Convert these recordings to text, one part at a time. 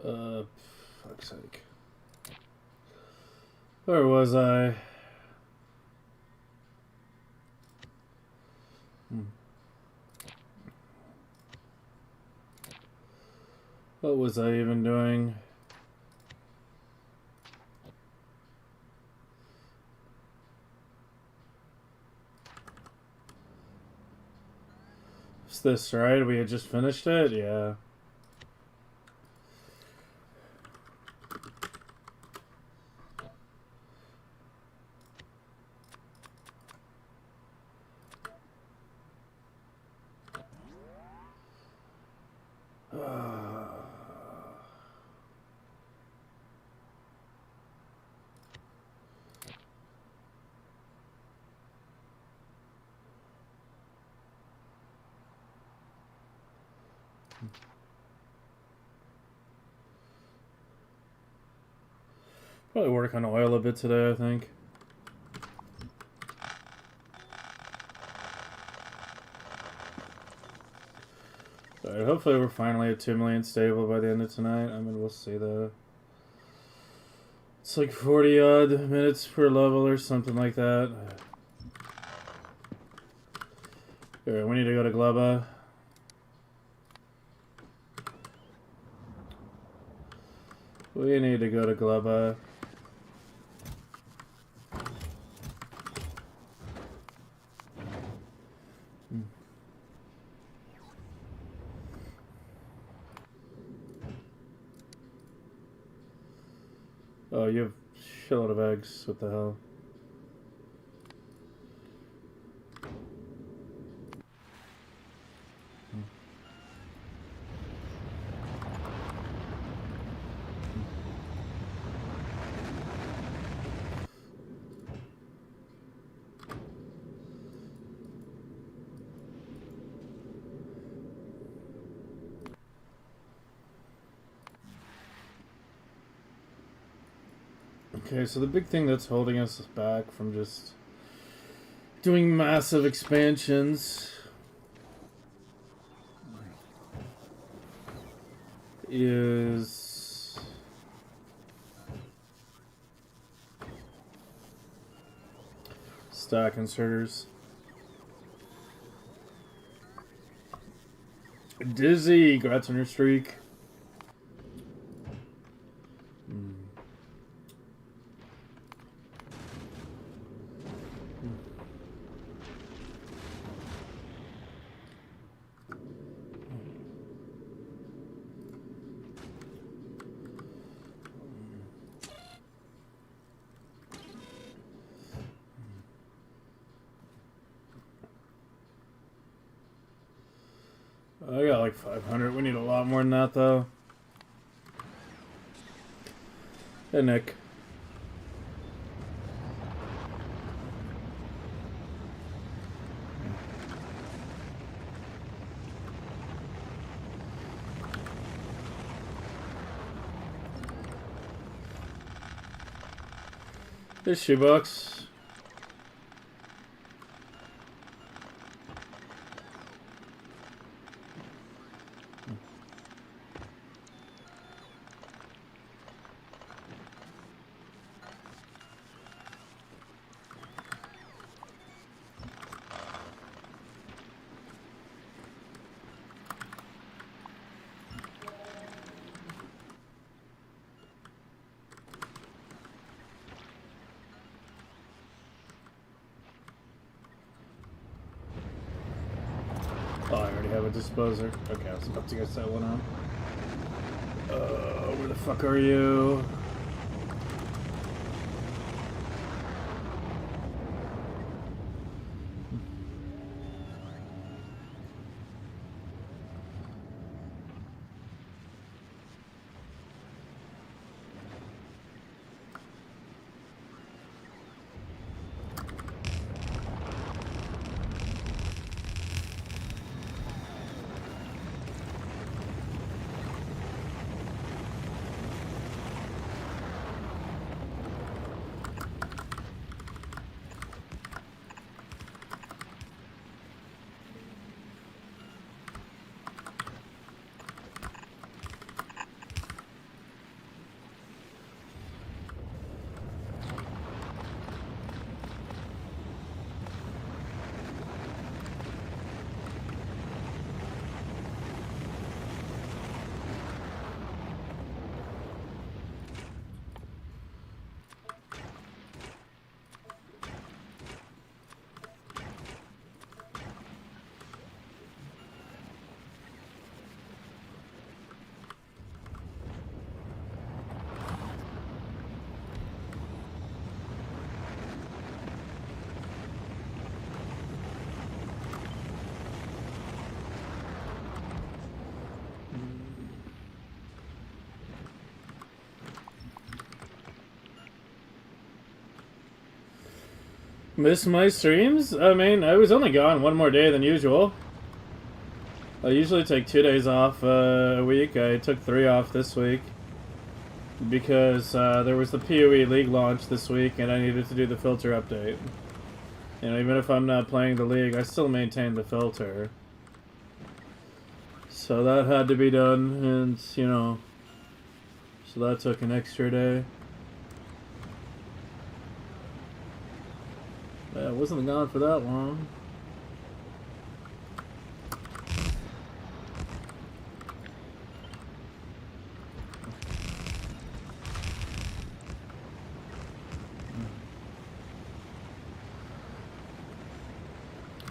Fuck's sake. Where was I? What was I even doing? It's this, right? We had just finished it? Yeah. Probably work on oil a bit today, I think. Alright, hopefully we're finally at 2 million stable by the end of tonight. I mean, we'll see though. It's like 40 odd minutes per level or something like that. Alright, we need to go to Gleba. We need to go to Gleba. Oh, you have a shitload of eggs. What the hell? Okay, so the big thing that's holding us back from just doing massive expansions is stack inserters. Dizzy, congrats on your streak. I got like 500. We need a lot more than that, though. Hey, Nick. There's Shoebox. Oh, I already have a disposer. Okay, I was about to get that one on. Where the fuck are you? Miss my streams? I mean, I was only gone one more day than usual. I usually take 2 days off a week. I took 3 off this week because there was the PoE League launch this week and I needed to do the filter update. You know, even if I'm not playing the league, I still maintain the filter. So that had to be done, and, you know, so that took an extra day. Yeah, I wasn't gone for that long.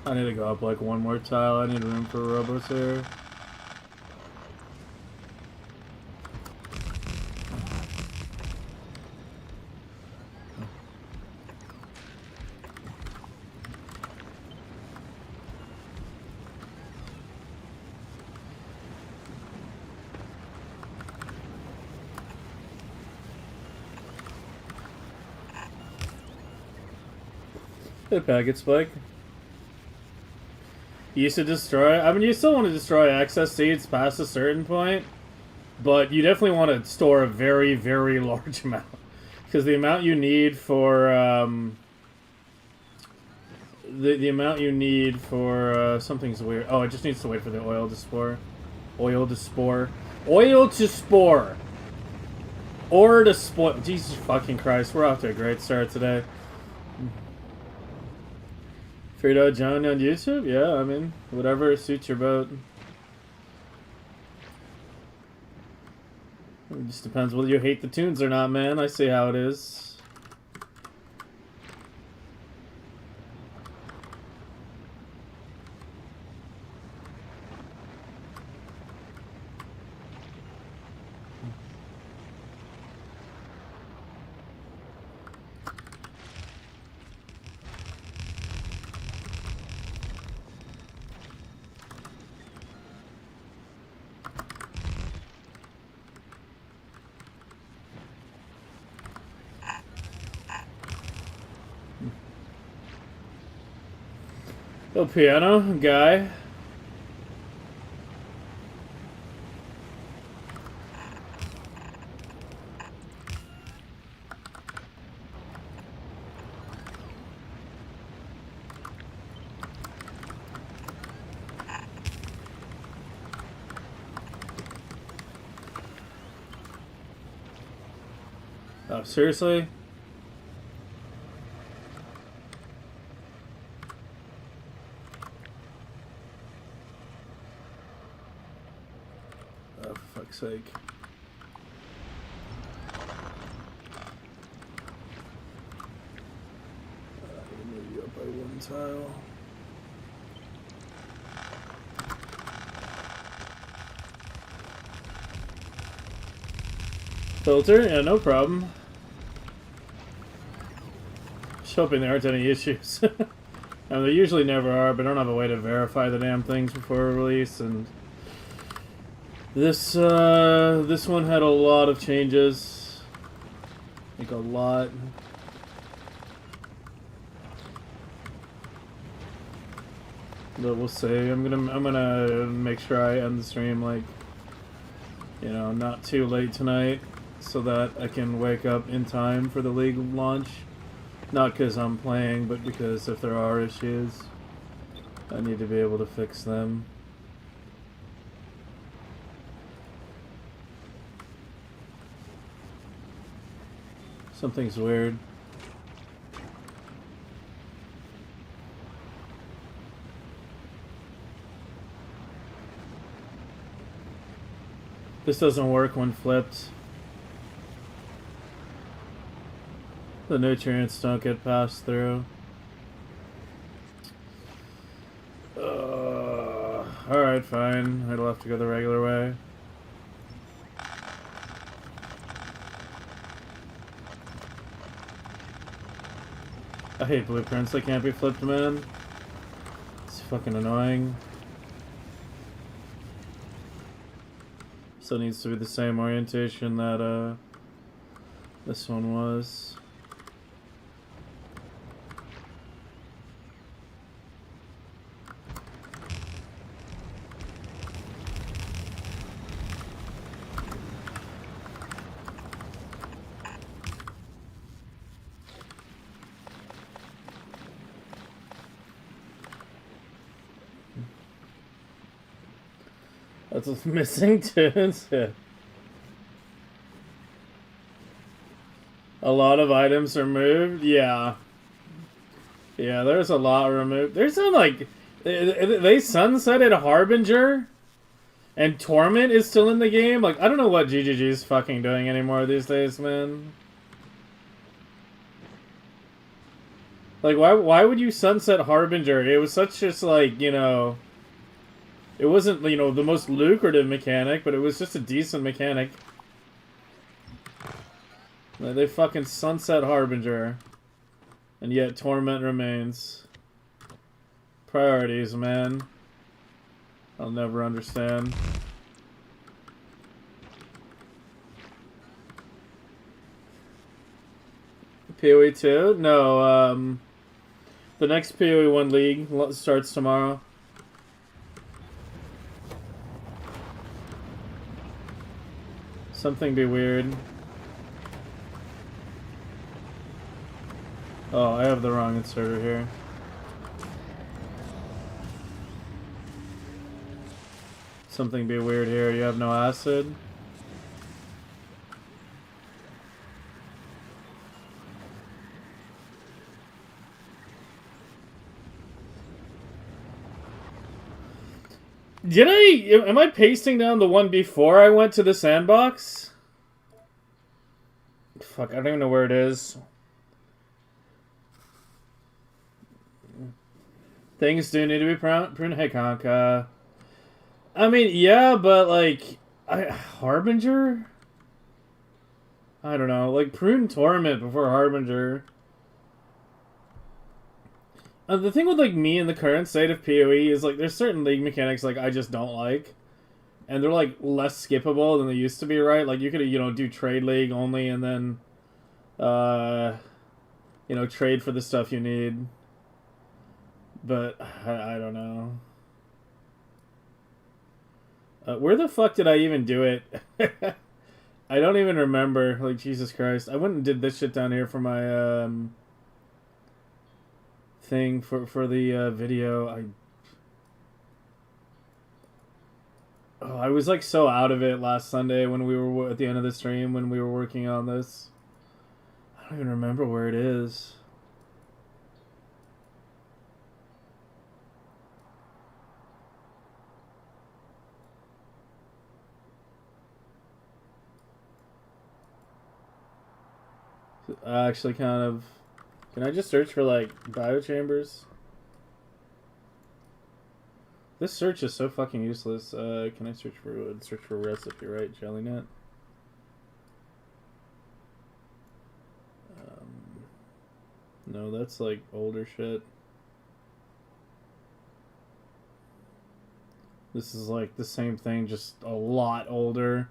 I need to go up like one more tile. I need room for robots here. Hey, packet spike. You used to destroy... I mean, you still want to destroy access seeds past a certain point, but you definitely want to store a very, very large amount. Because the amount you need for... The amount you need for... something's weird. Oh, it just needs to wait for the oil to spore. Oil to spore. Oil to spore! Or to spoil... Jesus fucking Christ, we're off to a great start today. Frito John on YouTube? Yeah, I mean, whatever suits your boat. It just depends whether you hate the tunes or not, man. I see how it is. Oh, piano guy. Oh, seriously? Oh, for fuck's sake. Move you up by one tile. Filter? Yeah, no problem. Just hoping there aren't any issues. I mean, there usually never are, but I don't have a way to verify the damn things before release, and this one had a lot of changes. Like a lot. But we'll see. I'm gonna make sure I end the stream like, you know, not too late tonight, so that I can wake up in time for the league launch. Not because I'm playing, but because if there are issues, I need to be able to fix them. Something's weird. This doesn't work when flipped. The nutrients don't get passed through. Alright, fine. I'll have to go the regular way. I hate blueprints that can't be flipped, man. It's fucking annoying. Still needs to be the same orientation that this one was. That's what's missing tunes. Yeah. A lot of items are moved. Yeah. Yeah, there's a lot removed. There's some like they sunsetted Harbinger, and Torment is still in the game. Like I don't know what GGG's fucking doing anymore these days, man. Like why would you sunset Harbinger? It was such just like it wasn't the most lucrative mechanic, but it was just a decent mechanic. Like, they fucking sunset Harbinger, and yet Torment remains. Priorities, man. I'll never understand. PoE 2? No, the next PoE 1 league starts tomorrow. Something be weird. Oh, I have the wrong inserter here. Something be weird here. You have no acid? Am I pasting down the one before I went to the sandbox? Fuck, I don't even know where it is. Things do need to be pruned. Hey, Conka. I mean, yeah, but like, Harbinger? I don't know. Like, prune Torment before Harbinger. The thing with like me in the current state of PoE is like there's certain league mechanics like I just don't like, and they're like less skippable than they used to be, right? Like you could do trade league only and then trade for the stuff you need. But I don't know. Where the fuck did I even do it? I don't even remember. Like Jesus Christ, I went and did this shit down here for my thing for the video. I was like so out of it last Sunday when we were at the end of the stream when we were working on this. I don't even remember where it is. Actually, kind of. Can I just search for like biochambers? This search is so fucking useless. Can I search for recipe, right? Jellynet. No, that's like older shit. This is like the same thing, just a lot older.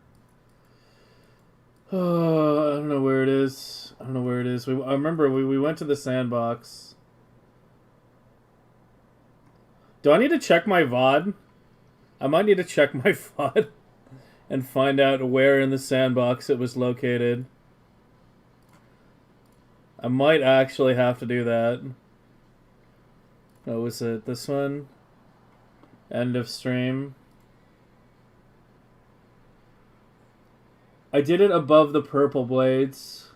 I don't know where it is. I remember we went to the sandbox. Do I need to check my VOD? I might need to check my VOD and find out where in the sandbox it was located. I might actually have to do that. Oh, was it this one? End of stream. I did it above the purple blades.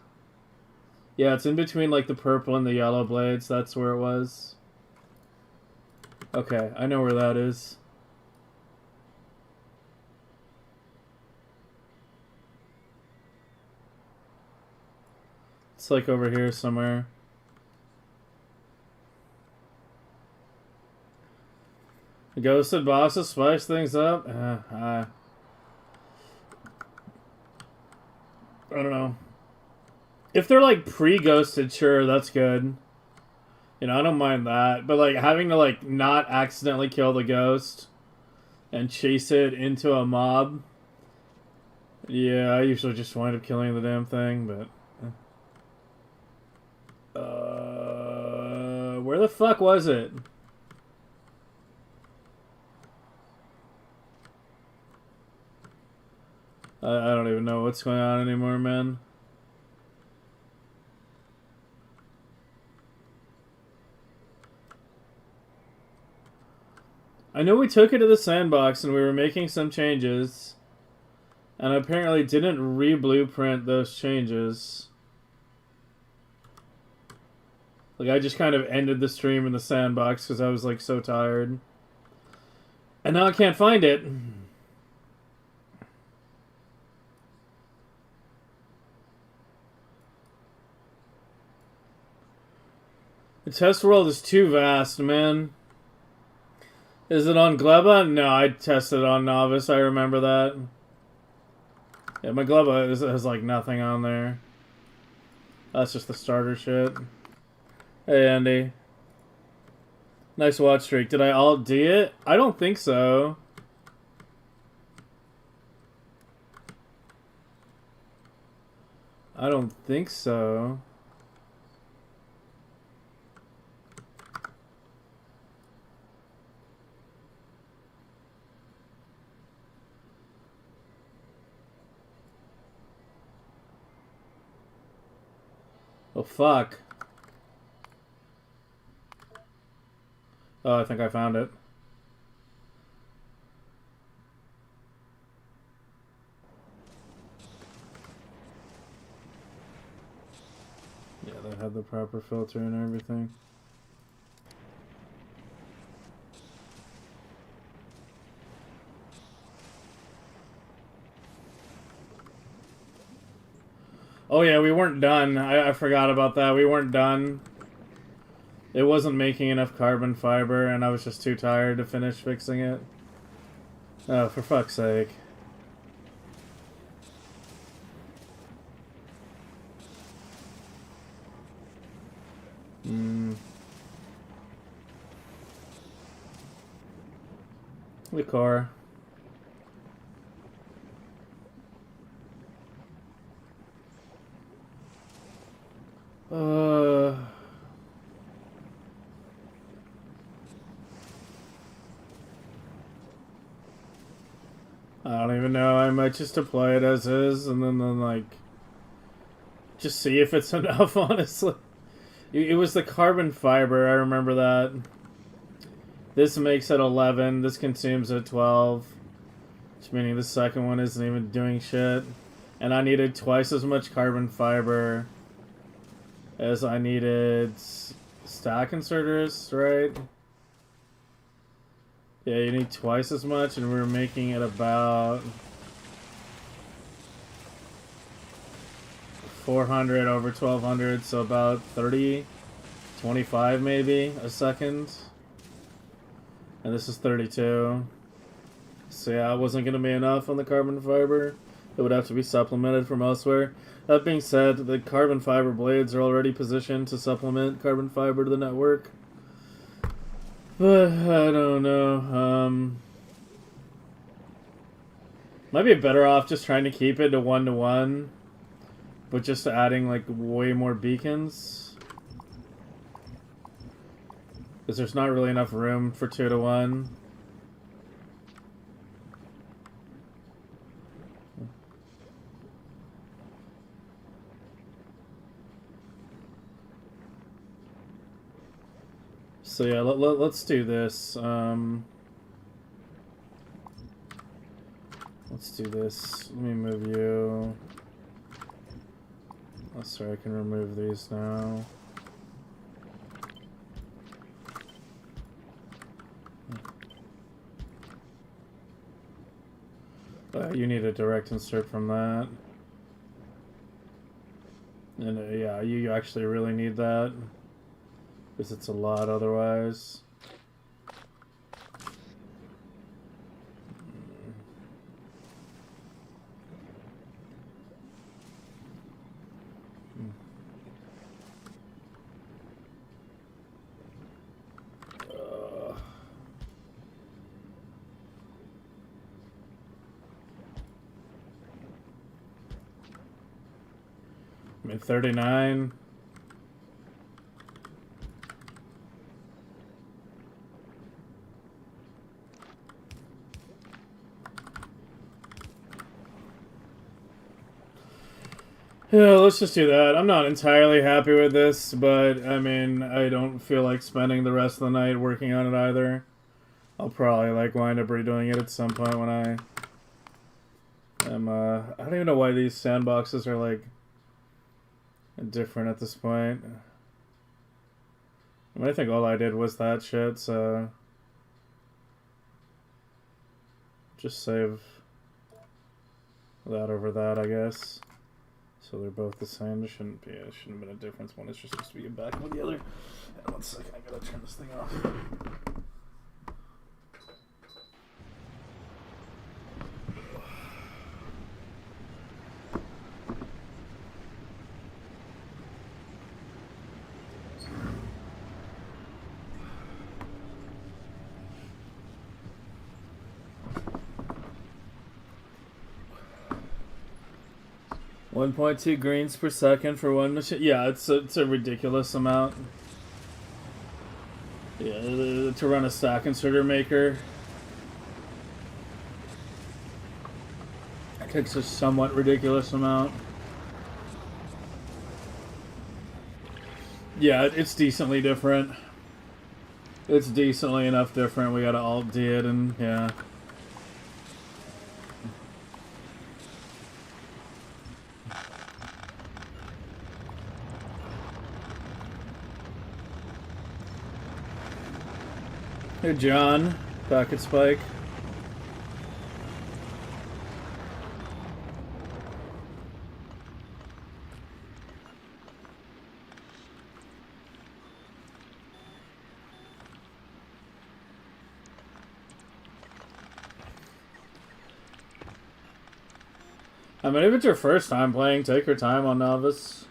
Yeah, it's in between like the purple and the yellow blades. That's where it was. Okay, I know where that is. It's like over here somewhere. The ghosted bosses spice things up? I don't know. If they're like pre-ghosted, sure, that's good. I don't mind that. But like having to like not accidentally kill the ghost and chase it into a mob. Yeah, I usually just wind up killing the damn thing, but where the fuck was it? I don't even know what's going on anymore, man. I know we took it to the sandbox and we were making some changes. And apparently didn't re-blueprint those changes. Like, I just kind of ended the stream in the sandbox because I was, like, so tired. And now I can't find it. The test world is too vast, man. Is it on Gleba? No, I tested it on Novice. I remember that. Yeah, my Gleba has like nothing on there. That's just the starter shit. Hey, Andy. Nice watch streak. Did I alt-D it? I don't think so. I don't think so. Oh, fuck. Oh, I think I found it. Yeah, they had the proper filter and everything. Oh yeah, we weren't done. I forgot about that. We weren't done. It wasn't making enough carbon fiber, and I was just too tired to finish fixing it. Oh, for fuck's sake. The car. I don't even know. I might just deploy it as is, and then like, just see if it's enough, honestly. It was the carbon fiber, I remember that. This makes it 11, this consumes at 12. Which meaning the second one isn't even doing shit. And I needed twice as much carbon fiber as I needed stack inserters, right? Yeah, you need twice as much, and we were making it about 400 over 1200, so about 30, 25 maybe a second. And this is 32. So yeah, it wasn't going to be enough on the carbon fiber. It would have to be supplemented from elsewhere. That being said, the carbon fiber blades are already positioned to supplement carbon fiber to the network. But I don't know. Might be better off just trying to keep it to 1-to-1, but just adding like way more beacons. Because there's not really enough room for 2-to-1. So yeah, let's do this. Let's do this. Let me move you. Oh, sorry, I can remove these now. You need a direct insert from that. And yeah, you actually really need that. Because it's a lot otherwise. I mean, 39. Yeah, let's just do that. I'm not entirely happy with this, but I mean, I don't feel like spending the rest of the night working on it either. I'll probably like wind up redoing it at some point when I am. I don't even know why these sandboxes are like different at this point. I mean, I think all I did was that shit, so just save that over that, I guess. So they're both the same. There shouldn't have been a difference. One is just supposed to be back with the other. And 1 second, I gotta turn this thing off. 1.2 greens per second for one machine. Yeah, it's a ridiculous amount. Yeah, to run a stack inserter maker, it takes a somewhat ridiculous amount. Yeah, it's decently different. It's decently enough different. We gotta alt-D it, and yeah. Hey, John. Packet spike. I mean, if it's your first time playing, take your time on Novice.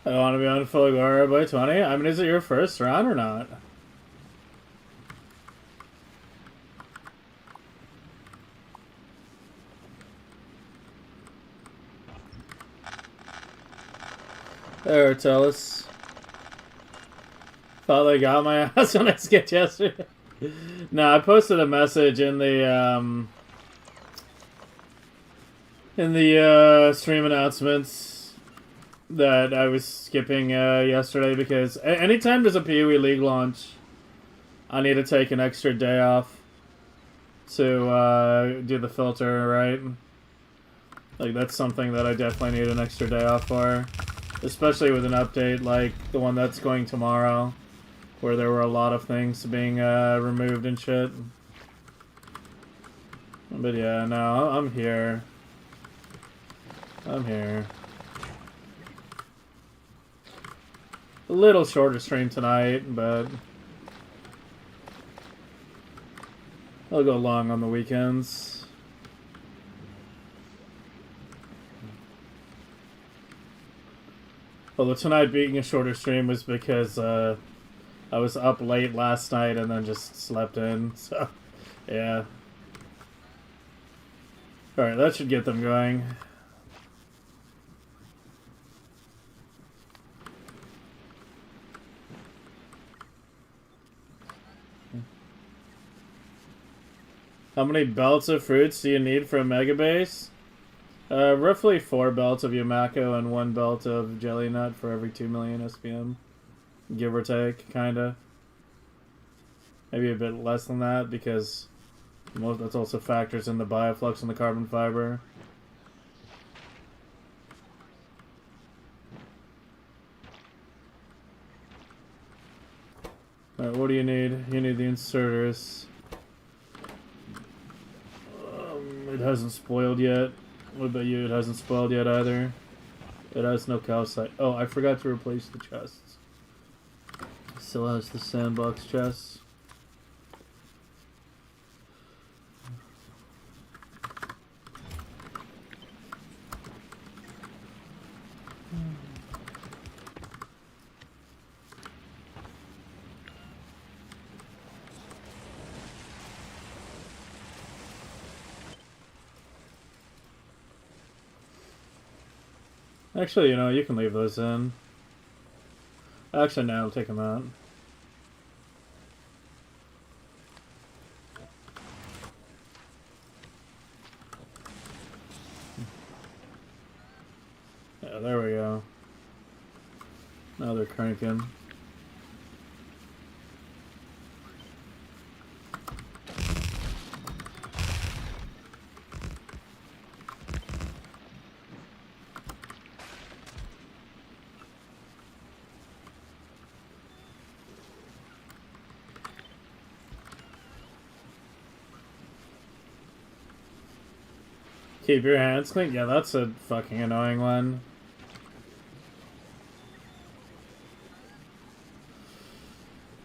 I want to be on Fulgora by 20. I mean, is it your first round or not? There, tell us. Thought they got my ass when I skipped yesterday. No, I posted a message in the stream announcements that I was skipping yesterday because anytime there's a PoE League launch, I need to take an extra day off to do the filter, right? Like, that's something that I definitely need an extra day off for. Especially with an update like the one that's going tomorrow, where there were a lot of things being removed and shit. But yeah, no, I'm here. I'm here. A little shorter stream tonight, but I'll go long on the weekends. Although tonight being a shorter stream was because I was up late last night and then just slept in, so yeah. Alright, that should get them going. How many belts of fruits do you need for a Megabase? Roughly 4 belts of Yamako and 1 belt of Jelly Nut for every 2 million SPM. Give or take, kinda. Maybe a bit less than that, because that's also factors in the bioflux and the carbon fiber. Alright, what do you need? You need the inserters. It hasn't spoiled yet. What about you? It hasn't spoiled yet either. It has no calcite. Oh, I forgot to replace the chests. Still has the sandbox chest. Actually, you know, you can leave those in. Actually, no, I'll take them out. Yeah, there we go. Now they're cranking. Keep your hands clean? Yeah, that's a fucking annoying one.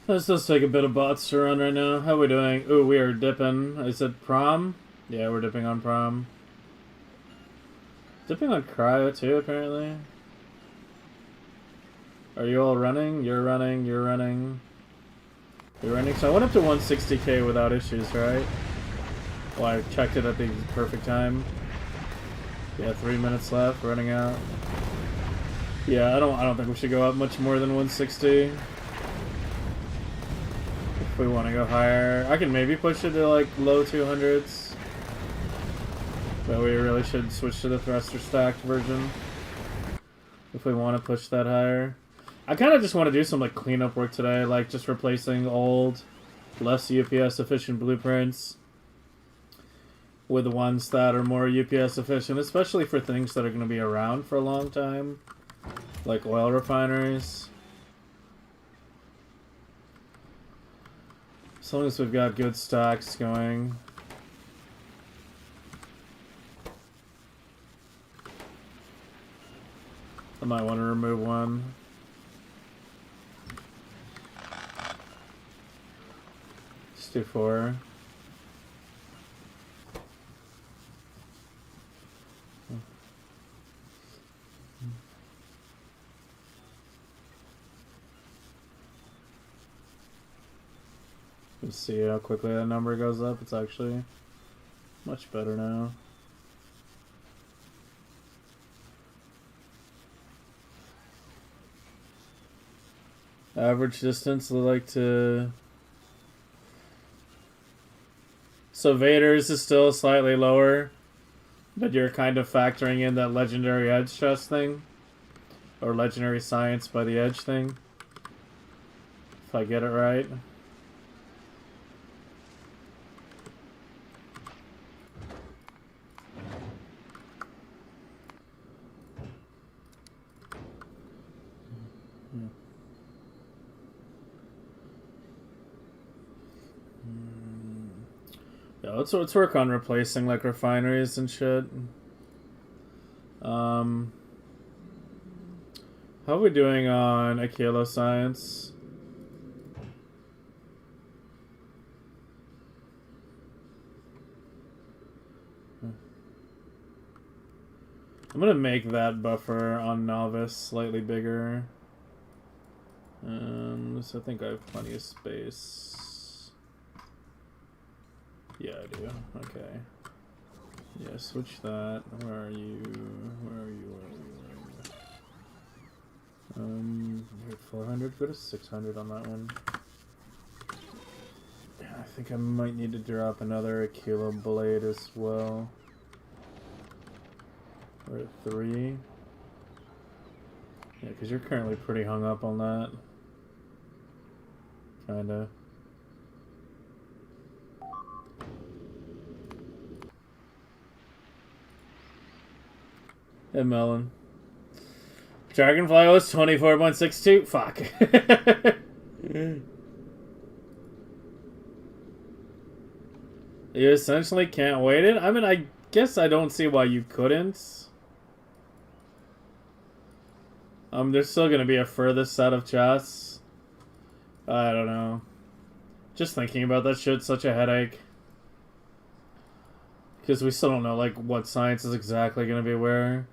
Let's just take a bit of bots to run right now. How are we doing? Ooh, we are dipping. Is it prom? Yeah, we're dipping on prom. Dipping on cryo too, apparently. Are you all running? You're running, you're running. You're running. So I went up to 160k without issues, right? Well, I checked it at the perfect time. Yeah, 3 minutes left, running out. Yeah, I don't think we should go up much more than 160. If we want to go higher, I can maybe push it to like low 200s. But we really should switch to the thruster stacked version if we want to push that higher. I kind of just want to do some like cleanup work today, like just replacing old, less UPS efficient blueprints with the ones that are more UPS efficient, especially for things that are going to be around for a long time, like oil refineries. As long as we've got good stocks going. I might want to remove one. Just do 4. Let's see how quickly that number goes up. It's actually much better now. Average distance, I like to... So Vader's is still slightly lower, but you're kind of factoring in that legendary edge chest thing. Or legendary science by the edge thing. If I get it right. Yeah, let's work on replacing like refineries and shit. How are we doing on Akilo Science? I'm gonna make that buffer on Novice slightly bigger. So I think I have plenty of space. Yeah, I do. Okay. Yeah, switch that. Where are you? Where are you? Where are you? Where are you? You're at 400. Go to 600 on that one. Yeah, I think I might need to drop another Kilo Blade as well. We're at 3. Yeah, because you're currently pretty hung up on that. Kinda. Hey, Melon. Dragonfly was 24.62. Fuck. You essentially can't wait it? I mean, I guess I don't see why you couldn't. There's still gonna be a further set of chests. I don't know. Just thinking about that shit's such a headache. Because we still don't know, like, what science is exactly going to be where.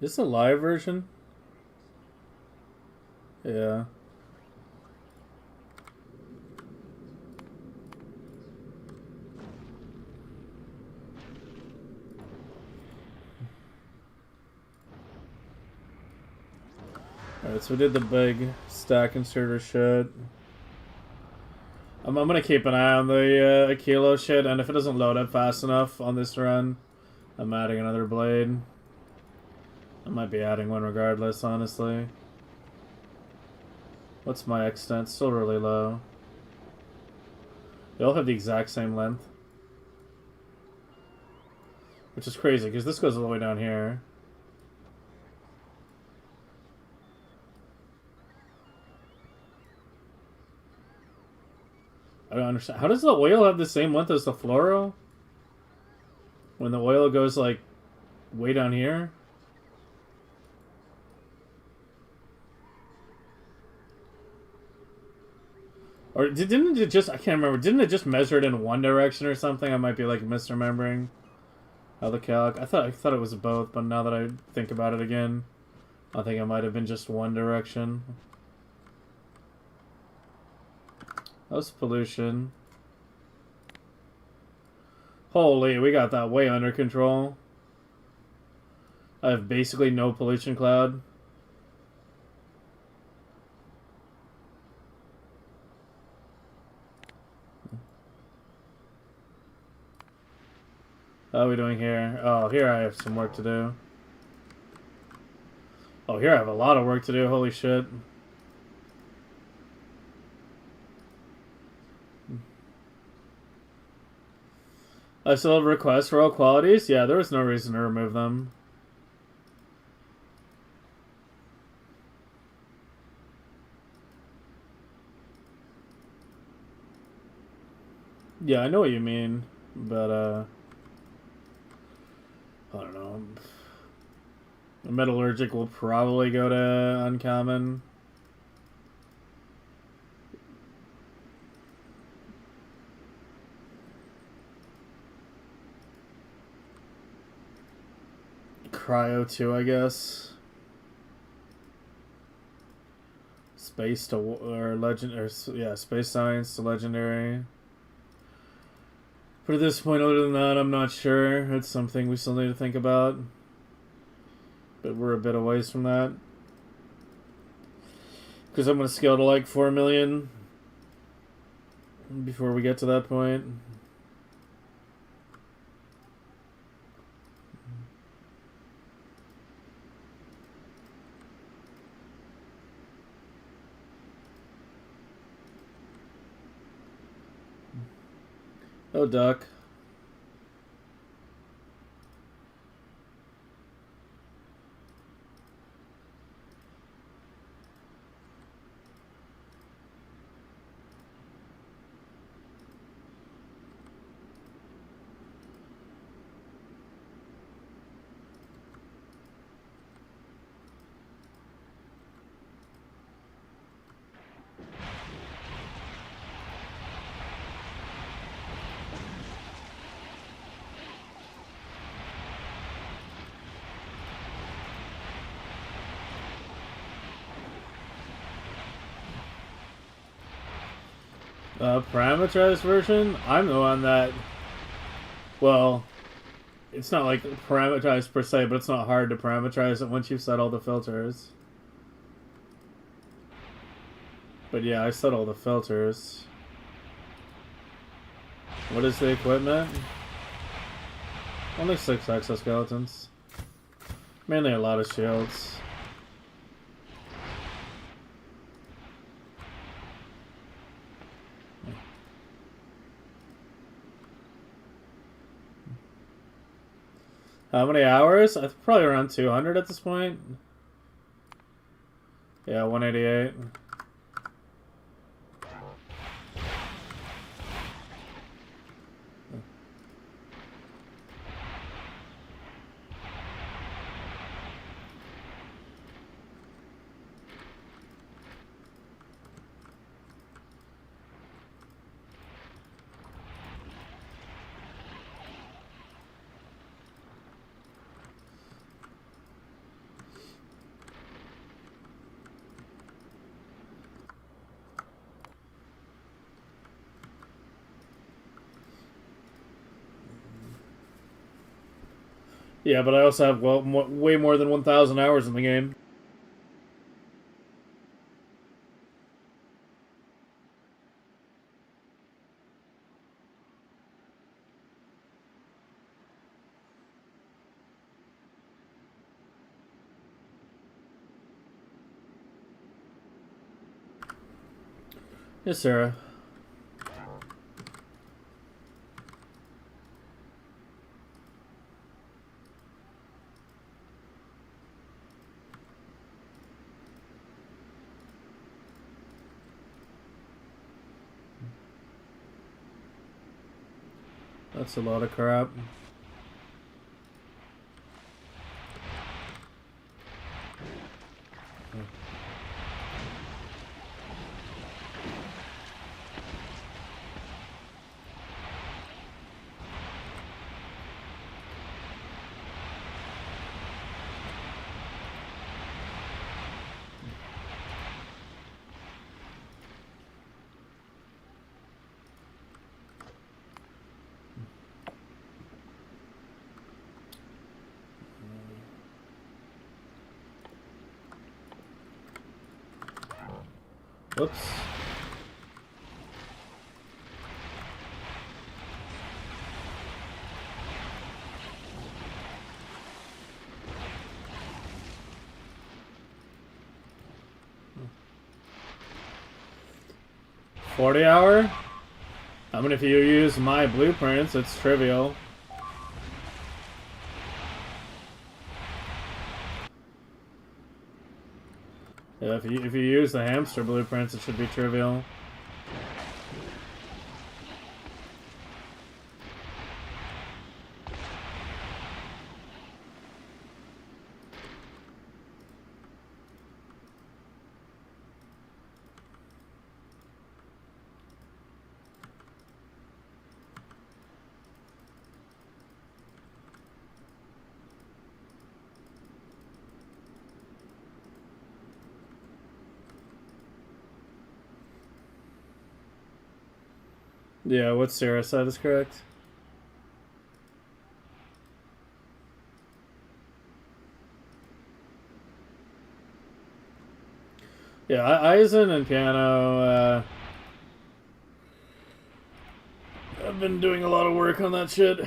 Is this a live version? Yeah. Alright, so we did the big stack inserter shit. I'm gonna keep an eye on the kilo shit, and if it doesn't load up fast enough on this run, I'm adding another blade. I might be adding one regardless, honestly. What's my extent? Still really low. They all have the exact same length. Which is crazy, because this goes all the way down here. I don't understand. How does the oil have the same length as the fluoro? When the oil goes, like, way down here? Or didn't it just... I can't remember. Didn't it just measure it in one direction or something? I might be, like, misremembering how the calc... I thought it was both, but now that I think about it again, I think it might have been just one direction. That's pollution. Holy, we got that way under control. I have basically no pollution cloud. How are we doing here? Oh, here I have some work to do. Oh, here I have a lot of work to do. Holy shit. I still have requests for all qualities? Yeah, there was no reason to remove them. Yeah, I know what you mean, but, I don't know. The metallurgic will probably go to uncommon. Cryo 2, I guess. Space to or legend or yeah, space science to legendary. But at this point, other than that, I'm not sure. It's something we still need to think about. But we're a bit a ways from that. Because I'm going to scale to like 4 million before we get to that point. Oh, duck. Parameterized version? I'm the one that... Well, it's not like parameterized per se, but it's not hard to parameterize it once you've set all the filters. But yeah, I set all the filters. What is the equipment? Only 6 exoskeletons. Mainly a lot of shields. How many hours? Probably around 200 at this point. Yeah, 188. Yeah, but I also have, well, way more than 1,000 hours in the game. Yes, Sarah. That's a lot of crap. Whoops. $40 hour? I mean, if you use my blueprints, it's trivial. Yeah, if you use the hamster blueprints, it should be trivial. Yeah, what Sarah said is correct. Yeah, Eisen and piano, I've been doing a lot of work on that shit.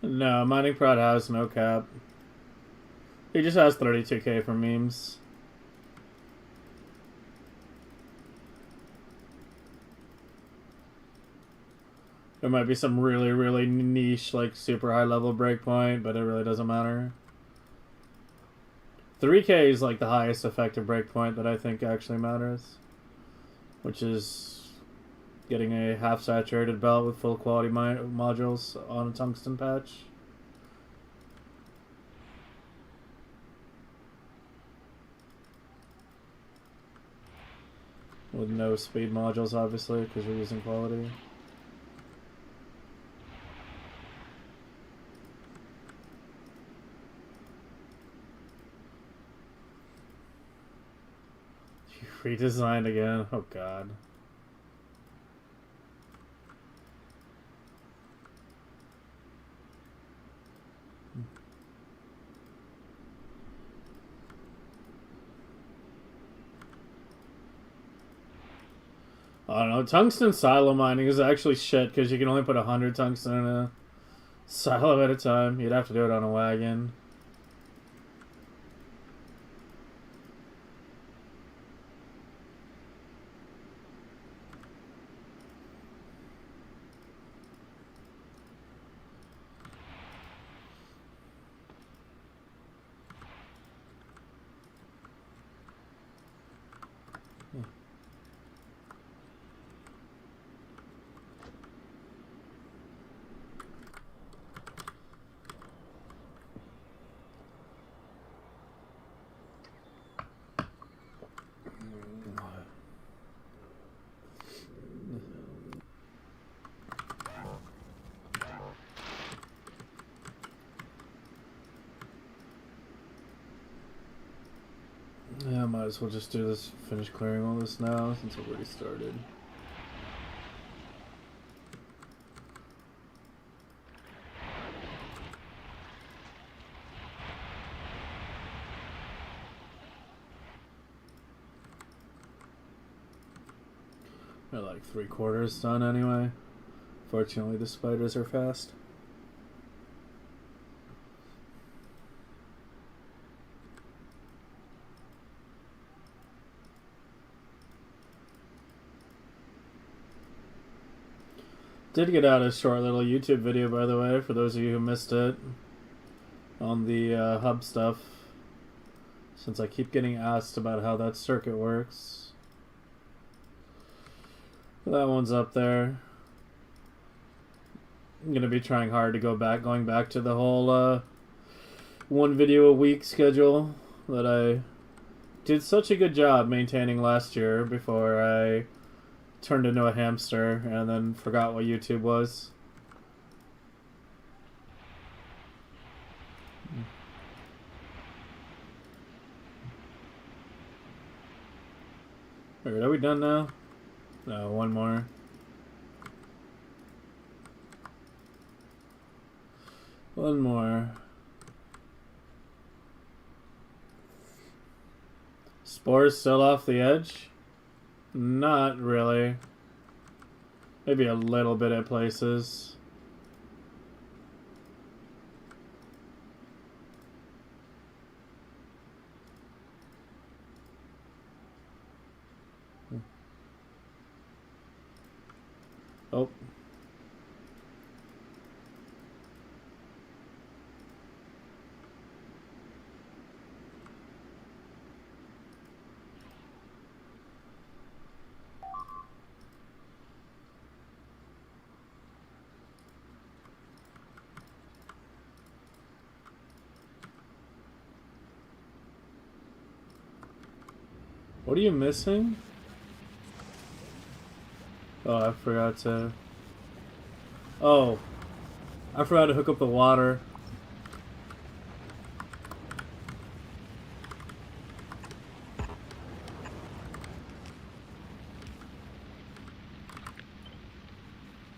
No, Mining Prod has no cap. He just has 32k for memes. There might be some really, really niche, like super high level breakpoint, but it really doesn't matter. 3k is like the highest effective breakpoint that I think actually matters, which is getting a half saturated belt with full quality modules on a tungsten patch. With no speed modules, obviously, because we're using quality. Redesigned again? Oh god. I don't know. Tungsten silo mining is actually shit because you can only put 100 tungsten in a silo at a time. You'd have to do it on a wagon. as well just do this, finish clearing all this now since I've already started. They're like 3/4 done anyway. Fortunately, the spiders are fast. Did get out a short little YouTube video, by the way, for those of you who missed it, on the hub stuff, since I keep getting asked about how that circuit works. That one's up there. I'm gonna be trying hard to going back to the whole one video a week schedule that I did such a good job maintaining last year before I turned into a hamster and then forgot what YouTube was. Wait, are we done now? No, one more. One more. Spores still off the edge? Not really. Maybe a little bit at places. Oh. What are you missing? Oh, I forgot to... Oh. I forgot to hook up the water.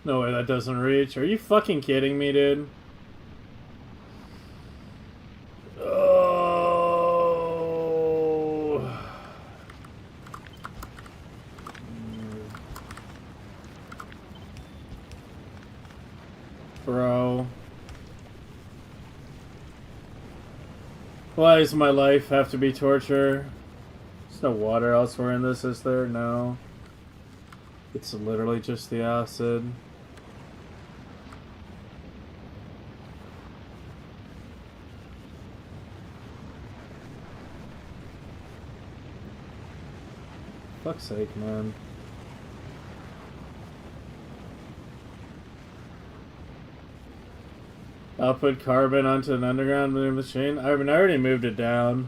No way that doesn't reach. Are you fucking kidding me, dude? Bro. Why does my life have to be torture? There's no water elsewhere in this, is there? No. It's literally just the acid. Fuck's sake, man. Output carbon onto an underground machine? I mean, I already moved it down.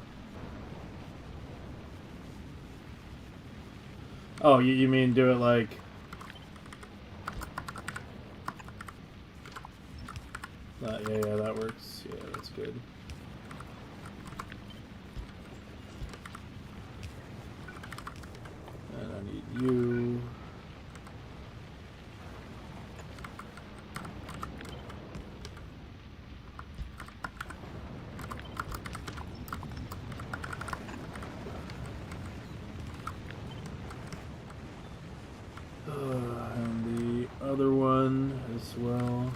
Oh, you mean do it like... yeah, that works. Yeah, that's good. And I need you... and the other one as well.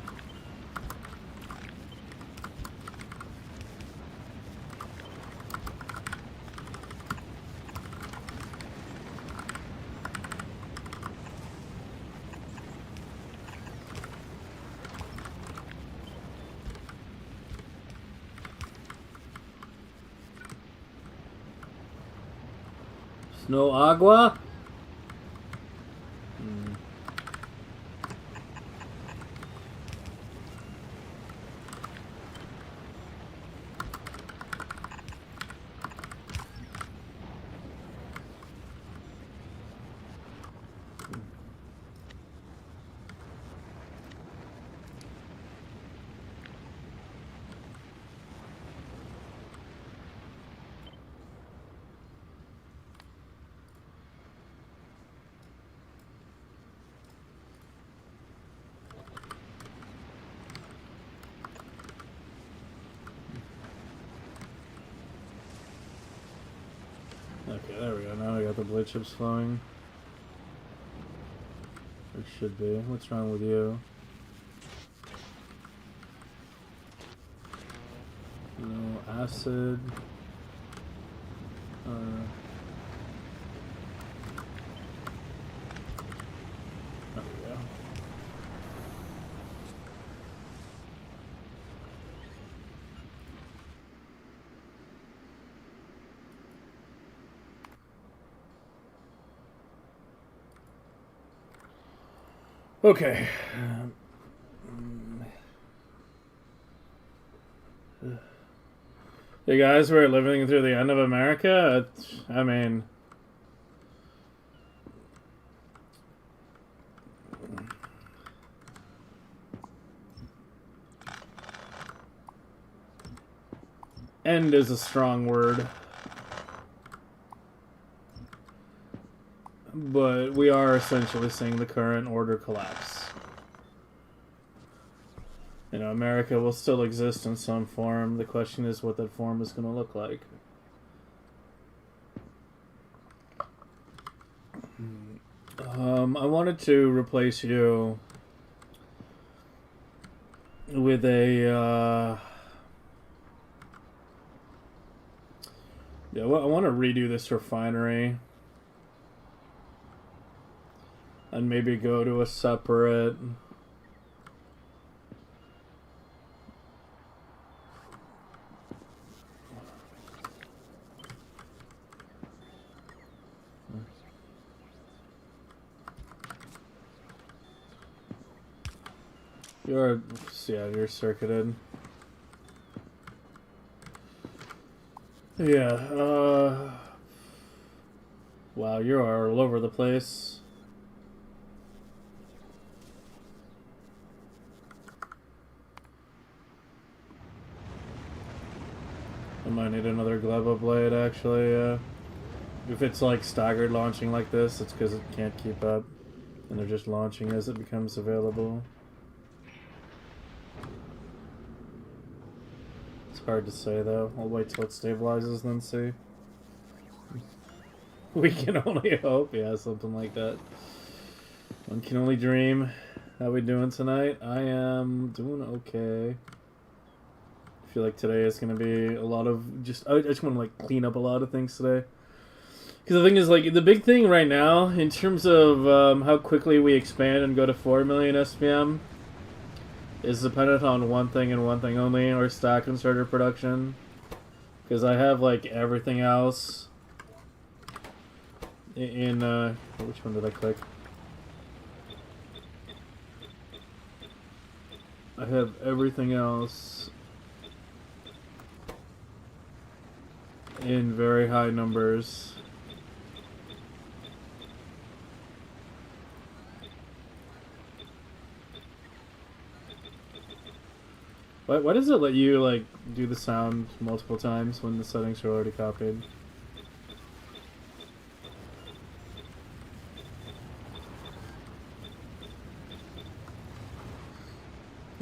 No agua? got the blade chips flowing. It should be. What's wrong with you? No acid. There we go. Okay. You guys were living through the end of America? I mean... End is a strong word. But we are essentially seeing the current order collapse. You know, America will still exist in some form. The question is what that form is going to look like. I wanted to replace you with a... Yeah, well, I want to redo this refinery. And maybe go to a separate... You're circuited. Yeah, wow, you are all over the place. I might need another Gleba blade, actually, If it's, like, staggered launching like this, it's because it can't keep up. And they're just launching as it becomes available. Hard to say though. I'll wait till it stabilizes and then see. We can only hope. Yeah, something like that. One can only dream. How we doing tonight? I am doing okay. I feel like today is going to be a lot of just... I just want to like clean up a lot of things today. Because the thing is, like, the big thing right now in terms of how quickly we expand and go to 4 million SPM is dependent on one thing and one thing only, or stack inserter production. Because I have, like, everything else in, which one did I click? I have everything else in very high numbers. Why does it let you, like, do the sound multiple times when the settings are already copied?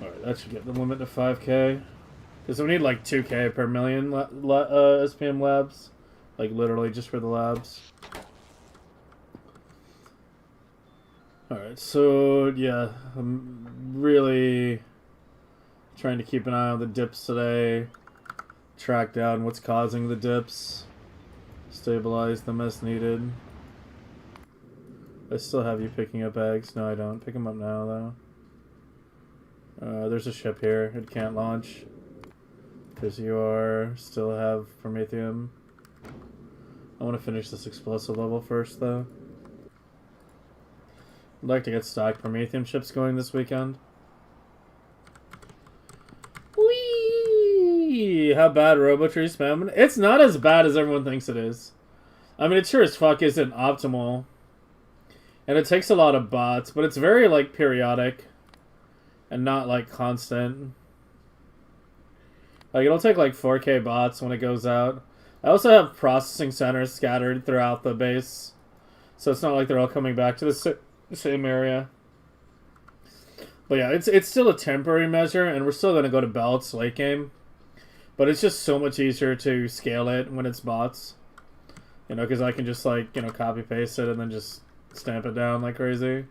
Alright, that should get the limit to 5K. Because we need, like, 2K per million SPM labs. Like, literally just for the labs. Alright, so, yeah, I'm really... trying to keep an eye on the dips today, track down what's causing the dips, stabilize them as needed. I still have you picking up eggs. No, I don't. Pick them up now, though. There's a ship here. It can't launch because you still have Promethium. I want to finish this explosive level first, though. I'd like to get stock Promethium ships going this weekend. Whee! How bad Robotree spamming? It's not as bad as everyone thinks it is. I mean, it sure as fuck isn't optimal. And it takes a lot of bots, but it's very, like, periodic. And not, like, constant. Like, it'll take, like, 4K bots when it goes out. I also have processing centers scattered throughout the base. So it's not like they're all coming back to the same area. But yeah, it's still a temporary measure, and we're still going to go to belts late game. But it's just so much easier to scale it when it's bots. You know, because I can just, like, you know, copy paste it and then just stamp it down like crazy.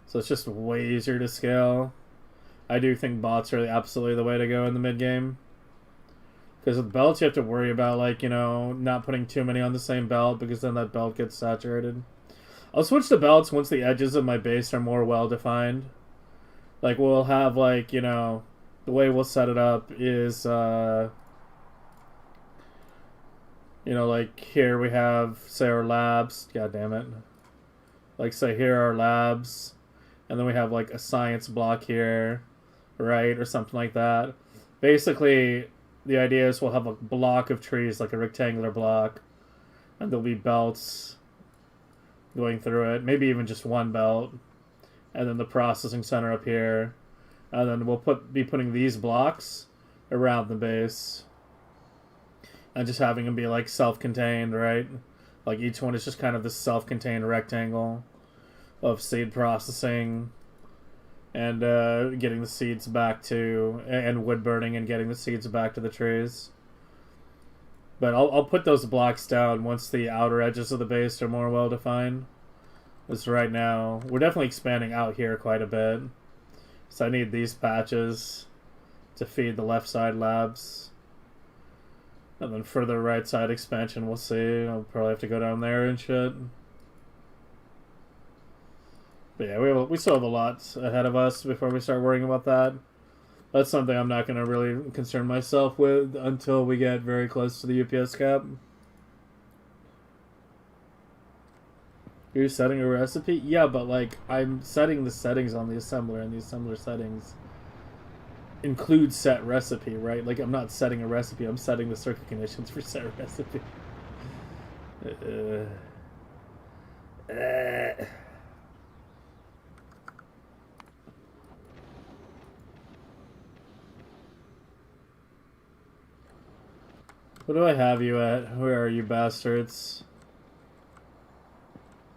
So it's just way easier to scale. I do think bots are absolutely the way to go in the mid game. Because with belts, you have to worry about, like, you know, not putting too many on the same belt, because then that belt gets saturated. I'll switch to belts once the edges of my base are more well defined. Like, we'll have, like, you know, the way we'll set it up is, you know, like, here we have, say, our labs. God damn it. Like, say, here are our labs. And then we have, like, a science block here, right? Or something like that. Basically, the idea is we'll have a block of trees, like a rectangular block. And there'll be belts going through it. Maybe even just one belt. And then the processing center up here. And then we'll be putting these blocks around the base. And just having them be, like, self-contained, right? Like, each one is just kind of this self-contained rectangle of seed processing and getting the seeds back to, and wood burning and getting the seeds back to the trees. But I'll put those blocks down once the outer edges of the base are more well defined. Because right now, we're definitely expanding out here quite a bit. So I need these patches to feed the left side labs. And then for the right side expansion, we'll see. I'll probably have to go down there and shit. But yeah, we still have a lot ahead of us before we start worrying about that. That's something I'm not going to really concern myself with until we get very close to the UPS cap. You're setting a recipe? Yeah, but, like, I'm setting the settings on the assembler, and the assembler settings include set recipe, right? Like, I'm not setting a recipe, I'm setting the circuit conditions for set recipe. What do I have you at? Where are you bastards?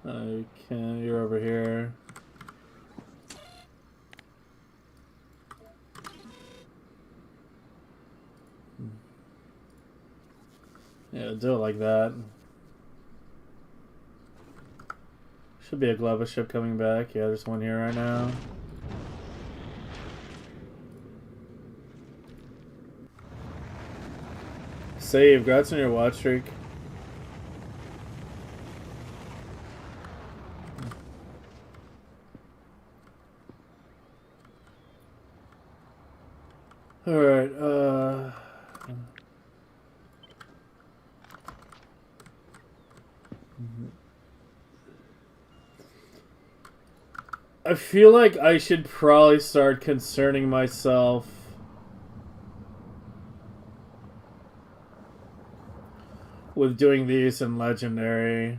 Okay, you're over here. Yeah, do it like that. Should be a Glova ship coming back. Yeah, there's one here right now. Save. Congrats on your watch streak. Alright, I feel like I should probably start concerning myself with doing these in Legendary.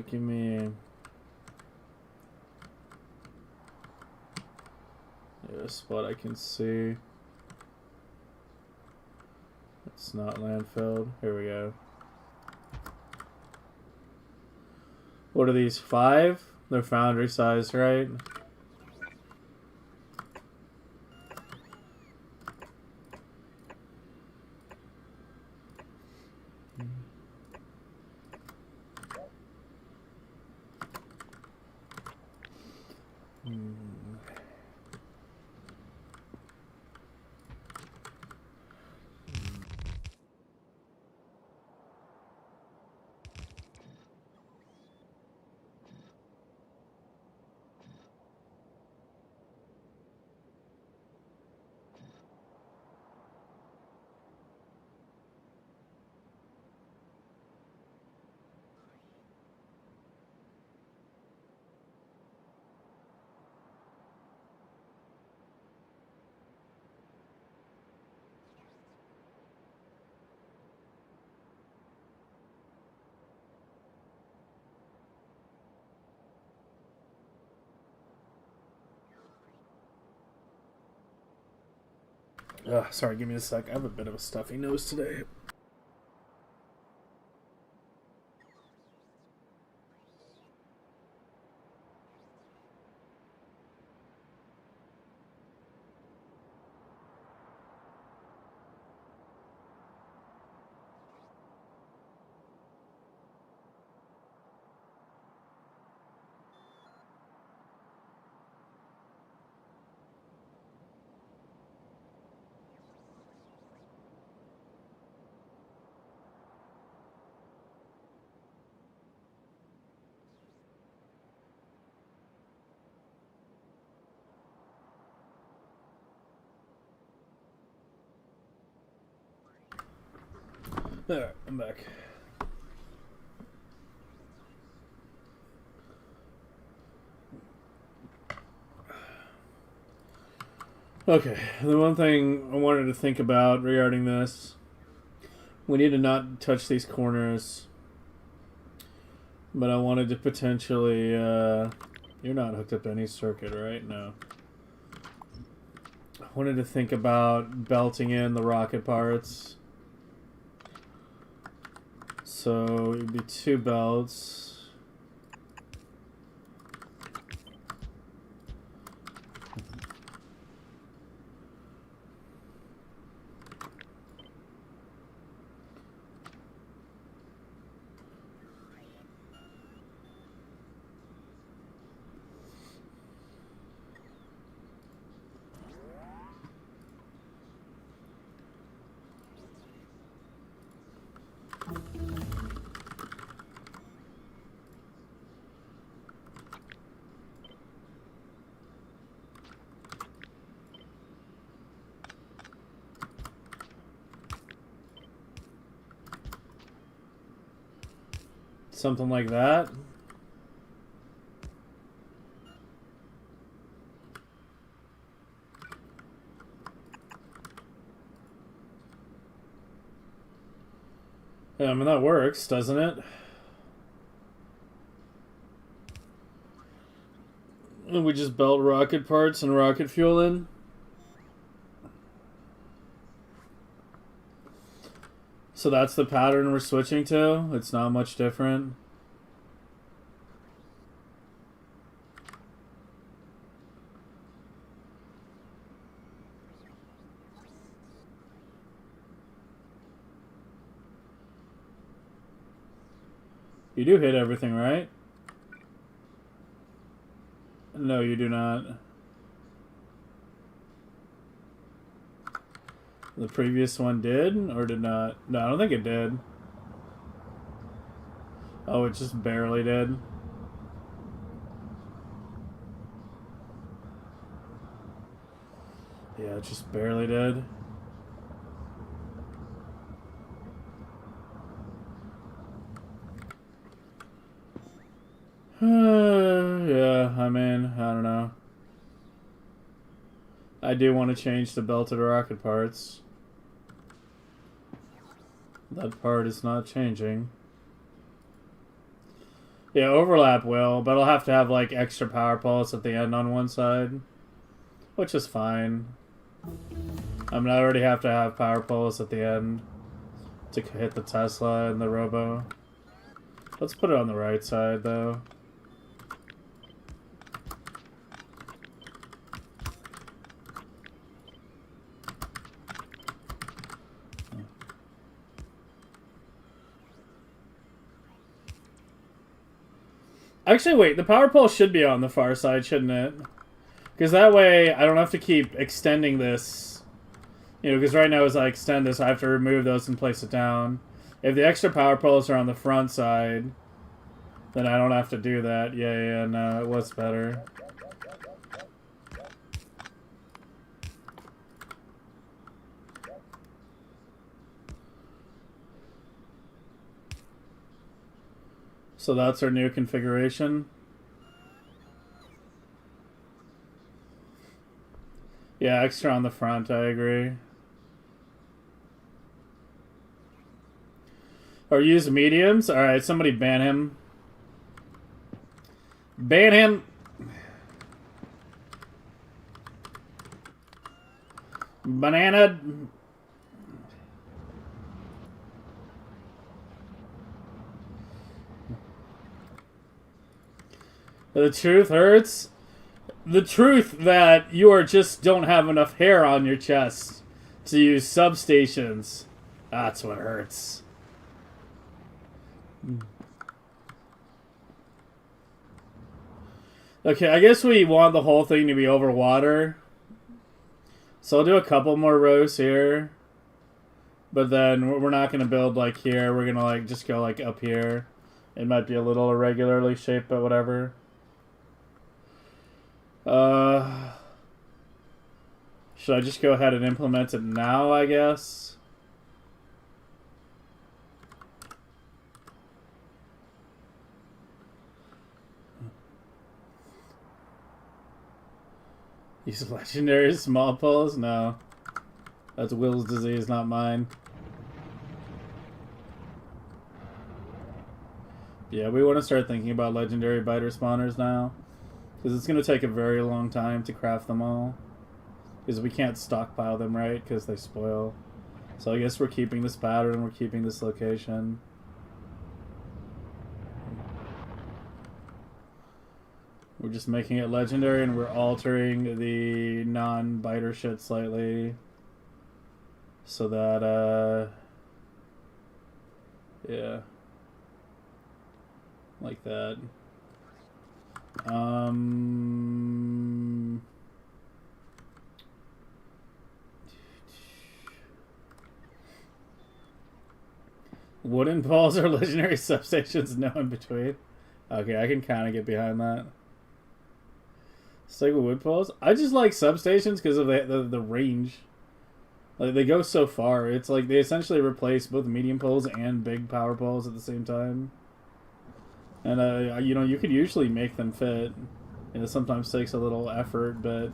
Give me a spot I can see. It's not landfilled. Here we go. What are these? 5? They're foundry size, right? Sorry, give me a sec. I have a bit of a stuffy nose today. There, I'm back. Okay, the one thing I wanted to think about regarding this, we need to not touch these corners, but I wanted to potentially, you're not hooked up to any circuit, right? No. I wanted to think about belting in the rocket parts. So it'd be 2 belts. Something like that. Yeah, I mean, that works, doesn't it? And we just belt rocket parts and rocket fuel in. So that's the pattern we're switching to? It's not much different. You do hit everything, right? No, you do not. The previous one did, or did not? No, I don't think it did. Oh, it just barely did. Yeah, it just barely did. Yeah, I mean, I don't know. I do want to change the belted rocket parts. That part is not changing. Yeah, overlap will, but I'll have to have like extra power pulse at the end on one side, which is fine. I mean, I already have to have power pulse at the end to hit the Tesla and the Robo. Let's put it on the right side though. Actually, wait, the power pole should be on the far side, shouldn't it? Because that way, I don't have to keep extending this. You know, because right now as I extend this, I have to remove those and place it down. If the extra power poles are on the front side, then I don't have to do that. Yeah, no, it was better. So that's our new configuration. Yeah, extra on the front, I agree. Or use mediums? Alright, somebody ban him. Ban him! Banana. The truth hurts. The truth that you are just don't have enough hair on your chest to use substations. That's what hurts. Okay, I guess we want the whole thing to be over water. So I'll do a couple more rows here. But then we're not going to build like here. We're going to like just go like up here. It might be a little irregularly shaped, but whatever. Should I just go ahead and implement it now, I guess? Use legendary small poles? No. That's Will's disease, not mine. Yeah, we want to start thinking about legendary biter spawners now. Because it's going to take a very long time to craft them all. Because we can't stockpile them, right? Because they spoil. So I guess we're keeping this pattern, we're keeping this location. We're just making it legendary and we're altering the non-biter shit slightly. So that, yeah. Like that. Wooden poles or legendary substations, no in between. Okay, I can kind of get behind that. Stick with wood poles. I just like substations because of the range. Like they go so far. It's like they essentially replace both medium poles and big power poles at the same time. And you know, you could usually make them fit. It sometimes takes a little effort, but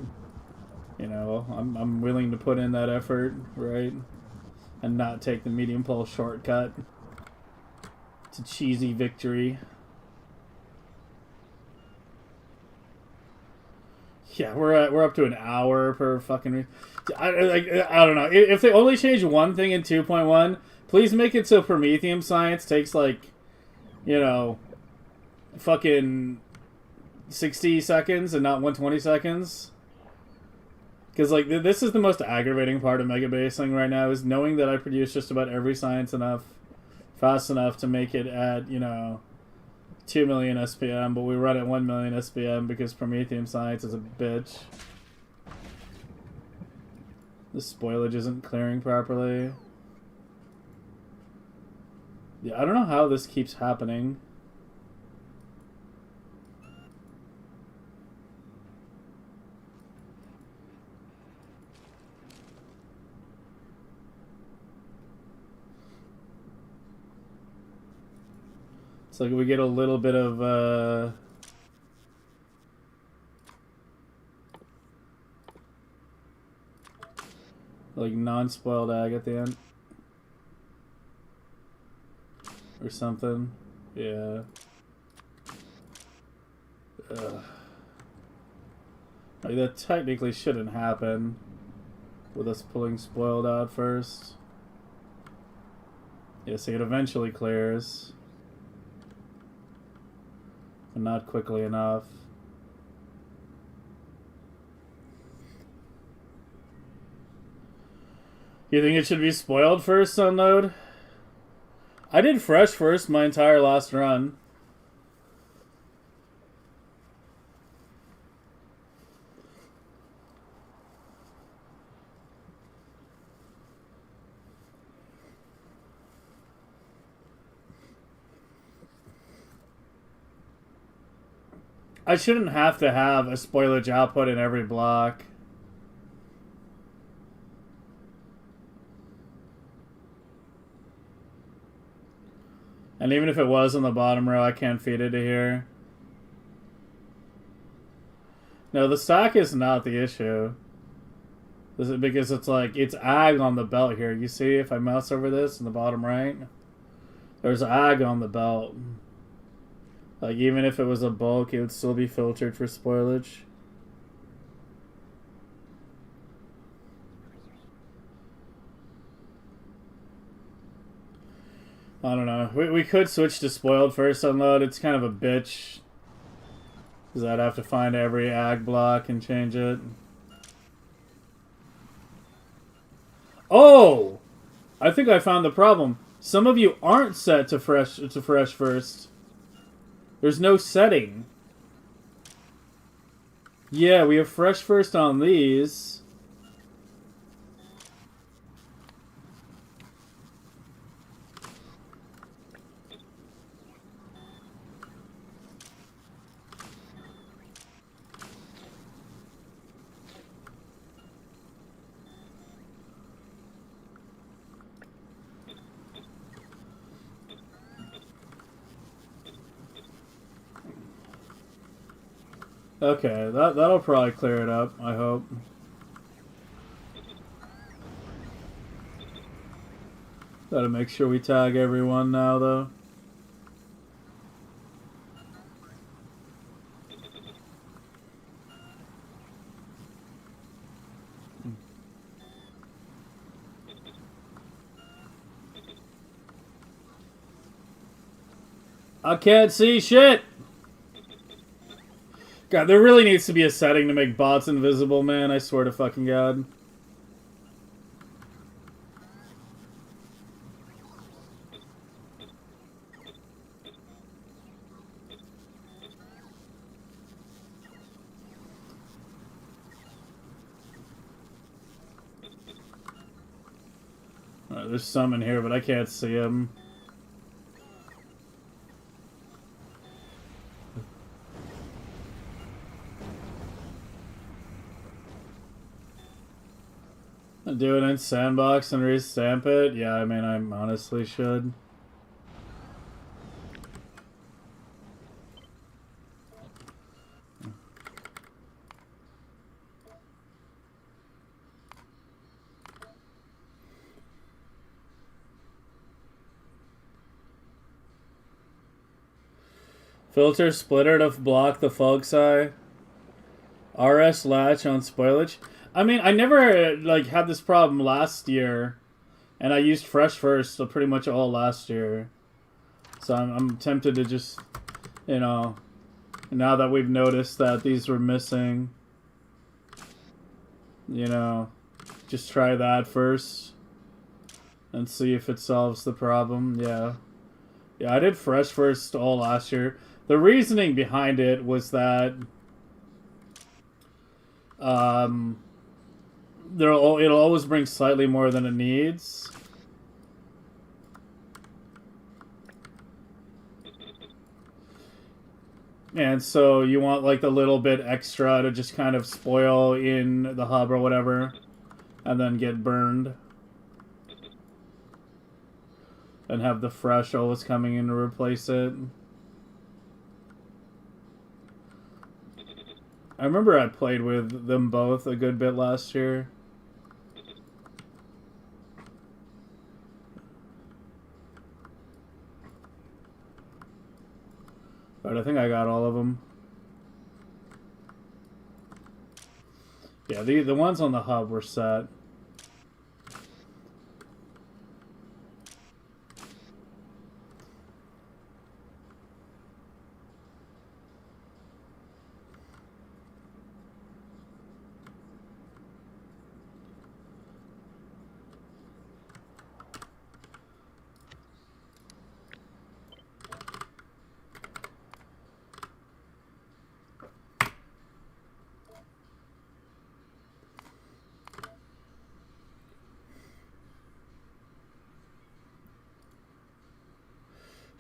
you know, I'm willing to put in that effort, right? And not take the medium pole shortcut. It's a cheesy victory. Yeah, we're up to an hour per fucking. I don't know. If they only change one thing in 2.1, please make it so Prometheum science takes like, you know, fucking 60 seconds and not 120 seconds. Because like this is the most aggravating part of Megabasing right now, is knowing that I produce just about every science fast enough to make it at, you know, 2 million SPM, but we run at 1 million SPM because Prometheum science is a bitch. The spoilage isn't clearing properly. Yeah, I don't know how this keeps happening. It's like we get a little bit of like non-spoiled ag at the end or something. Yeah. Ugh. Like that technically shouldn't happen with us pulling spoiled out first. Yeah, so it eventually clears. But not quickly enough. You think it should be spoiled first, Sunload? I did fresh first my entire last run. I shouldn't have to have a spoilage output in every block. And even if it was on the bottom row, I can't feed it to here. No, the stack is not the issue. This is because it's like, it's ag on the belt here. You see, if I mouse over this in the bottom right, there's ag on the belt. Like, even if it was a bulk, it would still be filtered for spoilage. I don't know. We could switch to spoiled first unload. It's kind of a bitch. Because I'd have to find every ag block and change it. Oh! I think I found the problem. Some of you aren't set to fresh first. There's no setting. Yeah, we have fresh first on these. Okay, that'll probably clear it up, I hope. Gotta make sure we tag everyone now, though. I can't see shit! God, there really needs to be a setting to make bots invisible, man. I swear to fucking God. Alright, there's some in here, but I can't see them. Do it in sandbox and restamp it? Yeah, I mean, I honestly should. Filter splitter to block the fog eye. RS latch on spoilage. I mean, I never like had this problem last year, and I used fresh first so pretty much all last year. So I'm tempted to just, you know, now that we've noticed that these were missing, you know, just try that first and see if it solves the problem. Yeah, I did fresh first all last year. The reasoning behind it was that it'll always bring slightly more than it needs. And so you want like the little bit extra to just kind of spoil in the hub or whatever, and then get burned. And have the fresh always coming in to replace it. I remember I played with them both a good bit last year. But I think I got all of them. Yeah, the ones on the hub were set.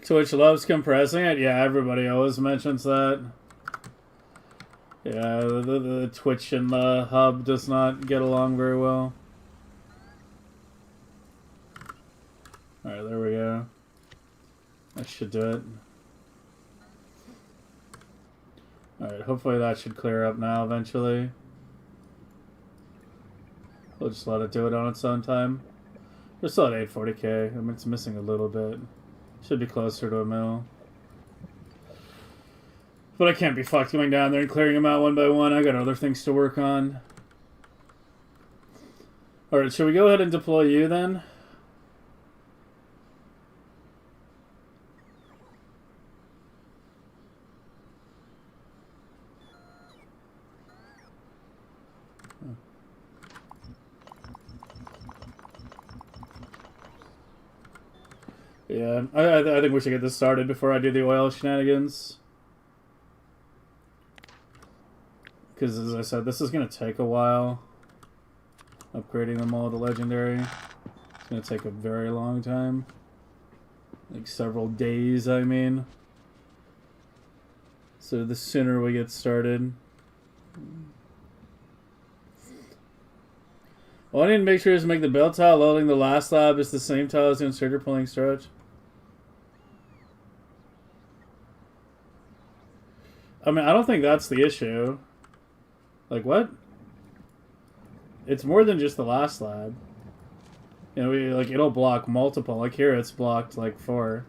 Twitch loves compressing it? Yeah, everybody always mentions that. Yeah, the Twitch and the hub does not get along very well. Alright, there we go. That should do it. Alright, hopefully that should clear up now eventually. We'll just let it do it on its own time. We're still at 840k. I mean, it's missing a little bit. Should be closer to a mil. But I can't be fucked going down there and clearing them out one by one. I got other things to work on. Alright, should we go ahead and deploy you then? Yeah, I think we should get this started before I do the oil shenanigans. Because, as I said, this is going to take a while. Upgrading them all to Legendary. It's going to take a very long time. Like several days, I mean. So the sooner we get started. All I need to make sure is to make the belt tile loading the last lab is the same tile as the inserter pulling stretch. I mean, I don't think that's the issue. Like, what? It's more than just the last lab. You know, like, it'll block multiple. Like, here it's blocked, like, 4.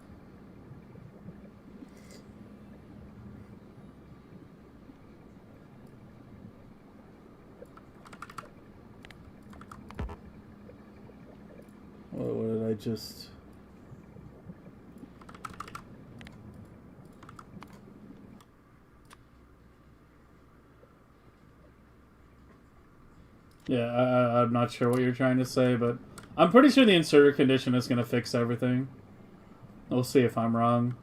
What did I just... Yeah, I'm not sure what you're trying to say, but I'm pretty sure the inserter condition is going to fix everything. We'll see if I'm wrong.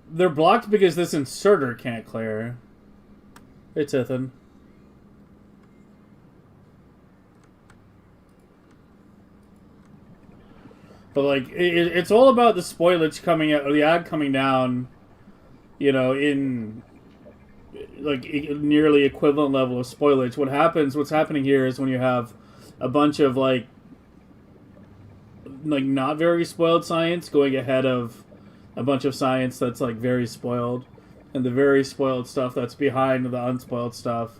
They're blocked because this inserter can't clear. It's Ethan. But, like, it's all about the spoilage coming out, or the ad coming down, you know, in, like, nearly equivalent level of spoilage. What's happening here is when you have a bunch of, like not very spoiled science going ahead of a bunch of science that's, like, very spoiled. And the very spoiled stuff that's behind the unspoiled stuff,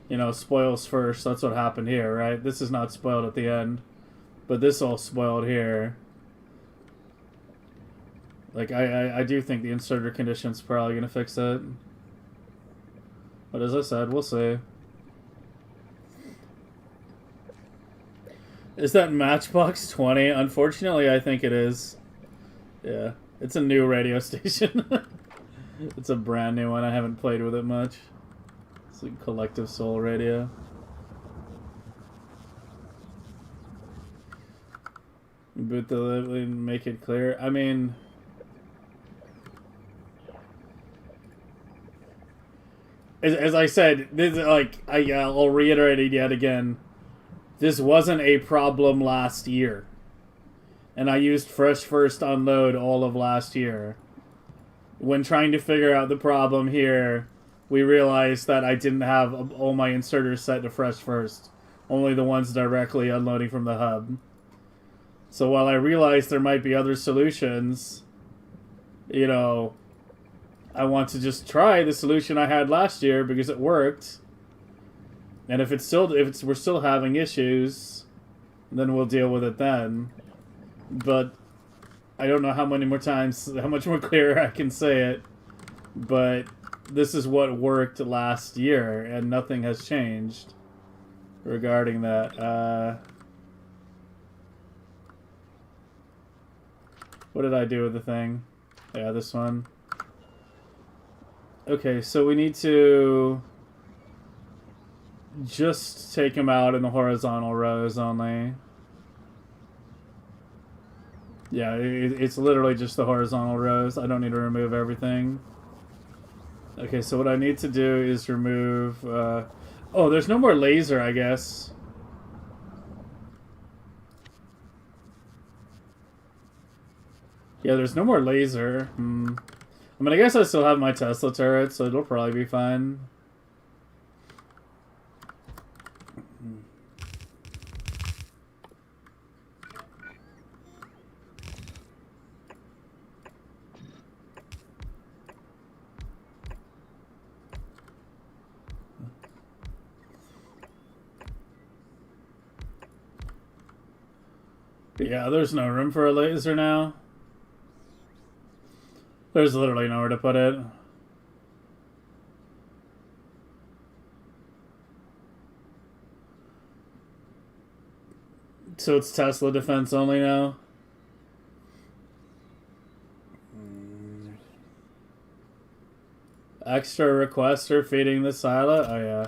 you know, spoils first. That's what happened here, right? This is not spoiled at the end. But this all spoiled here. Like, I do think the inserter condition's probably going to fix it. But as I said, we'll see. Is that Matchbox 20? Unfortunately, I think it is. Yeah. It's a new radio station. It's a brand new one. I haven't played with it much. It's like Collective Soul Radio. Boot the lib and make it clear. I mean, as I said, this, like, I'll reiterate it yet again. This wasn't a problem last year, and I used Fresh First Unload all of last year. When trying to figure out the problem here, we realized that I didn't have all my inserters set to Fresh First, only the ones directly unloading from the hub. So while I realized there might be other solutions, you know, I want to just try the solution I had last year because it worked. And if we're still having issues, then we'll deal with it then. But I don't know how much more clear I can say it. But this is what worked last year, and nothing has changed regarding that. What did I do with the thing? Yeah, this one. Okay, so we need to just take them out in the horizontal rows only. Yeah, it's literally just the horizontal rows. I don't need to remove everything. Okay, so what I need to do is remove... oh, there's no more laser, I guess. Yeah, there's no more laser. I mean, I guess I still have my Tesla turret, so it'll probably be fine. Yeah, there's no room for a laser now. There's literally nowhere to put it. So it's Tesla defense only now? Extra requester feeding the silo? Oh, yeah.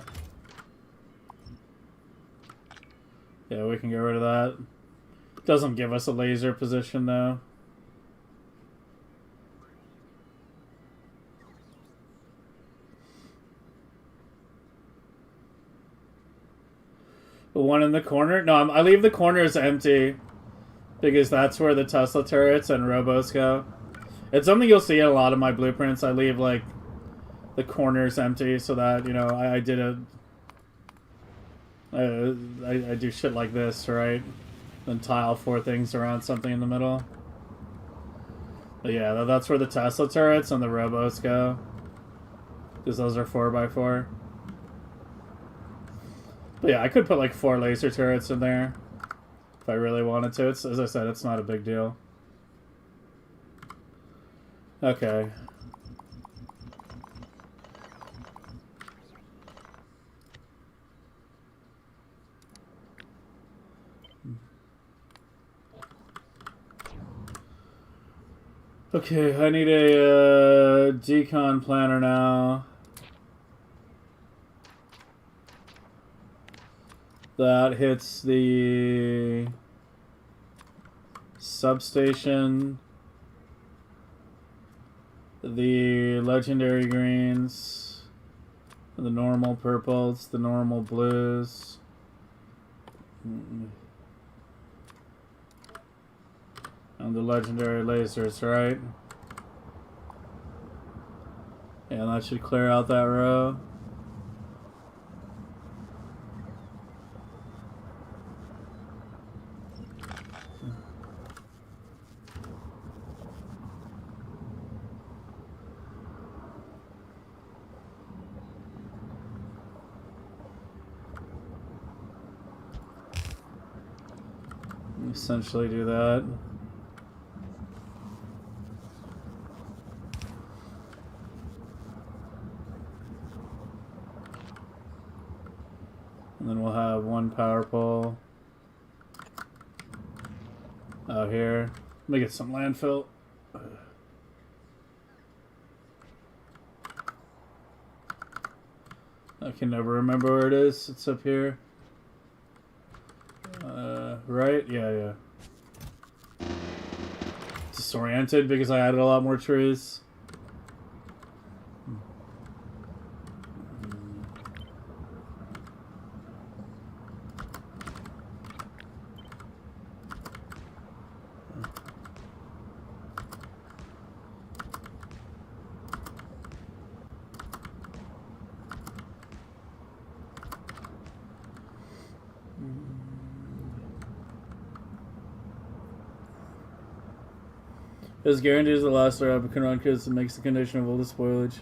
Yeah, we can get rid of that. Doesn't give us a laser position, though. The one in the corner? No, I leave the corners empty. Because that's where the Tesla turrets and robos go. It's something you'll see in a lot of my blueprints. I leave, like, the corners empty so that, you know, I did a... I do shit like this, right? Then tile 4 things around something in the middle. But yeah, that's where the Tesla turrets and the robos go. Because those are 4x4. But yeah, I could put like 4 laser turrets in there. If I really wanted to. It's, as I said, it's not a big deal. Okay. Okay, I need a decon planner now. That hits the substation, the legendary greens, the normal purples, the normal blues. And the legendary lasers, right? Yeah, that should clear out that row. Essentially do that. And then we'll have 1 power pole out here. Let me get some landfill. I can never remember where it is. It's up here. Right? Yeah. Disoriented because I added a lot more trees. It's guaranteed the last round can run because it makes the condition of all the spoilage.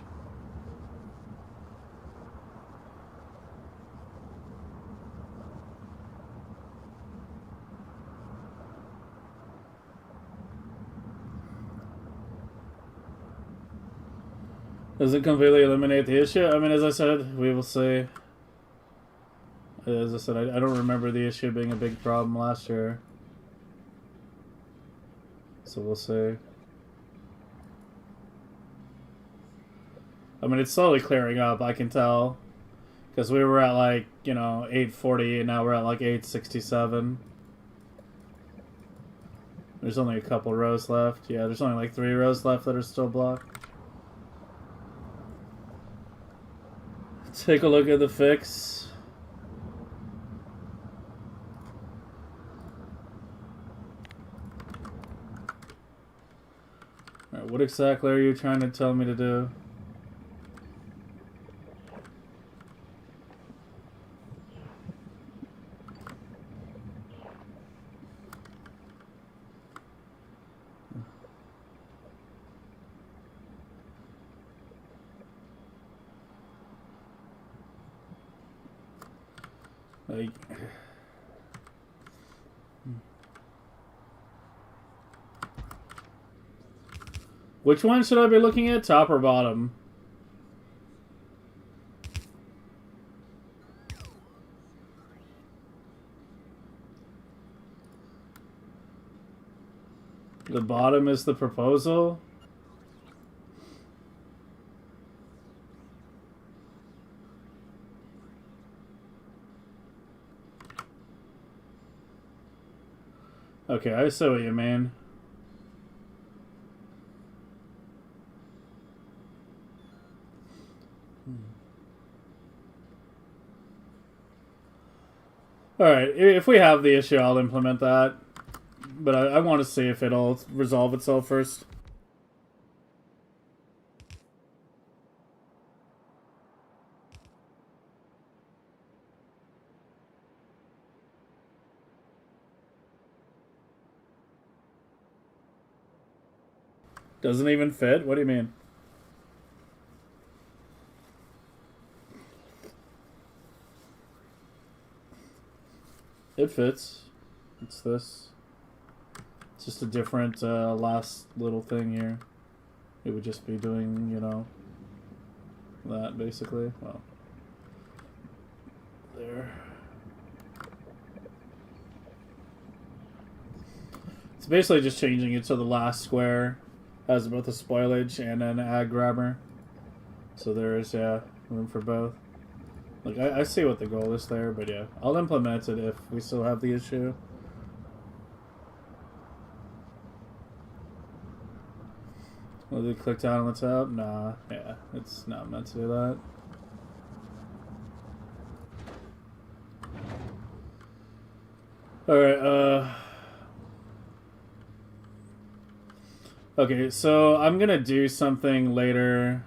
Does it completely eliminate the issue? I mean, as I said, we will see. As I said, I don't remember the issue being a big problem last year. So we'll see. I mean, it's slowly clearing up, I can tell. Because we were at like, you know, 840 and now we're at like 867. There's only a couple rows left. Yeah, there's only like 3 rows left that are still blocked. Take a look at the fix. Alright, what exactly are you trying to tell me to do? Like, which one should I be looking at, top or bottom? The bottom is the proposal. Okay, I see what you mean. Alright, if we have the issue, I'll implement that. But I want to see if it'll resolve itself first. Doesn't even fit? What do you mean? It fits. It's this. It's just a different last little thing here. It would just be doing, you know, that basically. Well, there. It's basically just changing it to the last square has both a spoilage and an ag grabber. So there is, yeah, room for both. Like, I see what the goal is there, but yeah, I'll implement it if we still have the issue. Will they click down on the top? Nah, yeah, it's not meant to do that. Alright, okay, so I'm gonna do something later.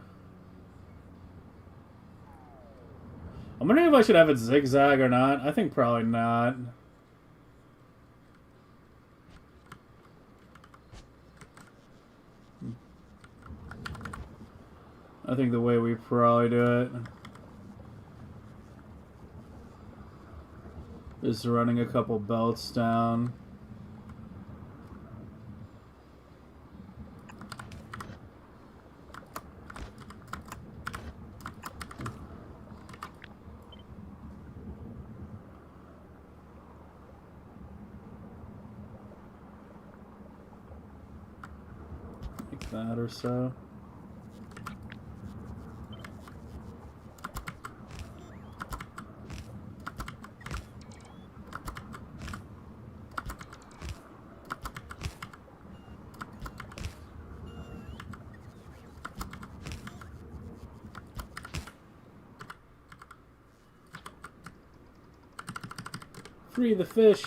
I'm wondering if I should have it zigzag or not. I think probably not. I think the way we probably do it is running a couple belts down. Like that or so. Free the fish.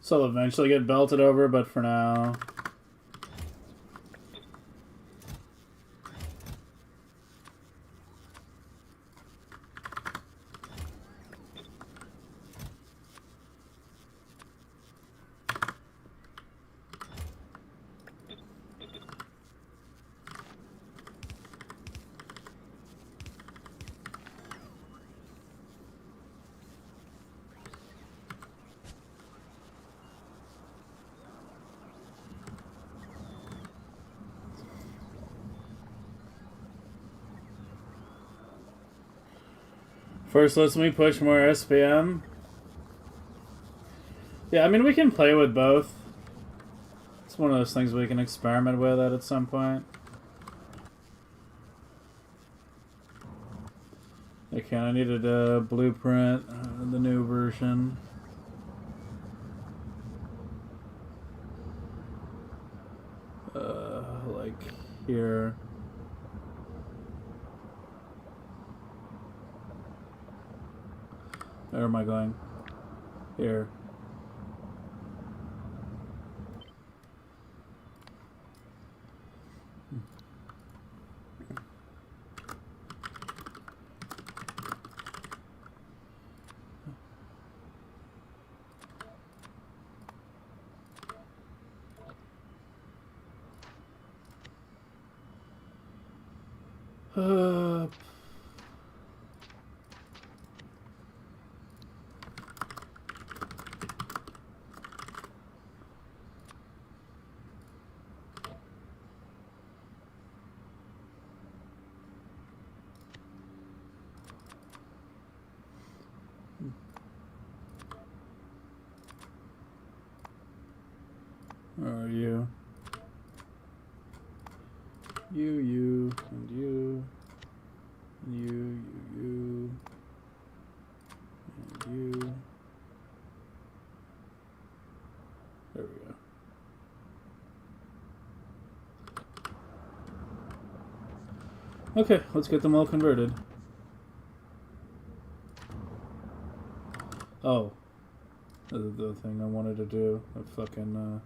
So I'll eventually get belted over, but for now. First, let's me push more SPM. Yeah, I mean, we can play with both. It's one of those things we can experiment with at some point. Okay, I needed a blueprint, the new version. Like here. Where am I going? Here. Where are you? You, and you, and you, and you. There we go. Okay, let's get them all converted. Oh, the thing I wanted to do, a fucking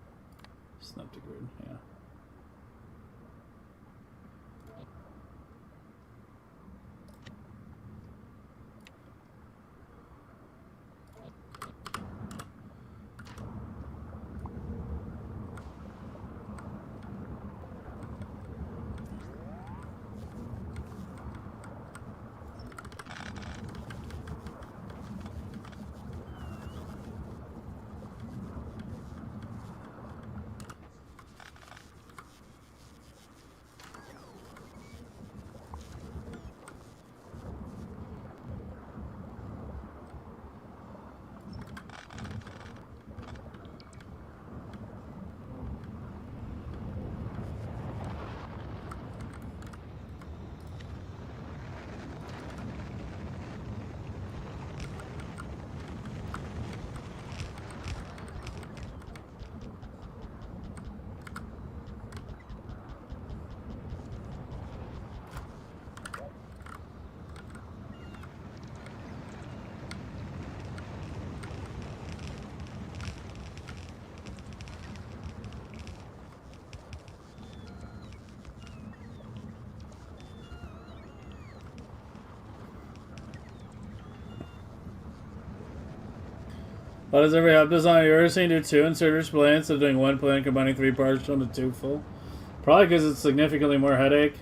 snap to grid, yeah. Why does every hub designer you ever seen do 2 inserters plan instead of doing 1 plan combining 3 parts into 2 full? Probably because it's significantly more headache.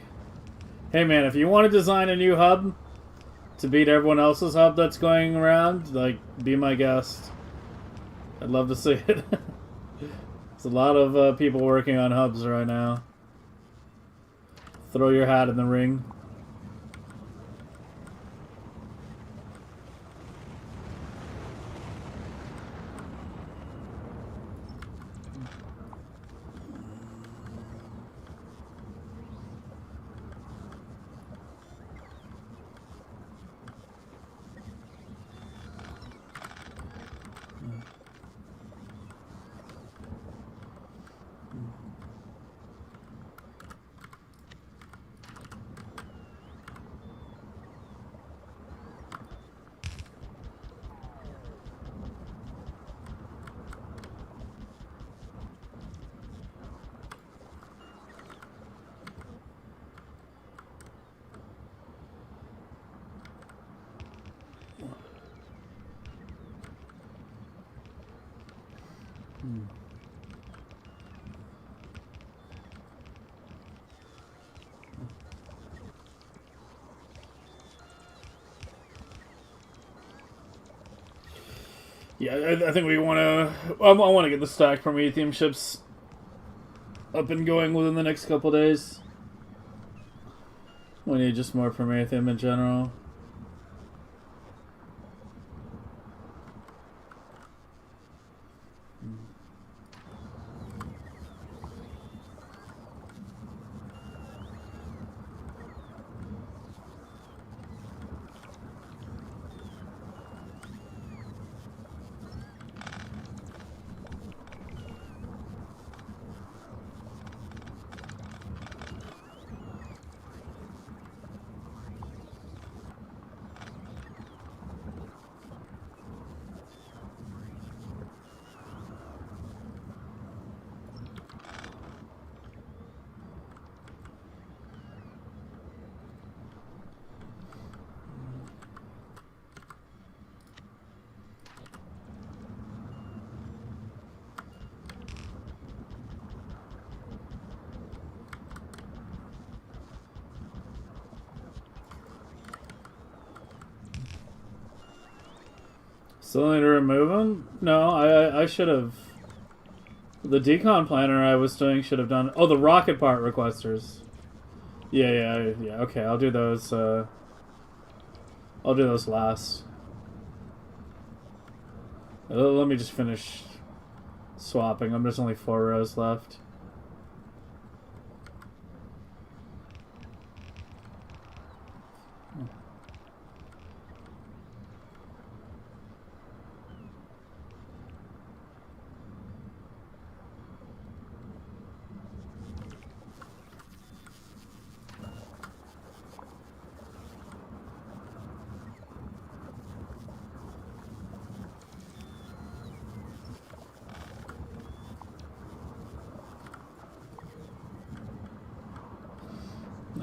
Hey man, if you want to design a new hub to beat everyone else's hub that's going around, like, be my guest. I'd love to see it. There's a lot of people working on hubs right now. Throw your hat in the ring. Yeah, I think we want to. I want to get the stacked Prometheum ships up and going within the next couple days. We need just more Prometheum in general. Still need to remove them? No, I should have. The decon planner I was doing should have done. Oh, the rocket part requesters. Yeah. Okay, I'll do those. I'll do those last. Let me just finish swapping. There's only 4 rows left.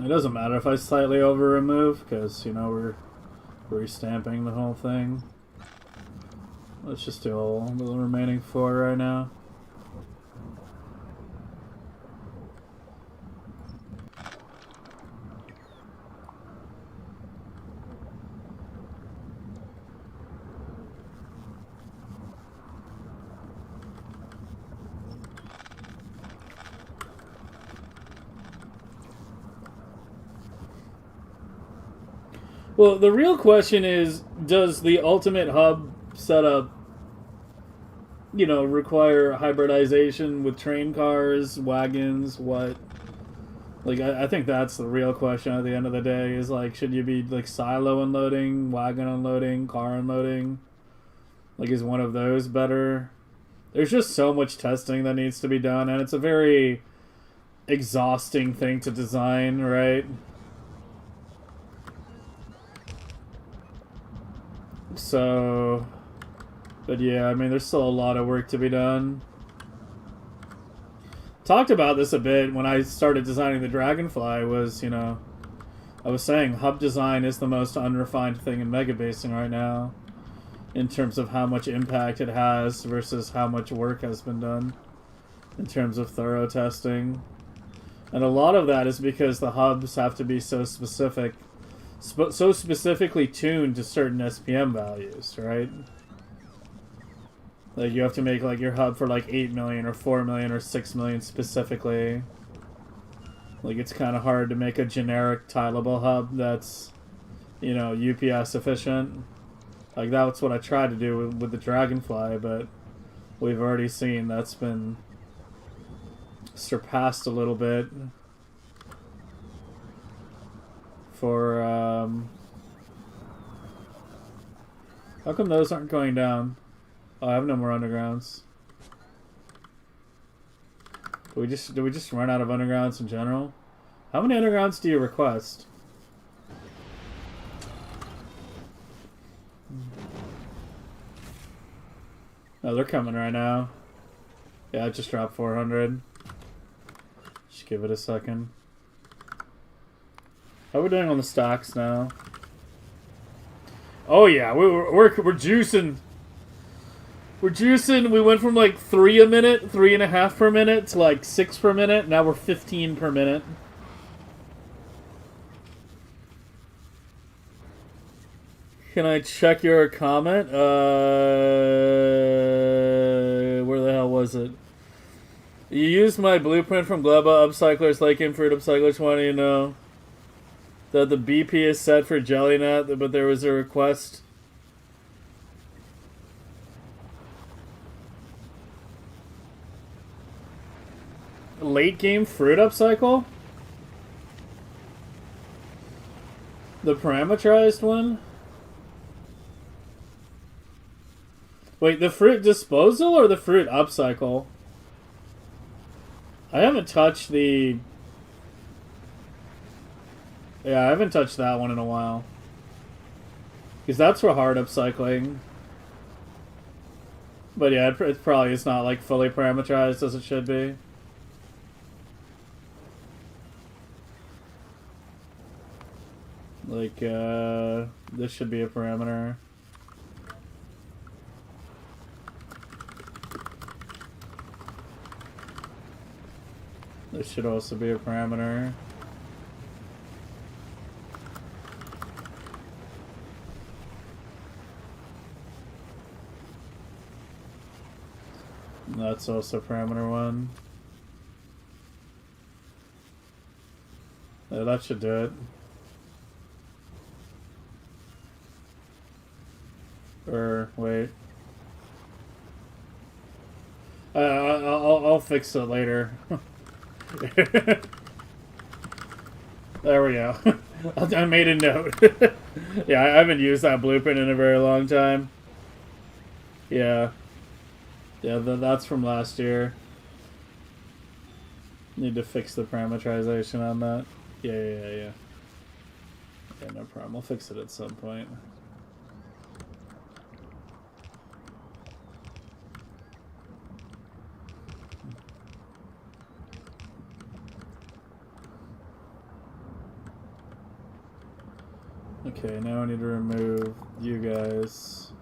It doesn't matter if I slightly over remove, because, you know, we're restamping the whole thing. Let's just do all the remaining 4 right now. Well, the real question is, does the ultimate hub setup, you know, require hybridization with train cars, wagons, what? Like, I think that's the real question at the end of the day, is like, should you be like silo unloading, wagon unloading, car unloading? Like, is one of those better? There's just so much testing that needs to be done, and it's a very exhausting thing to design, right? So, but yeah, I mean, there's still a lot of work to be done. Talked about this a bit when I started designing the Dragonfly. Was, you know, I was saying hub design is the most unrefined thing in megabasing right now, in terms of how much impact it has versus how much work has been done in terms of thorough testing. And a lot of that is because the hubs have to be so specific. So specifically tuned to certain SPM values, right? Like, you have to make like your hub for like 8 million or 4 million or 6 million specifically. Like, it's kind of hard to make a generic tileable hub that's, you know, UPS efficient. Like, that's what I tried to do with the Dragonfly, but we've already seen that's been surpassed a little bit. For, how come those aren't going down? Oh, I have no more undergrounds. Did we just run out of undergrounds in general? How many undergrounds do you request? Oh, they're coming right now. Yeah, I just dropped 400. Just give it a second. How are we doing on the stocks now? Oh yeah, we're juicing. We're juicing. We went from like 3 a minute, 3.5 per minute to like 6 per minute. Now we're 15 per minute. Can I check your comment? Where the hell was it? You used my blueprint from Gleba Upcyclers, Lake and Fruit Upcycler 20, you know. That the BP is set for Jellynut, but there was a request. Late game fruit upcycle? The parameterized one? Wait, the fruit disposal or the fruit upcycle? I haven't touched the... Yeah, I haven't touched that one in a while. Because that's for hard upcycling. But yeah, it probably is not like fully parameterized as it should be. Like, this should be a parameter. This should also be a parameter. That's also parameter 1. Yeah, that should do it. Or, wait. I'll fix it later. There we go. I made a note. Yeah, I haven't used that blueprint in a very long time. Yeah. Yeah, that's from last year. Need to fix the parameterization on that. Yeah. Yeah, no problem. I'll fix it at some point. Okay, now I need to remove you guys.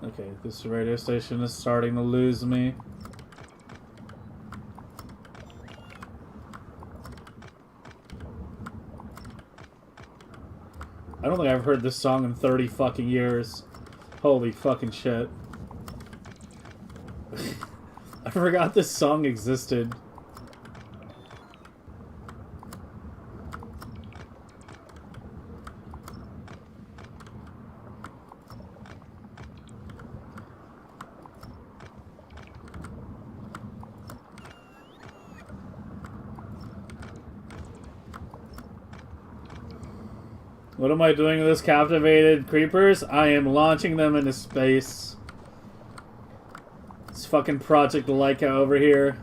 Okay, this radio station is starting to lose me. I don't think I've heard this song in 30 fucking years. Holy fucking shit. I forgot this song existed. What am I doing with this captivated creepers? I am launching them into space. It's fucking Project Leica over here.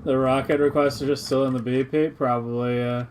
The rocket requests are just still in the BP? Probably,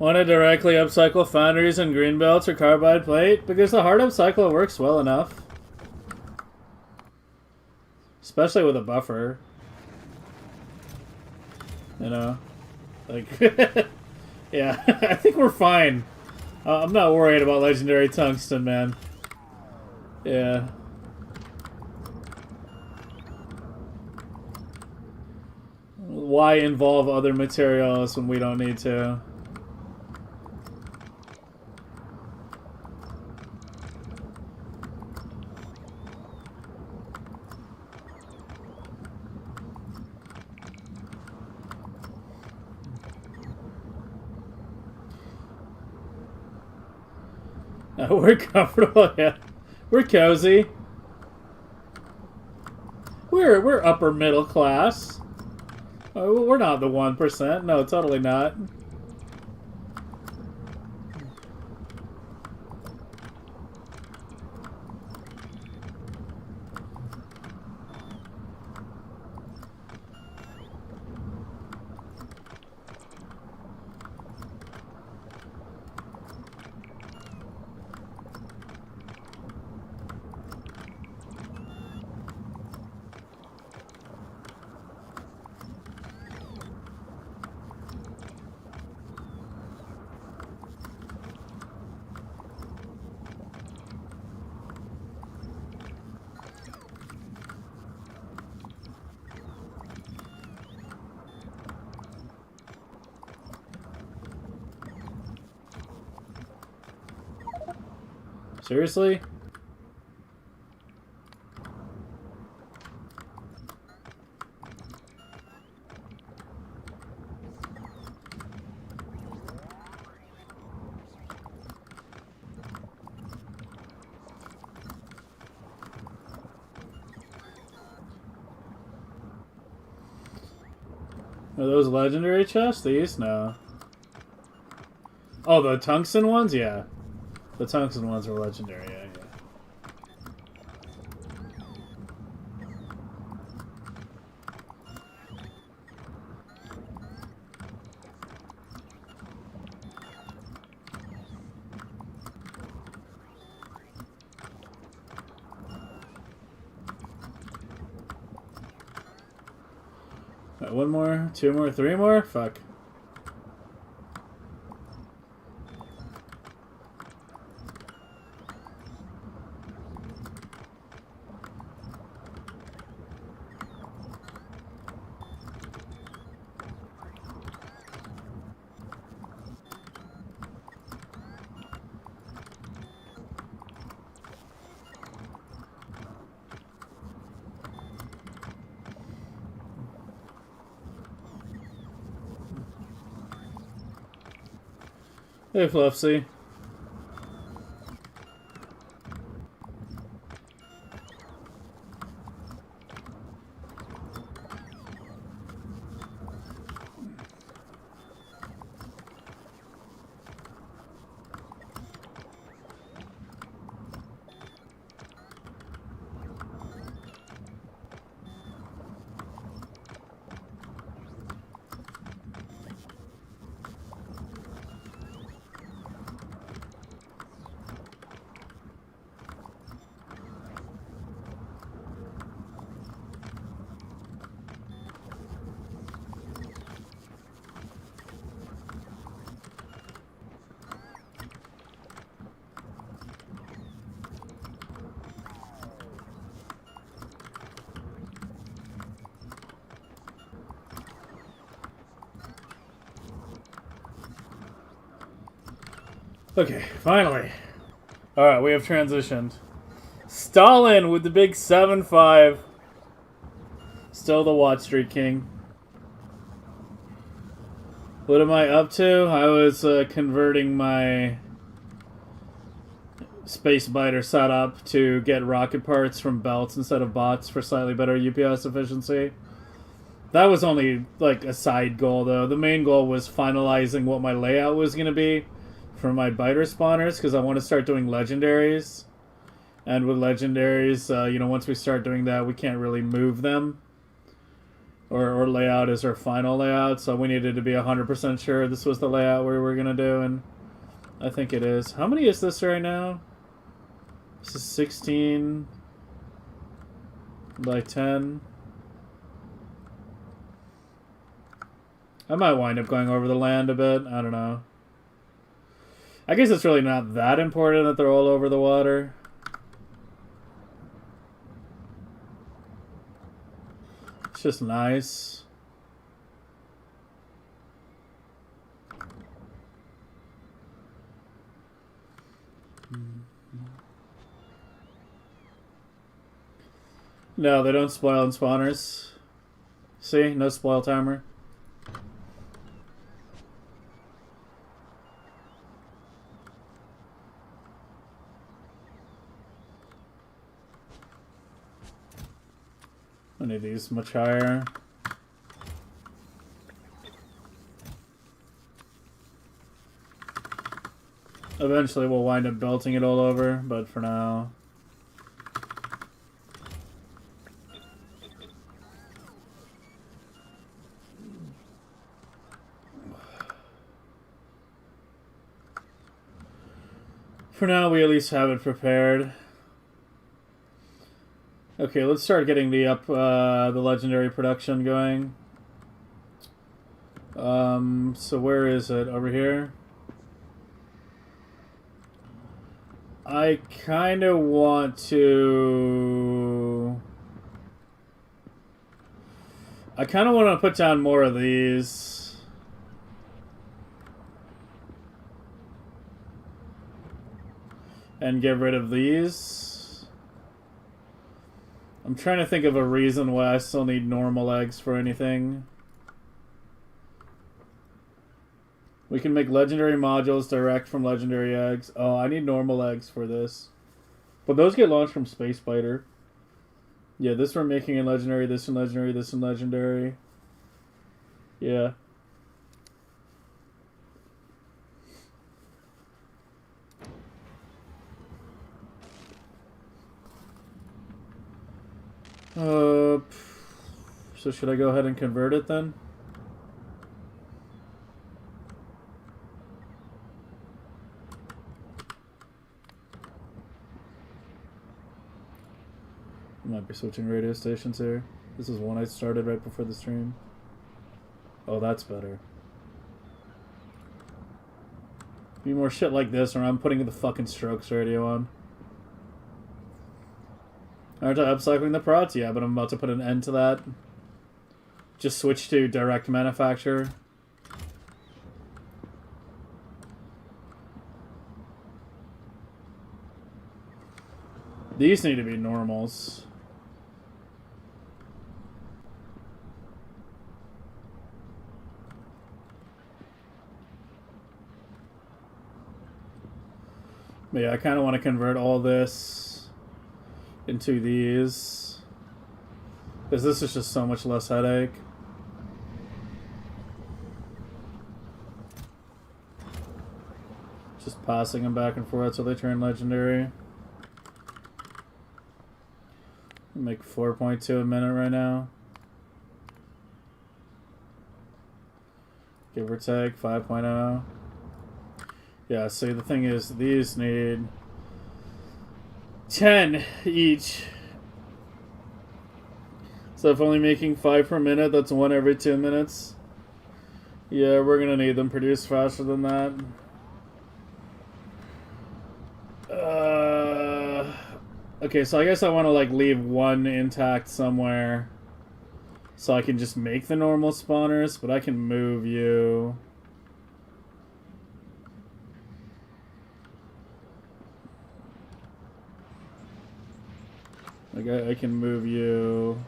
Want to directly upcycle foundries and green belts or carbide plate? Because the hard upcycle works well enough. Especially with a buffer. You know? Like, yeah, I think we're fine. I'm not worried about legendary tungsten, man. Yeah. Why involve other materials when we don't need to? We're comfortable, yeah. We're cozy. We're upper middle class. We're not the 1%. No, totally not. Seriously? Are those legendary chests? These? No. Oh, the tungsten ones? Yeah. The tungsten ones are legendary, yeah. Right, one more, two more, three more? Fuck. Hey, Fluffsy. Okay, finally. Alright, we have transitioned. Stalin with the big 7-5. Still the Watch Street King. What am I up to? I was converting my Space Biter setup to get rocket parts from belts instead of bots for slightly better UPS efficiency. That was only like a side goal though. The main goal was finalizing what my layout was going to be for my biter spawners, because I want to start doing legendaries. And with legendaries, you know, once we start doing that, we can't really move them. Or layout is our final layout, so we needed to be 100% sure this was the layout we were going to do, and I think it is. How many is this right now? This is 16 by 10. I might wind up going over the land a bit, I don't know. I guess it's really not that important that they're all over the water. It's just nice. No, they don't spoil in spawners. See? No spoil timer. I need these much higher. Eventually we'll wind up belting it all over, but for now... For now, we at least have it prepared. Okay, let's start getting the legendary production going. So where is it? Over here? I kind of want to... I kind of want to put down more of these. And get rid of these. I'm trying to think of a reason why I still need normal eggs for anything. We can make legendary modules direct from legendary eggs. Oh, I need normal eggs for this. But those get launched from Space Biter. Yeah, this we're making in legendary, this in legendary, this in legendary. Yeah. So should I go ahead and convert it then? I might be switching radio stations here. This is one I started right before the stream. Oh, that's better. Be more shit like this or I'm putting the fucking Strokes radio on. Aren't I upcycling the prods? Yeah, but I'm about to put an end to that. Just switch to direct manufacture. These need to be normals. But yeah, I kind of want to convert all this into these. Because this is just so much less headache. Just passing them back and forth so they turn legendary. Make 4.2 a minute right now. Give or take 5.0. Yeah, see, the thing is, these need 10 each. So if only making 5 per minute, that's 1 every 2 minutes. Yeah, we're gonna need them produced faster than that. Okay, so I guess I want to like leave 1 intact somewhere so I can just make the normal spawners, but I can move you. Like I can move you.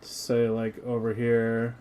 Say like over here.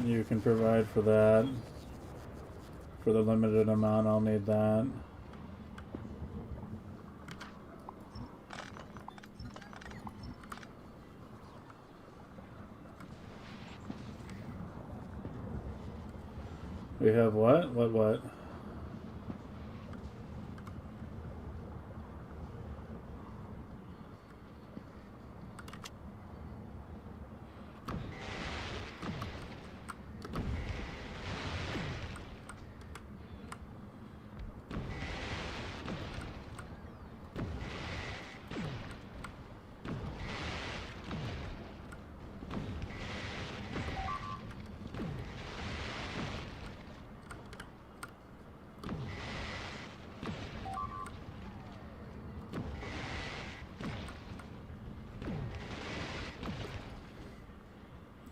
You can provide for that. For the limited amount, I'll need that. We have what? What?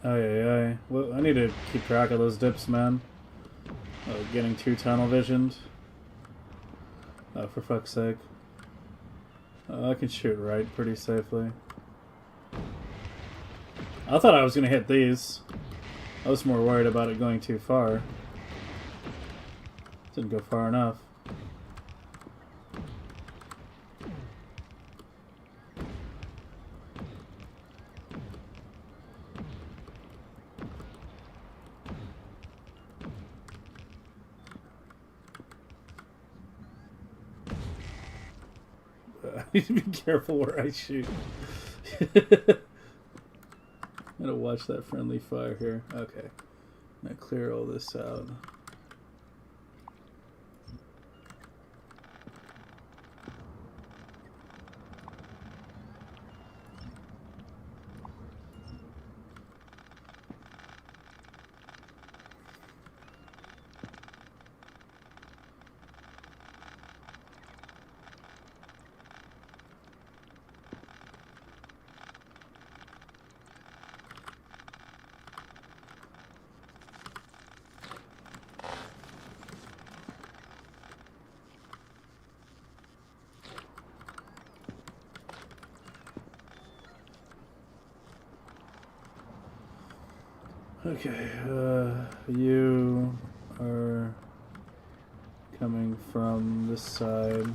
Aye. Well, I need to keep track of those dips, man. Getting too tunnel visioned. Oh, for fuck's sake. I can shoot right pretty safely. I thought I was going to hit these. I was more worried about it going too far. Didn't go far enough. I need to be careful where I shoot. Gotta watch that friendly fire here. Okay. Now clear all this out. Okay, you are coming from this side.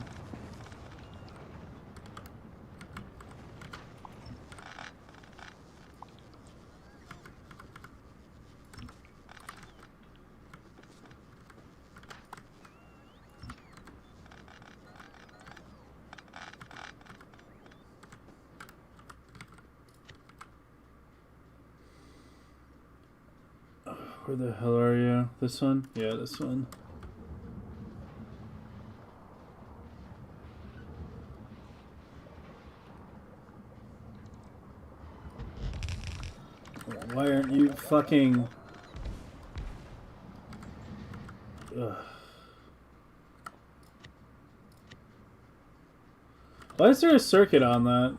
Where the hell are you? This one? Yeah, this one. Why aren't you fucking... Ugh. Why is there a circuit on that?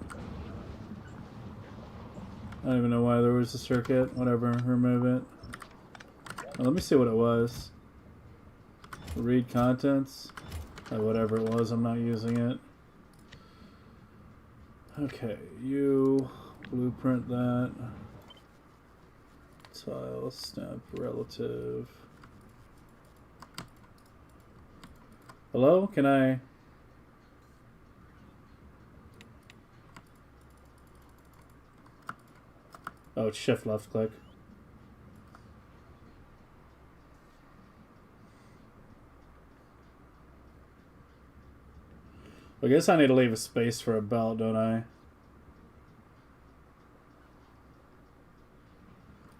I don't even know why there was a circuit. Whatever, remove it. Well, let me see what it was. Read contents. Whatever it was, I'm not using it. Okay, you blueprint that. Tile, snap, relative. Hello? Can I... Oh, it's shift left click. I guess I need to leave a space for a belt, don't I?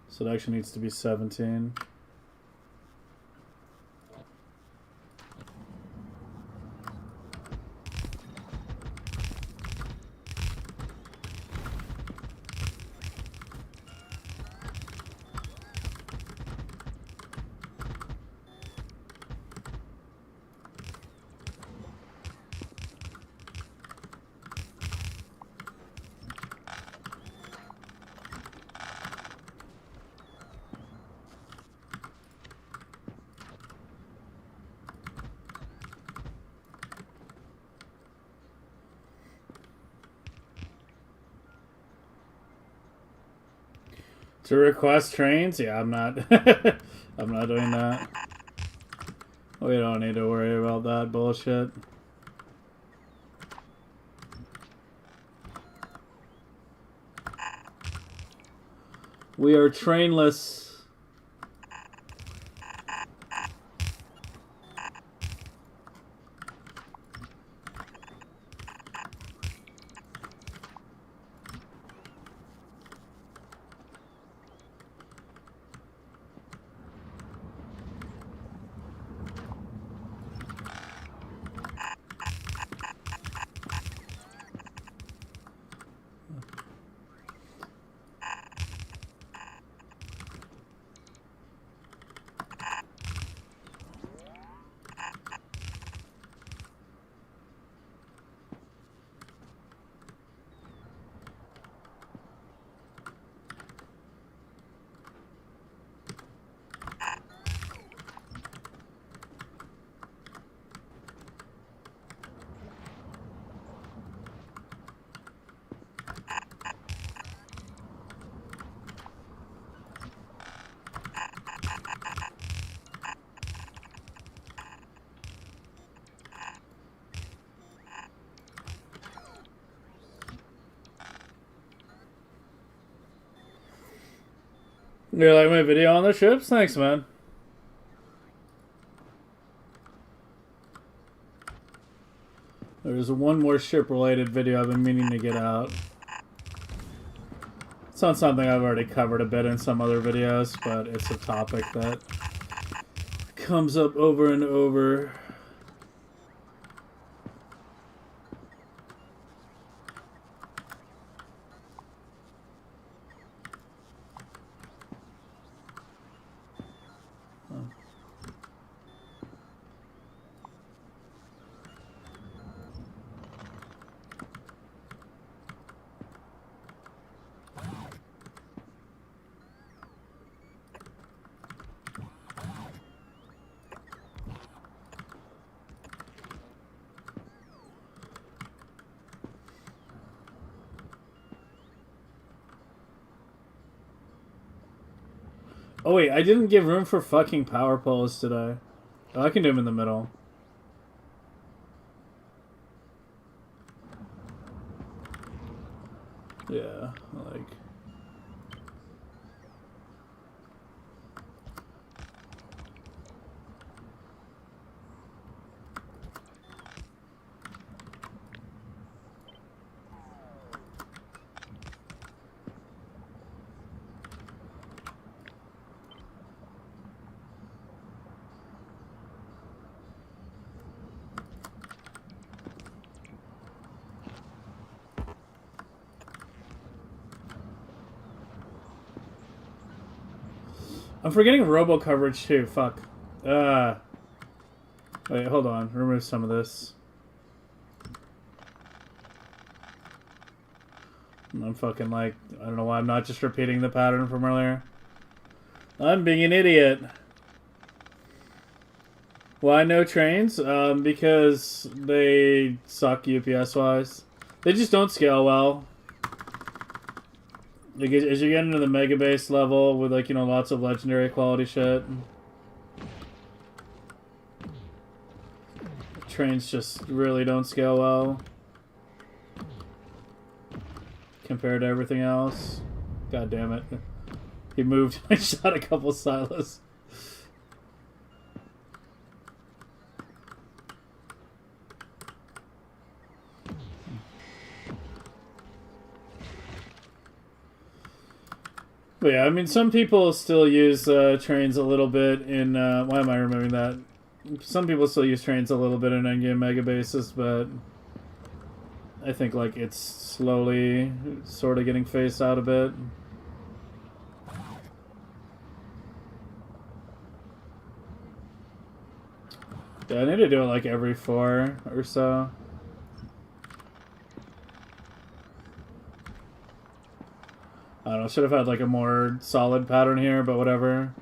So it actually needs to be 17. To request trains? Yeah, I'm not. I'm not doing that. We don't need to worry about that bullshit. We are trainless. You like my video on the ships? Thanks, man. There's one more ship-related video I've been meaning to get out. It's not something I've already covered a bit in some other videos, but it's a topic that comes up over and over. Oh wait, I didn't give room for fucking power poles today. Oh, I can do them in the middle. Yeah, like... I'm forgetting robo coverage too, fuck. Wait, hold on. Remove some of this. I'm fucking like... I don't know why I'm not just repeating the pattern from earlier. I'm being an idiot. Why no trains? Because they suck UPS-wise. They just don't scale well. Like, as you get into the Megabase level with, like, you know, lots of legendary quality shit, trains just really don't scale well compared to everything else. God damn it. He moved. I shot a couple silos. But yeah, I mean, some people still use trains a little bit in... why am I removing that? Some people still use trains a little bit in endgame megabases, but I think, like, it's slowly sort of getting phased out a bit. Yeah, I need to do it, like, every 4 or so. I don't know, should have had like a more solid pattern here, but whatever.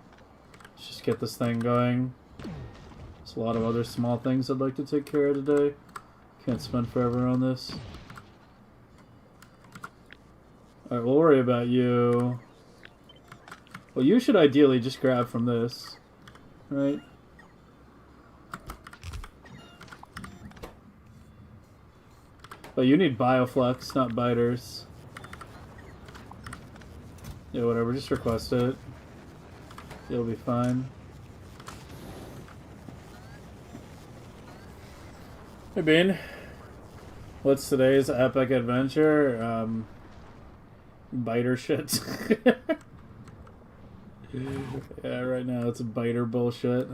Let's just get this thing going. There's a lot of other small things I'd like to take care of today. Can't spend forever on this. Alright, we'll worry about you. Well, you should ideally just grab from this, right? But you need bioflux, not biters. Yeah, whatever, just request it. You'll be fine. Hey, Bean. What's today's epic adventure? Biter shit. Yeah, right now it's biter bullshit.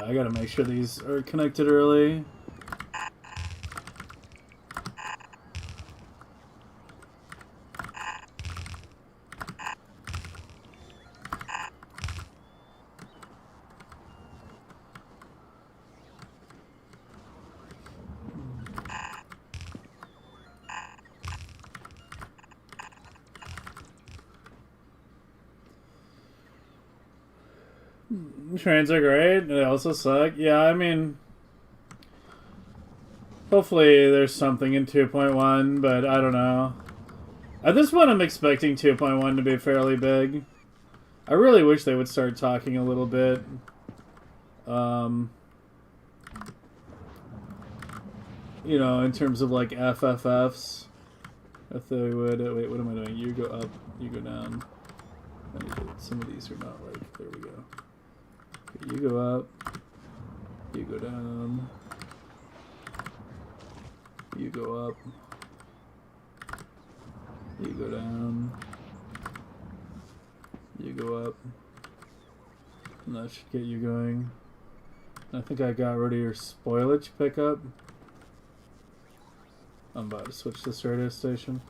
I gotta make sure these are connected early. Trains are great. They also suck. Yeah, I mean... Hopefully there's something in 2.1, but I don't know. At this point, I'm expecting 2.1 to be fairly big. I really wish they would start talking a little bit. You know, in terms of, like, FFFs. If they would... wait, what am I doing? You go up, you go down. Some of these are not, like... There we go. You go up, you go down, you go up, you go down, you go up, and that should get you going. I think I got rid of your spoilage pickup. I'm about to switch this radio station.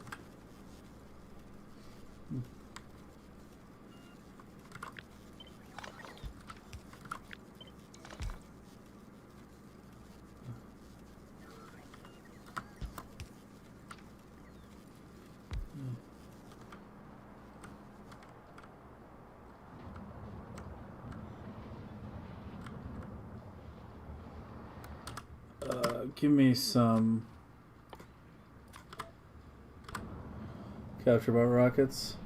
Give me some capture boat rockets.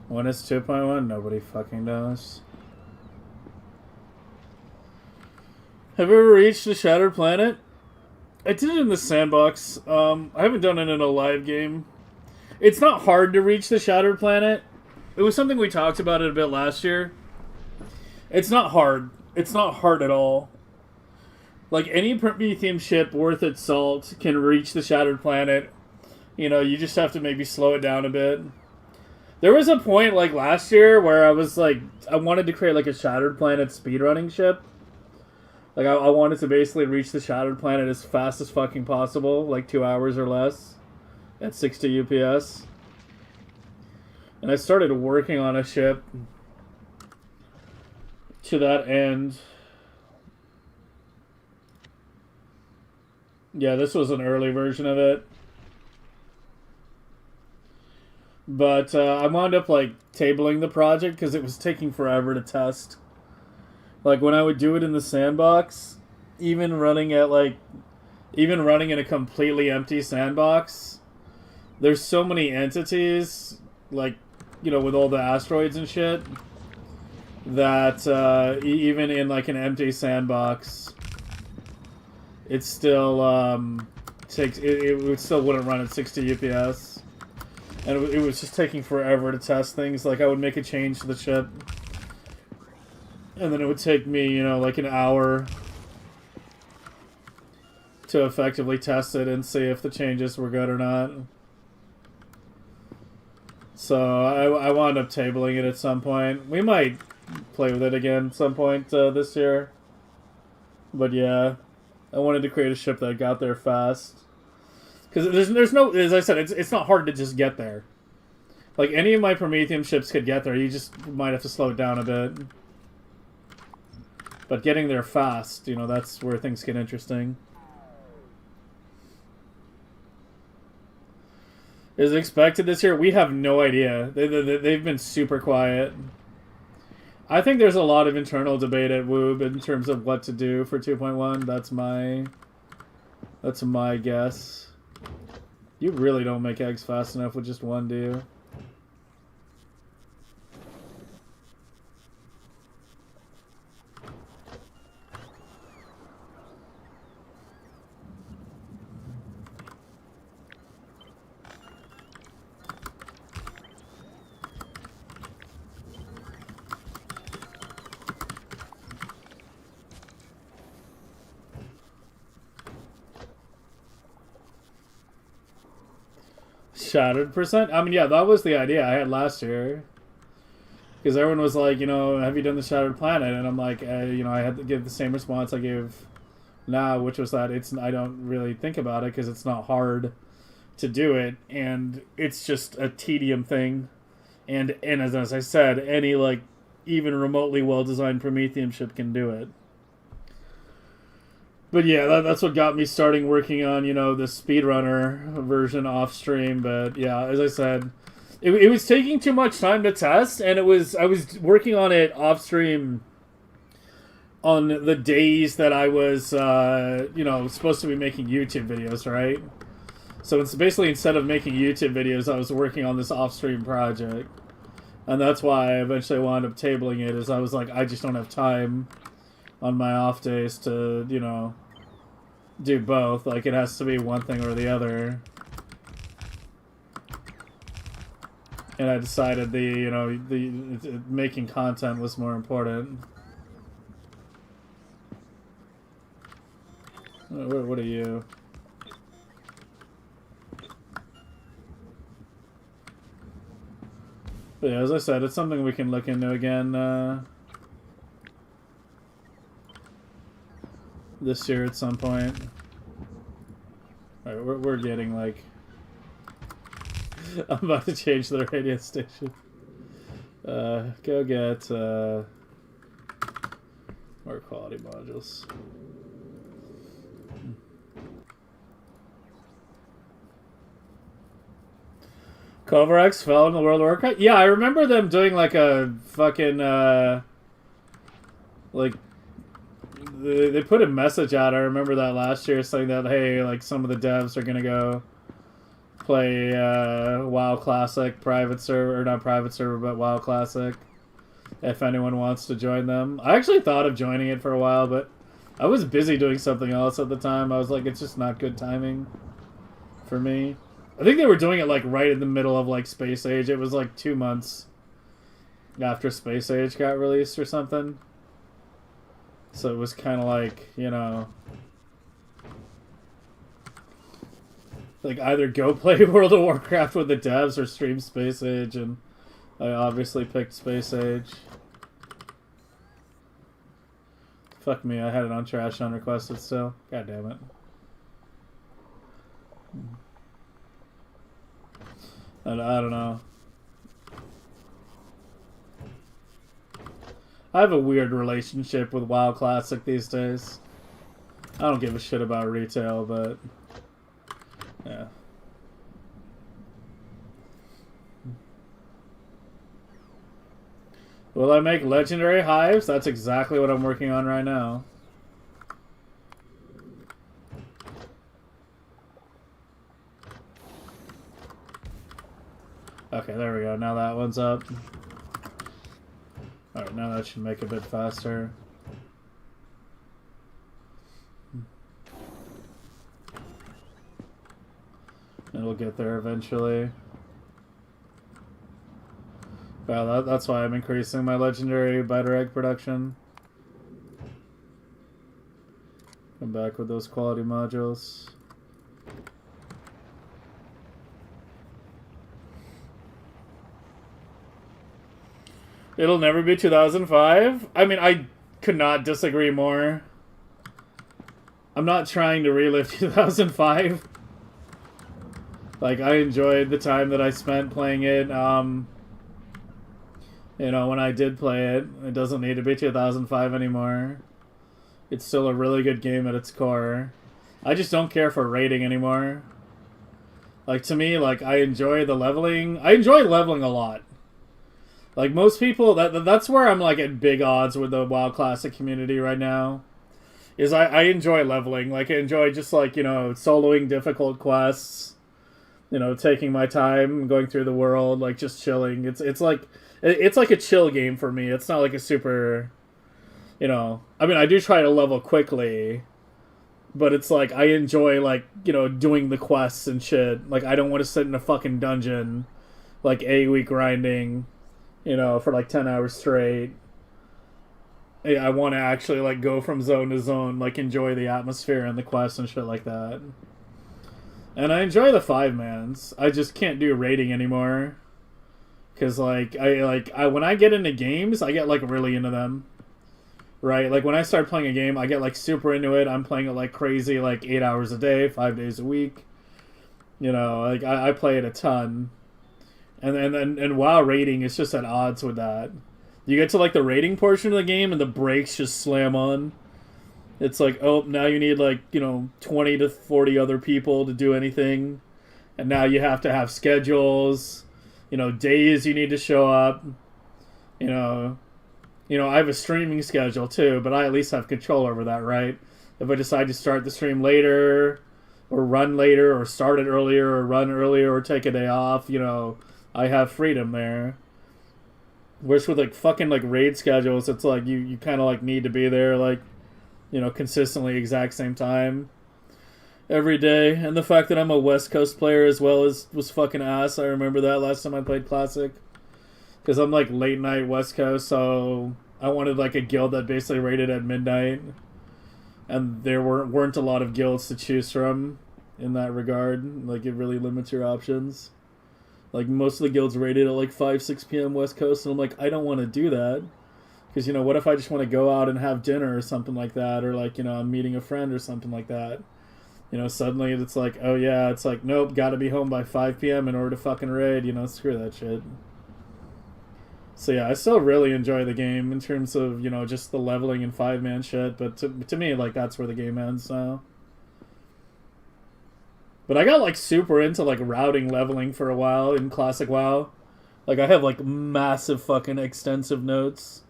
When it's 2.1, nobody fucking knows. Have you ever reached a shattered planet? I did it in the sandbox. I haven't done it in a live game. It's not hard to reach the shattered planet. It was something we talked about it a bit last year. It's not hard. It's not hard at all. Like, any Prometheum ship worth its salt can reach the shattered planet. You know, you just have to maybe slow it down a bit. There was a point, like, last year where I was, like, I wanted to create, like, a shattered planet speedrunning ship. Like, I wanted to basically reach the shattered planet as fast as fucking possible, like 2 hours or less, at 60 UPS. And I started working on a ship to that end. Yeah, this was an early version of it. But I wound up, like, tabling the project because it was taking forever to test. Like, when I would do it in the sandbox, even running in a completely empty sandbox, there's so many entities, like, you know, with all the asteroids and shit, that even in, like, an empty sandbox, it still it still wouldn't run at 60 UPS. And it was just taking forever to test things. Like, I would make a change to the ship, and then it would take me, you know, like an hour to effectively test it and see if the changes were good or not. So I wound up tabling it at some point. We might play with it again at some point this year. But yeah, I wanted to create a ship that got there fast. Because there's no, as I said, it's not hard to just get there. Like, any of my Prometheum ships could get there. You just might have to slow it down a bit. But getting there fast, you know, that's where things get interesting. Is it expected this year? We have no idea. They've been super quiet. I think there's a lot of internal debate at Woob in terms of what to do for 2.1. That's my guess. You really don't make eggs fast enough with just one, do you? Shattered percent? I mean, yeah, that was the idea I had last year. Because everyone was like, you know, have you done the Shattered Planet? And I'm like, you know, I had to give the same response I gave now, which was that I don't really think about it because it's not hard to do it, and it's just a tedium thing. And as I said, any, like, even remotely well-designed Prometheum ship can do it. But yeah, that's what got me starting working on, you know, the speedrunner version off stream. But yeah, as I said, it was taking too much time to test, and I was working on it off stream on the days that I was, you know, supposed to be making YouTube videos, right? So it's basically, instead of making YouTube videos, I was working on this off stream project, and that's why I eventually wound up tabling it. Is I was like, I just don't have time on my off days to, you know, do both. Like, it has to be one thing or the other. And I decided the making content was more important. What are you? But yeah, as I said, it's something we can look into again this year at some point. Alright, we're getting, like... I'm about to change the radio station. Go get more quality modules. Kovarex fell in the World of Warcraft? Yeah, I remember them doing like a fucking like they put a message out. I remember that last year saying that, hey, like some of the devs are gonna go play WoW Classic private server, or not private server, but WoW Classic. If anyone wants to join them, I actually thought of joining it for a while, but I was busy doing something else at the time. I was like, it's just not good timing for me. I think they were doing it like right in the middle of like Space Age. It was like 2 months after Space Age got released or something. So it was kind of like, you know, like either go play World of Warcraft with the devs or stream Space Age, and I obviously picked Space Age. Fuck me, I had it on trash unrequested still. God damn it. I don't know. I have a weird relationship with WoW Classic these days. I don't give a shit about retail, but yeah. Will I make legendary hives? That's exactly what I'm working on right now. Okay, there we go. Now that one's up. Alright, now that should make it a bit faster. It'll get there eventually. Wow, that's why I'm increasing my legendary biter egg production. Come back with those quality modules. It'll never be 2005? I mean, I could not disagree more. I'm not trying to relive 2005. Like, I enjoyed the time that I spent playing it. You know, when I did play it, it doesn't need to be 2005 anymore. It's still a really good game at its core. I just don't care for rating anymore. Like, to me, like, I enjoy the leveling. I enjoy leveling a lot. Like, most people, that's where I'm, like, at big odds with the WoW Classic community right now. Is I enjoy leveling. Like, I enjoy just, like, you know, soloing difficult quests. You know, taking my time, going through the world, like, just chilling. It's like a chill game for me. It's not like a super, you know... I mean, I do try to level quickly, but it's like, I enjoy, like, you know, doing the quests and shit. Like, I don't want to sit in a fucking dungeon, like, AoE grinding, you know, for, like, 10 hours straight. I want to actually, like, go from zone to zone, like, enjoy the atmosphere and the quests and shit like that. And I enjoy the 5-mans. I just can't do raiding anymore. Because, like, when I get into games, I get, like, really into them. Right? Like, when I start playing a game, I get, like, super into it. I'm playing it, like, crazy, like, 8 hours a day, 5 days a week. You know, like, I play it a ton. And WoW raiding is just at odds with that. You get to, like, the raiding portion of the game, and the brakes just slam on. It's like, oh, now you need, like, you know, 20 to 40 other people to do anything. And now you have to have schedules, you know, days you need to show up. You know, I have a streaming schedule too, but I at least have control over that, right? If I decide to start the stream later, or run later, or start it earlier, or run earlier, or take a day off, you know, I have freedom there. Whereas with, like, fucking, like, raid schedules, it's like, you kind of, like, need to be there, like, you know, consistently exact same time every day. And the fact that I'm a West Coast player as well was fucking ass. I remember that last time I played Classic. Because I'm, like, late night West Coast, so I wanted, like, a guild that basically raided at midnight. And there weren't a lot of guilds to choose from in that regard. Like, it really limits your options. Like, most of the guilds raided at, like, 5, 6 p.m. West Coast, and I'm like, I don't want to do that. Because, you know, what if I just want to go out and have dinner or something like that? Or, like, you know, I'm meeting a friend or something like that. You know, suddenly it's like, oh, yeah, it's like, nope, gotta be home by 5 p.m. in order to fucking raid. You know, screw that shit. So, yeah, I still really enjoy the game in terms of, you know, just the leveling and 5-man shit. But to me, like, that's where the game ends now. But I got, like, super into, like, routing leveling for a while in Classic WoW. Like, I have, like, massive fucking extensive notes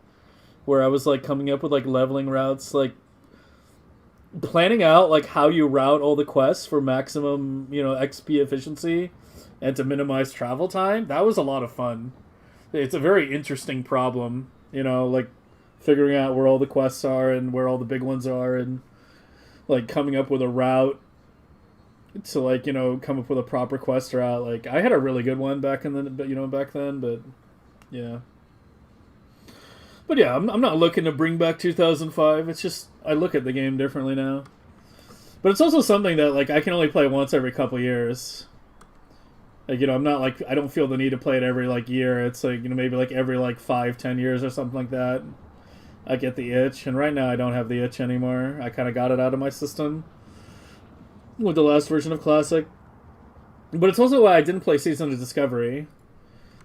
where I was, like, coming up with, like, leveling routes, like, planning out like how you route all the quests for maximum, XP efficiency and to minimize travel time, that was a lot of fun. It's a very interesting problem, like figuring out where all the quests are and where all the big ones are, and like coming up with a route to like come up with a proper quest route. Like I had a really good one back in the back then, but yeah. But yeah, I'm not looking to bring back 2005. It's just I look at the game differently now. But it's also something that like I can only play once every couple years. Like I'm not like I don't feel the need to play it every like year. It's like maybe like every like 5-10 years or something like that. I get the itch, and right now I don't have the itch anymore. I kind of got it out of my system with the last version of Classic. But it's also why I didn't play Season of Discovery.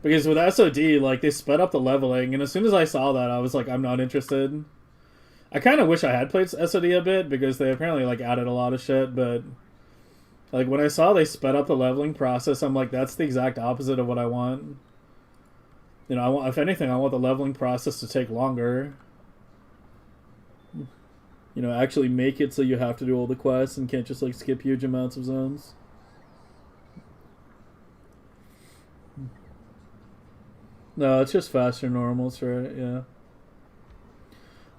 Because with SOD, like, they sped up the leveling, and as soon as I saw that, I was like, I'm not interested. I kind of wish I had played SOD a bit, because they apparently, like, added a lot of shit, but... Like, when I saw they sped up the leveling process, I'm like, that's the exact opposite of what I want. I want, if anything, I want the leveling process to take longer. Actually make it so you have to do all the quests and can't just, like, skip huge amounts of zones. No, it's just faster normals, right? Yeah.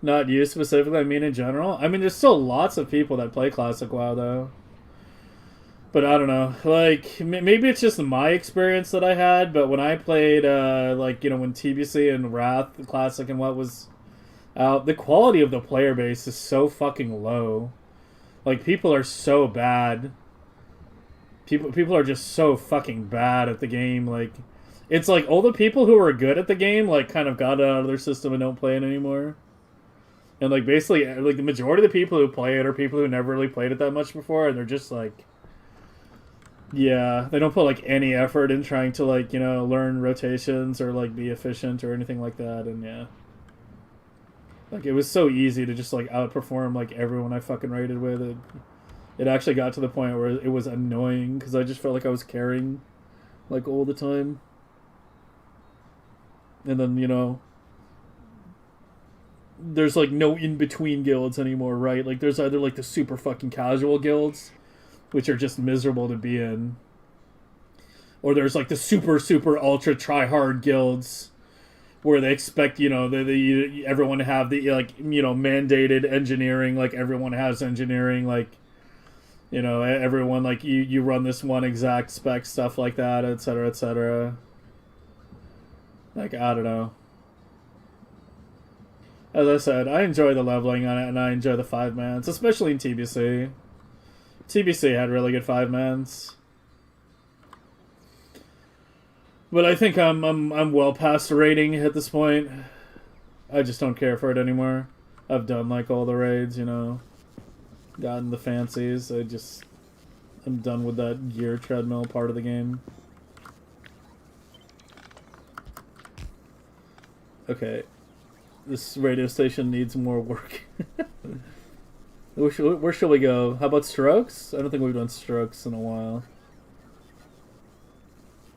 Not you specifically, I mean in general. I mean, there's still lots of people that play Classic WoW, though. But I don't know. Like, maybe it's just my experience that I had, but when I played, when TBC and Wrath, the Classic and what was out, the quality of the player base is so fucking low. Like, people are so bad. People are just so fucking bad at the game, like... It's like all the people who are good at the game, like, kind of got it out of their system and don't play it anymore. And, like, basically, like, the majority of the people who play it are people who never really played it that much before, and they're just, like... Yeah, they don't put, like, any effort in trying to, like, learn rotations or, like, be efficient or anything like that, and yeah. Like, it was so easy to just, like, outperform, like, everyone I fucking raided with. It actually got to the point where it was annoying, because I just felt like I was carrying, like, all the time. And then, there's, like, no in-between guilds anymore, right? Like, there's either, like, the super fucking casual guilds, which are just miserable to be in. Or there's, like, the super, super ultra try-hard guilds, where they expect, everyone to have the, like, mandated engineering, like, everyone has engineering, like, everyone, like, you run this one exact spec, stuff like that, etc., etc., like, I don't know. As I said, I enjoy the leveling on it, and I enjoy the 5-mans, especially in TBC. TBC had really good 5-mans. But I think I'm well past the raiding at this point. I just don't care for it anymore. I've done, like, all the raids, gotten the fancies. I'm done with that gear treadmill part of the game. Okay, this radio station needs more work. Where should we go? How about Strokes? I don't think we've done Strokes in a while.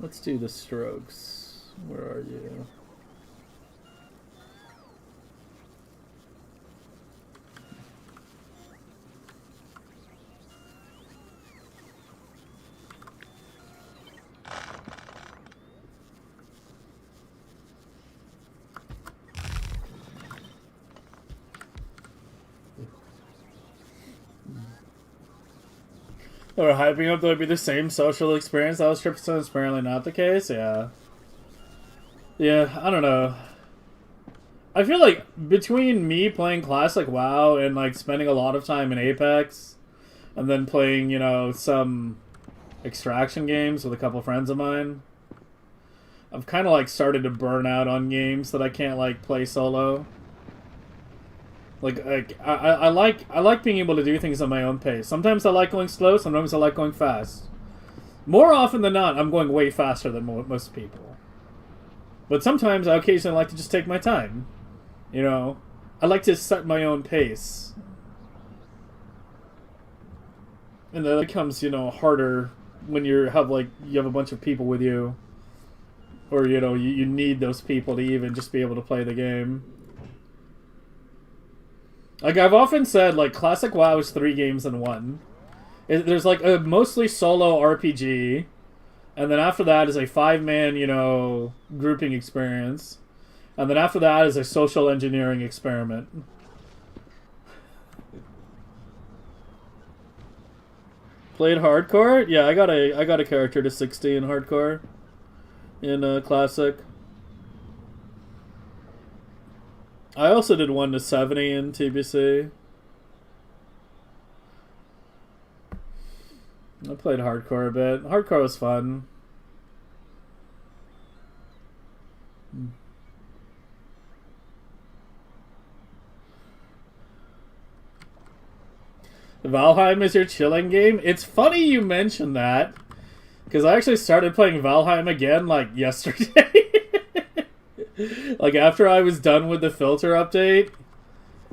Let's do the Strokes. Where are you? Or hyping up that would be the same social experience that was Tripstone is apparently not the case, yeah. Yeah, I don't know. I feel like between me playing Classic WoW and, like, spending a lot of time in Apex, and then playing, some extraction games with a couple friends of mine, I've kind of, like, started to burn out on games that I can't, like, play solo. Like I like being able to do things at my own pace. Sometimes I like going slow, sometimes I like going fast. More often than not, I'm going way faster than most people. But sometimes I occasionally like to just take my time. I like to set my own pace. And that becomes, harder when you have a bunch of people with you. Or, you need those people to even just be able to play the game. Like, I've often said, like, Classic WoW is 3 games in 1. There's, like, a mostly solo RPG, and then after that is a 5-man, you know, grouping experience. And then after that is a social engineering experiment. Played hardcore? Yeah, I got a character to 60 in hardcore. In Classic. I also did 1 to 70 in TBC. I played hardcore a bit. Hardcore was fun. Valheim is your chilling game? It's funny you mention that, because I actually started playing Valheim again, like, yesterday. Like, after I was done with the filter update,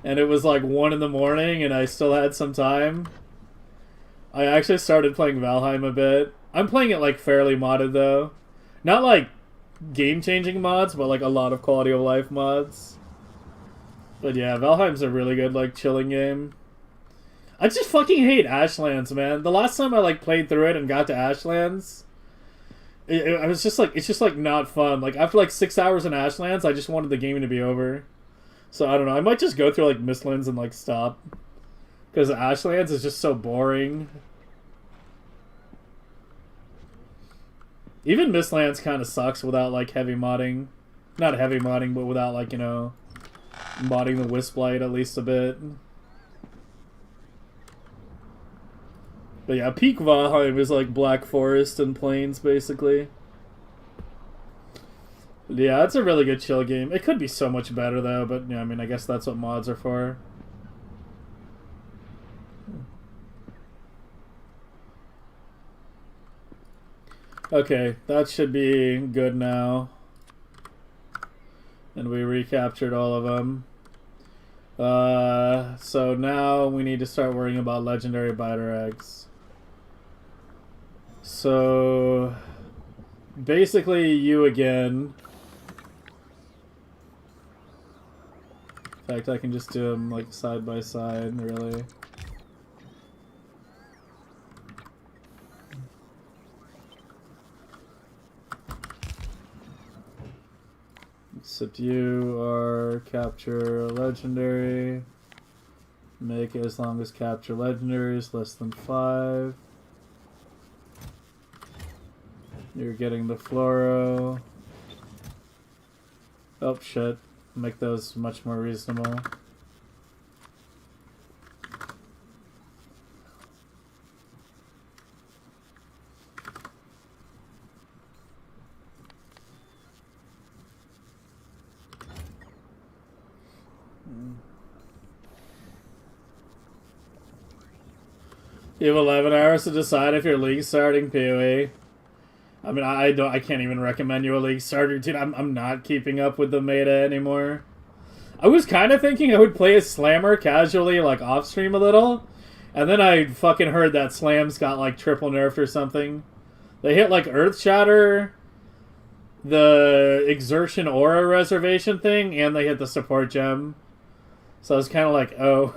and it was like 1 in the morning, and I still had some time, I actually started playing Valheim a bit. I'm playing it, like, fairly modded, though. Not, like, game-changing mods, but, like, a lot of quality of life mods. But yeah, Valheim's a really good, like, chilling game. I just fucking hate Ashlands, man. The last time I, like, played through it and got to Ashlands, I was just like, it's just, like, not fun. Like, after, like, 6 hours in Ashlands, I just wanted the game to be over. So, I don't know. I might just go through, like, Mistlands and, like, stop. Because Ashlands is just so boring. Even Mistlands kind of sucks without, like, heavy modding. Not heavy modding, but without, like, you know, modding the Wisplight at least a bit. But yeah, peak Valheim is like Black Forest and Plains, basically. Yeah, it's a really good chill game. It could be so much better, though, but yeah, I mean, I guess that's what mods are for. Okay, that should be good now. And we recaptured all of them. So now we need to start worrying about legendary biter eggs. So basically you again. In fact, I can just do them like side by side, really. Except you are capture legendary. Make it as long as capture legendaries less than 5. You're getting the fluoro. Oh shit. Make those much more reasonable. You have 11 hours to decide if you're league starting PoE. I mean, I can't even recommend you a league starter, dude. I'm not keeping up with the meta anymore. I was kind of thinking I would play a Slammer casually, like, off-stream a little. And then I fucking heard that Slams got, like, triple nerfed or something. They hit, like, Earth Shatter, the Exertion Aura Reservation thing, and they hit the support gem. So I was kind of like, oh.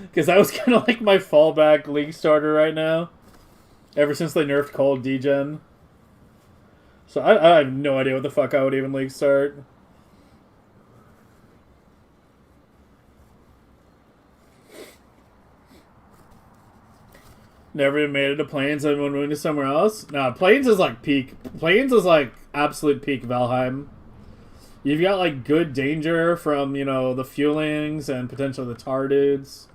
Because that was kind of like my fallback league starter right now. Ever since they nerfed Cold Degen. So I have no idea what the fuck I would even league start. Never even made it to Plains and when moving to somewhere else? Nah, Plains is like peak. Plains is like absolute peak Valheim. You've got like good danger from, you know, the fuelings and potentially the tar dudes.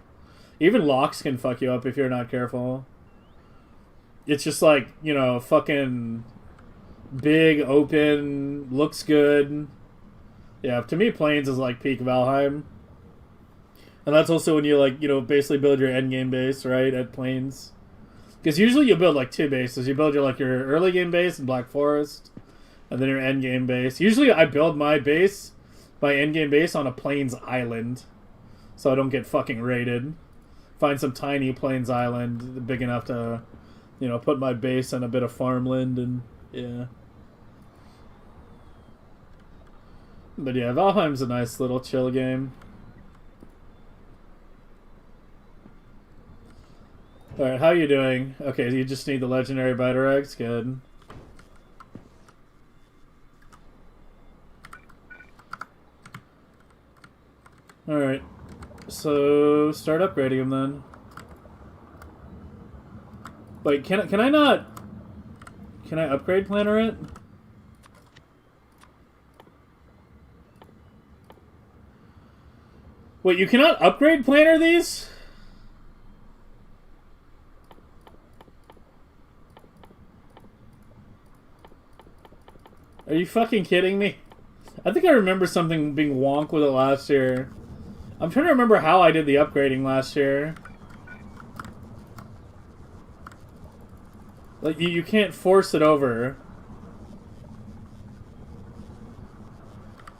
Even locks can fuck you up if you're not careful. It's just like, you know, fucking big, open, looks good. Yeah, to me, Plains is like peak Valheim. And that's also when you, like, you know, basically build your endgame base, right, at Plains. Because usually you build, like, 2 bases. You build your, like, your early game base in Black Forest, and then your endgame base. Usually I build my base, my endgame base, on a Plains island, so I don't get fucking raided. Find some tiny Plains island big enough to, you know, put my base on a bit of farmland, and yeah. But yeah, Valheim's a nice little chill game. Alright, how you doing? Okay, you just need the legendary biter eggs? Good. Alright. So, start upgrading them then. Wait, can I not... Can I upgrade planner it? Wait, you cannot upgrade planner these? Are you fucking kidding me? I think I remember something being wonk with it last year. I'm trying to remember how I did the upgrading last year. Like, you can't force it over.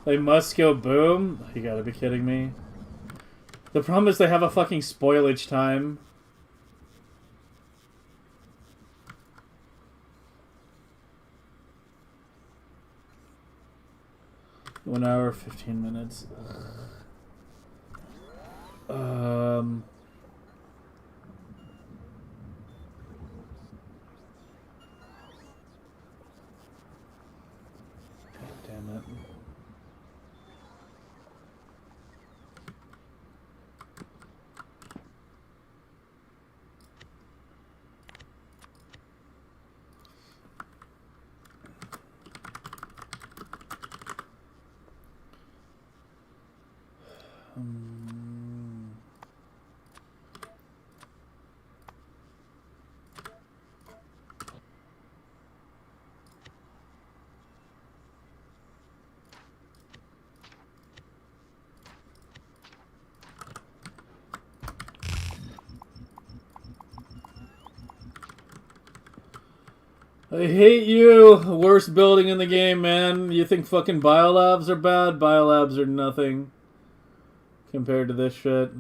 They must go boom? You gotta be kidding me. The problem is they have a fucking spoilage time. One hour, 15 minutes. God damn it. I hate you! Worst building in the game, man. You think fucking biolabs are bad? Biolabs are nothing compared to this shit.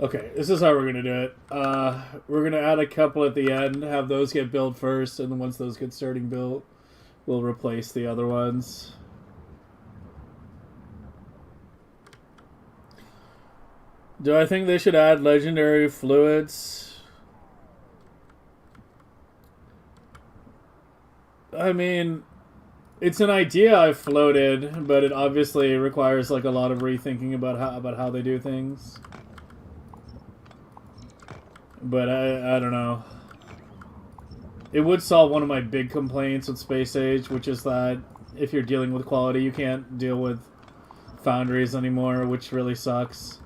Okay, this is how we're gonna do it. We're gonna add a couple at the end, have those get built first, and then once those get starting built, we'll replace the other ones. Do I think they should add legendary fluids? I mean, it's an idea I've floated, but it obviously requires like a lot of rethinking about how they do things. But I don't know. It would solve one of my big complaints with Space Age, which is that if you're dealing with quality, you can't deal with foundries anymore, which really sucks.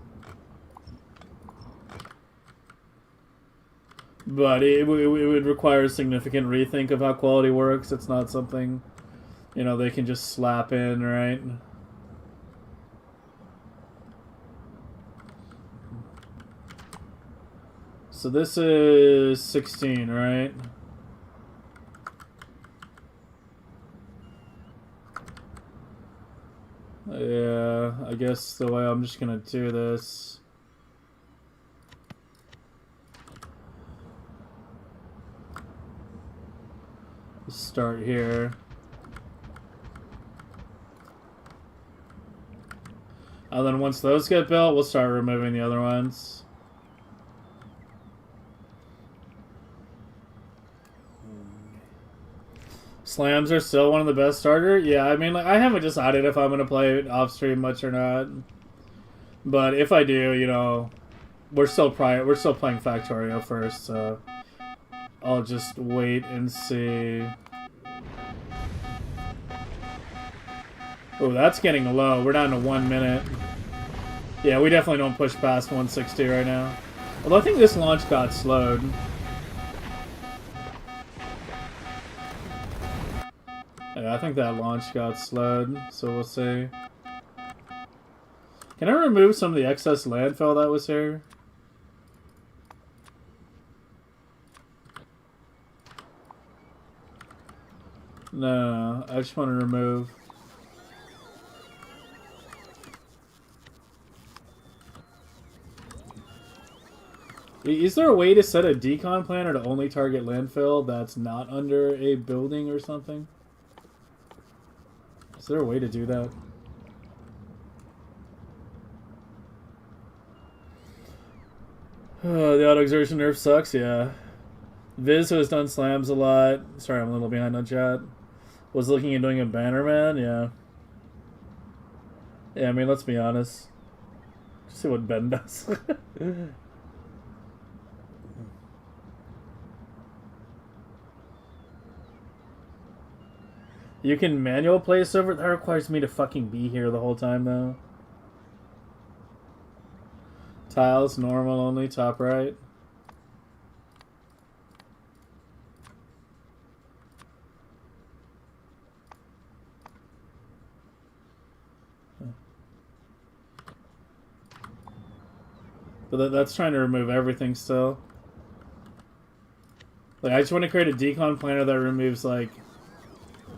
But it would require a significant rethink of how quality works. It's not something, you know, they can just slap in, right? So this is 16, right? Yeah, I guess the way I'm just gonna do this. Start here. And then once those get built, we'll start removing the other ones. Slams are still one of the best starter. Yeah, I mean, like, I haven't decided if I'm gonna play it off stream much or not. But if I do, you know, we're still playing Factorio first, so I'll just wait and see. Oh, that's getting low. We're down to 1 minute. Yeah, we definitely don't push past 160 right now. Although I think this launch got slowed. Yeah, I think that launch got slowed, so we'll see. Can I remove some of the excess landfill that was here? No, I just want to remove. Is there a way to set a decon planner to only target landfill that's not under a building or something? Is there a way to do that? The auto exertion nerf sucks, yeah. Viz, who has done slams a lot. Sorry, I'm a little behind on chat. Was looking at doing a Bannerman, yeah. Yeah, I mean, let's be honest. Just see what Ben does. You can manual place over. That requires me to fucking be here the whole time, though. Tiles, normal only, top right. But that's trying to remove everything still. Like, I just want to create a decon planner that removes, like,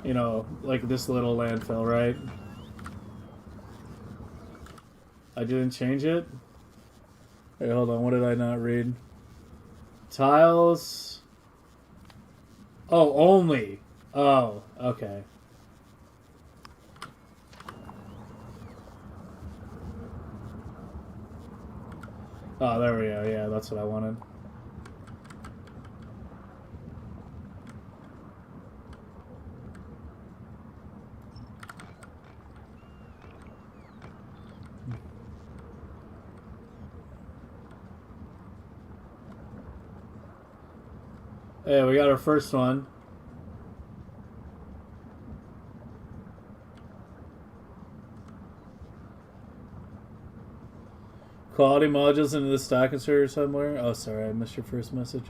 you know, like this little landfill, right? I didn't change it? Hey, hold on, what did I not read? Tiles. Oh, only. Oh, okay. Oh, there we go. Yeah, that's what I wanted. Hey, we got our first one. Quality modules into the stock inserter somewhere. Oh, sorry, I missed your first message.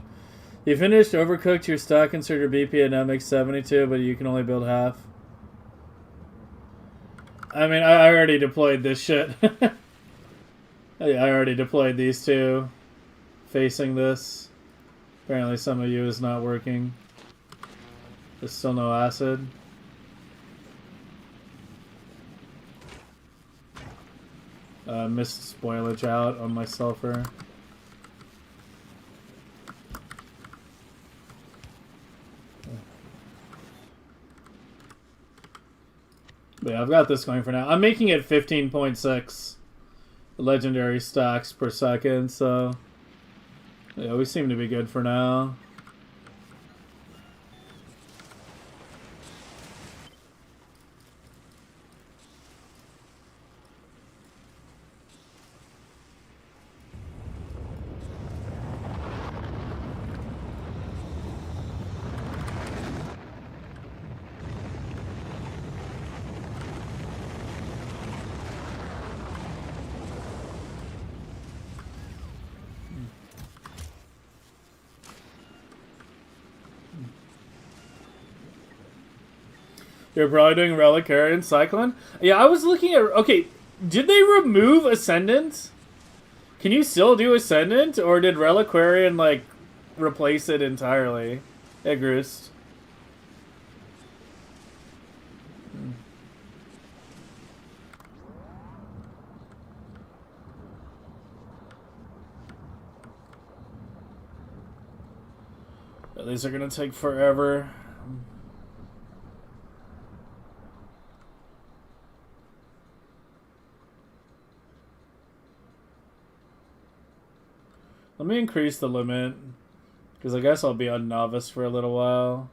You finished overcooked your stock inserter BP at MX 72, but you can only build half. I mean, I already deployed this shit. I already deployed these two facing this. Apparently some of you is not working. There's still no acid. Missed spoilage out on my sulfur. But yeah, I've got this going for now. I'm making it 15.6 legendary stacks per second, so yeah, we seem to be good for now. You're probably doing Reliquary and Cyclone? Yeah, I was looking at... Okay, did they remove Ascendant? Can you still do Ascendant? Or did Reliquarian, like, replace it entirely? Egrist. These are gonna take forever. Let me increase the limit, because I guess I'll be on Novice for a little while.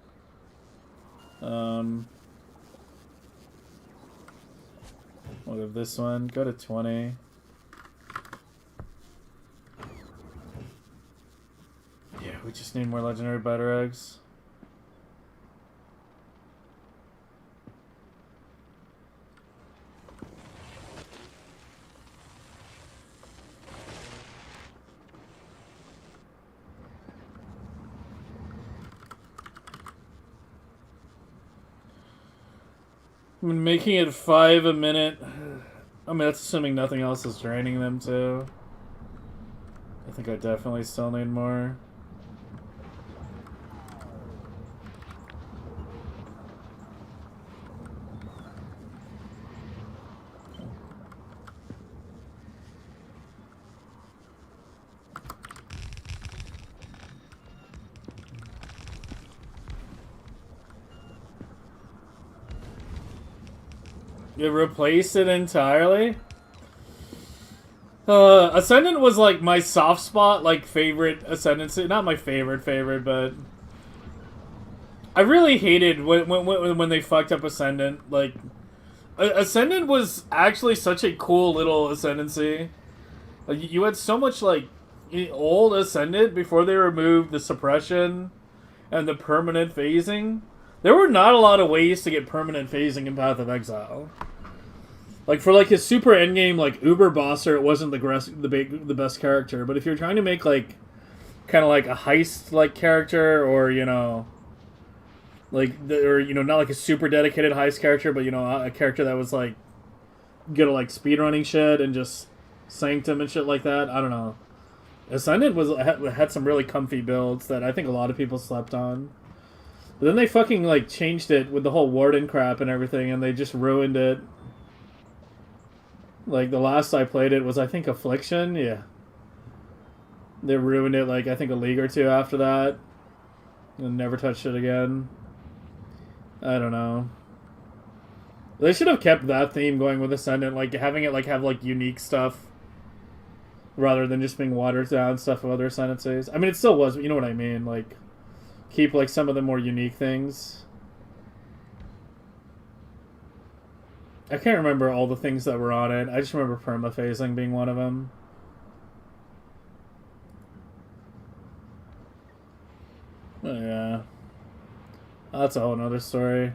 What if this one? Go to 20. Yeah, we just need more legendary butter eggs. I'm making it 5 a minute. I mean, that's assuming nothing else is draining them too. I think I definitely still need more. You replaced it entirely? Ascendant was like my soft spot, like favorite Ascendancy. Not my favorite, but I really hated when they fucked up Ascendant. Like, Ascendant was actually such a cool little Ascendancy. Like, you had so much like old Ascendant before they removed the suppression and the permanent phasing. There were not a lot of ways to get permanent phasing in Path of Exile. Like, for like his super endgame, like Uber Bosser, it wasn't the best character. But if you're trying to make like kind of like a heist like character, or like not like a super dedicated heist character, but a character that was like good at like speedrunning shit and just Sanctum and shit like that. I don't know. Ascendant had some really comfy builds that I think a lot of people slept on. But then they fucking like changed it with the whole Warden crap and everything, and they just ruined it. Like, the last I played it was, I think, Affliction. Yeah. They ruined it, like, I think a league or two after that. And never touched it again. I don't know. They should have kept that theme going with Ascendant, like, having it, like, have, like, unique stuff. Rather than just being watered down stuff of other Ascendancies. I mean, it still was, but you know what I mean. Like, keep, like, some of the more unique things. I can't remember all the things that were on it. I just remember permaphasing being one of them. Oh, yeah. That's a whole nother story.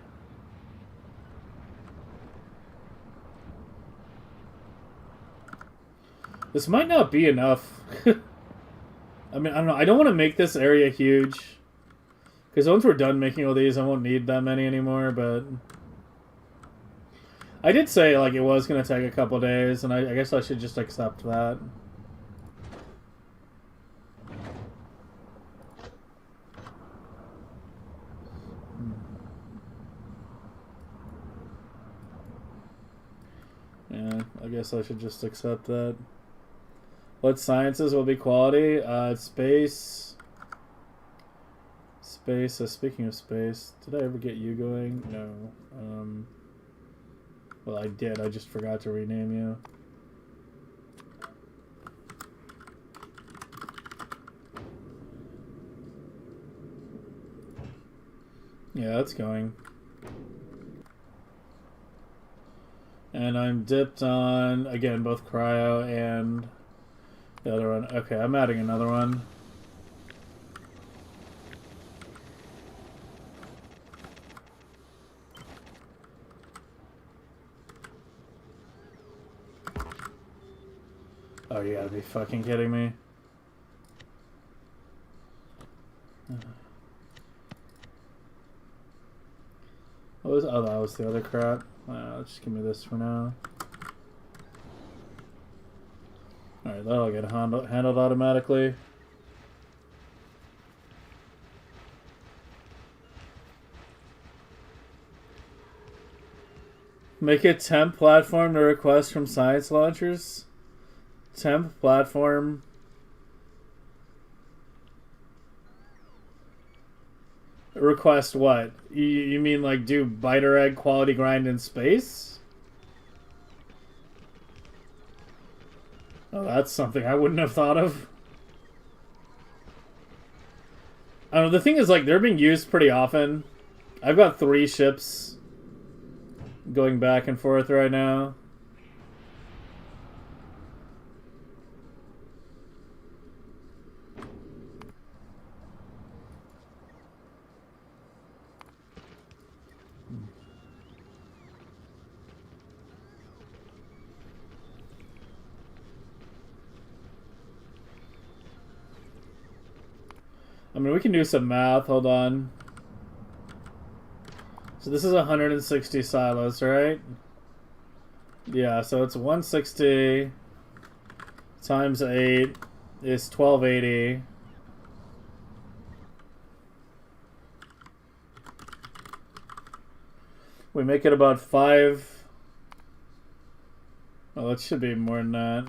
This might not be enough. I mean, I don't know. I don't want to make this area huge. Because once we're done making all these, I won't need that many anymore, but... I did say, like, it was going to take a couple days, and I guess I should just accept that. Yeah, I guess I should just accept that. What sciences will be quality? Space. Space. Speaking of space, did I ever get you going? No. Well, I did. I just forgot to rename you. Yeah, that's going. And I'm dipped on, again, both cryo and the other one. Okay, I'm adding another one. Oh, you gotta be fucking kidding me. What was... Oh, that was the other crap. Just give me this for now. Alright, that'll get handled automatically. Make a temp platform to request from science launchers. Temp platform. Request what? You mean like do biter egg quality grind in space? Oh, that's something I wouldn't have thought of. I don't know, the thing is, like, they're being used pretty often. I've got 3 ships going back and forth right now. I mean, we can do some math. Hold on. So this is 160 silos, right? Yeah, so it's 160 times 8 is 1280. We make it about 5. Oh, it should be more than that.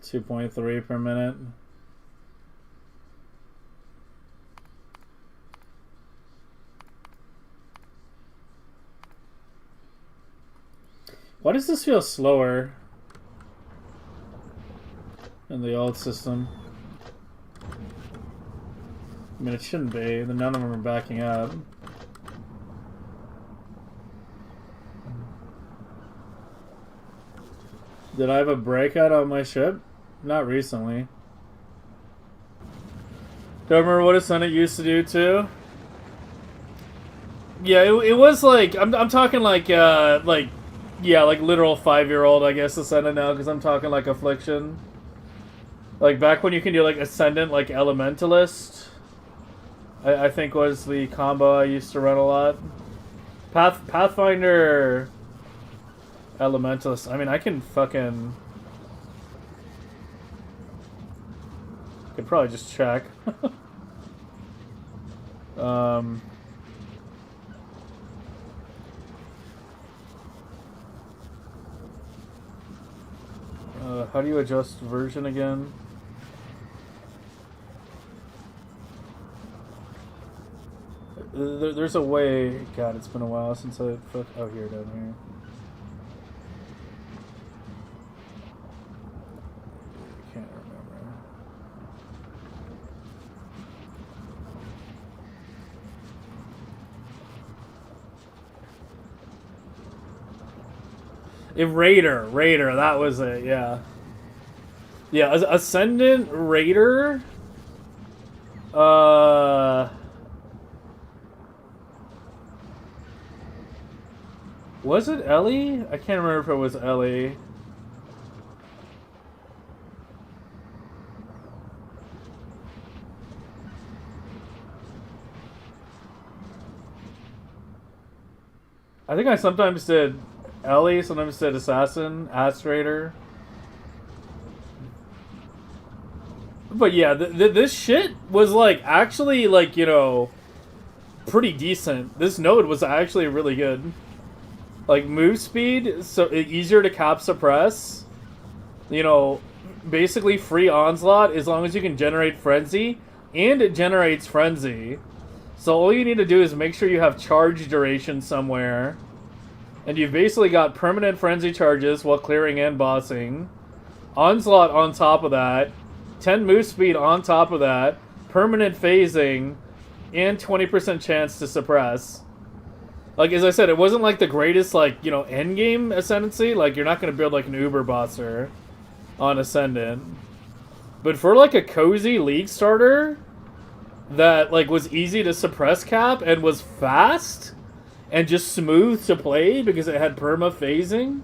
$2.3 per minute. Why does this feel slower in the old system? I mean, it shouldn't be. None of them are backing up. Did I have a breakout on my ship? Not recently. Don't remember what Ascendant used to do too. Yeah, it was like I'm talking like yeah, like literal 5-year-old I guess Ascendant now, because I'm talking like Affliction. Like back when you can do like Ascendant like Elementalist. I think was the combo I used to run a lot. Pathfinder Elementalist. I mean, I can fucking... could probably just check. How do you adjust version again? There's a way... God, it's been a while since I... Oh, here, down here. I can't remember. Raider, that was it, yeah. Yeah, Ascendant Raider... Was it Ellie? I can't remember if it was Ellie. I think I sometimes did Ellie, sometimes did Assassin, Astrator. But yeah, this shit was like actually like, you know, pretty decent. This node was actually really good. Like move speed, so easier to cap suppress. You know, basically free onslaught as long as you can generate frenzy, and it generates frenzy. So all you need to do is make sure you have charge duration somewhere, and you've basically got permanent frenzy charges while clearing and bossing. Onslaught on top of that, 10 move speed on top of that, permanent phasing, and 20% chance to suppress. Like, as I said, it wasn't like the greatest, like, you know, endgame Ascendancy. Like, you're not going to build, like, an Uber bosser on Ascendant. But for, like, a cozy League starter that, like, was easy to suppress cap and was fast and just smooth to play because it had perma phasing,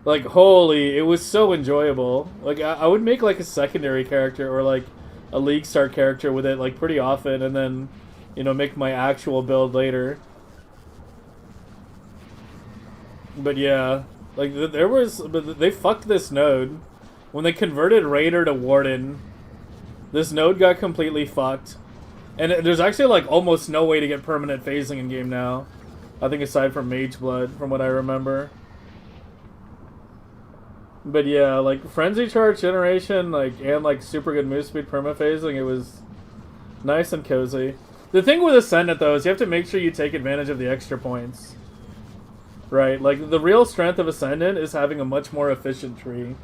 like, holy, it was so enjoyable. Like, I would make, like, a secondary character or, like, a League start character with it, like, pretty often, and then, you know, make my actual build later. But yeah, like they fucked this node. When they converted Raider to Warden, this node got completely fucked. And there's actually like almost no way to get permanent phasing in game now. I think aside from Mage Blood, from what I remember. But yeah, like Frenzy Charge generation, like and like super good move speed perma phasing, it was nice and cozy. The thing with Ascendant though is you have to make sure you take advantage of the extra points. Right, like the real strength of Ascendant is having a much more efficient tree.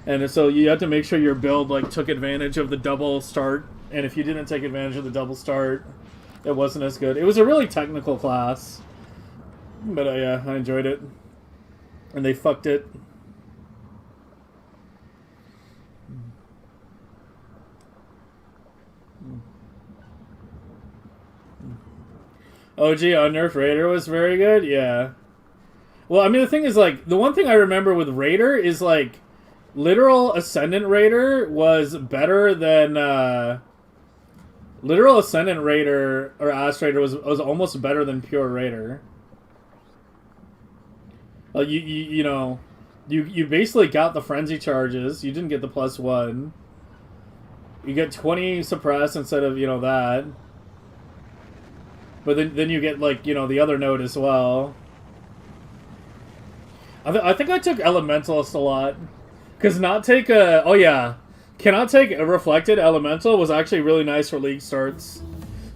And so you have to make sure your build like took advantage of the double start, and if you didn't take advantage of the double start, it wasn't as good. It was a really technical class. But yeah, I enjoyed it. And they fucked it. OG Unnerf Raider was very good, yeah. Well, I mean, the thing is, like, the one thing I remember with Raider is, like, Literal Ascendant Raider was better than Literal Ascendant Raider or Ass Raider was almost better than Pure Raider. You know, you basically got the frenzy charges. You didn't get the +1. You get 20 suppress instead of, you know, that. But then you get, like, you know, the other node as well. I think I took Elementalist a lot. Because not take a... Oh, yeah. Cannot take a Reflected Elemental was actually really nice for League starts.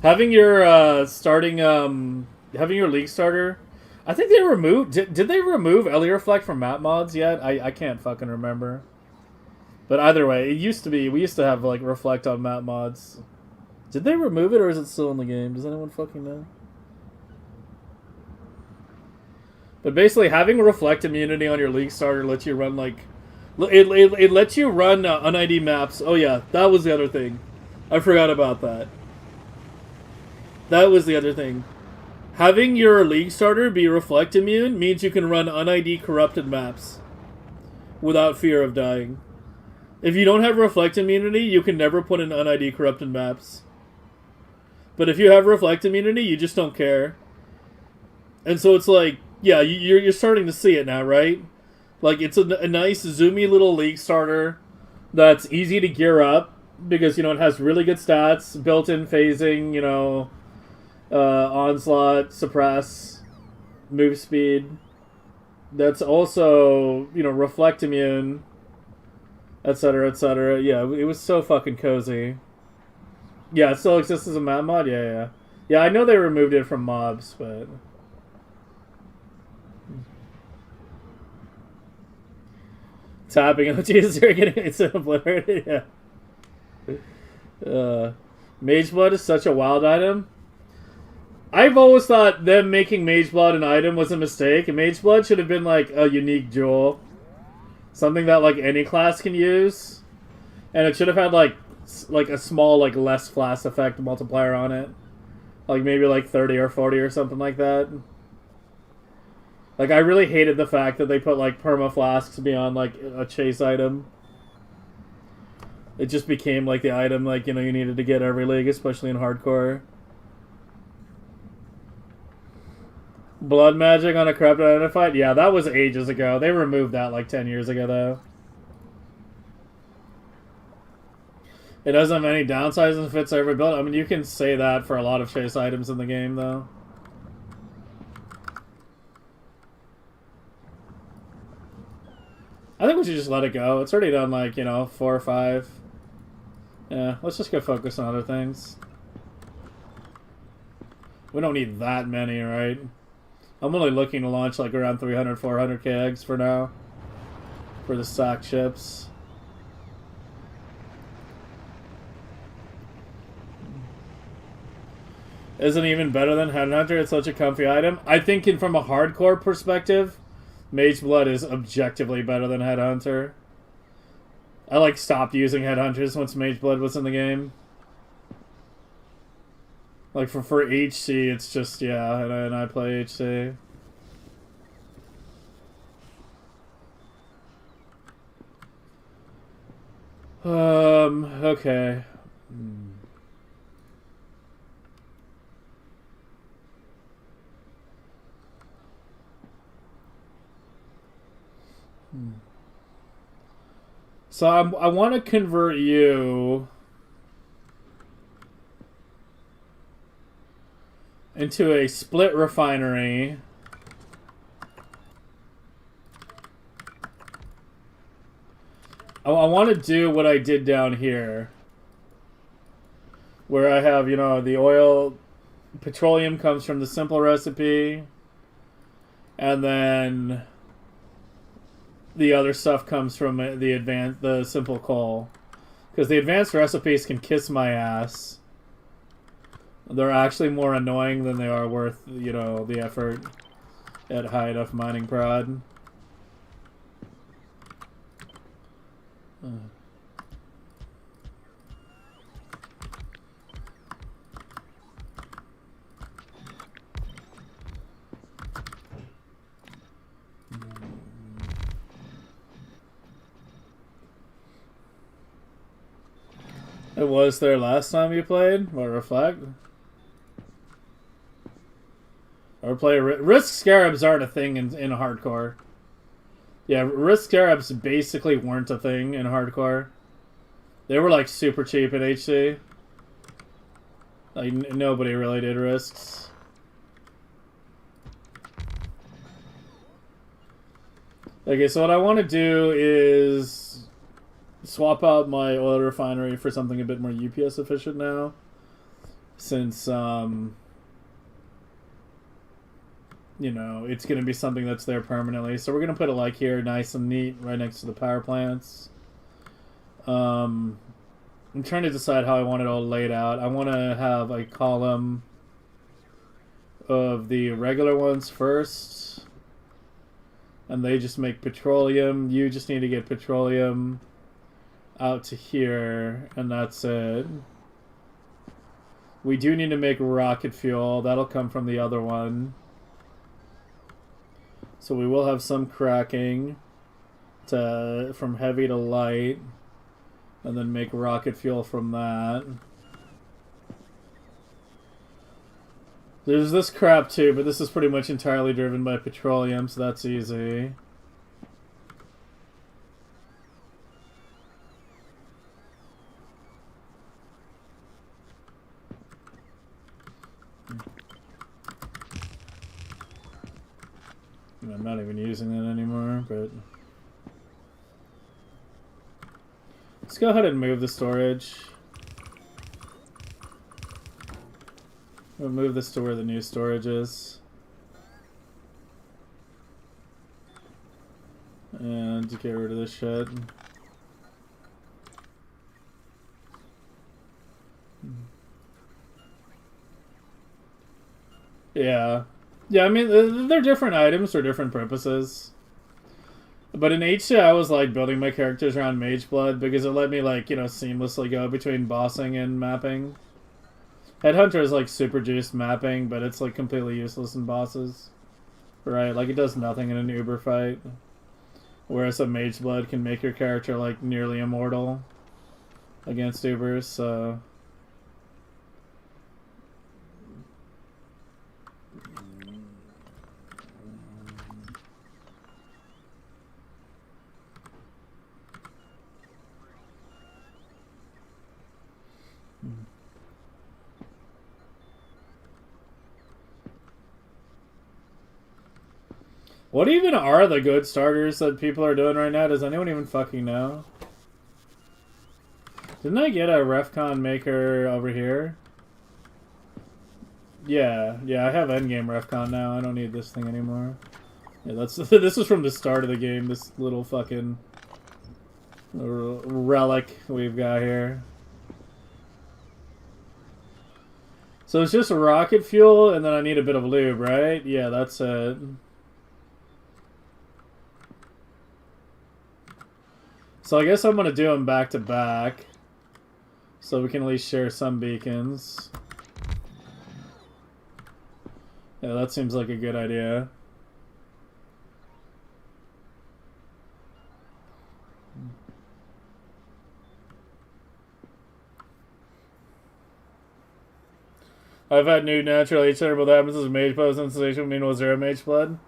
Having your starting... having your League starter... I think they removed... Did they remove Ellie Reflect from map mods yet? I can't fucking remember. But either way, it used to be... We used to have, like, Reflect on map mods. Did they remove it, or is it still in the game? Does anyone fucking know? But basically, having Reflect immunity on your League starter lets you run, like... It lets you run un-ID maps. Oh yeah, that was the other thing. I forgot about that. That was the other thing. Having your League starter be Reflect immune means you can run un-ID corrupted maps without fear of dying. If you don't have Reflect immunity, you can never put in un-ID corrupted maps. But if you have Reflect immunity, you just don't care. And so it's like, yeah, you're starting to see it now, right? Like, it's a nice, zoomy little League starter that's easy to gear up because, you know, it has really good stats, built-in phasing, you know, onslaught, suppress, move speed. That's also, you know, Reflect immune, etc., etc. Yeah, it was so fucking cozy. Yeah, it still exists as a map mod? Yeah. Yeah, I know they removed it from mobs, but... Tapping OTs are getting it's obliterated, yeah. Mage Blood is such a wild item. I've always thought them making Mage Blood an item was a mistake. Mage Blood should have been like a unique jewel. Something that like any class can use. And it should have had like a small, like less flash effect multiplier on it. Like maybe like 30 or 40 or something like that. Like, I really hated the fact that they put, like, perma-flasks beyond, like, a chase item. It just became, like, the item, like, you know, you needed to get every league, especially in hardcore. Blood magic on a corrupted identified? Yeah, that was ages ago. They removed that, like, 10 years ago, though. It doesn't have any downsides and fits every build. I mean, you can say that for a lot of chase items in the game, though. I think we should just let it go. It's already done, like, you know, 4 or 5. Yeah, let's just go focus on other things. We don't need that many, right? I'm only looking to launch, like, around 300, 400k eggs for now. For the stock chips. Isn't even better than Headhunter. It's such a comfy item. I think from a hardcore perspective... Mage Blood is objectively better than Headhunter. I, like, stopped using Headhunters once Mage Blood was in the game. Like, for HC, it's just, yeah, and I play HC. Okay. So I want to convert you into a split refinery. I want to do what I did down here, where I have, you know, the oil, petroleum comes from the simple recipe, and then the other stuff comes from the simple coal. Because the advanced recipes can kiss my ass. They're actually more annoying than they are worth, you know, the effort at high enough mining prod. It was there last time you played? What, Reflect? Or play Risk Scarabs aren't a thing in hardcore. Yeah, Risk Scarabs basically weren't a thing in hardcore. They were like super cheap in HC. Like nobody really did risks. Okay, so what I want to do is swap out my oil refinery for something a bit more UPS efficient now. Since, you know, it's going to be something that's there permanently. So we're going to put it like here, nice and neat, right next to the power plants. I'm trying to decide how I want it all laid out. I want to have a column of the regular ones first. And they just make petroleum. You just need to get petroleum out to here, and that's it. We do need to make rocket fuel. That'll come from the other one. So we will have some cracking from heavy to light, and then make rocket fuel from that. There's this crap too, but this is pretty much entirely driven by petroleum, so that's easy. I'm not even using that anymore, but let's go ahead and move the storage. We'll move this to where the new storage is. And to get rid of this shit. Yeah. Yeah, I mean, they're different items for different purposes. But in HC, I was, like, building my characters around Mage Blood because it let me, like, you know, seamlessly go between bossing and mapping. Headhunter is, like, super juiced mapping, but it's, like, completely useless in bosses. Right? Like, it does nothing in an Uber fight. Whereas a Mage Blood can make your character, like, nearly immortal against Ubers, so... What even are the good starters that people are doing right now? Does anyone even fucking know? Didn't I get a Refcon maker over here? Yeah, I have endgame Refcon now. I don't need this thing anymore. Yeah, that's this is from the start of the game. This little fucking relic we've got here. So it's just rocket fuel, and then I need a bit of lube, right? Yeah, that's it. So I guess I'm going to do them back to back, so we can at least share some beacons. Yeah, that seems like a good idea. I've had new natural H terrible that happens as mage blood sensation, meanwhile 0 mage blood.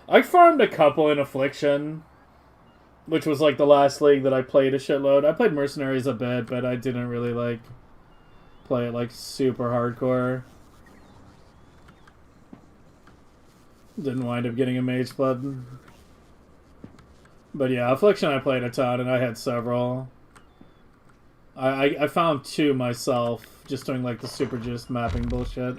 I farmed a couple in Affliction, which was like the last league that I played a shitload. I played Mercenaries a bit, but I didn't really like play it like super hardcore. Didn't wind up getting a mage blood. But yeah, Affliction I played a ton, and I had several. I found 2 myself, just doing like the super juice mapping bullshit.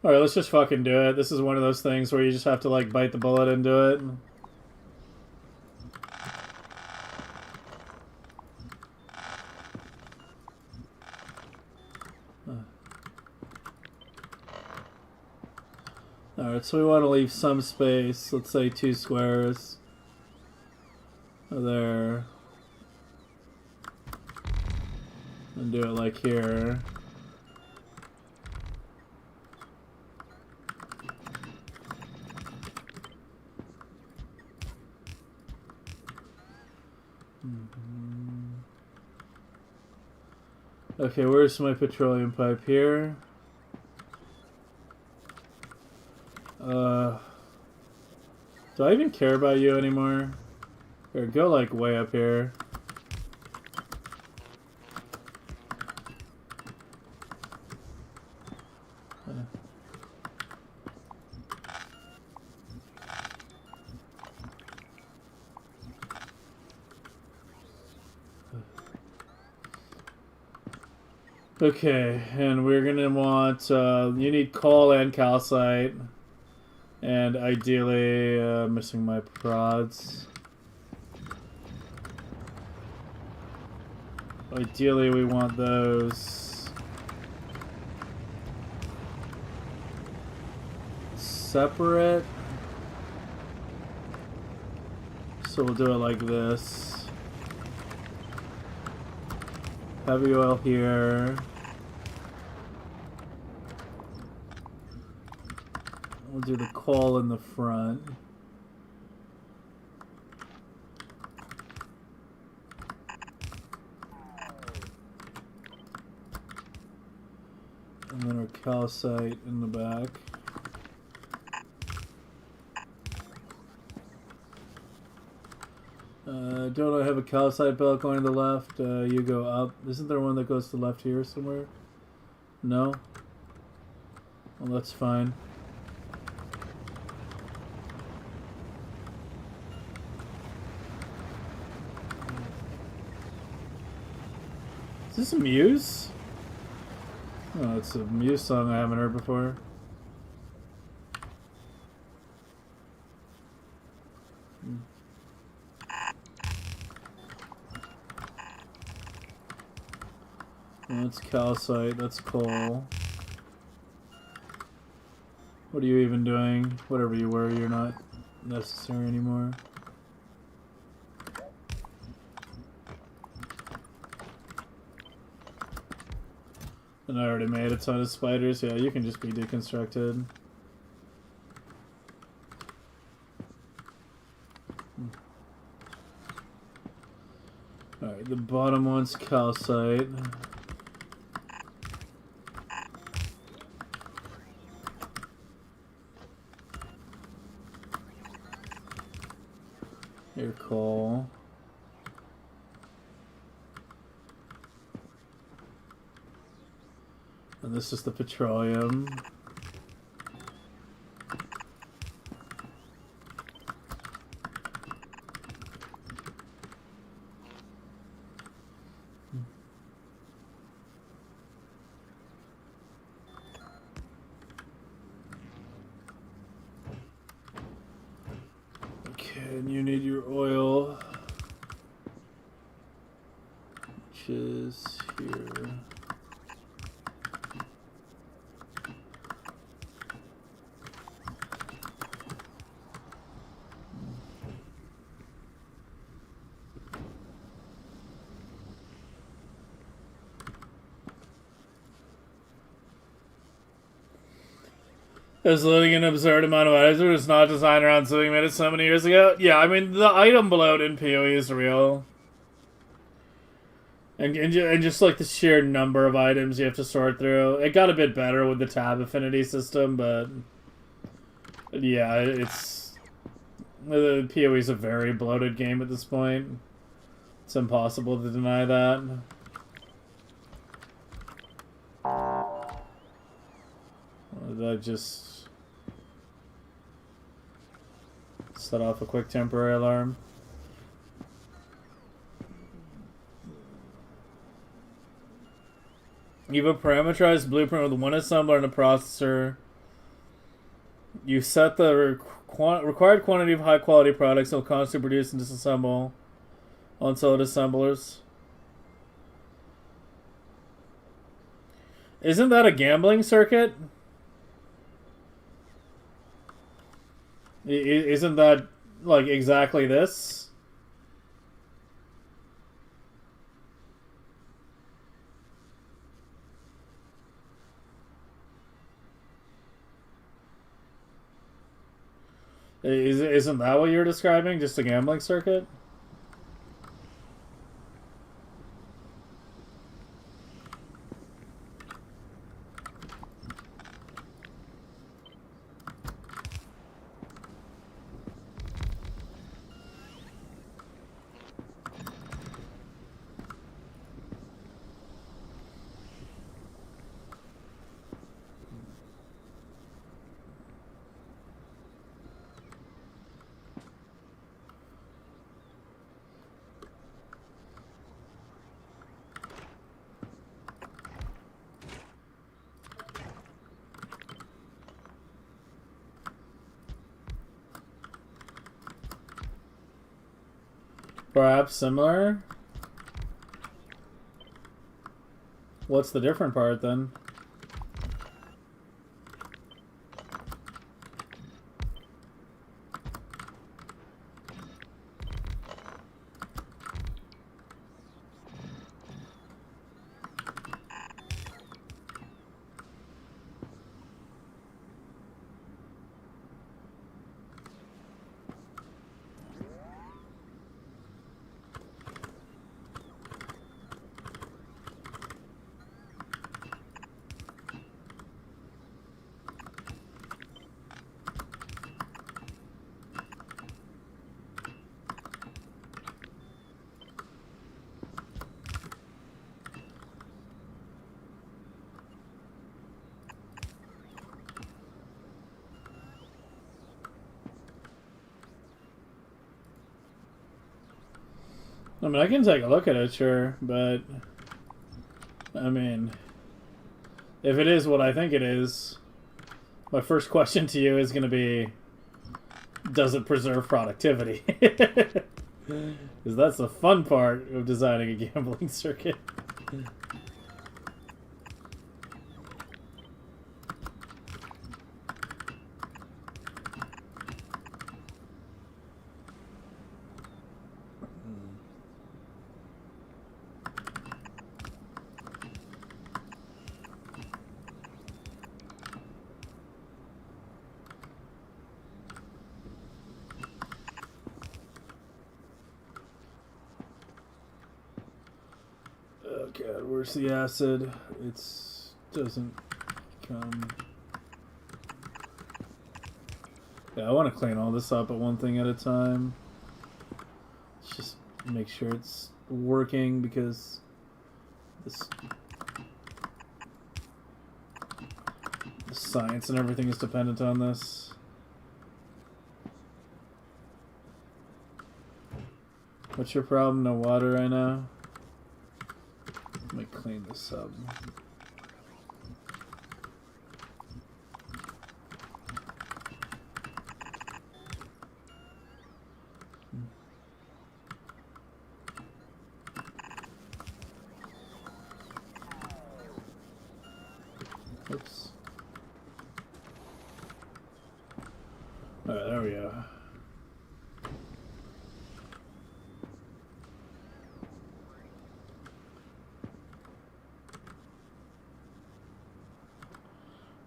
Alright, let's just fucking do it. This is one of those things where you just have to like bite the bullet and do it. Alright, so we want to leave some space. Let's say 2 squares. There. And do it like here. Okay, where's my petroleum pipe here? Do I even care about you anymore? Or go like way up here. Okay, and we're gonna want, you need coal and calcite. And ideally, missing my prods. Ideally, we want those separate. So we'll do it like this. Heavy oil here. We'll do the coal in the front. And then our calcite in the back. Don't I have a calcite belt going to the left? You go up. Isn't there one that goes to the left here somewhere? No? Well, that's fine. Is this a Muse? Oh, it's a Muse song I haven't heard before. That's calcite, that's coal. What are you even doing? Whatever you were, you're not necessary anymore. And I already made a ton of spiders. Yeah, you can just be deconstructed. Alright, the bottom one's calcite. Your coal. And this is the petroleum. Okay, and you need your oil, which is here. Is loading an absurd amount of items that was not designed around so we made it so many years ago? Yeah, I mean, the item bloat in PoE is real. And just like the sheer number of items you have to sort through. It got a bit better with the tab affinity system, but yeah, it's... The PoE is a very bloated game at this point. It's impossible to deny that. Did I just set off a quick temporary alarm? You have a parameterized blueprint with one assembler and a processor. You set the required quantity of high quality products that will constantly produce and disassemble on solid assemblers. Isn't that a gambling circuit? Isn't that, like, exactly this? Isn't that what you're describing? Just a gambling circuit? Perhaps similar? What's the different part then? I mean, I can take a look at it, sure, but I mean, if it is what I think it is, my first question to you is going to be, does it preserve productivity? Because that's the fun part of designing a gambling circuit. Oh god, where's the acid? It doesn't come. Yeah, I want to clean all this up at one thing at a time. Just make sure it's working because this the science and everything is dependent on this. What's your problem? No water right now? Let me clean this up. Oops. Alright, there we go.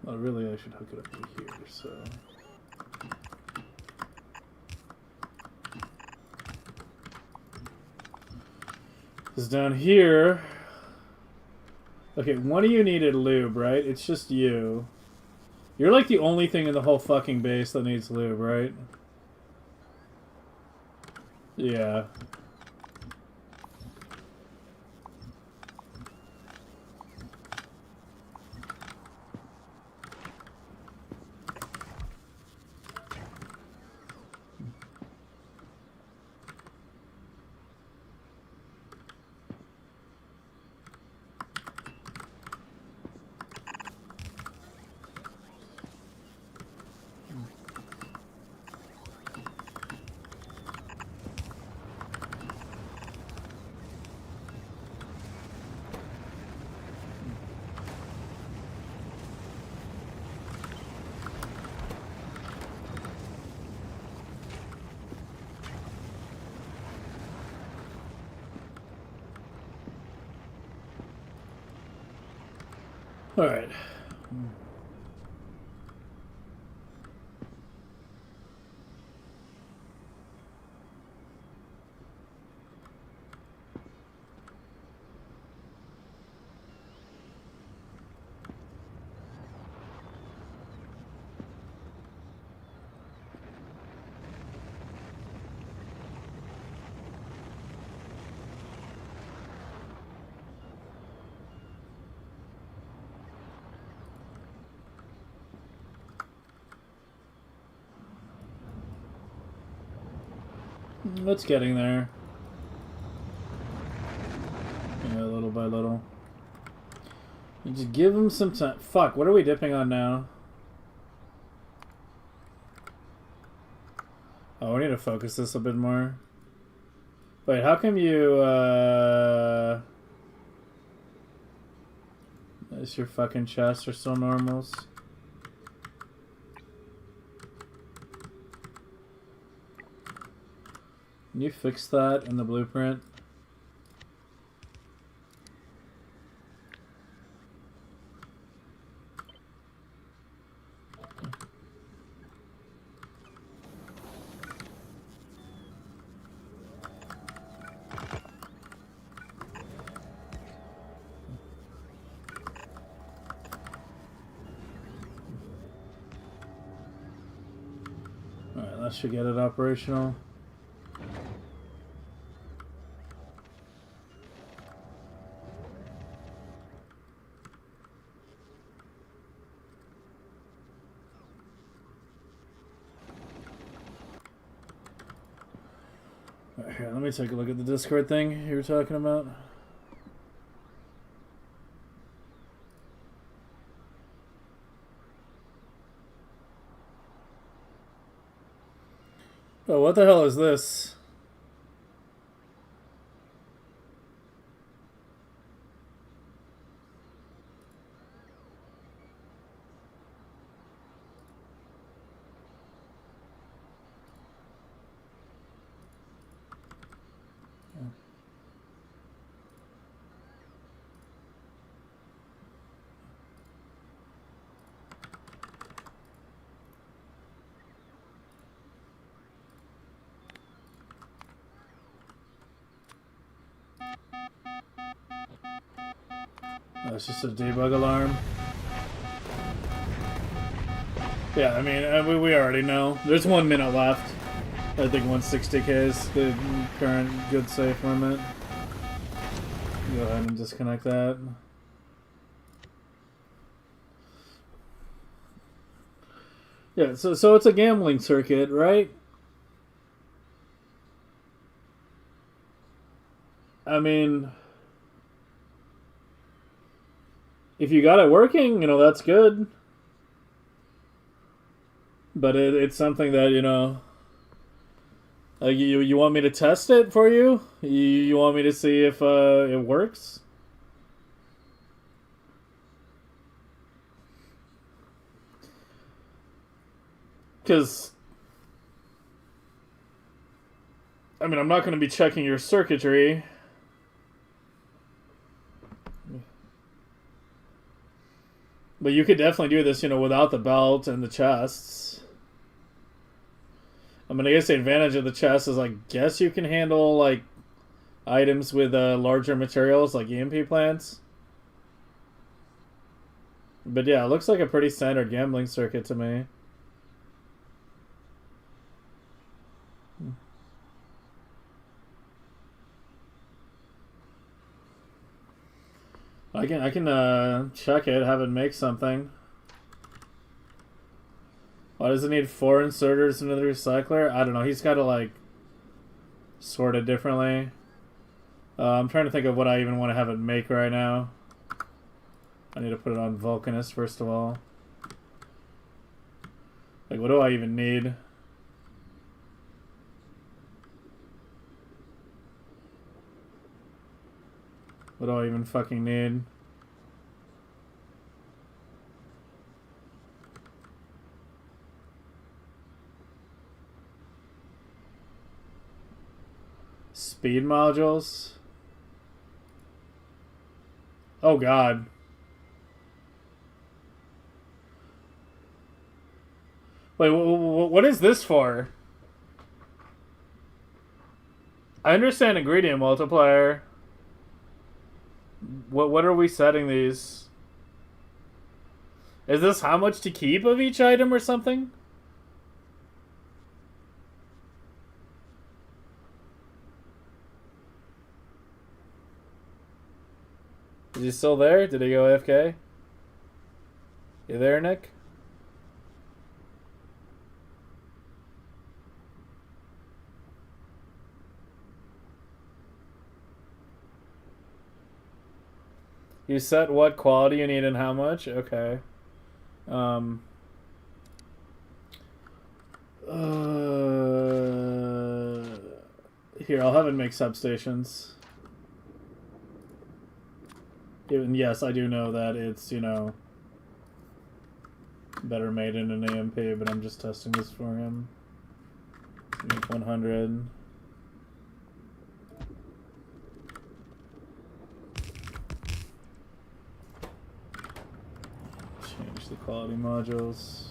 Well, really, I should hook it up to here, so... Because down here... Okay, one of you needed lube, right? It's just you. You're like the only thing in the whole fucking base that needs lube, right? Yeah. All right. It's getting there. Yeah, little by little. You just give them some time. Fuck, what are we dipping on now? Oh, we need to focus this a bit more. Wait, how come you, Is your fucking chests are still normals? Can you fix that in the blueprint? Alright, that should get it operational. Alright, here, let me take a look at the Discord thing you were talking about. Oh, what the hell is this? Oh, it's just a debug alarm. Yeah, I mean, we already know. There's 1 minute left. I think 160k is the current good safe limit. Go ahead and disconnect that. Yeah, so it's a gambling circuit, right? I mean, if you got it working, you know, that's good. But it's something that, you know, like you want me to test it for you? You want me to see if it works? Because, I mean, I'm not going to be checking your circuitry. But you could definitely do this, you know, without the belt and the chests. I mean, I guess the advantage of the chest is, I guess you can handle, like, items with larger materials, like EMP plants. But yeah, it looks like a pretty standard gambling circuit to me. I can check it, have it make something. Why does it need 4 inserters into the recycler? I don't know. He's got to, like, sort it differently. I'm trying to think of what I even want to have it make right now. I need to put it on Vulcanist first of all. Like, what do I even need? What do I even fucking need? Speed modules? Oh god. Wait, what is this for? I understand ingredient multiplier. What are we setting these? Is this how much to keep of each item or something? Is he still there? Did he go AFK? You there, Nick? You set what quality you need and how much? Okay. Here, I'll have it make substations. And yes, I do know that it's, you know, better made in an AMP, but I'm just testing this for him. Make 100. Change the quality modules.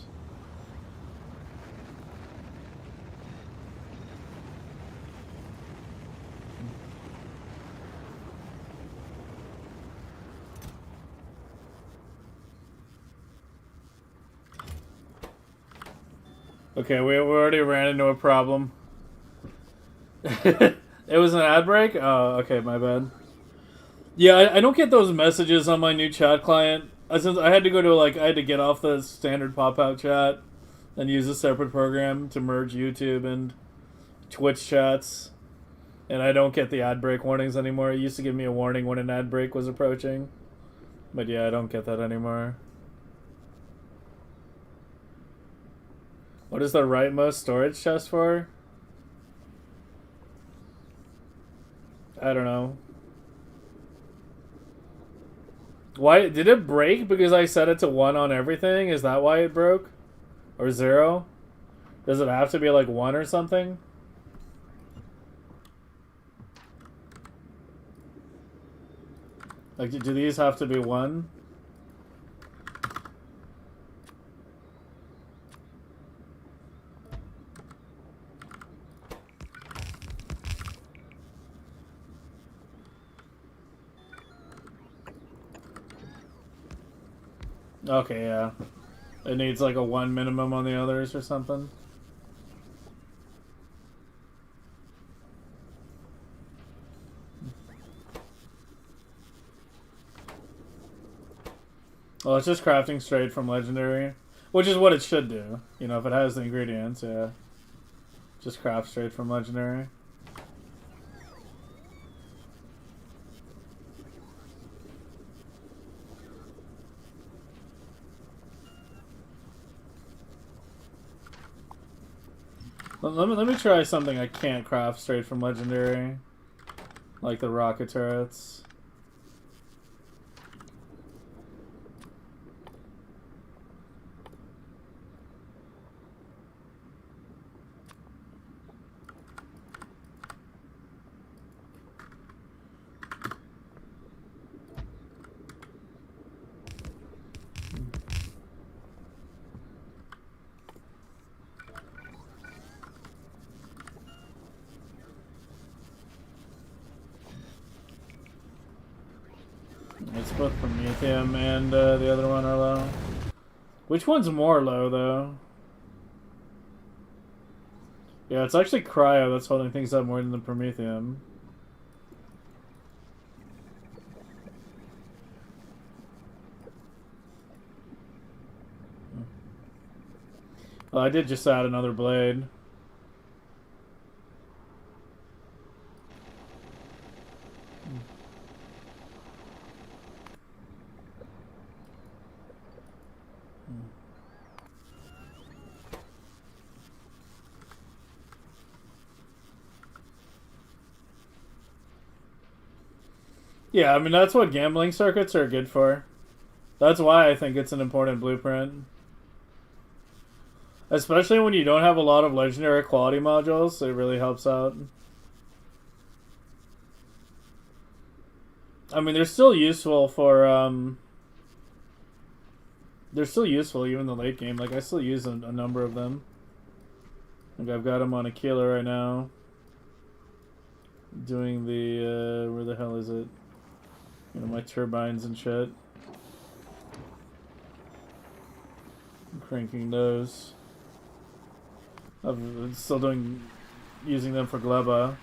Okay, we already ran into a problem. It was an ad break? Oh, okay, my bad. Yeah, I don't get those messages on my new chat client. Since I had to go to, like, I had to get off the standard pop-out chat and use a separate program to merge YouTube and Twitch chats. And I don't get the ad break warnings anymore. It used to give me a warning when an ad break was approaching. But yeah, I don't get that anymore. What is the rightmost storage chest for? I don't know. Why did it break? Because I set it to 1 on everything? Is that why it broke? Or 0? Does it have to be like 1 or something? Like, do these have to be 1? Okay, yeah. It needs like a 1 minimum on the others or something. Well, it's just crafting straight from Legendary. Which is what it should do. You know, if it has the ingredients, yeah. Just craft straight from Legendary. Let me try something I can't craft straight from Legendary. Like the rocket turrets. It's both Promethium and the other one are low. Which one's more low, though? Yeah, it's actually Cryo that's holding things up more than the Promethium. Well, I did just add another blade. Yeah, I mean, that's what gambling circuits are good for. That's why I think it's an important blueprint. Especially when you don't have a lot of legendary quality modules, it really helps out. I mean, they're still useful for, they're still useful even in the late game. Like, I still use a number of them. Like, I've got them on Aquila right now. Doing the, where the hell is it? You know, my turbines and shit. I'm cranking those. I'm still using them for Gleba.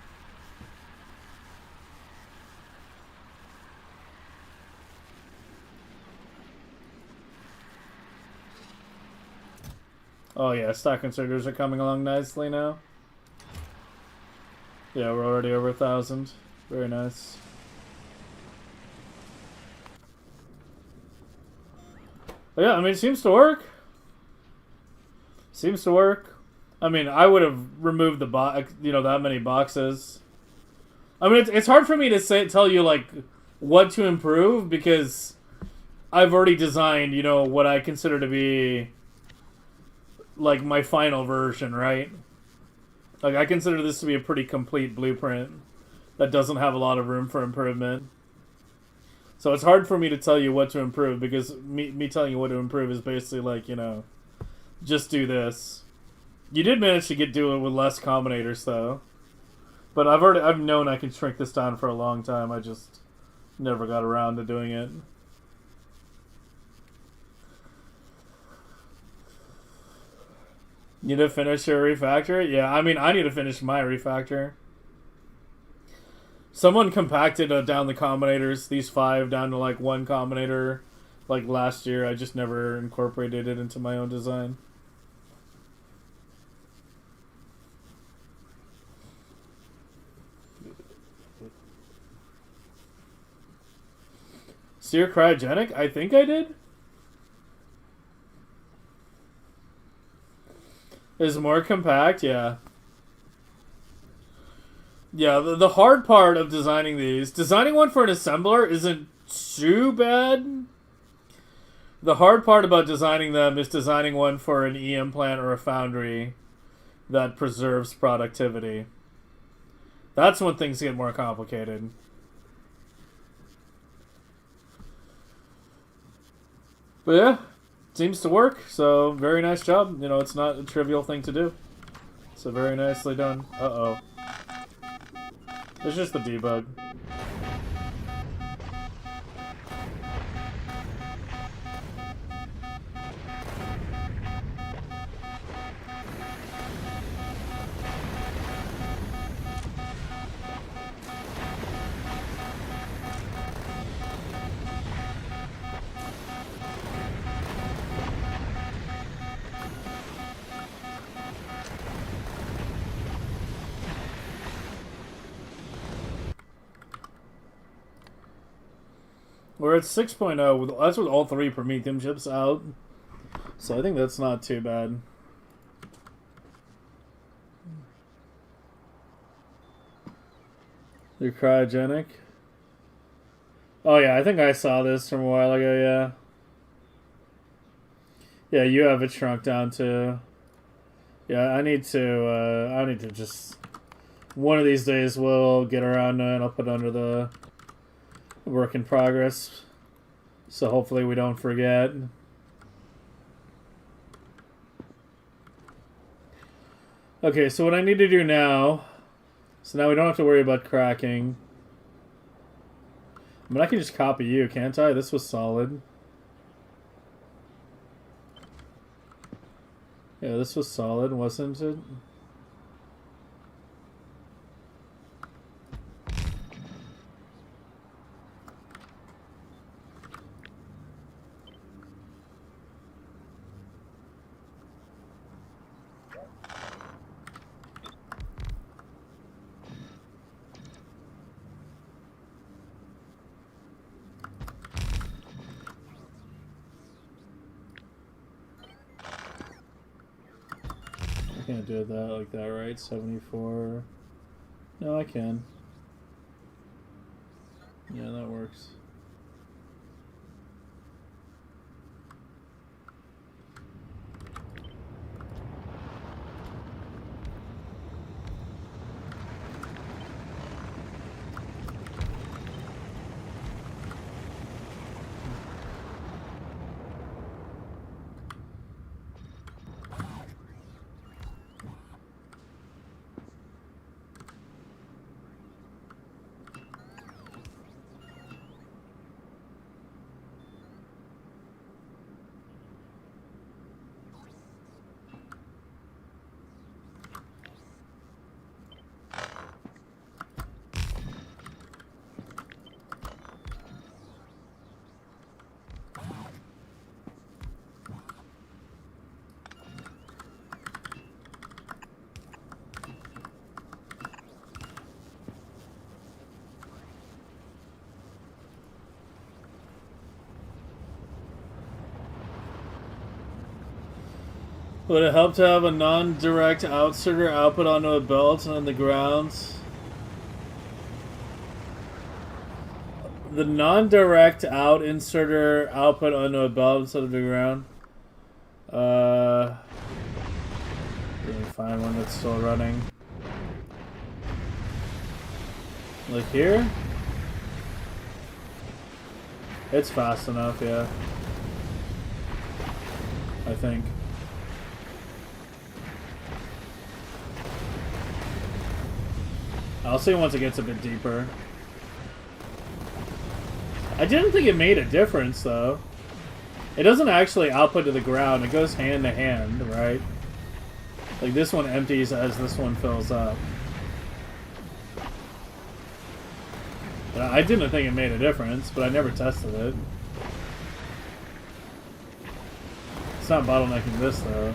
Oh yeah, stock inserters are coming along nicely now. Yeah, we're already over 1,000. Very nice. But yeah, I mean, it seems to work. Seems to work. I mean, I would have removed the box, you know, that many boxes I mean, it's hard for me to tell you like what to improve because I've already designed, you know, what I consider to be like my final version, right? Like I consider this to be a pretty complete blueprint that doesn't have a lot of room for improvement. So it's hard for me to tell you what to improve because me telling you what to improve is basically like, you know, just do this. You did manage to do it with less combinators though. But I've known I can shrink this down for a long time. I just never got around to doing it. Need to finish your refactor? Yeah, I mean, I need to finish my refactor. Someone compacted down the combinators, these 5 down to like 1 combinator, like last year. I just never incorporated it into my own design. Sear cryogenic? I think I did. Is more compact? Yeah. Yeah, the hard part of designing one for an assembler isn't too bad. The hard part about designing them is designing one for an EM plant or a foundry that preserves productivity. That's when things get more complicated. But yeah, seems to work, so very nice job. You know, it's not a trivial thing to do. So very nicely done. Uh-oh. It's just the debug. We're at 6.0. That's with all 3 Prometheum chips out. So I think that's not too bad. You're cryogenic? Oh yeah, I think I saw this from a while ago, yeah. Yeah, you have it shrunk down too. Yeah, I need to just... One of these days we'll get around to it and I'll put it under the work in progress. So hopefully we don't forget. Okay, so what I need to do now... So now we don't have to worry about cracking. I mean, I can just copy you, can't I? This was solid. Yeah, this was solid, wasn't it? Can't do that like that, right? 74. No, I can. Yeah, that works. Would it help to have a non-direct outsider output onto a belt on the ground? the non-direct out inserter output onto a belt instead of the ground. Let me find one that's still running. Like here? It's fast enough, yeah. I think. I'll see once it gets a bit deeper. I didn't think it made a difference, though. It doesn't actually output to the ground. It goes hand to hand, right? Like, this one empties as this one fills up. But I didn't think it made a difference, but I never tested it. It's not bottlenecking this, though.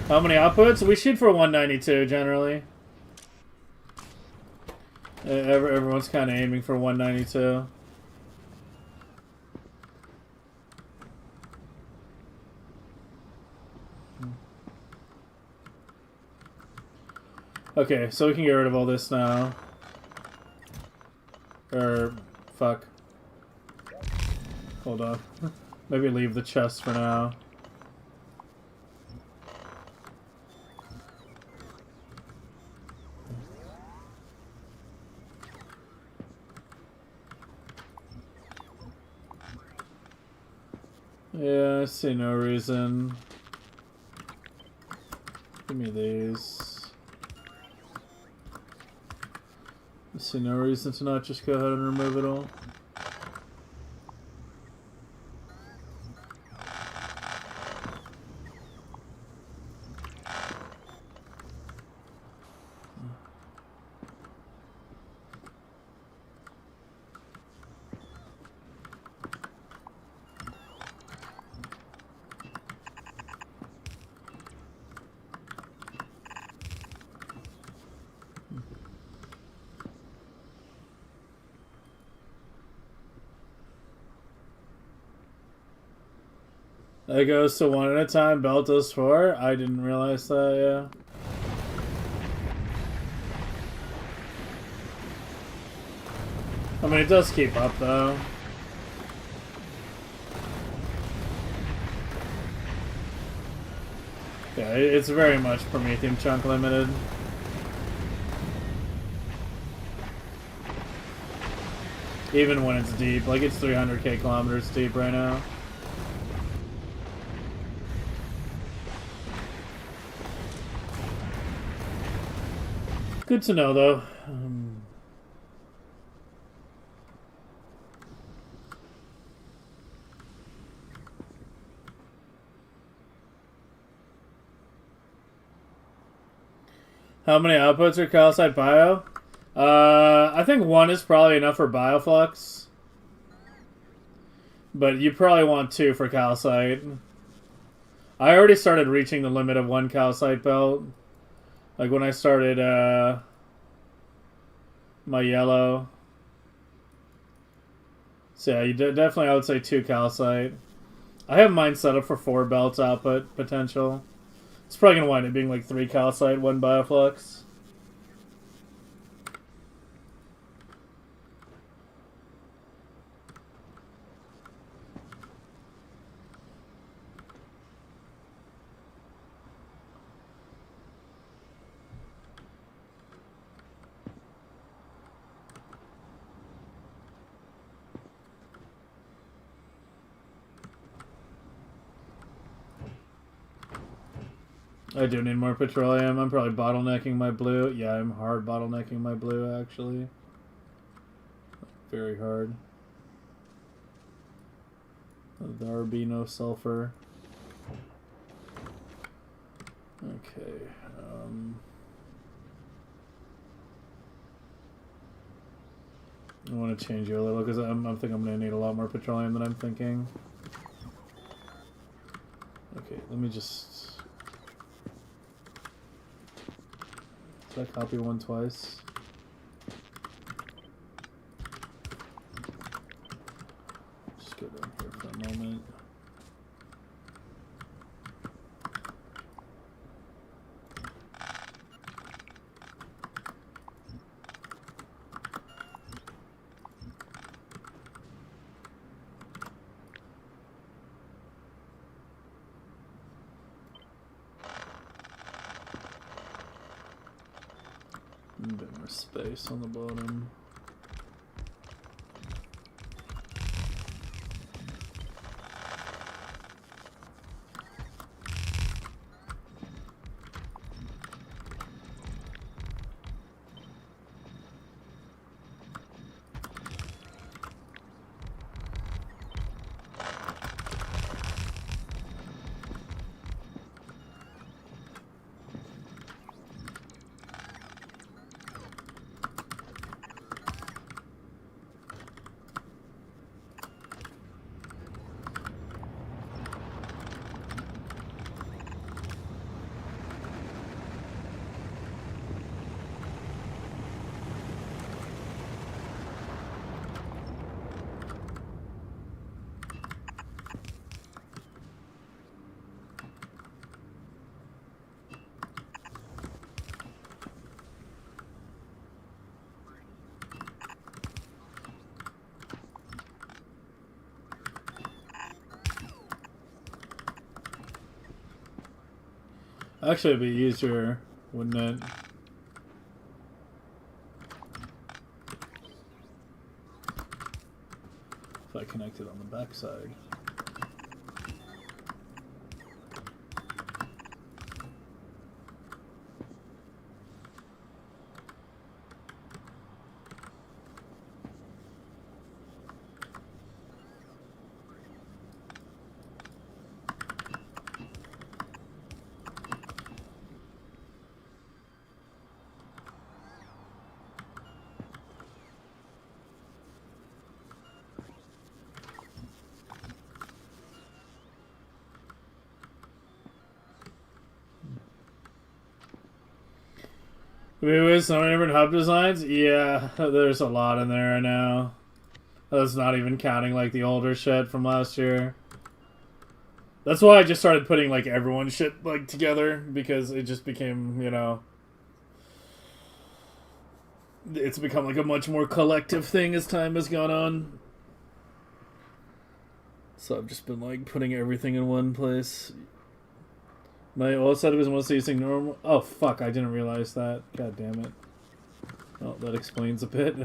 How many outputs? We shoot for 192, generally. Everyone's kind of aiming for 192. Okay, so we can get rid of all this now. Or, fuck. Hold on. Maybe leave the chest for now. Yeah, I see no reason. Give me these. I see no reason to not just go ahead and remove it all. It goes to 1 at a time, belt does 4. I didn't realize that, yeah. I mean, it does keep up, though. Yeah, it's very much Prometheum chunk limited. Even when it's deep. Like, it's 300k kilometers deep right now. Good to know, though. How many outputs are calcite bio? I think 1 is probably enough for bioflux. But you probably want 2 for calcite. I already started reaching the limit of 1 calcite belt. Like when I started my yellow. So yeah, you definitely, I would say 2 calcite. I have mine set up for 4 belts output potential. It's probably going to wind up being like 3 calcite, 1 bioflux. I do need more petroleum. I'm probably bottlenecking my blue. Yeah, I'm hard bottlenecking my blue, actually. Very hard. There be no sulfur. Okay. I want to change you a little because I think I'm going to need a lot more petroleum than I'm thinking. Okay, let me just... Did I copy one twice? Just go down here for a moment. space on the bottom. Actually, it'd be easier, wouldn't it? If I connected on the backside. Wait, with so many different hub designs? Yeah, there's a lot in there right now. That's not even counting like the older shit from last year. That's why I just started putting like everyone's shit like together, because it just became, you know, it's become like a much more collective thing as time has gone on. So I've just been like putting everything in one place. My old setup is mostly using normal. Oh fuck! I didn't realize that. God damn it. Well, that explains a bit.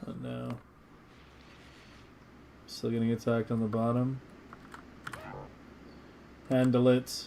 Oh no. Still getting attacked on the bottom. Handle it.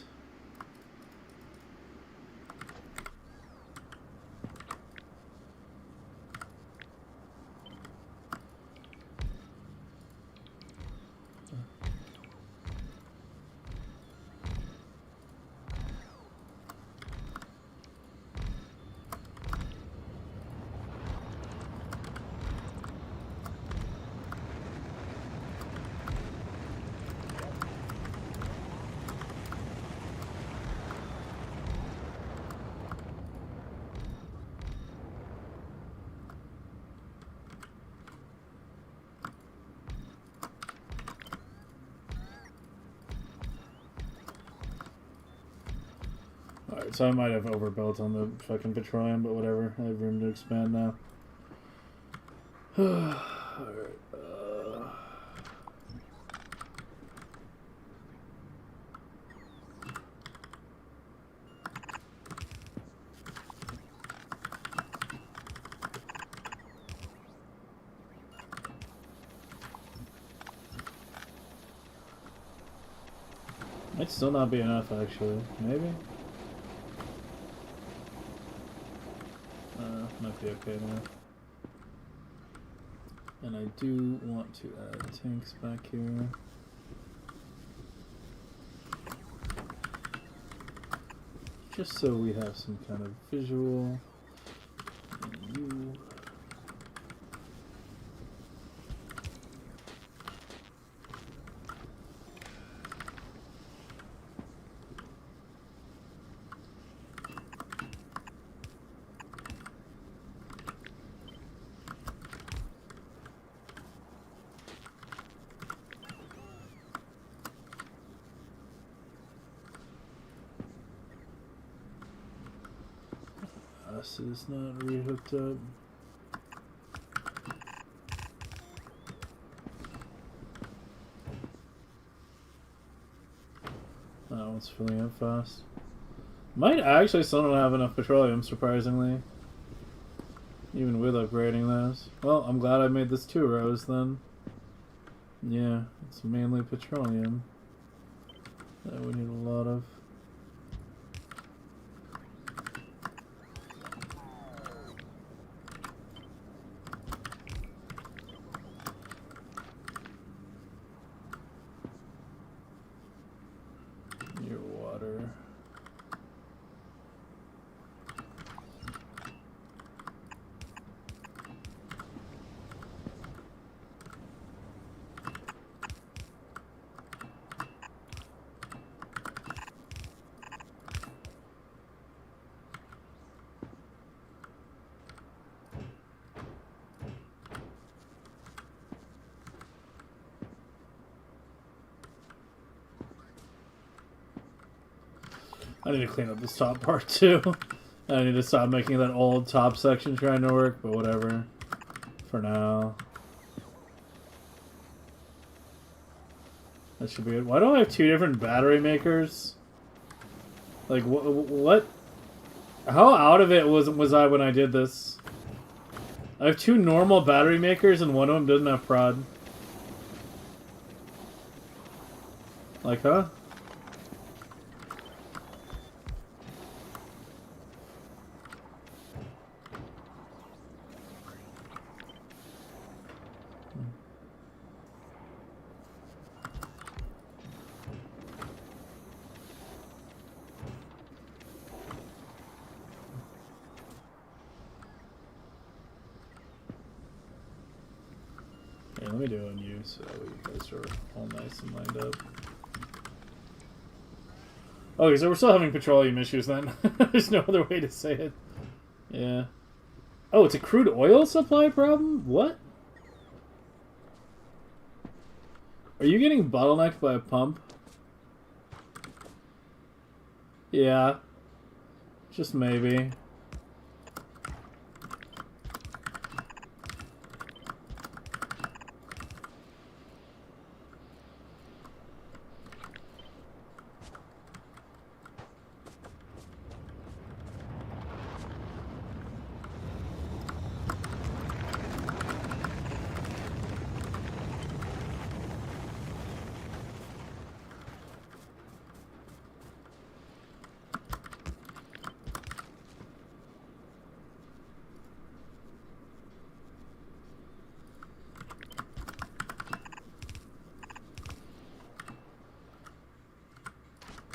Alright, so I might have overbuilt on the fucking petroleum, but whatever. I have room to expand now. Alright. Might still not be enough, actually. Maybe? Might be okay now. And I do want to add tanks back here. Just so we have some kind of visual. And you. This is not re-hooked up. Oh, it's filling up fast. Might actually still don't have enough petroleum, surprisingly. Even with upgrading those. Well, I'm glad I made this 2 rows then. Yeah, it's mainly petroleum that we need a lot of. Your water. I need to clean up this top part too. I need to stop making that old top section trying to work, but whatever. For now. That should be it. Why do I have 2 different battery makers? Like, what? How out of it was I when I did this? I have 2 normal battery makers and one of them doesn't have prod. Like, huh? Yeah, let me do it on you so that way you guys are all nice and lined up. Okay, so we're still having petroleum issues then. There's no other way to say it. Yeah. Oh, it's a crude oil supply problem? What? Are you getting bottlenecked by a pump? Yeah. Just maybe.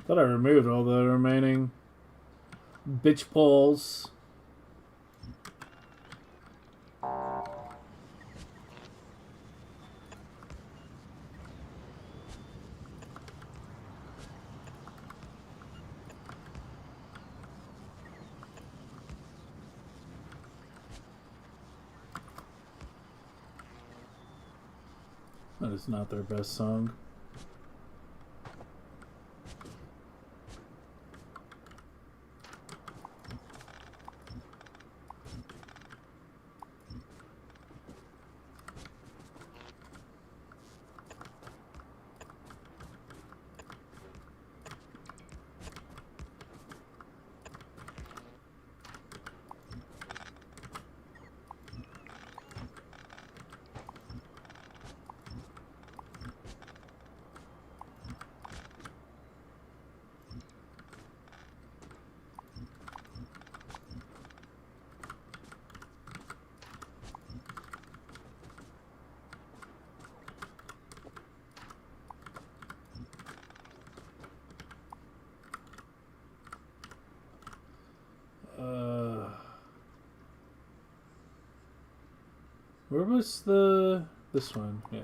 Thought I removed all the remaining bitch poles. That is not their best song. Where was this one? Yeah.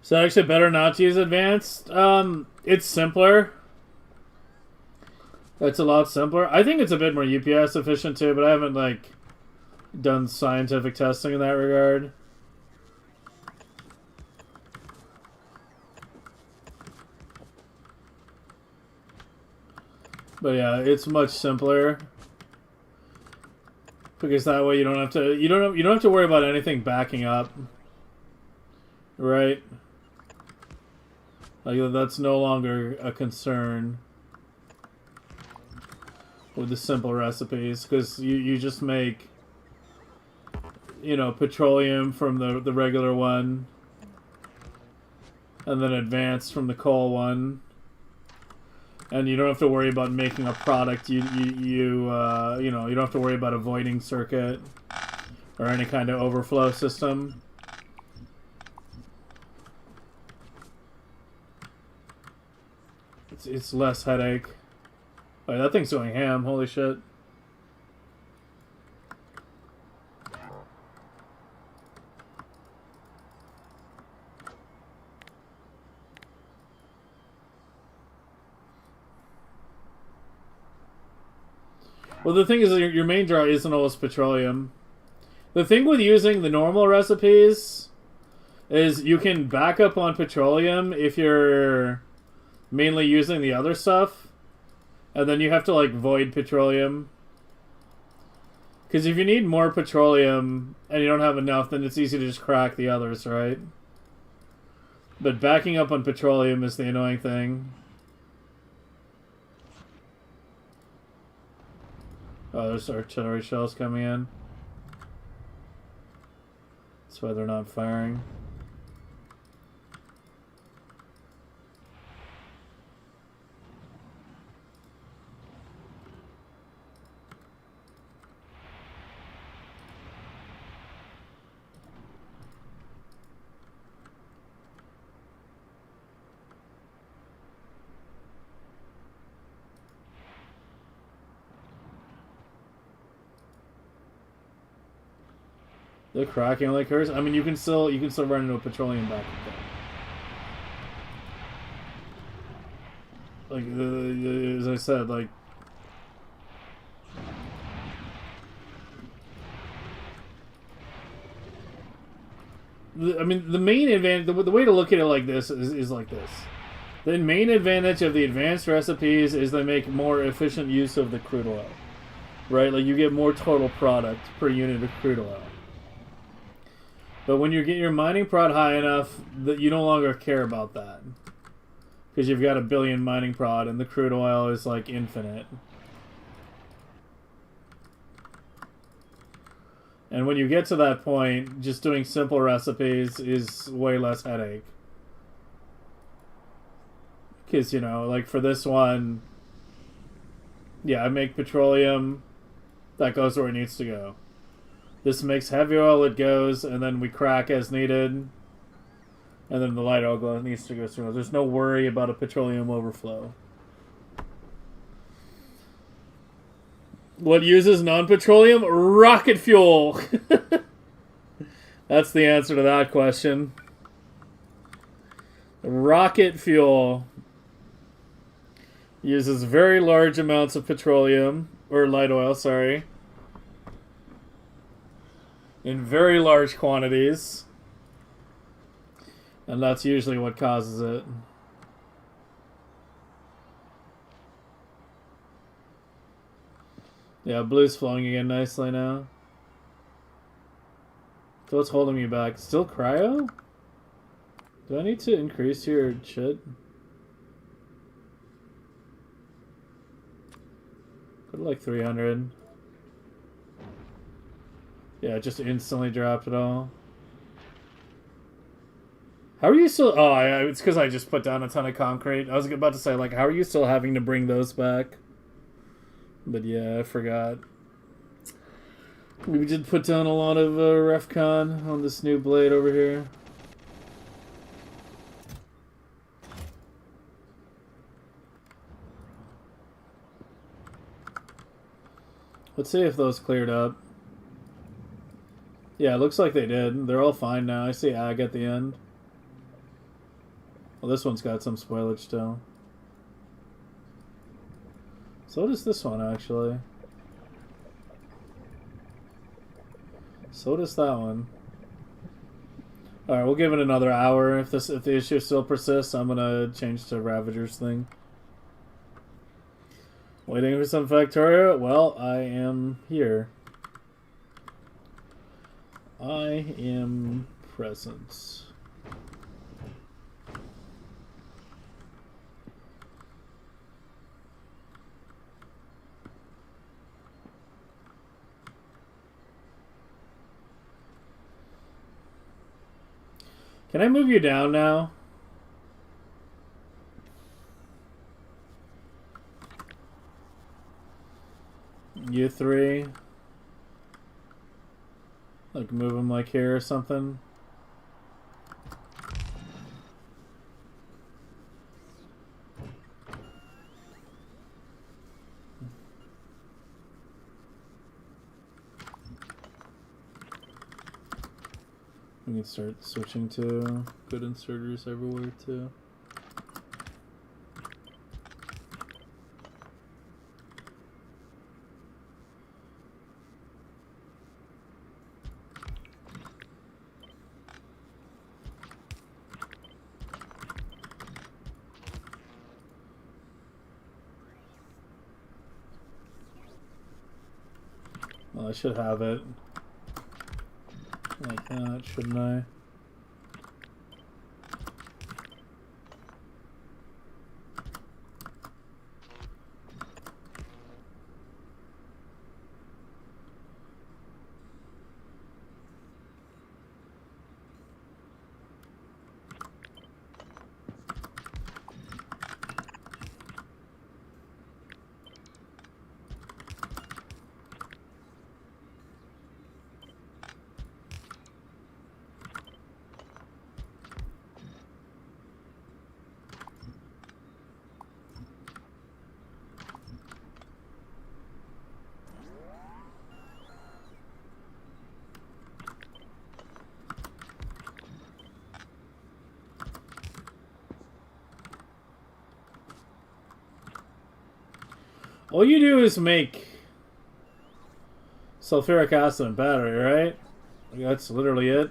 So actually better not to use advanced. It's simpler. It's a lot simpler. I think it's a bit more UPS efficient too, but I haven't like done scientific testing in that regard. But yeah, it's much simpler because that way you don't have to worry about anything backing up, right? Like that's no longer a concern with the simple recipes because you just make, you know, petroleum from the regular one, and then advanced from the coal one. And you don't have to worry about making a product. You know, you don't have to worry about a voiding circuit or any kind of overflow system. It's less headache. Oh, that thing's going ham. Holy shit. Well, the thing is, your main draw isn't always petroleum. The thing with using the normal recipes is you can back up on petroleum if you're mainly using the other stuff, and then you have to like void petroleum. Because if you need more petroleum and you don't have enough, then it's easy to just crack the others, right? But backing up on petroleum is the annoying thing. Oh, there's artillery shells coming in. That's why they're not firing. They're cracking like hers. I mean, you can still run into a petroleum backup though. Like as I said, like I mean, the main advantage, the way to look at it like this is like this. The main advantage of the advanced recipes is they make more efficient use of the crude oil, right? Like you get more total product per unit of crude oil. But when you get your mining prod high enough that you no longer care about that. Because you've got a billion mining prod and the crude oil is like infinite. And when you get to that point, just doing simple recipes is way less headache. Because, you know, like for this one, yeah, I make petroleum, that goes where it needs to go. This makes heavy oil, it goes, and then we crack as needed. And then the light oil needs to go through. There's no worry about a petroleum overflow. What uses non-petroleum? Rocket fuel! That's the answer to that question. Rocket fuel uses very large amounts of petroleum, or light oil, sorry. In very large quantities. And that's usually what causes it. Yeah, blue's flowing again nicely now. So what's holding me back? Still cryo? Do I need to increase your shit? Go to like 300. Yeah, it just instantly dropped it all. How are you still... Oh, it's because I just put down a ton of concrete. I was about to say, like, how are you still having to bring those back? But yeah, I forgot. We did put down a lot of RefCon on this new blade over here. Let's see if those cleared up. Yeah, it looks like they did. They're all fine now. I see ag at the end. Well, this one's got some spoilage still. So does this one, actually. So does that one. Alright, we'll give it another hour. If the issue still persists, I'm gonna change to Ravager's thing. Waiting for some Factorio? Well, I am here. I am present. Can I move you down now? You three? Like move them like here or something? We can start switching to good inserters everywhere too. Well, I should have it like that, shouldn't I? All you do is make sulfuric acid and battery, right? That's literally it.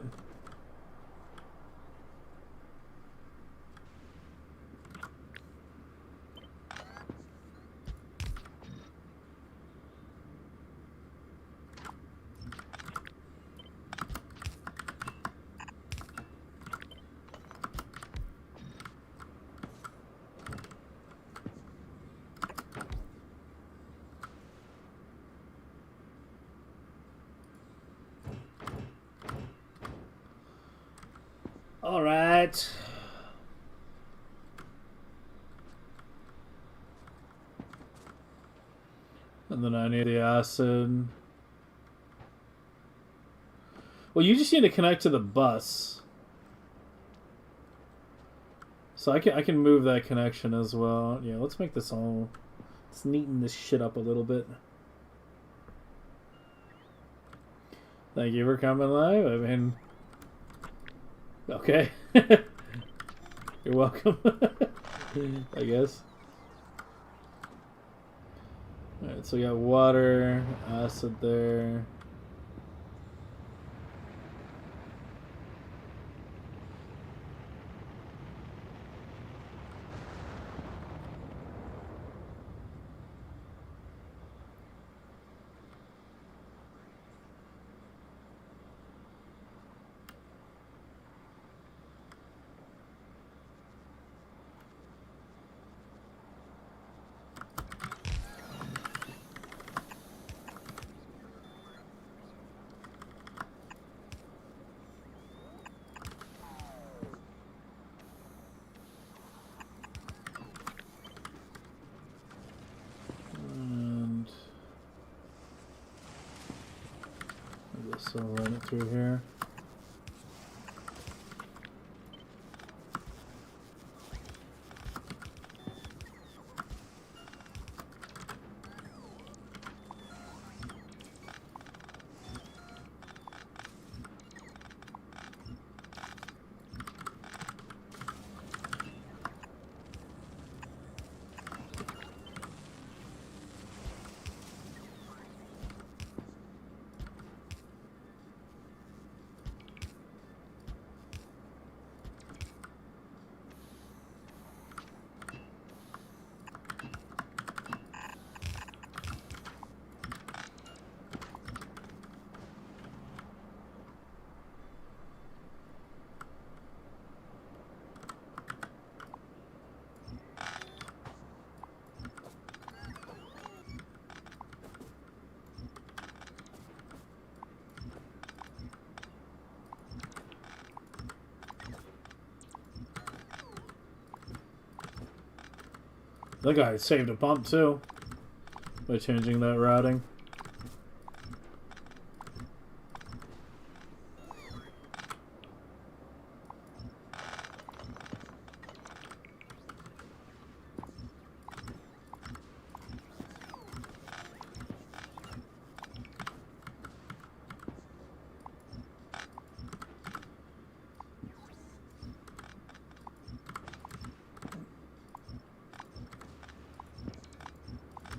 All right. And then I need the acid. Well, you just need to connect to the bus. So I can move that connection as well. Yeah, let's make this all... Let's neaten this shit up a little bit. Thank you for coming live. I mean... Okay. You're welcome. I guess. Alright, so we got water, acid there. So run it through here. think I saved a pump too by changing that routing.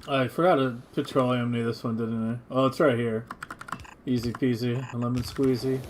I forgot to petroleum me this one, didn't I? Oh, it's right here. Easy peasy, lemon squeezy.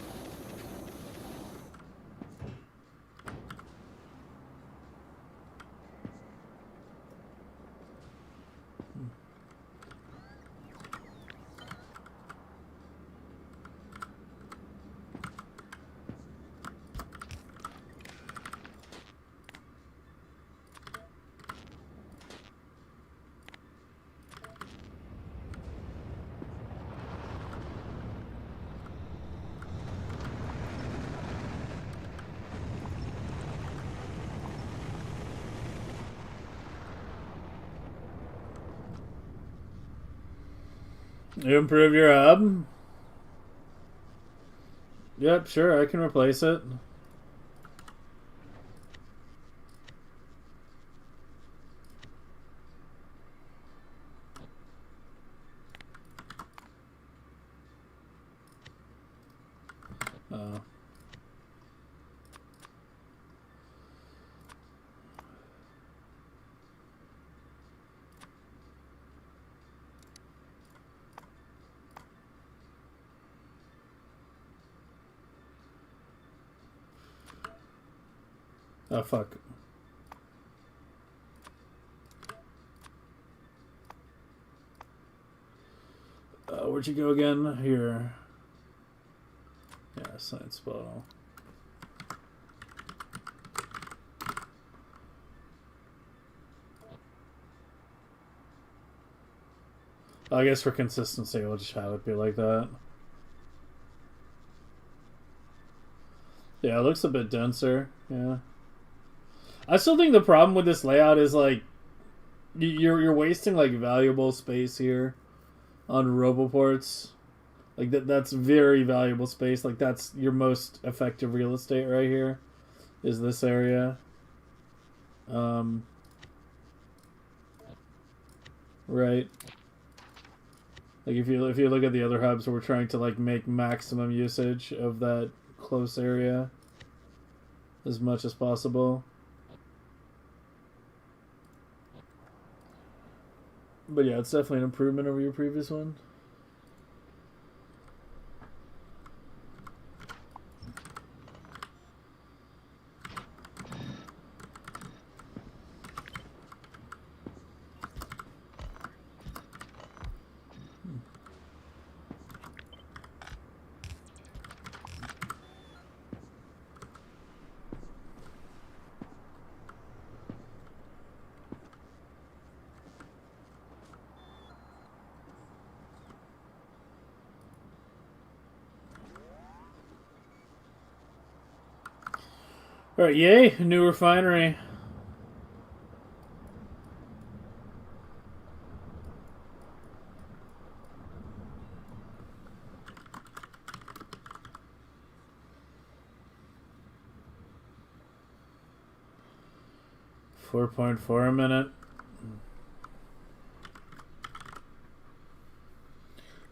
You improve your hub? Yep, sure, I can replace it. Oh, fuck. Where'd you go again? Here. Yeah, science bottle. I guess for consistency, we'll just have it be like that. Yeah, it looks a bit denser. Yeah. I still think the problem with this layout is like you're wasting like valuable space here on roboports. Like that's very valuable space. Like that's your most effective real estate right here. Is this area. Right. Like if you look at the other hubs, we're trying to like make maximum usage of that close area as much as possible. But yeah, it's definitely an improvement over your previous one. Alright, yay, new refinery. $4.4 a minute.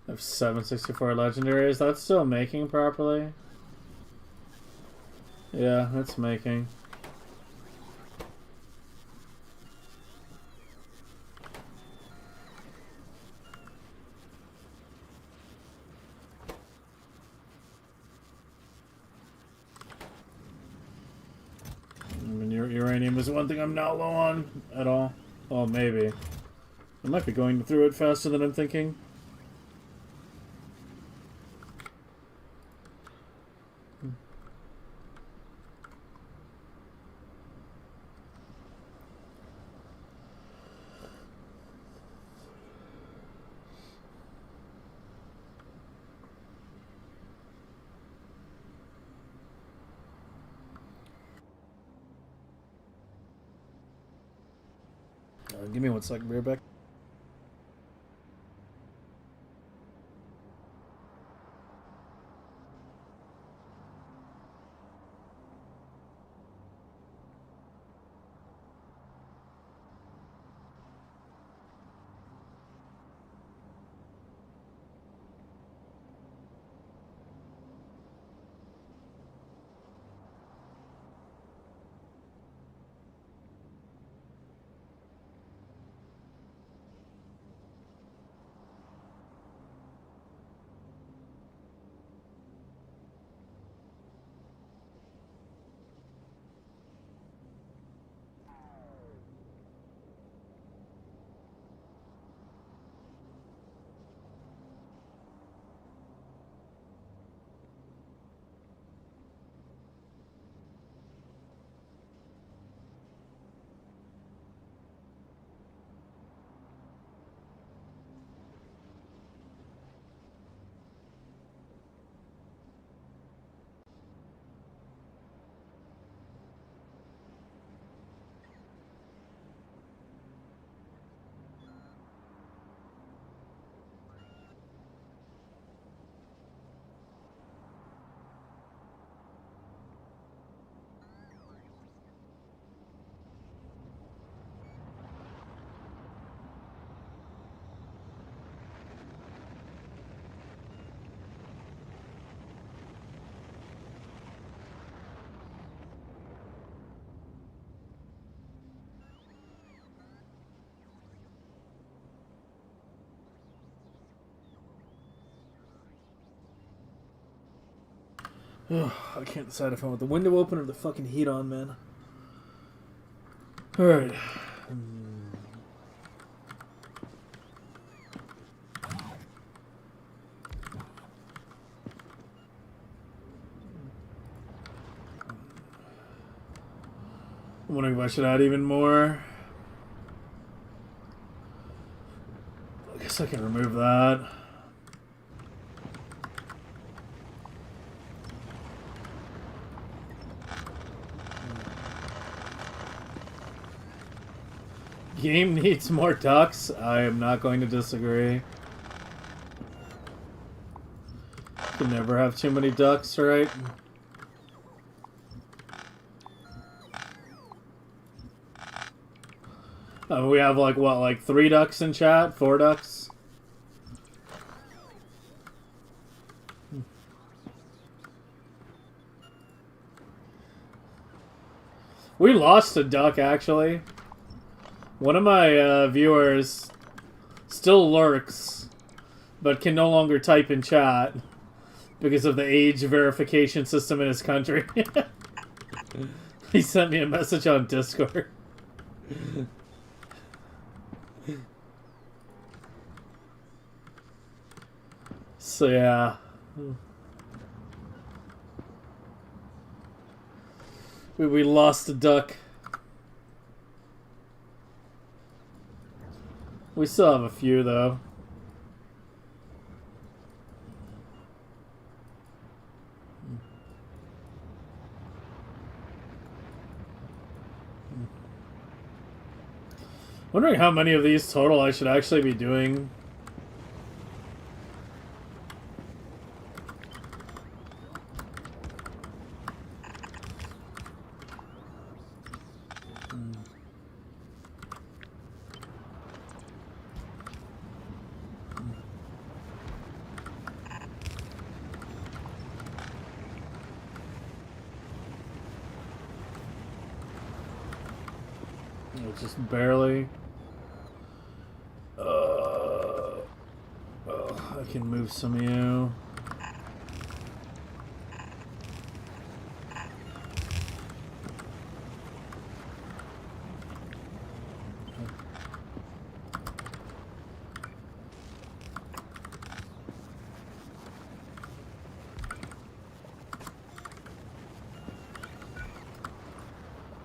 I have 764 legendaries. That's still making properly. Yeah, it's making. I mean, uranium is one thing I'm not low on at all. Oh, maybe. I might be going through it faster than I'm thinking. Give me 1 second, be right back. I can't decide if I want the window open or the fucking heat on, man. Alright. I'm wondering if I should add even more. I guess I can remove that. Game needs more ducts. I am not going to disagree. You can never have too many ducks, right? We have like what, like 3 ducks in chat? 4 ducks? We lost a duck actually. One of my viewers still lurks, but can no longer type in chat because of the age verification system in his country. He sent me a message on Discord. So yeah. We lost a duck. We still have a few, though. Wondering how many of these total I should actually be doing. Just barely. I can move some of you.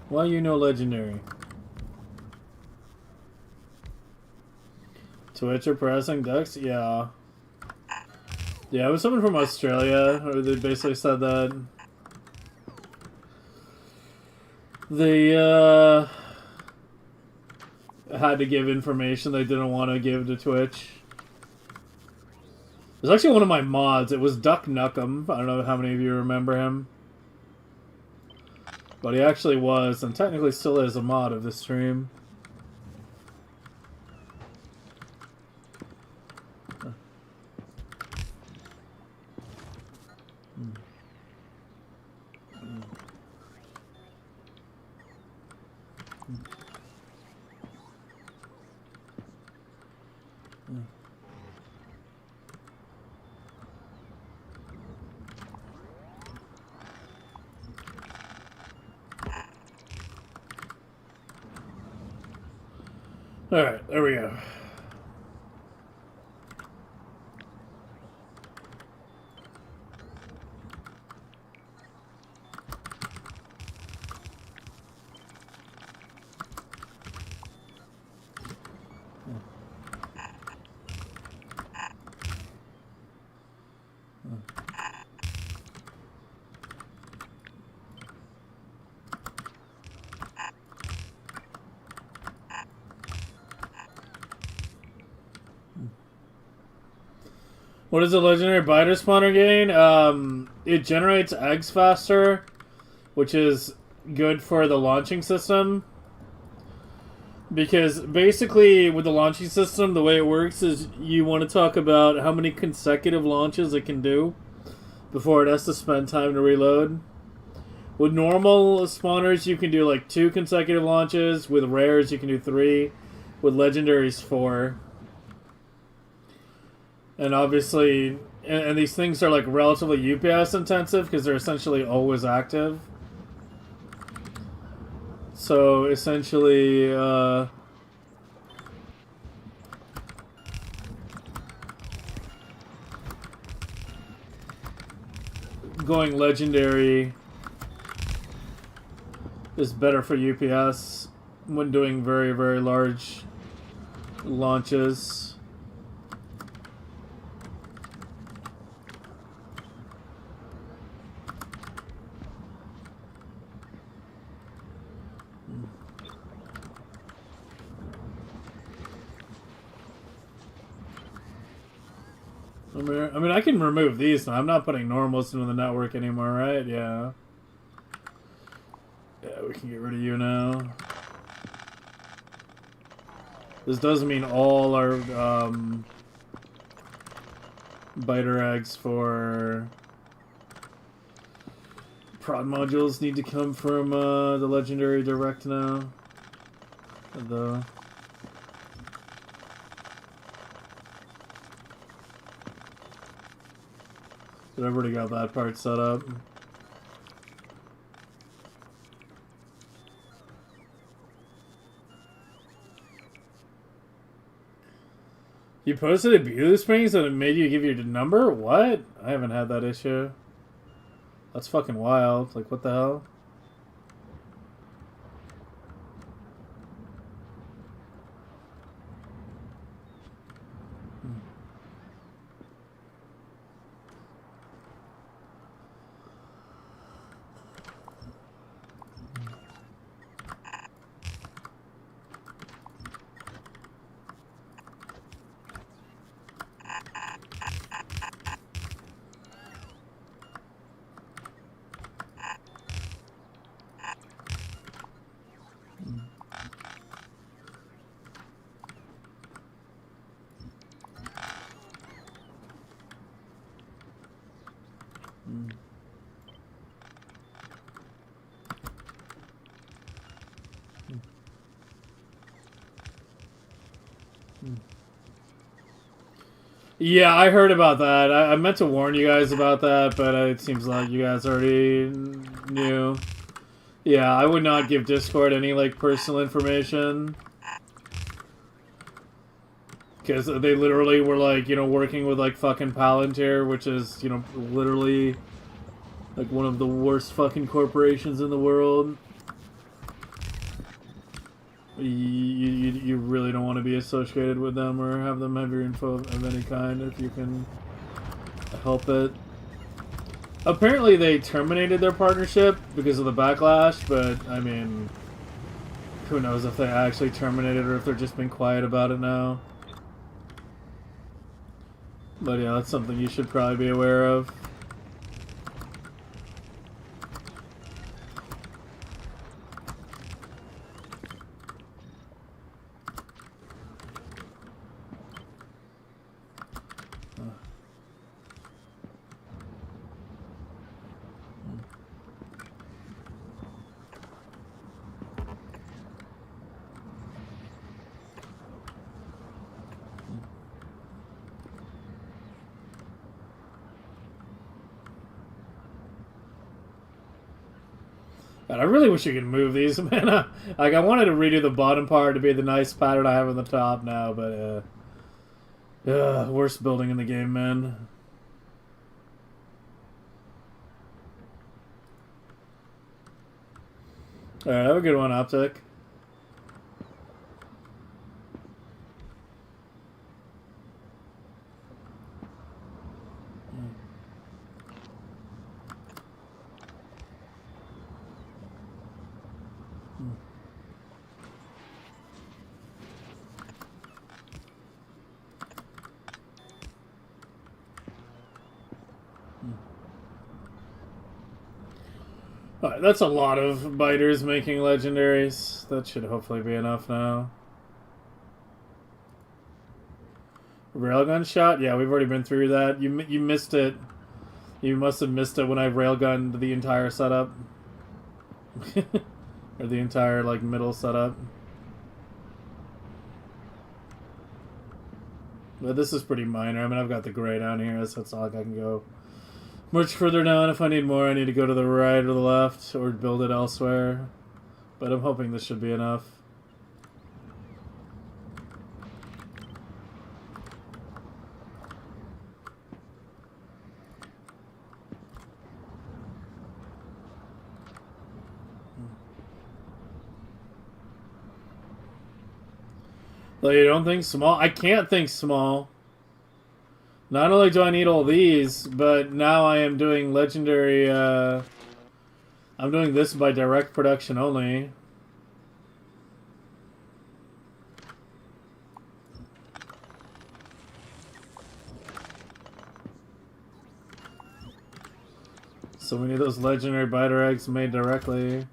Why you no legendary? Twitch are pressing ducks? Yeah. Yeah, it was someone from Australia, or they basically said that they had to give information they didn't want to give to Twitch. It was actually one of my mods. It was Duck Nukem. I don't know how many of you remember him. But he actually was, and technically still is, a mod of the stream. Alright, there we go. What is the legendary biter spawner gain? It generates eggs faster, which is good for the launching system. Because basically, with the launching system, the way it works is you want to talk about how many consecutive launches it can do before it has to spend time to reload. With normal spawners, you can do like 2 consecutive launches. With rares, you can do 3. With legendaries, 4. And obviously, and these things are like relatively UPS intensive because they're essentially always active. So essentially, going legendary is better for UPS when doing very, very large launches. I mean, I can remove these now. I'm not putting normals into the network anymore, right? Yeah. Yeah, we can get rid of you now. This does mean all our biter eggs for prod modules need to come from the legendary direct now. Though. I've already got that part set up. You posted at Blue Springs and it made you give your number? What? I haven't had that issue. That's fucking wild. Like, what the hell? Yeah, I heard about that. I meant to warn you guys about that, but it seems like you guys already knew. Yeah, I would not give Discord any, like, personal information. Because they literally were, like, you know, working with, like, fucking Palantir, which is, you know, literally, like, one of the worst fucking corporations in the world. You really don't want to be associated with them or have them have your info of any kind if you can help it. Apparently they terminated their partnership because of the backlash, but I mean, Who knows if they actually terminated or if they're just being quiet about it now. But yeah, that's something you should probably be aware of. God, I really wish you could move these, man. Like, I wanted to redo the bottom part to be the nice pattern I have on the top now, but, worst building in the game, man. Alright, have a good one, Optic. Alright, that's a lot of biters making legendaries. That should hopefully be enough now. Railgun shot? Yeah, we've already been through that. You missed it. You must have missed it when I railgunned the entire setup. Or the entire, like, middle setup. But this is pretty minor. I mean, I've got the gray down here, so it's not like I can go much further down. If I need more, I need to go to the right or the left or build it elsewhere. But I'm hoping this should be enough. Like, you don't think small? I can't think small. Not only do I need all these, but now I am doing legendary, I'm doing this by direct production only. So we need those legendary biter eggs made directly.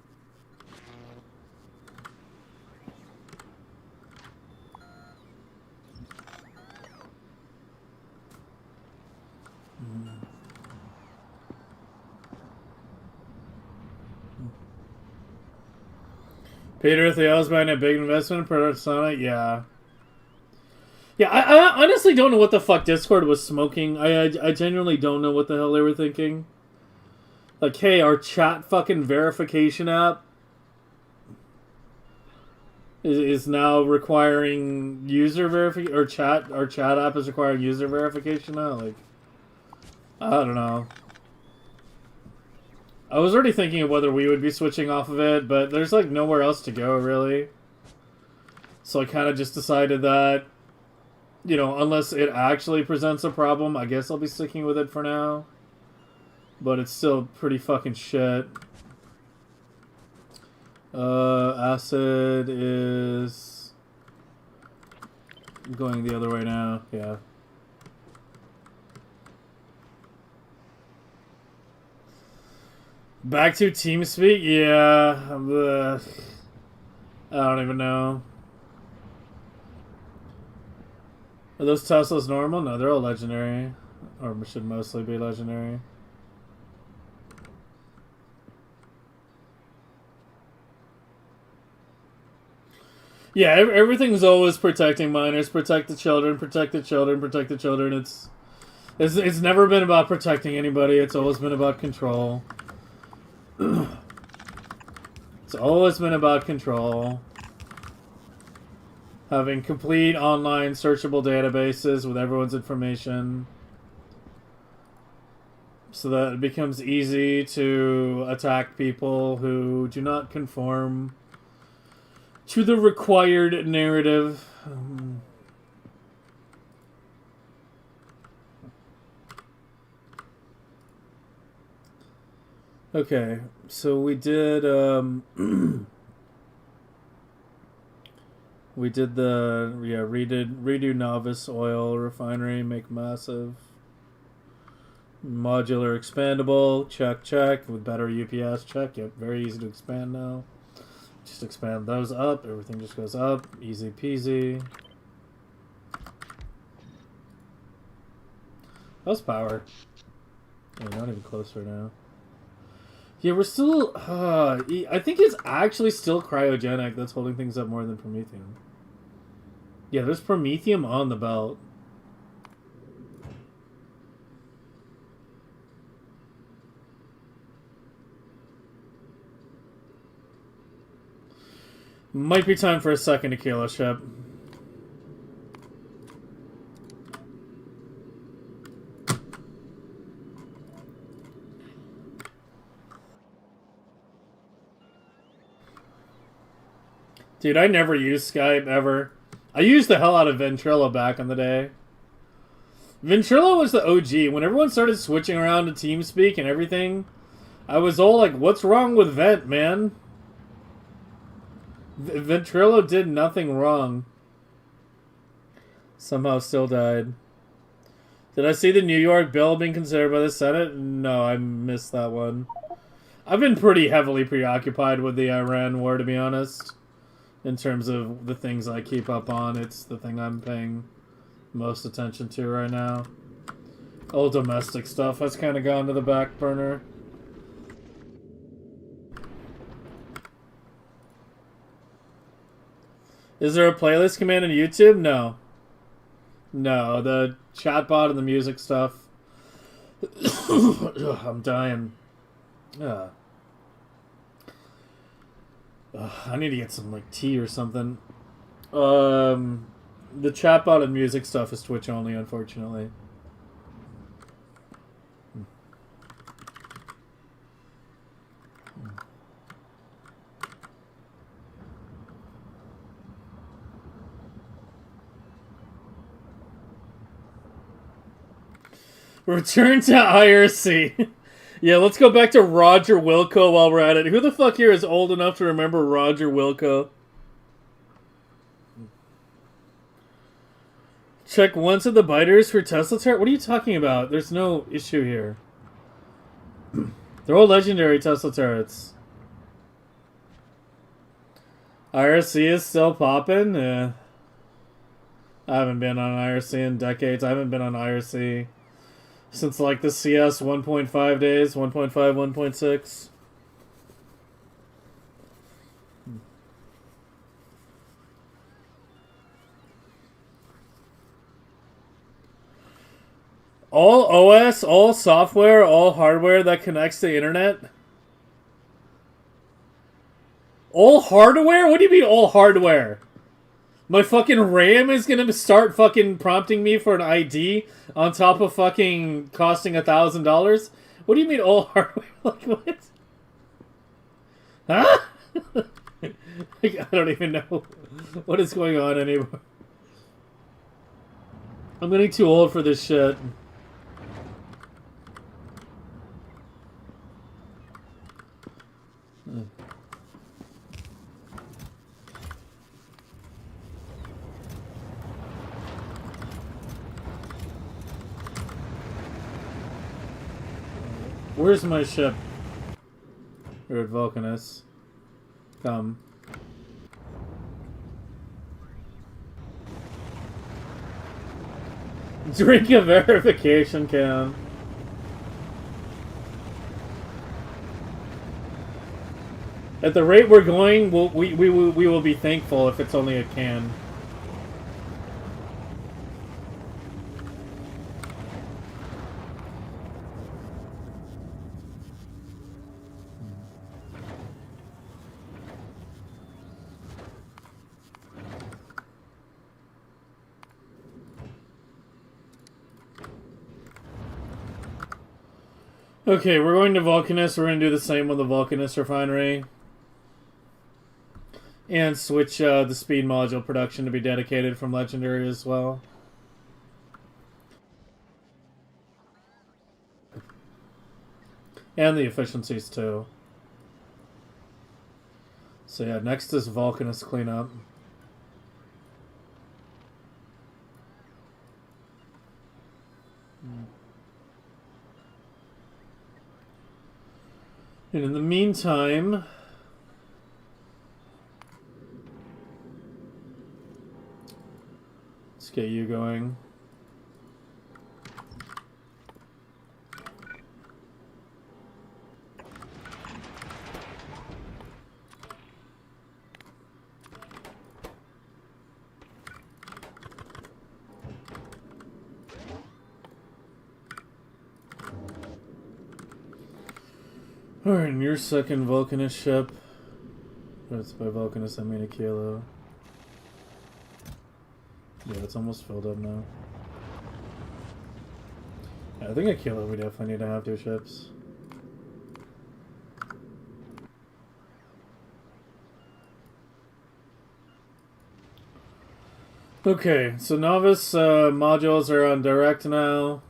Peter Theo's buying a big investment in Persona? Yeah. Yeah, I honestly don't know what the fuck Discord was smoking. I genuinely don't know what the hell they were thinking. Like, hey, our chat fucking verification app is now requiring user verification, or our chat app is requiring user verification now. Like, I don't know. I was already thinking of whether we would be switching off of it, but there's like nowhere else to go really. So I kind of just decided that, you know, unless it actually presents a problem, I guess I'll be sticking with it for now. But it's still pretty fucking shit. Acid is going the other way now. Yeah. Back to TeamSpeak? Yeah. I don't even know. Are those Teslas normal? No, they're all legendary. Or should mostly be legendary. Yeah, everything's always protecting minors. Protect the children, protect the children, protect the children. It's never been about protecting anybody. It's always been about control. It's always been about control. Having complete online searchable databases with everyone's information. So that it becomes easy to attack people who do not conform to the required narrative. Okay, so we did, We did the redo novice oil refinery, make massive. Modular expandable, check. With better UPS, check. Yep, very easy to expand now. Just expand those up, everything just goes up, easy peasy. How's power? Yeah, not even close right now. Yeah, we're still, I think it's actually still cryogenic that's holding things up more than promethium. Yeah, there's promethium on the belt. Might be time for a second Aquila ship. Dude, I never used Skype, ever. I used the hell out of Ventrilo back in the day. Ventrilo was the OG. When everyone started switching around to TeamSpeak and everything, I was all like, what's wrong with Vent, man? Ventrilo did nothing wrong. Somehow still died. Did I see the New York bill being considered by the Senate? No, I missed that one. I've been pretty heavily preoccupied with the Iran war, to be honest. In terms of the things I keep up on, it's the thing I'm paying most attention to right now. All domestic stuff has kind of gone to the back burner. Is there a playlist command on YouTube? No. No, the chatbot and the music stuff. I'm dying. I need to get some like tea or something. The chatbot and music stuff is Twitch only, unfortunately. Return to IRC. Yeah, let's go back to Roger Wilco while we're at it. Who the fuck here is old enough to remember Roger Wilco? Check once of the biters for Tesla turret? What are you talking about? There's no issue here. They're all legendary Tesla turrets. IRC is still popping? Yeah. I haven't been on IRC in decades. I haven't been on IRC since like the CS 1.5 days, 1.5, 1.6. All OS, all software, all hardware that connects to the internet? All hardware? What do you mean all hardware? My fucking RAM is gonna start fucking prompting me for an ID on top of fucking costing $1,000? What do you mean all hardware? Like what? Huh? I don't even know what is going on anymore. I'm getting too old for this shit. Where's my ship? We're at Vulcanus. Come. Drink a verification can. At the rate we're going, we will be thankful if it's only a can. Okay, we're going to Vulcanus. We're going to do the same with the Vulcanus refinery. And switch the speed module production to be dedicated from Legendary as well. And the efficiencies too. So yeah, next is Vulcanus cleanup. And in the meantime, let's get you going. Alright, and your second Vulcanist ship. That's by Vulcanist, I mean a kilo. Yeah, it's almost filled up now. Yeah, I think a kilo we definitely need to have 2 ships. Okay, so novice modules are on direct now.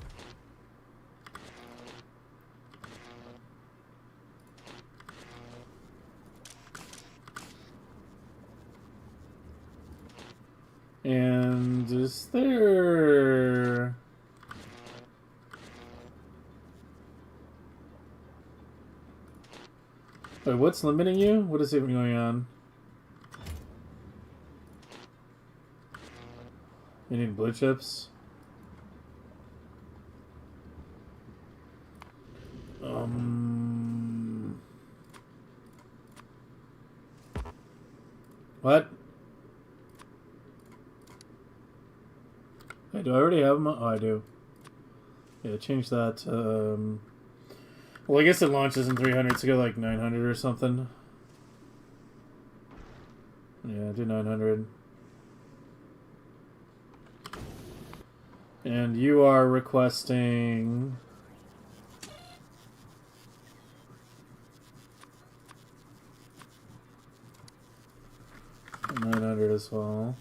And is there... Wait, what's limiting you? What is even going on? You need blue chips? What? Wait, do I already have them? Oh, I do. Yeah, change that. Well, I guess it launches in 300, so go like 900 or something. Yeah, do 900. And you are requesting... 900 as well.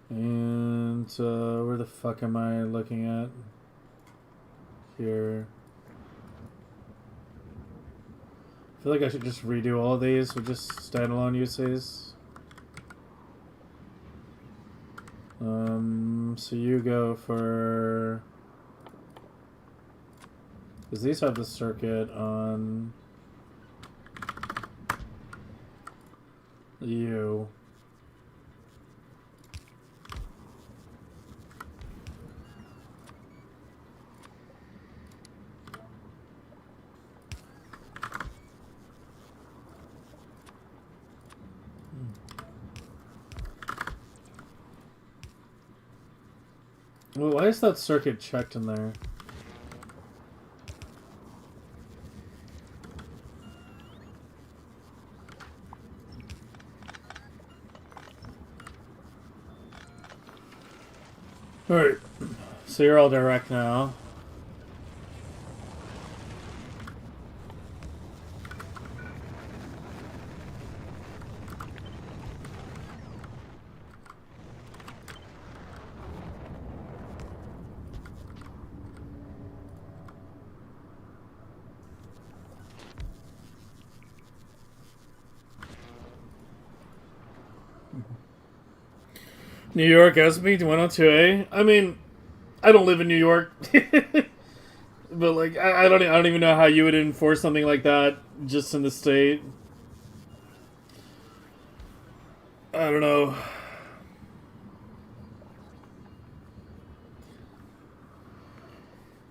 And where the fuck am I looking at? Here. I feel like I should just redo all of these with just standalone uses. So you go for... Because these have the circuit on... you. Well, why is that circuit checked in there? Alright, so you're all direct now. New York SB 102A. I mean, I don't live in New York, but like I don't even know how you would enforce something like that just in the state. I don't know.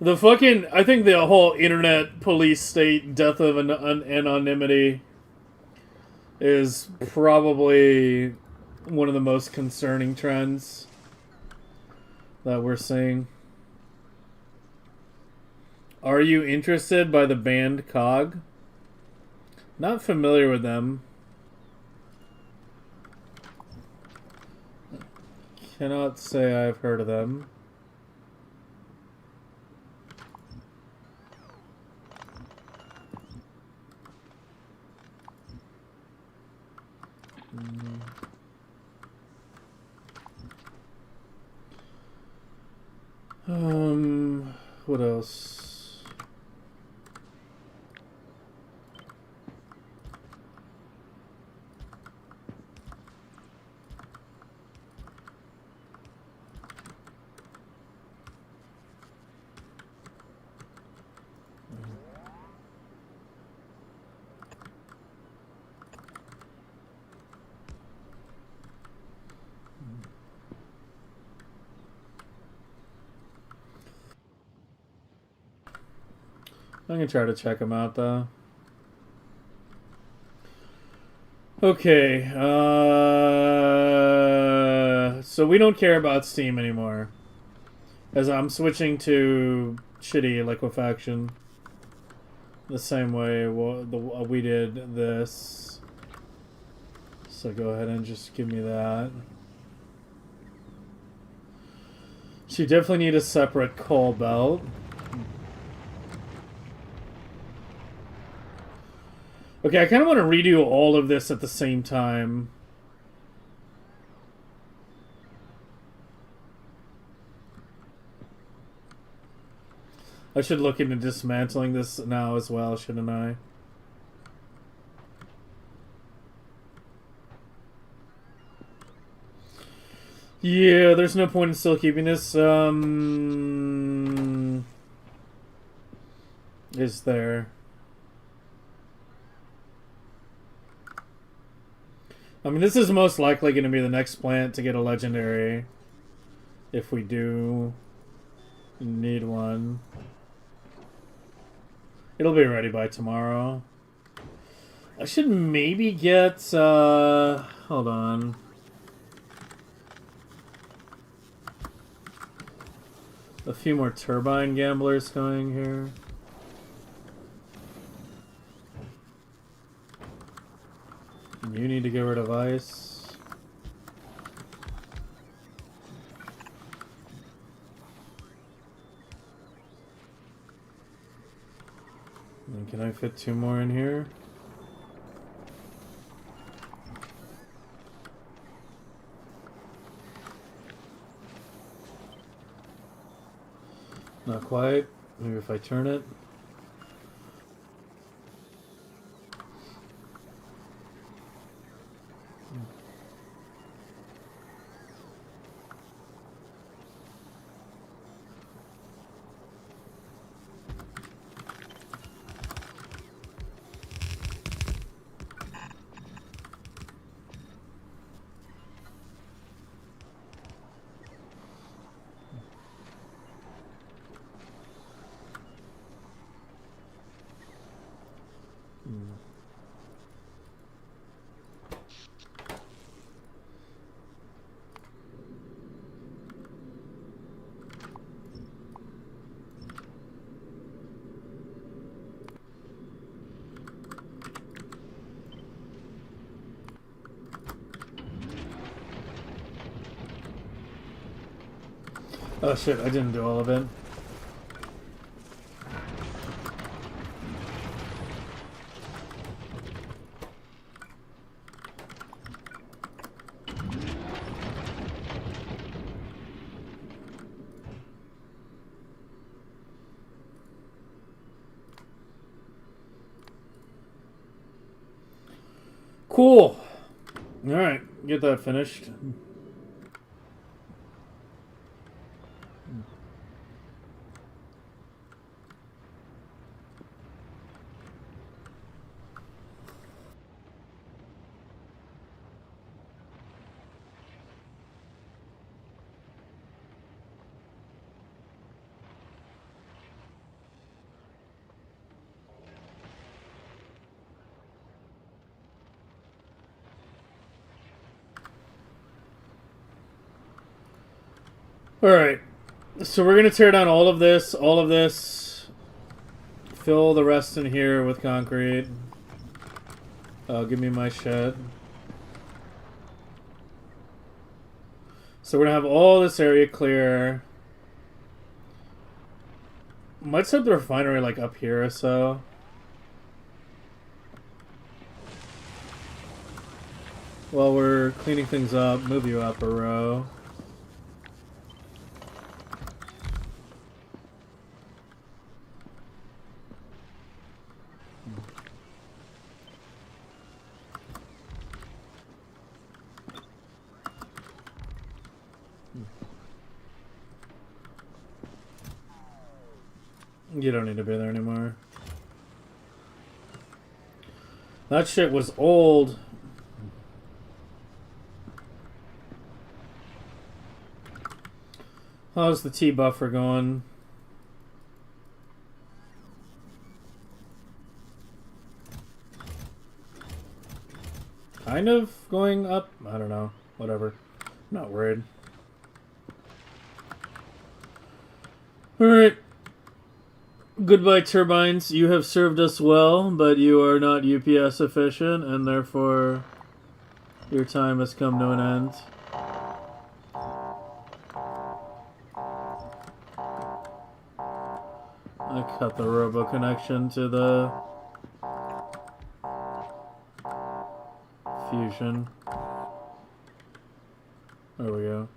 The fucking I think the whole internet police state death of anonymity is probably one of the most concerning trends that we're seeing. Are you interested by the band Cog? Not familiar with them. Cannot say I've heard of them. What else? I'm gonna try to check them out though. Okay, so we don't care about steam anymore, as I'm switching to shitty liquefaction the same way we did this. So go ahead and just give me that. So you definitely need a separate coal belt. Okay, I kind of want to redo all of this at the same time. I should look into dismantling this now as well, shouldn't I? Yeah, there's no point in still keeping this. Is there? I mean, this is most likely going to be the next plant to get a legendary. If we do need one. It'll be ready by tomorrow. I should maybe get, hold on. A few more turbine gamblers going here. You need to get rid of ice. And can I fit 2 more in here? Not quite. Maybe if I turn it. Oh shit, I didn't do all of it. Cool. Alright, get that finished. Alright, so we're going to tear down all of this, fill the rest in here with concrete. Give me my shed. So we're going to have all this area clear. Might set the refinery like up here or so. While we're cleaning things up, move you up a row. You don't need to be there anymore. That shit was old. How's the T buffer going? kind of going up. I don't know. Whatever. Not worried. Alright. Goodbye, turbines. You have served us well, but you are not UPS efficient, and therefore your time has come to an end. I cut the robo connection to the fusion. There we go.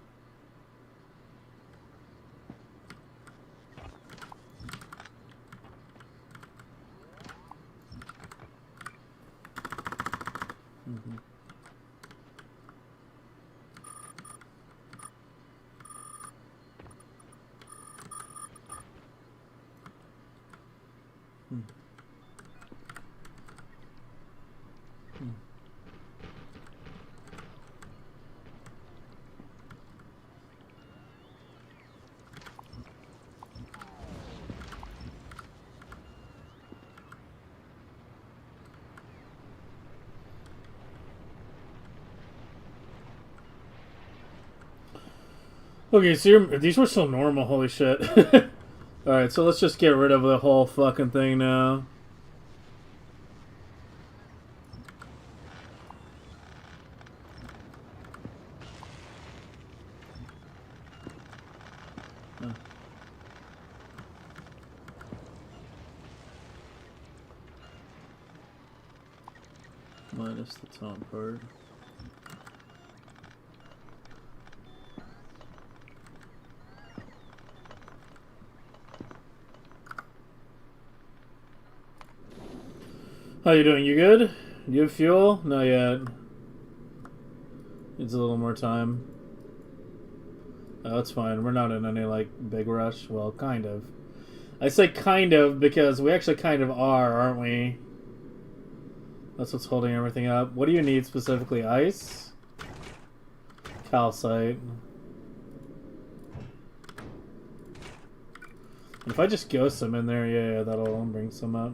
Okay, so these were so normal, holy shit. Alright, so let's just get rid of the whole fucking thing now. Minus the top part. How you doing? You good? You have fuel? Not yet. Needs a little more time. Oh, that's fine. We're not in any, like, big rush. Well, kind of. I say kind of because we actually kind of are, aren't we? That's what's holding everything up. What do you need specifically? Ice? Calcite. If I just ghost some in there, yeah, that'll bring some up.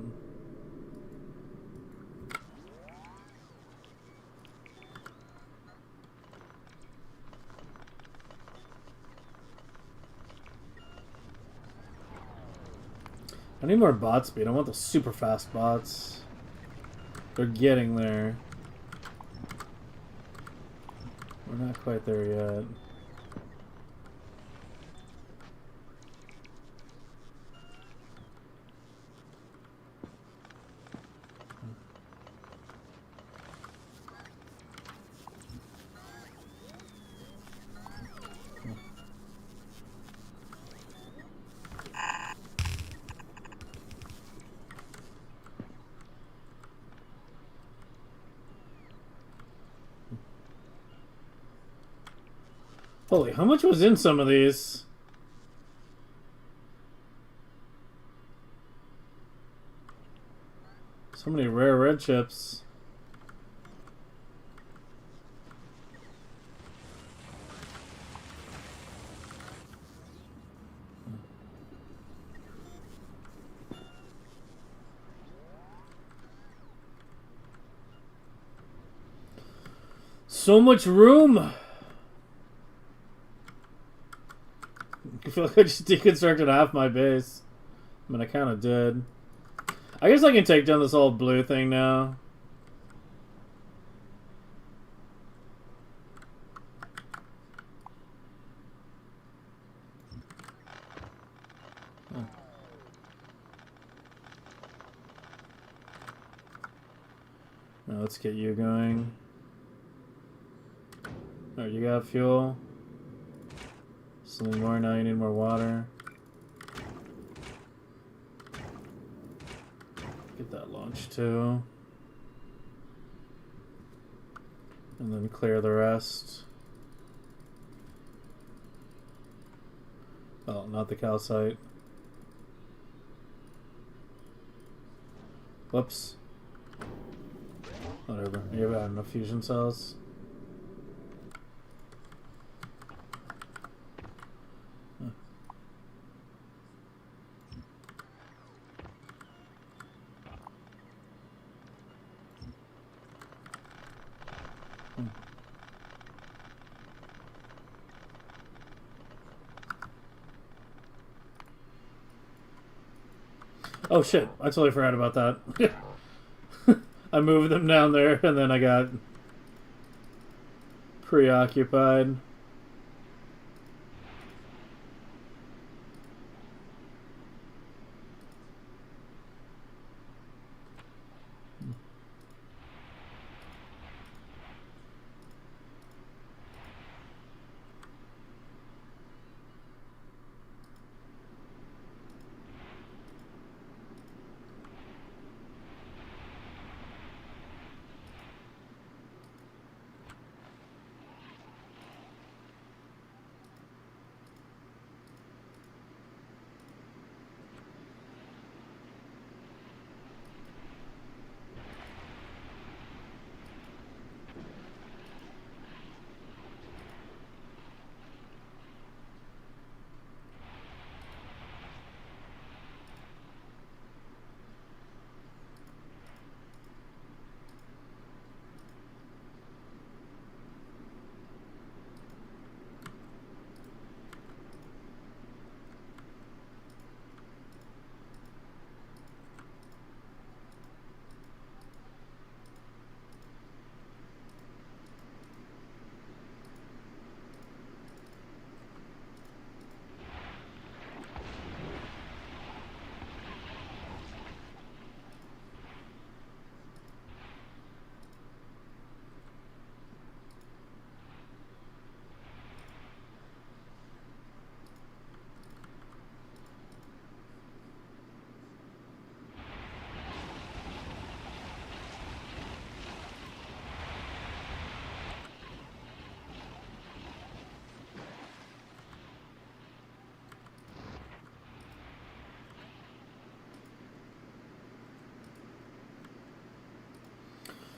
I need more bot speed. I want the super fast bots. They're getting there. We're not quite there yet. Holy, how much was in some of these? So many rare red chips. So much room! I feel like I just deconstructed half my base. I mean, I kind of did. I guess I can take down this whole blue thing now. Huh. Now let's get you going. Alright, you got fuel. Something more now, you need more water. Get that launched too. And then clear the rest. Oh, not the calcite. Whoops. Whatever. You have enough fusion cells. Oh shit, I totally forgot about that. I moved them down there and then I got preoccupied.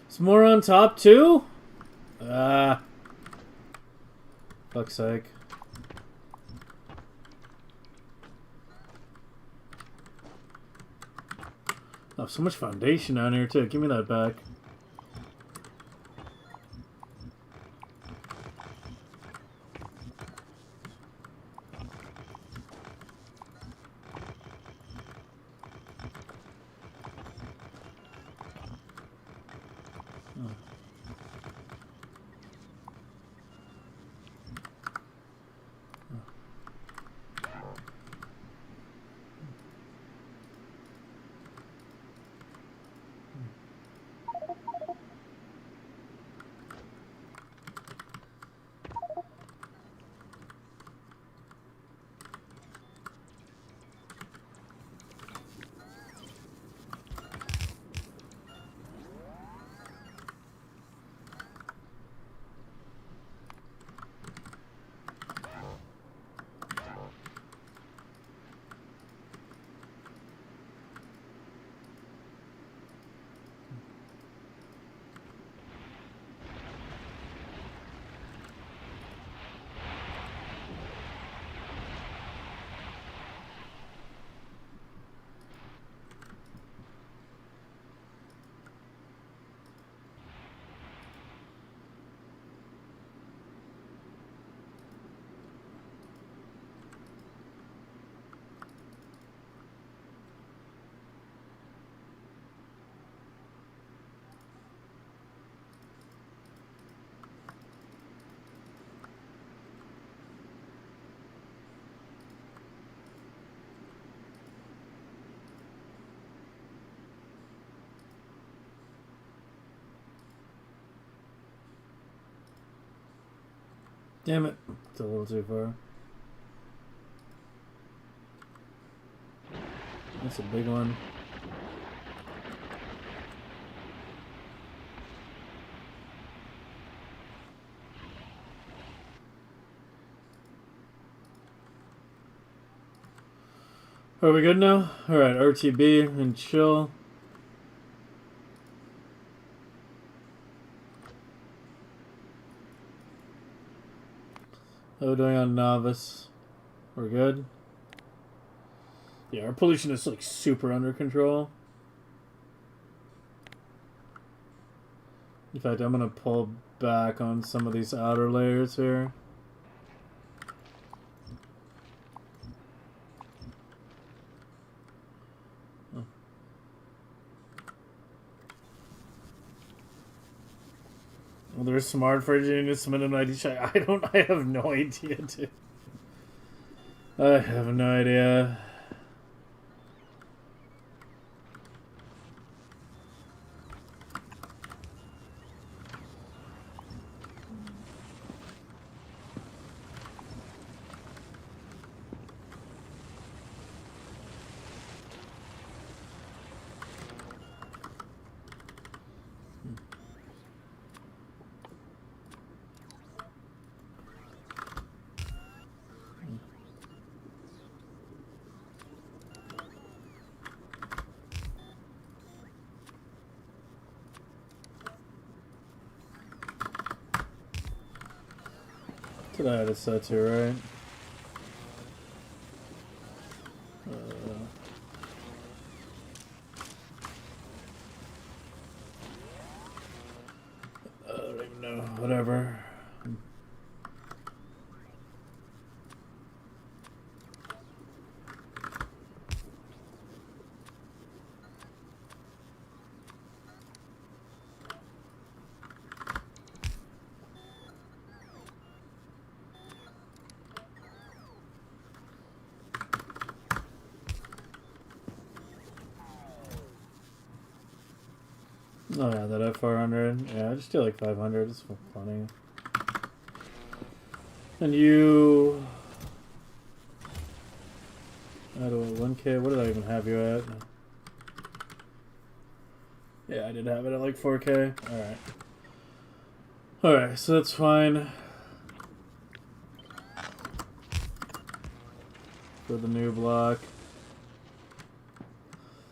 Some more on top too? Fuck's sake. Oh, so much foundation down here too. Give me that back. Damn it. It's a little too far. That's a big one. Are we good now? Alright, RTB and chill. How are we doing on novice? We're good? Yeah, our pollution is like super under control. In fact, I'm gonna pull back on some of these outer layers here. Well, there's smart fridge units, minimum ID check. I have no idea, dude. I have no idea. Could I add a set to, right? I don't even know. Whatever. Oh yeah, that F400. Yeah, just do like 500. It's funny. And you... I don't know, 1K. What did I even have you at? Yeah, I did have it at like 4K. Alright. Alright, so that's fine. For the new block.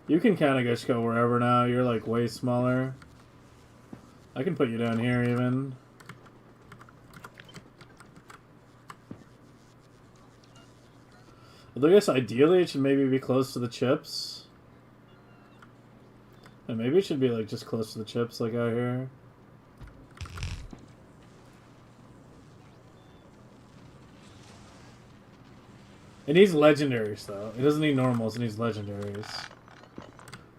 You can kind of just go wherever now. You're like way smaller. I can put you down here even. Although I guess ideally it should maybe be close to the chips. And maybe it should be like just close to the chips like out here. It needs legendaries though. It doesn't need normals, it needs legendaries.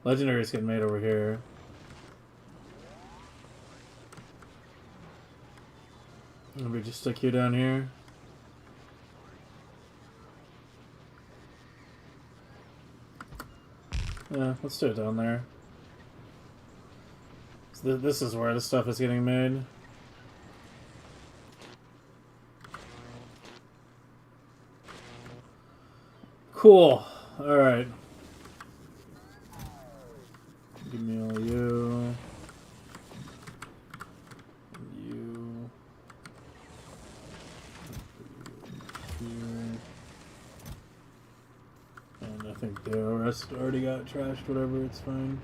Legendaries get made over here. Let me just stick you down here. Yeah, let's do it down there. So this is where the stuff is getting made. Cool. Alright. Give me all you. You. Here. And I think the rest already got trashed, whatever, it's fine.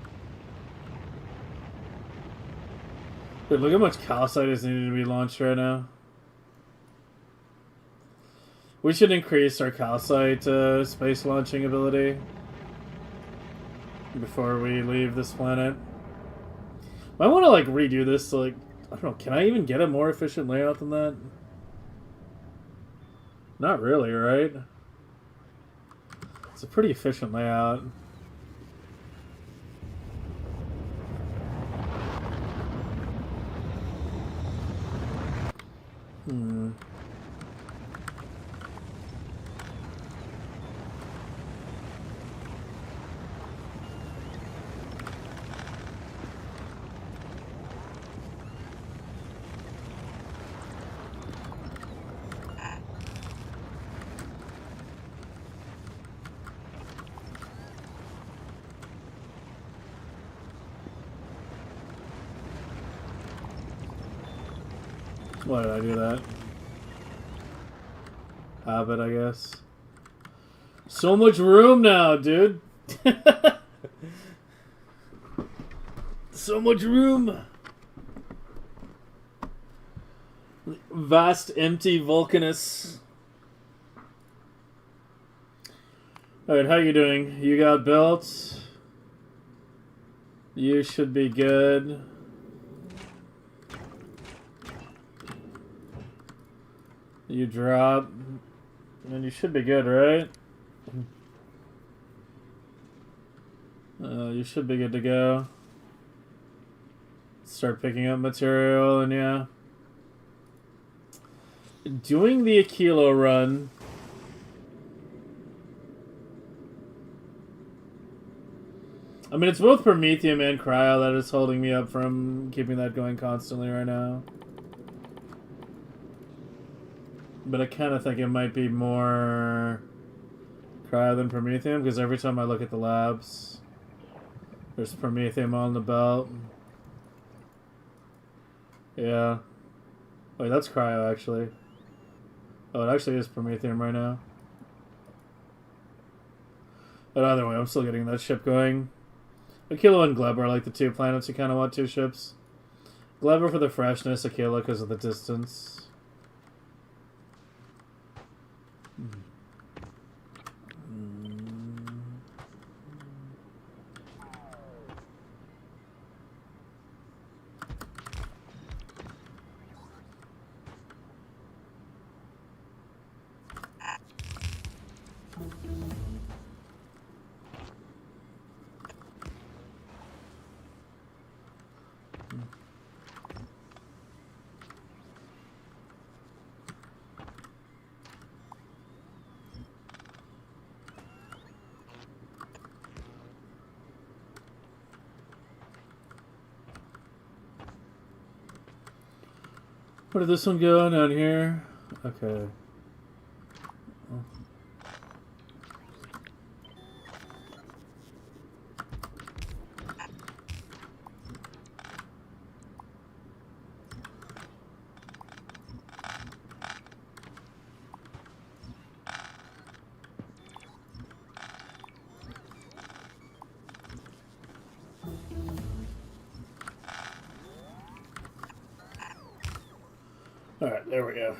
Dude, look how much calcite is needed to be launched right now. We should increase our calcite space launching ability before we leave this planet. I want to like redo this to like, I don't know, can I even get a more efficient layout than that? Not really, right? It's a pretty efficient layout. Why did I do that? Habit, I guess. So much room now, dude. So much room. Vast, empty Vulcanus. Alright, how you doing? You got built. You should be good. You drop, and you should be good, right? You should be good to go. Start picking up material, and yeah. Doing the Aquilo run. I mean, it's both Promethium and Cryo that is holding me up from keeping that going constantly right now. But I kind of think it might be more Cryo than Promethium, because every time I look at the labs, there's Promethium on the belt. Yeah. Wait, that's Cryo, actually. Oh, it actually is Promethium right now. But either way, I'm still getting that ship going. Aquila and Gleb are like the two planets you kind of want two ships. Gleb for the freshness, Aquila because of the distance. Where did this one go? Down here? Okay. Alright, there we go.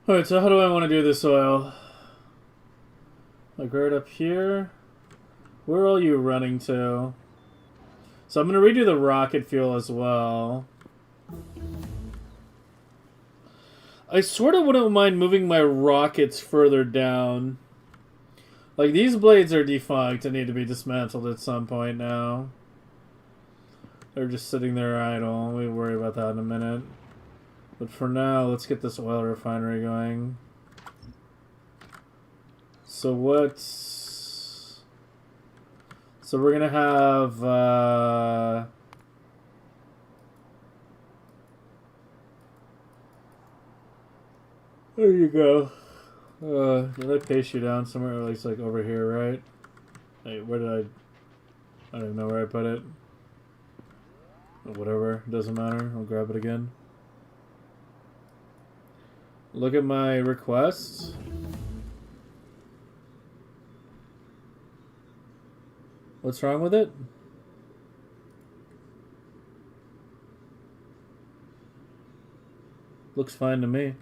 Alright, so how do I want to do this oil? Like right up here? Where are you running to? So I'm going to redo the rocket fuel as well. I sort of wouldn't mind moving my rockets further down. Like, these blades are defunct and need to be dismantled at some point now. They're just sitting there idle. We'll worry about that in a minute. But for now, let's get this oil refinery going. So what's... So we're going to have... There you go. Did I paste you down somewhere? At least like over here, right? Hey, where did I don't even know where I put it. Whatever, doesn't matter. I'll grab it again. Look at my requests. What's wrong with it? Looks fine to me.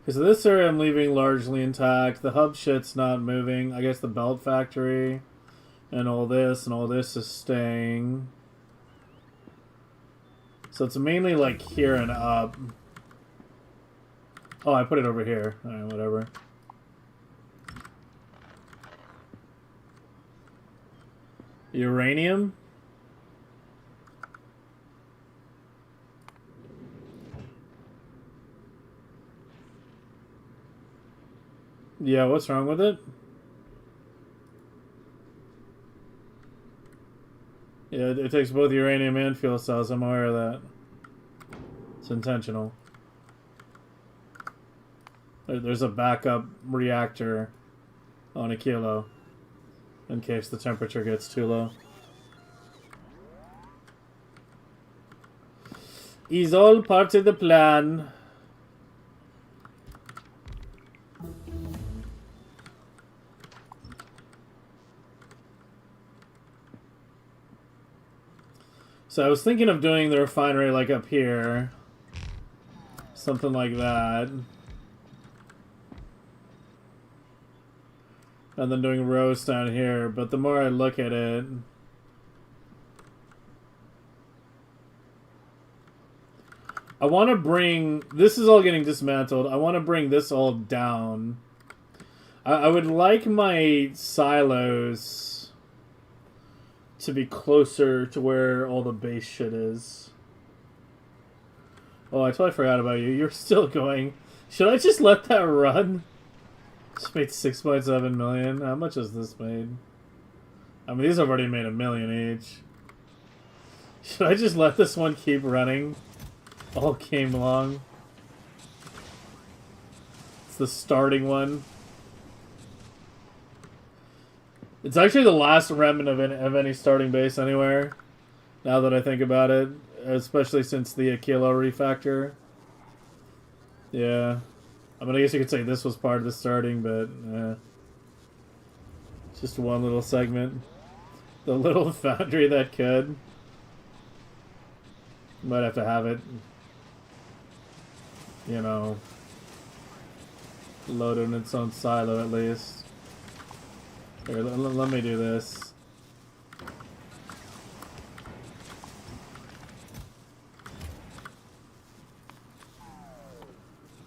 So this area I'm leaving largely intact. The hub shit's not moving. I guess the belt factory and all this is staying. So it's mainly like here and up. Oh, I put it over here. Alright, whatever. Uranium? Yeah, what's wrong with it? Yeah, it takes both uranium and fuel cells. I'm aware of that. It's intentional. There's a backup reactor on a kilo in case the temperature gets too low. Is all part of the plan. So I was thinking of doing the refinery like up here. Something like that. And then doing rows down here. But the more I look at it... I want to bring... This is all getting dismantled. I want to bring this all down. I would like my silos to be closer to where all the base shit is. Oh, I totally forgot about you. You're still going. Should I just let that run? Just made 6.7 million. How much has this made? I mean, these have already made $1 million each. Should I just let this one keep running? All game long. It's the starting one. It's actually the last remnant of any starting base anywhere. Now that I think about it. Especially since the kilo refactor. Yeah. I mean, I guess you could say this was part of the starting, but... it's just one little segment. The little foundry that could. Might have to have it... You know... loaded in its own silo at least. Here, let me do this.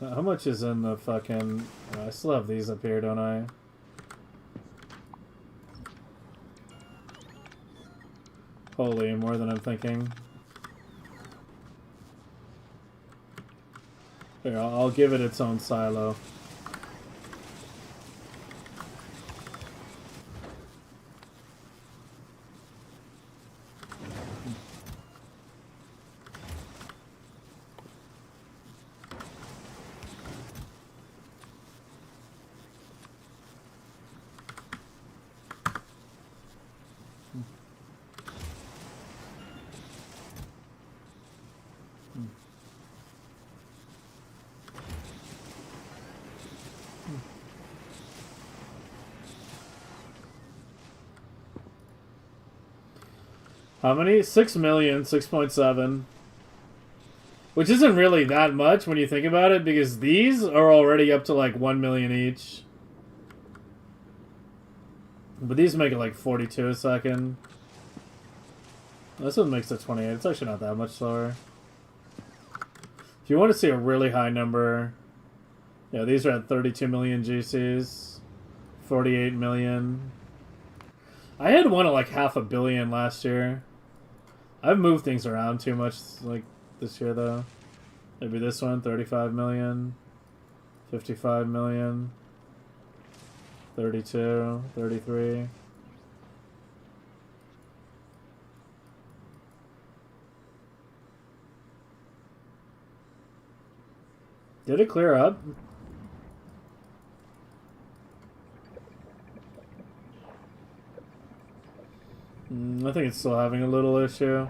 How much is in the fucking... I still have these up here, don't I? Holy, more than I'm thinking. Here, I'll give it its own silo. How many? 6 million, 6.7. Which isn't really that much when you think about it, because these are already up to like 1 million each. But these make it like 42 a second. This one makes it 28. It's actually not that much slower. If you want to see a really high number, yeah, these are at 32 million GCs. 48 million. I had one at like 500 million last year. I've moved things around too much like this year though. Maybe this one, 35 million. 55 million. 32, 33. Did it clear up? I think it's still having a little issue.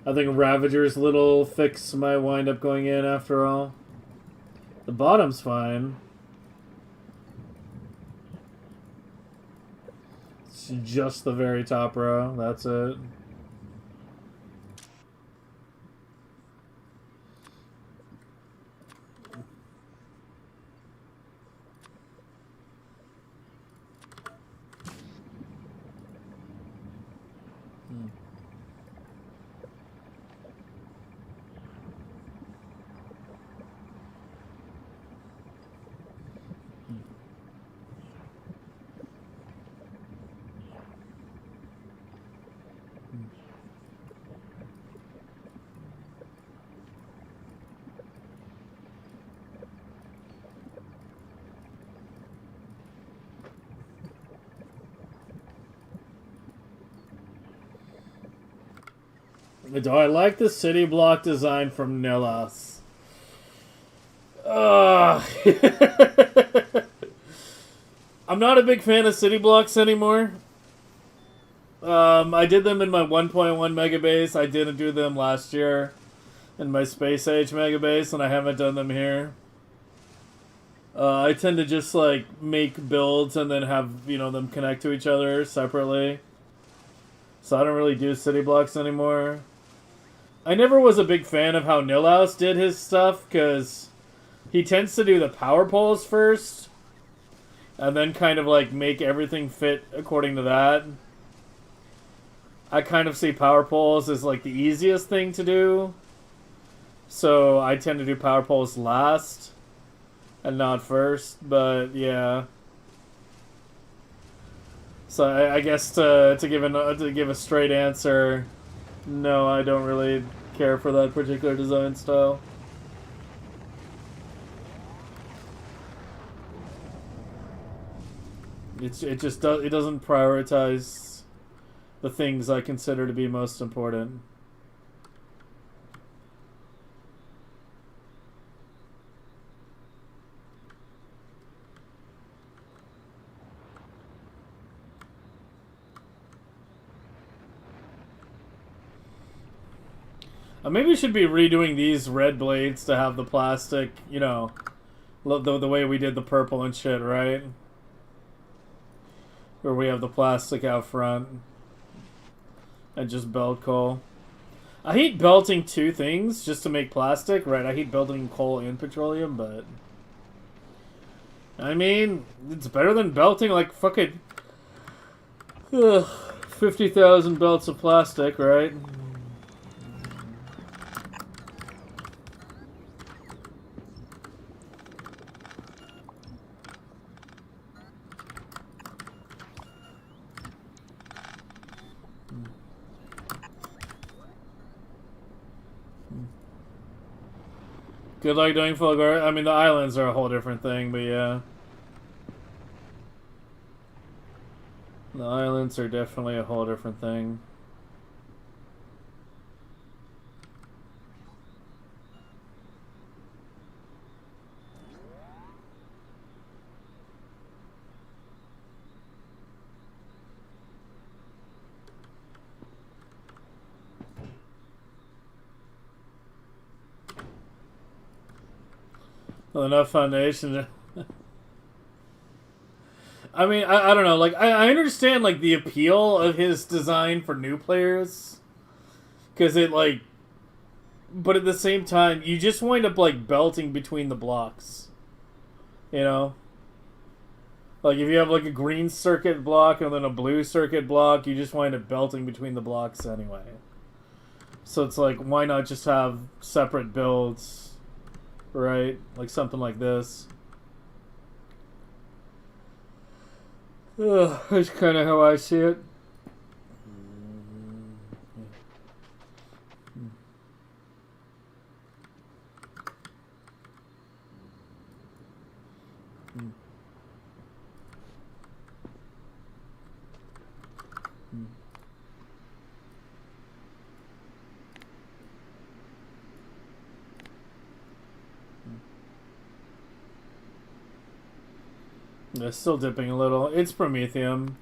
I think Ravager's little fix might wind up going in after all. The bottom's fine. It's just the very top row. That's it. Do I like the city block design from Nillas? I'm not a big fan of city blocks anymore. I did them in my 1.1 Megabase. I didn't do them last year in my Space Age Megabase, and I haven't done them here. I tend to just like make builds and then have them connect to each other separately. So I don't really do city blocks anymore. I never was a big fan of how Nilhouse did his stuff because he tends to do the power poles first and then kind of like make everything fit according to that. I kind of see power poles as like the easiest thing to do. So I tend to do power poles last and not first, but yeah. So I guess to give a straight answer, no, I don't really care for that particular design style. It doesn't prioritize the things I consider to be most important. Maybe we should be redoing these red blades to have the plastic, the way we did the purple and shit, right? Where we have the plastic out front and just belt coal. I hate belting two things just to make plastic, right? I hate belting coal and petroleum, but I mean, it's better than belting like fucking 50,000 belts of plastic, right? Good luck doing full guard. I mean, the islands are a whole different thing, but yeah. The islands are definitely a whole different thing. Well, enough foundation. I mean, I don't know. Like, I understand, like, the appeal of his design for new players. Because it, like... But at the same time, you just wind up, like, belting between the blocks. You know? Like, if you have, like, a green circuit block and then a blue circuit block, you just wind up belting between the blocks anyway. So it's like, why not just have separate builds? Right? Like something like this. That's kind of how I see it. Yeah, still dipping a little. It's Promethium.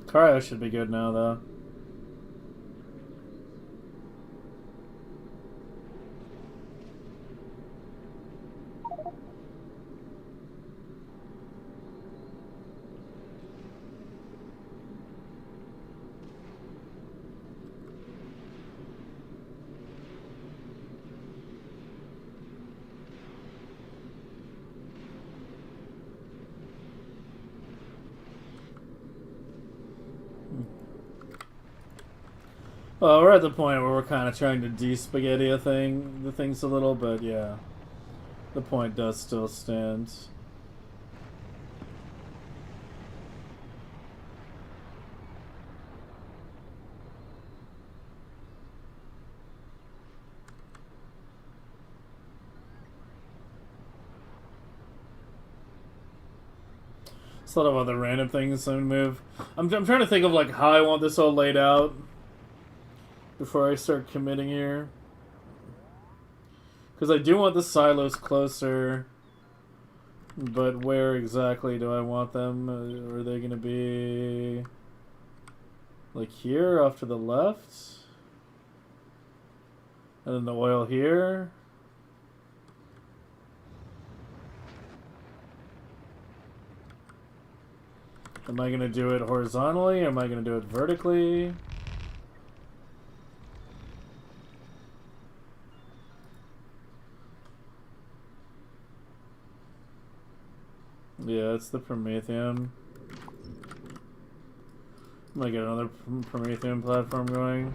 Cryo should be good now, though. Well, we're at the point where we're kind of trying to de-spaghetti the things a little, but yeah, the point does still stand. There's a lot of other random things I move. I'm trying to think of like how I want this all laid out before I start committing here. Because I do want the silos closer, but where exactly do I want them? Are they going to be like here off to the left? And then the oil here? Am I going to do it horizontally? Or am I going to do it vertically? Yeah, it's the Prometheum. I'm gonna get another Prometheum platform going.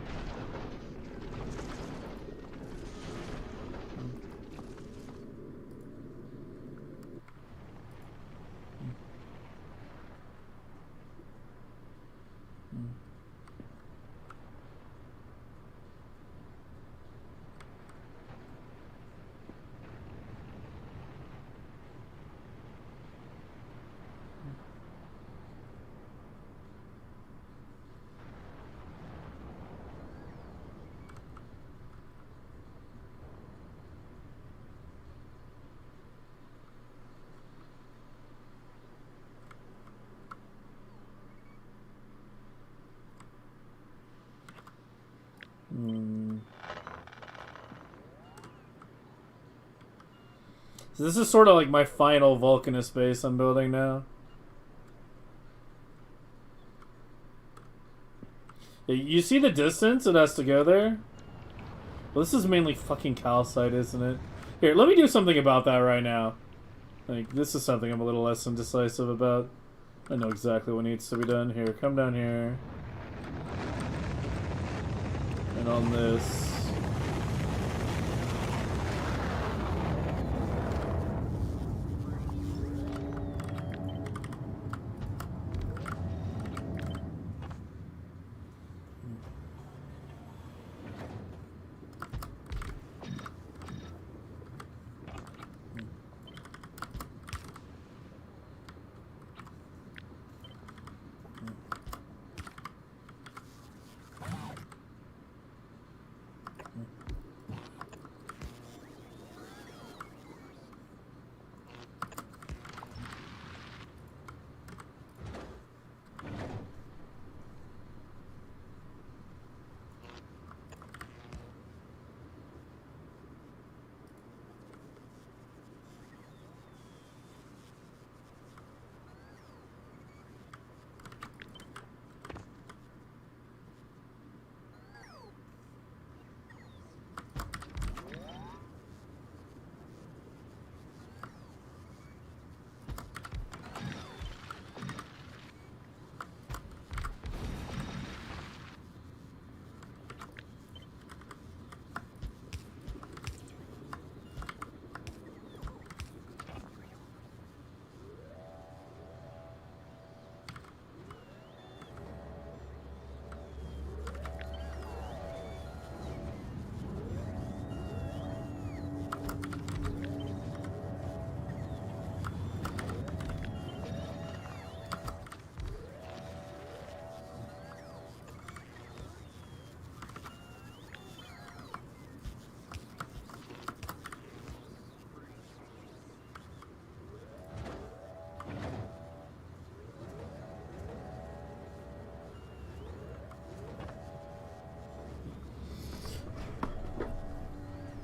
So this is sort of like my final Vulcanist base I'm building now. You see the distance it has to go there? Well, this is mainly fucking calcite, isn't it? Here, let me do something about that right now. Like, this is something I'm a little less indecisive about. I know exactly what needs to be done. Here, come down here. And on this...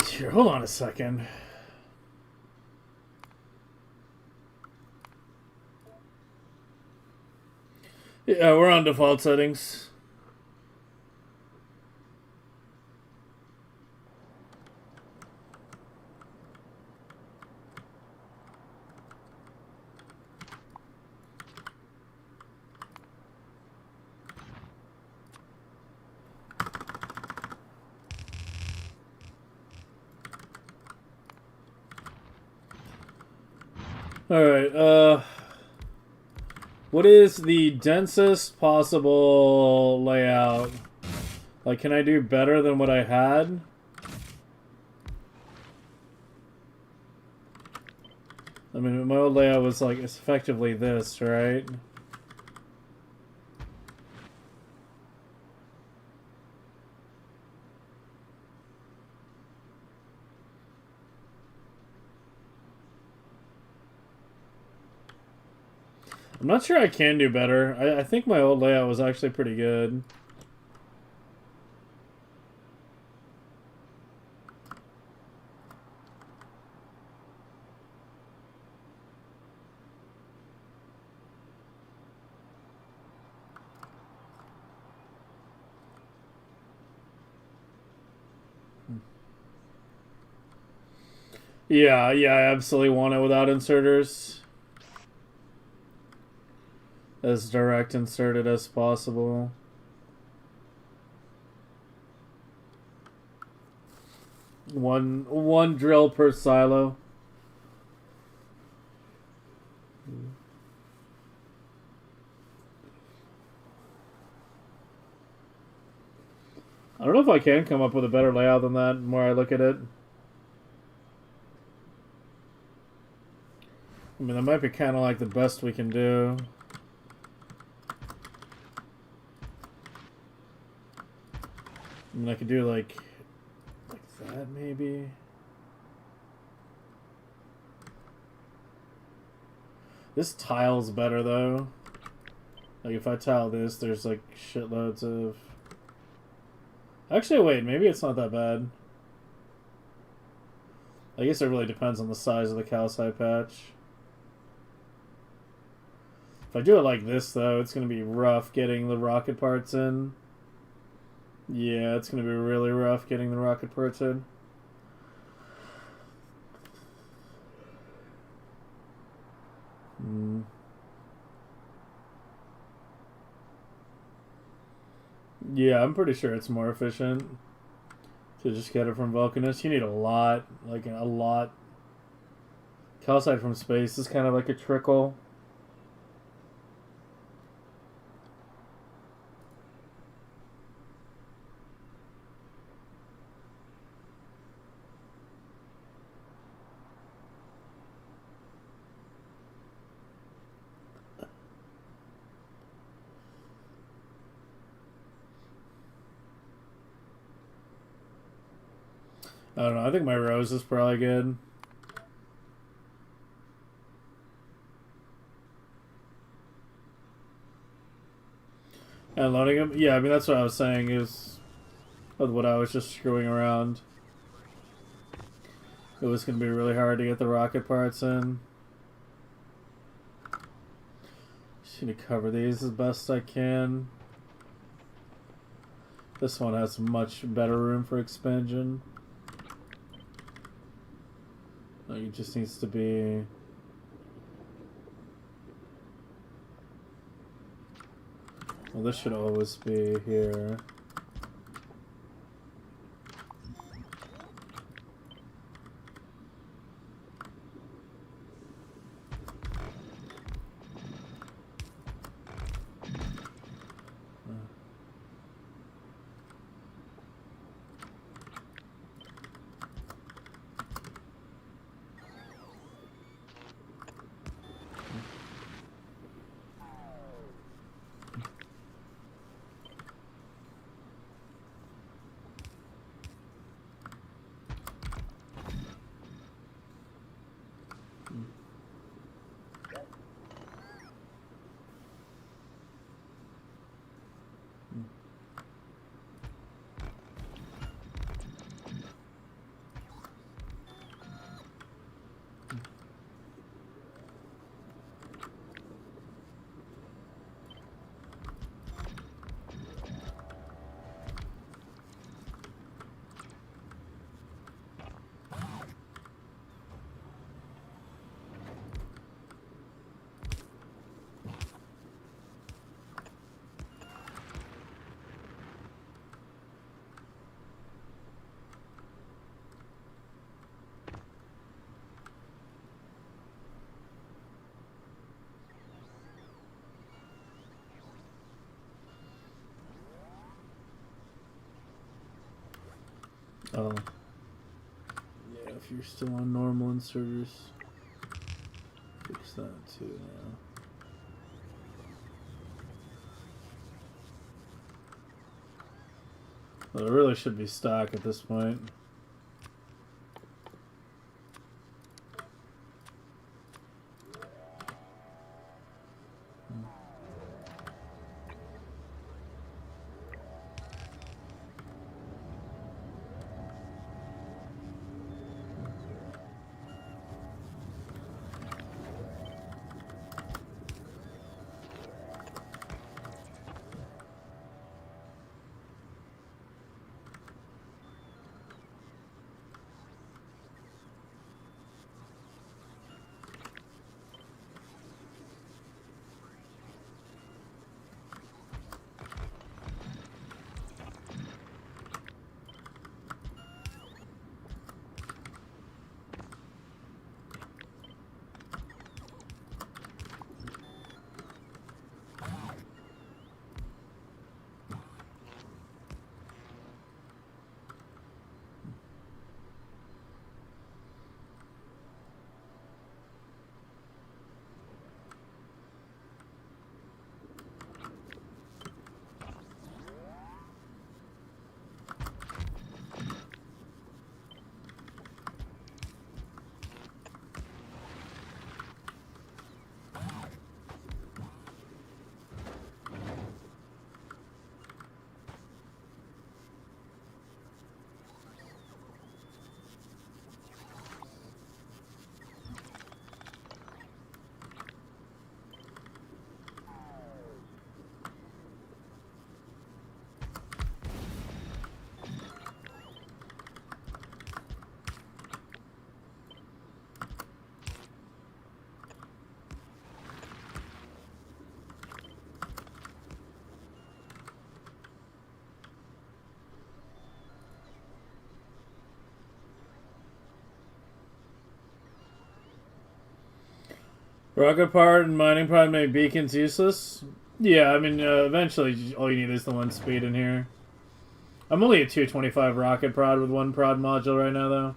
Here, hold on a second. Yeah, we're on default settings. Alright, what is the densest possible layout? Like, can I do better than what I had? I mean, my old layout was like, it's effectively this, right? I'm not sure I can do better. I think my old layout was actually pretty good. Yeah, I absolutely want it without inserters. As direct inserted as possible. One drill per silo. I don't know if I can come up with a better layout than that the more I look at it. I mean, that might be kind of like the best we can do. I mean, I could do like that maybe. This tile's better though. Like if I tile this, there's like shitloads of. Actually, wait, maybe it's not that bad. I guess it really depends on the size of the calcite patch. If I do it like this though, it's gonna be rough getting the rocket parts in. Yeah, it's gonna be really rough getting the rocket parts in. Yeah, I'm pretty sure it's more efficient to just get it from Vulcanus. You need a lot, like a lot. Calcite from space is kind of like a trickle. I don't know. I think my rose is probably good. And loading them? Yeah, I mean, that's what I was saying is what I was just screwing around. It was going to be really hard to get the rocket parts in. Just need to cover these as best I can. This one has much better room for expansion. Like, it just needs to be... Well, this should always be here. Oh. Yeah, if you're still on normal inserters, fix that too now. Well, it really should be stock at this point. Rocket part and mining pod make beacons useless? Yeah, I mean, eventually all you need is the one speed in here. I'm only at 225 rocket prod with one prod module right now, though.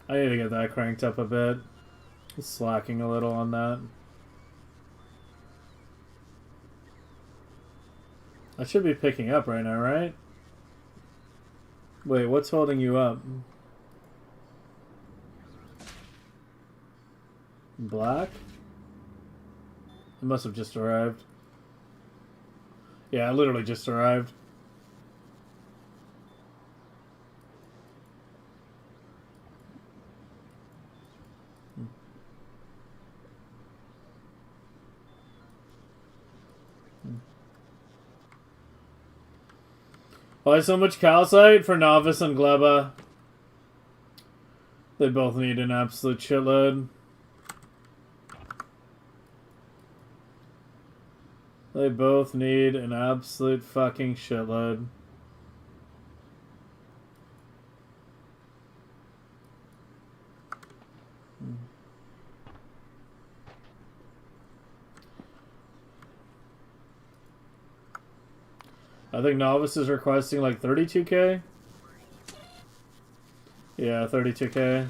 I need to get that cranked up a bit. It's slacking a little on that. I should be picking up right now, right? Wait, what's holding you up? Black? It must have just arrived. Yeah, I literally just arrived. Why so much calcite for Novice and Gleba? They both need an absolute shitload. They both need an absolute fucking shitload. I think Novice is requesting like 32k. Yeah, 32k.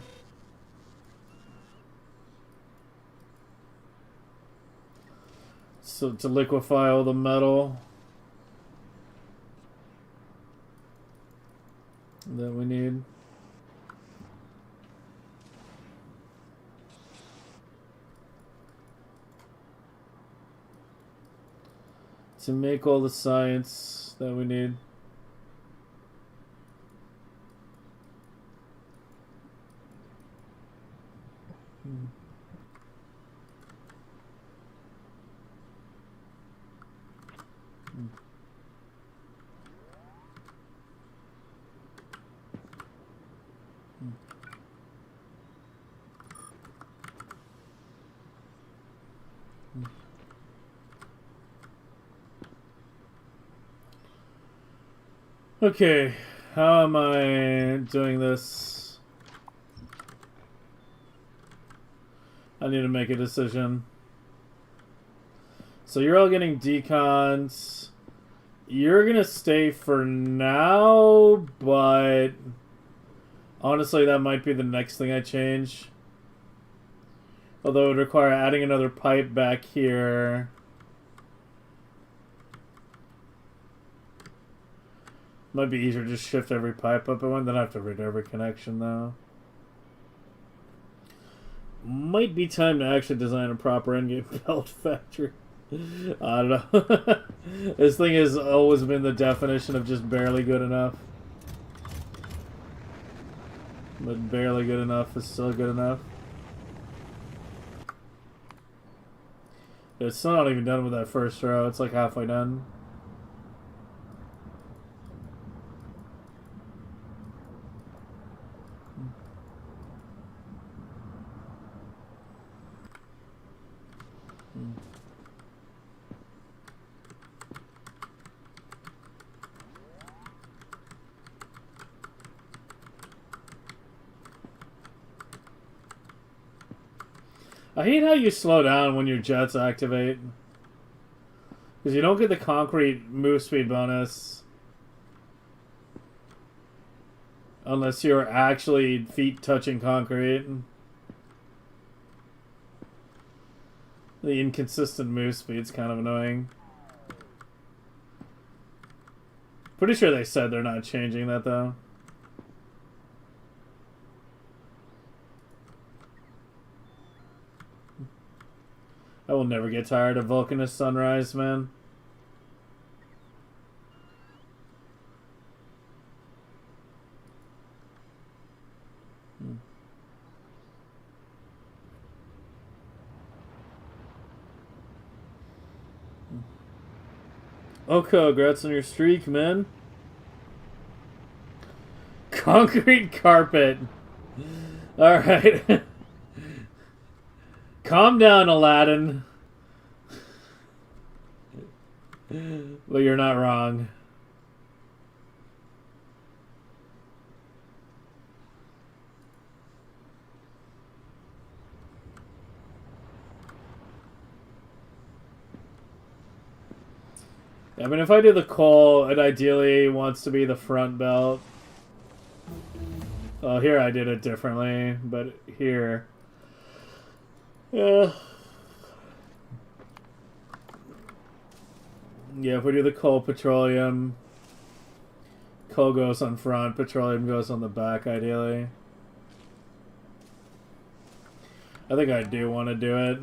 So to liquefy all the metal that we need. To make all the science that we need. Okay, how am I doing this? I need to make a decision. So you're all getting decons. You're gonna stay for now, but Honestly, that might be the next thing I change. Although it would require adding another pipe back here. Might be easier to just shift every pipe up at one, then I have to redo every connection though. Might be time to actually design a proper endgame belt factory. I don't know. This thing has always been the definition of just barely good enough. But barely good enough is still good enough. It's still not even done with that first row. It's like halfway done. I hate how you slow down when your jets activate. Because you don't get the concrete move speed bonus. Unless you're actually feet touching concrete. The inconsistent move speed's kind of annoying. Pretty sure they said they're not changing that though. I will never get tired of Vulcanist Sunrise, man. Oh, congrats on your streak, man. Concrete carpet. Alright. Calm down, Aladdin. But you're not wrong. I mean, if I do the coal, it ideally wants to be the front belt. Oh, here I did it differently, but here... Yeah, if we do the coal, petroleum, coal goes on front, petroleum goes on the back, ideally. I think I do want to do it.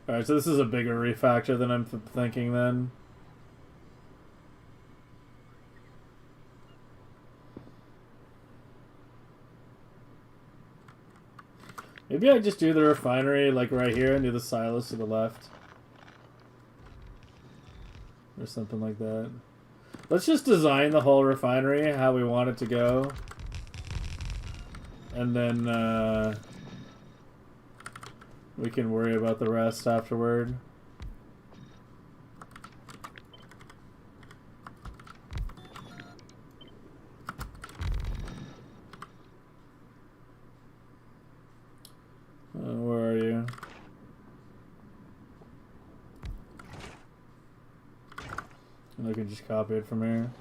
Alright, so this is a bigger refactor than I'm thinking then. Maybe I just do the refinery like right here and do the silos to the left. Or something like that. Let's just design the whole refinery how we want it to go. And then we can worry about the rest afterward. Where are you? And I can just copy it from here.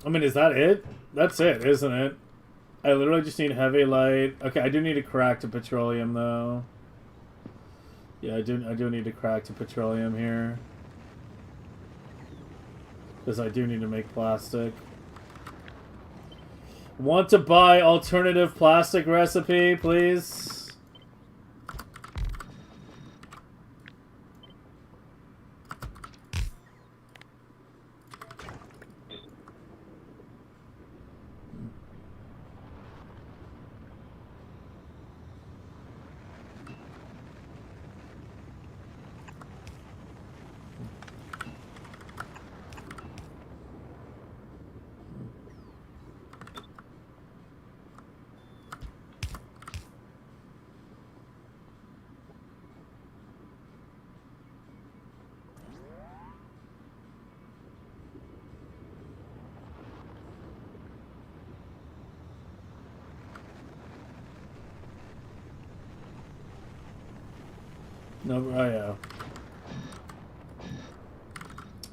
I mean, is that it? That's it, isn't it? I literally just need heavy light. Okay, I do need to crack to petroleum, though. Yeah, I do need to crack to petroleum here. Because I do need to make plastic. Want to buy alternative plastic recipe, please? No, oh yeah.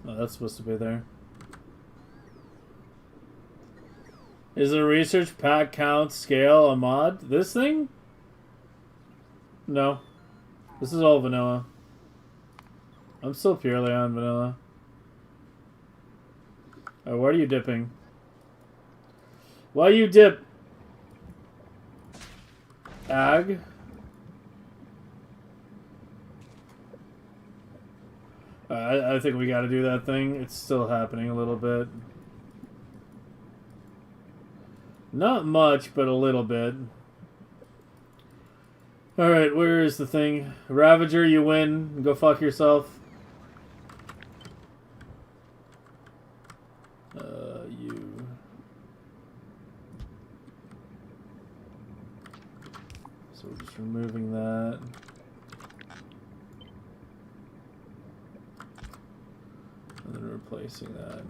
Oh, that's supposed to be there. Is a research pack count scale a mod? This thing? No. This is all vanilla. I'm still purely on vanilla. Oh, where are you dipping? Why you dip? Ag? I think we gotta do that thing. It's still happening a little bit. Not much, but a little bit. Alright, where is the thing? Ravager, you win. Go fuck yourself. You. So we're just removing that. And then replacing that.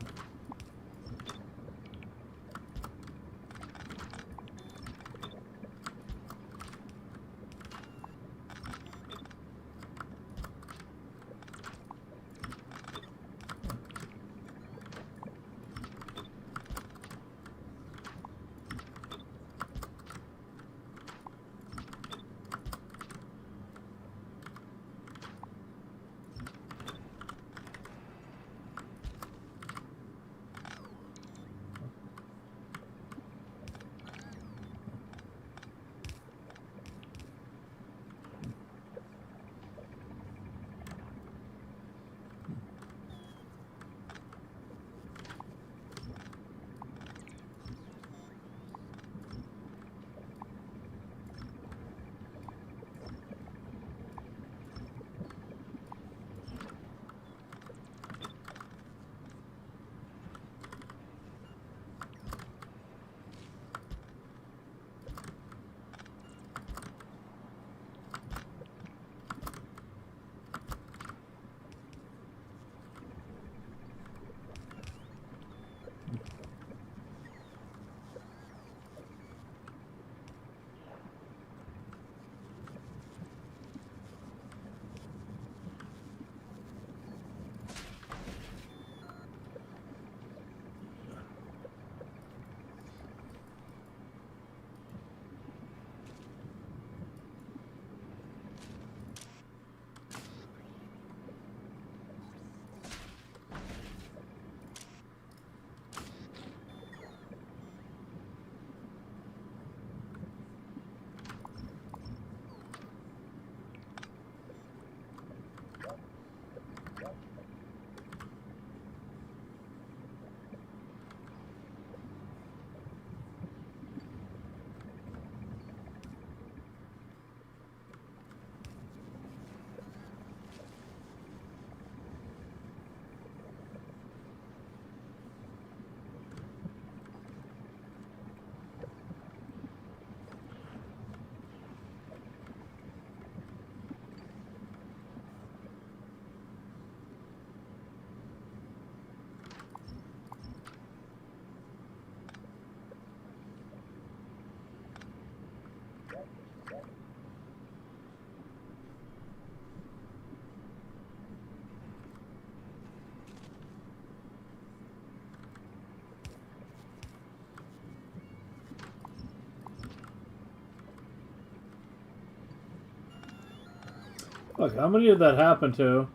Fuck, how many did that happen to?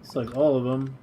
It's like all of them.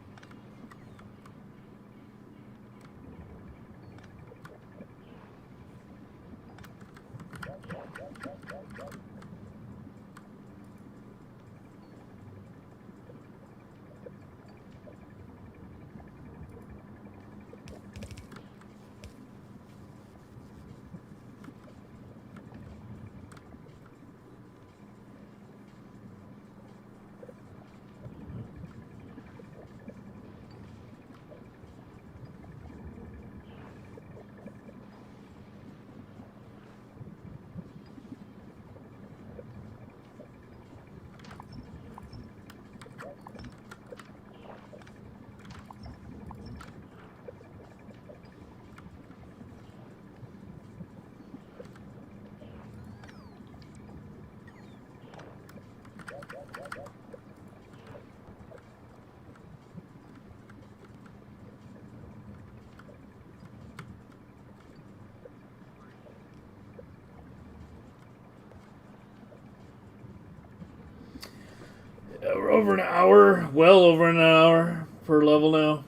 over an hour. Well over an hour per level now.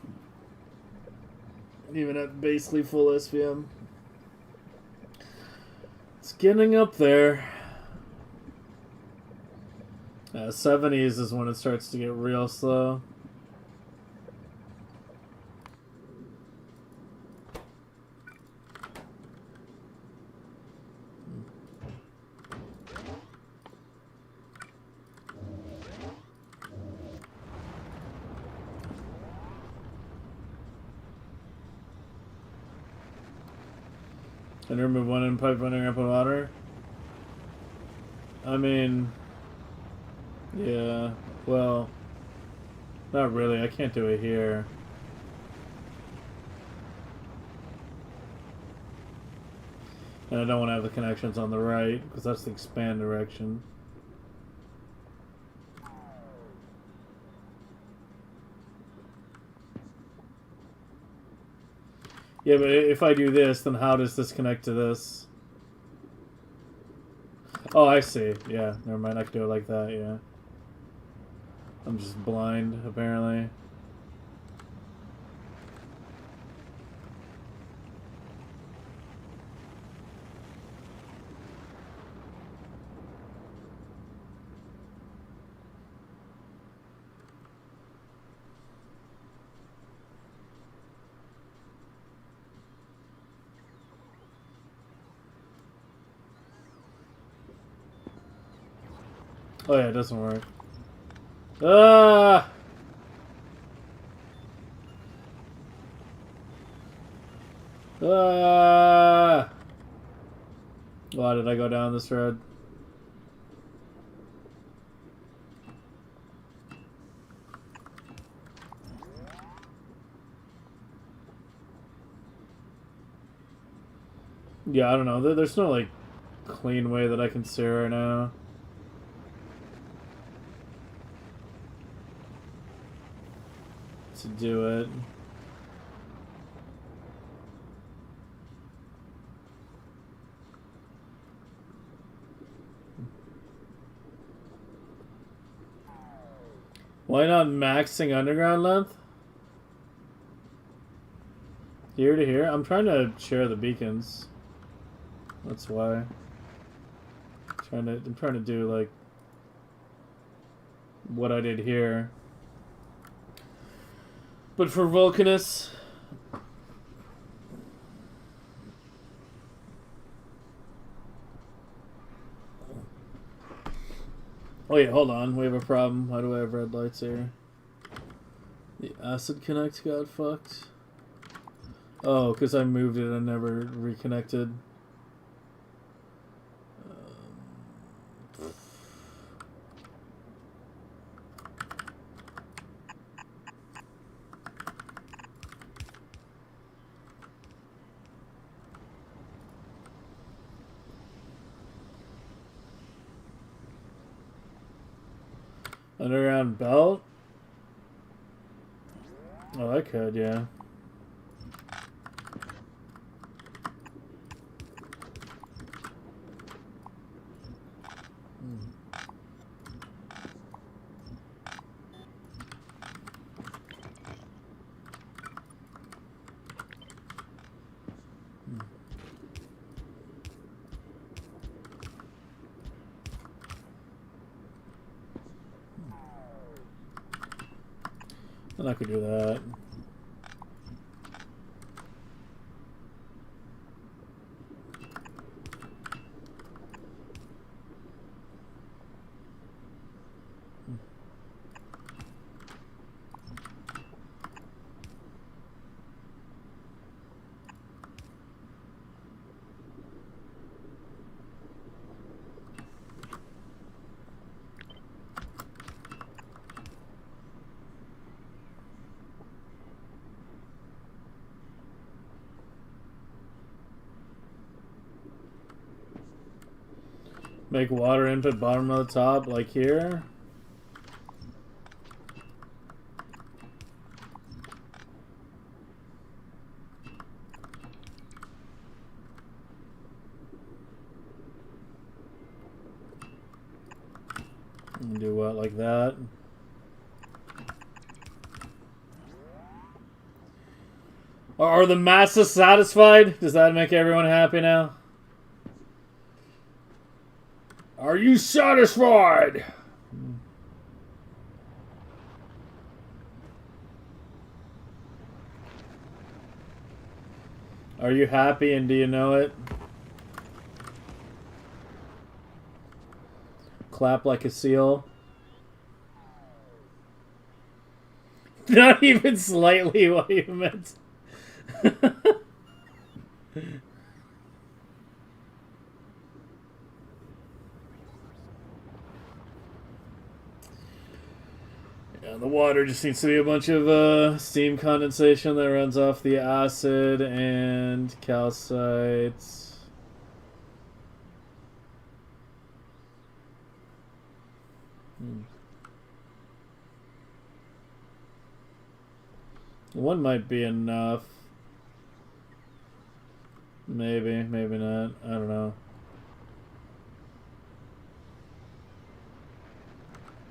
Even at basically full SVM. It's getting up there. 70s is when it starts to get real slow. And remove one in pipe running up in water. I mean, yeah, well, not really. I can't do it here. And I don't want to have the connections on the right, because that's the expand direction. Yeah, but if I do this, then how does this connect to this? Oh, I see. Yeah, never mind. I can do it like that, yeah. I'm just blind, apparently. Oh yeah, it doesn't work. Ah! Ah! Why did I go down this road? Yeah, I don't know. There's no, like, clean way that I can see right now. To do it. Why not maxing underground length? Here to here? I'm trying to share the beacons. That's why. I'm trying to do like what I did here. But for Vulcanus, oh yeah, hold on. We have a problem. Why do I have red lights here? The acid connect got fucked. Oh, because I moved it and never reconnected. Underground belt? Oh, I could, yeah. And I could do that. Make water input bottom of the top, like here. And do what, like that? Are the masses satisfied? Does that make everyone happy now? Are you satisfied? Are you happy and do you know it? Clap like a seal. Not even slightly what you meant. Yeah, the water just needs to be a bunch of steam condensation that runs off the acid and calcite. One might be enough. Maybe, maybe not. I don't know.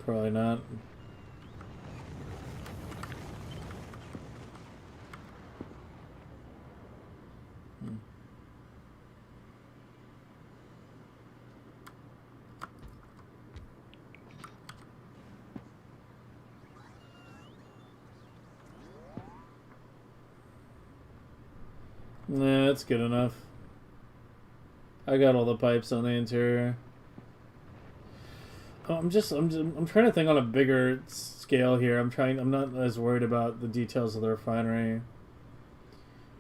Probably not. Nah, that's good enough. I got all the pipes on the interior. Oh, I'm trying to think on a bigger scale here. I'm not as worried about the details of the refinery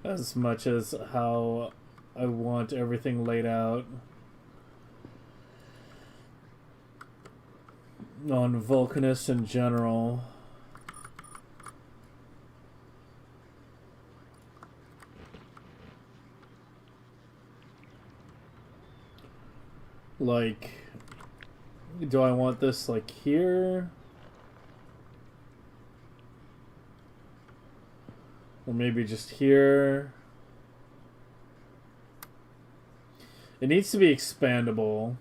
as much as how I want everything laid out on Vulcanus in general. Like, do I want this like here? Or maybe just here? It needs to be expandable.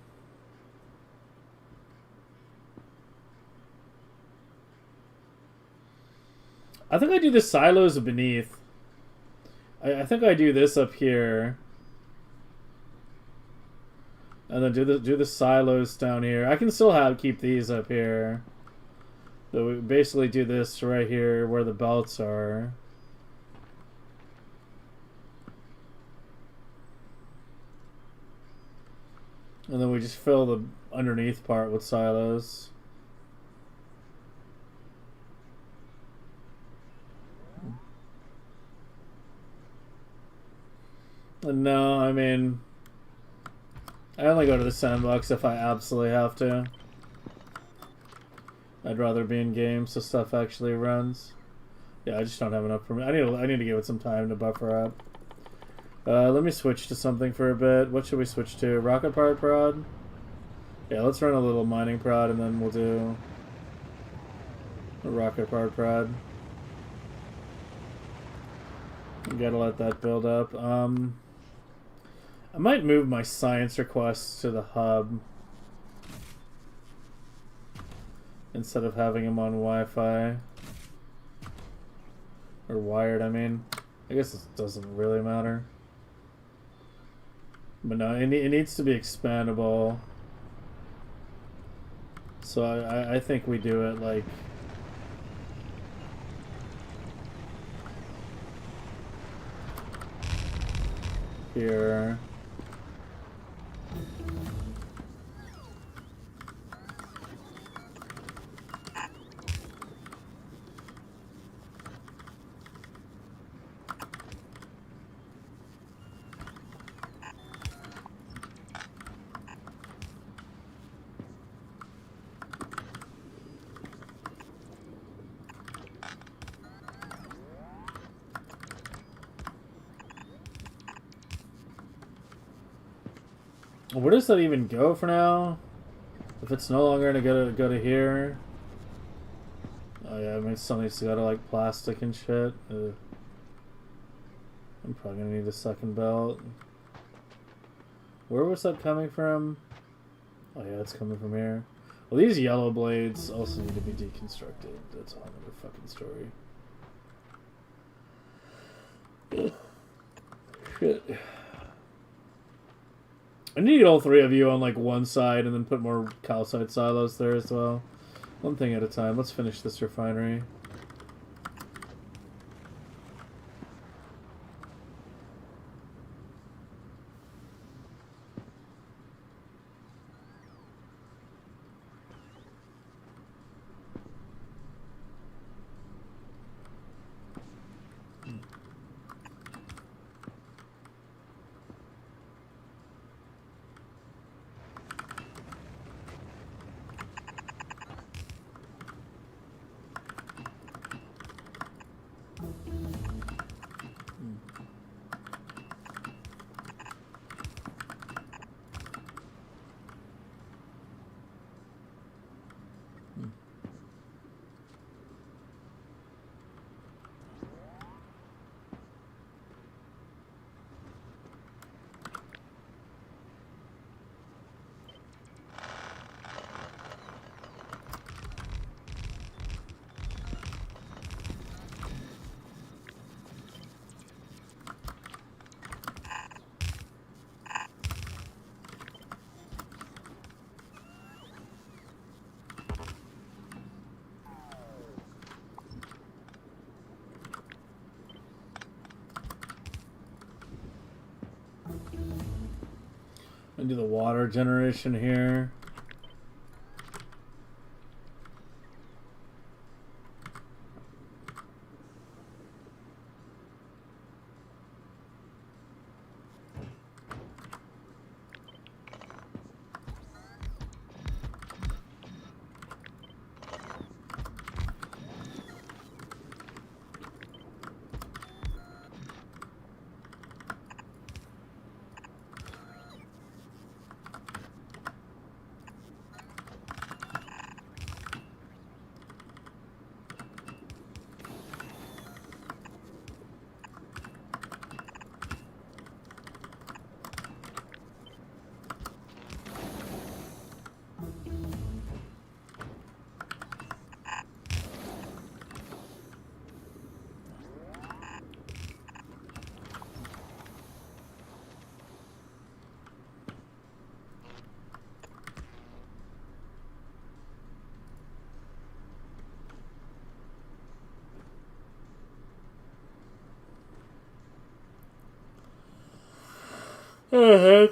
I think I do the silos beneath. I think I do this up here. And then do the silos down here. I can still keep these up here. So we basically do this right here where the belts are. And then we just fill the underneath part with silos. And no, I mean, I only go to the sandbox if I absolutely have to. I'd rather be in game so stuff actually runs. Yeah, I just don't have enough for me. I need to give it some time to buffer up. Let me switch to something for a bit. What should we switch to? Rocket part prod? Yeah, let's run a little mining prod and then we'll do a rocket part prod. You gotta let that build up. I might move my science requests to the hub instead of having them on Wi-Fi. Or wired, I mean. I guess it doesn't really matter. But no, it needs to be expandable. So I think we do it like... here. Where does that even go for now? If it's no longer gonna go to here. Oh yeah, I mean still needs to go to like plastic and shit. I'm probably gonna need a second belt. Where was that coming from? Oh yeah, it's coming from here. Well, these yellow blades also need to be deconstructed. That's a whole other fucking story. Shit. I need all three of you on like one side and then put more calcite silos there as well. One thing at a time. Let's finish this refinery. And do the water generation here.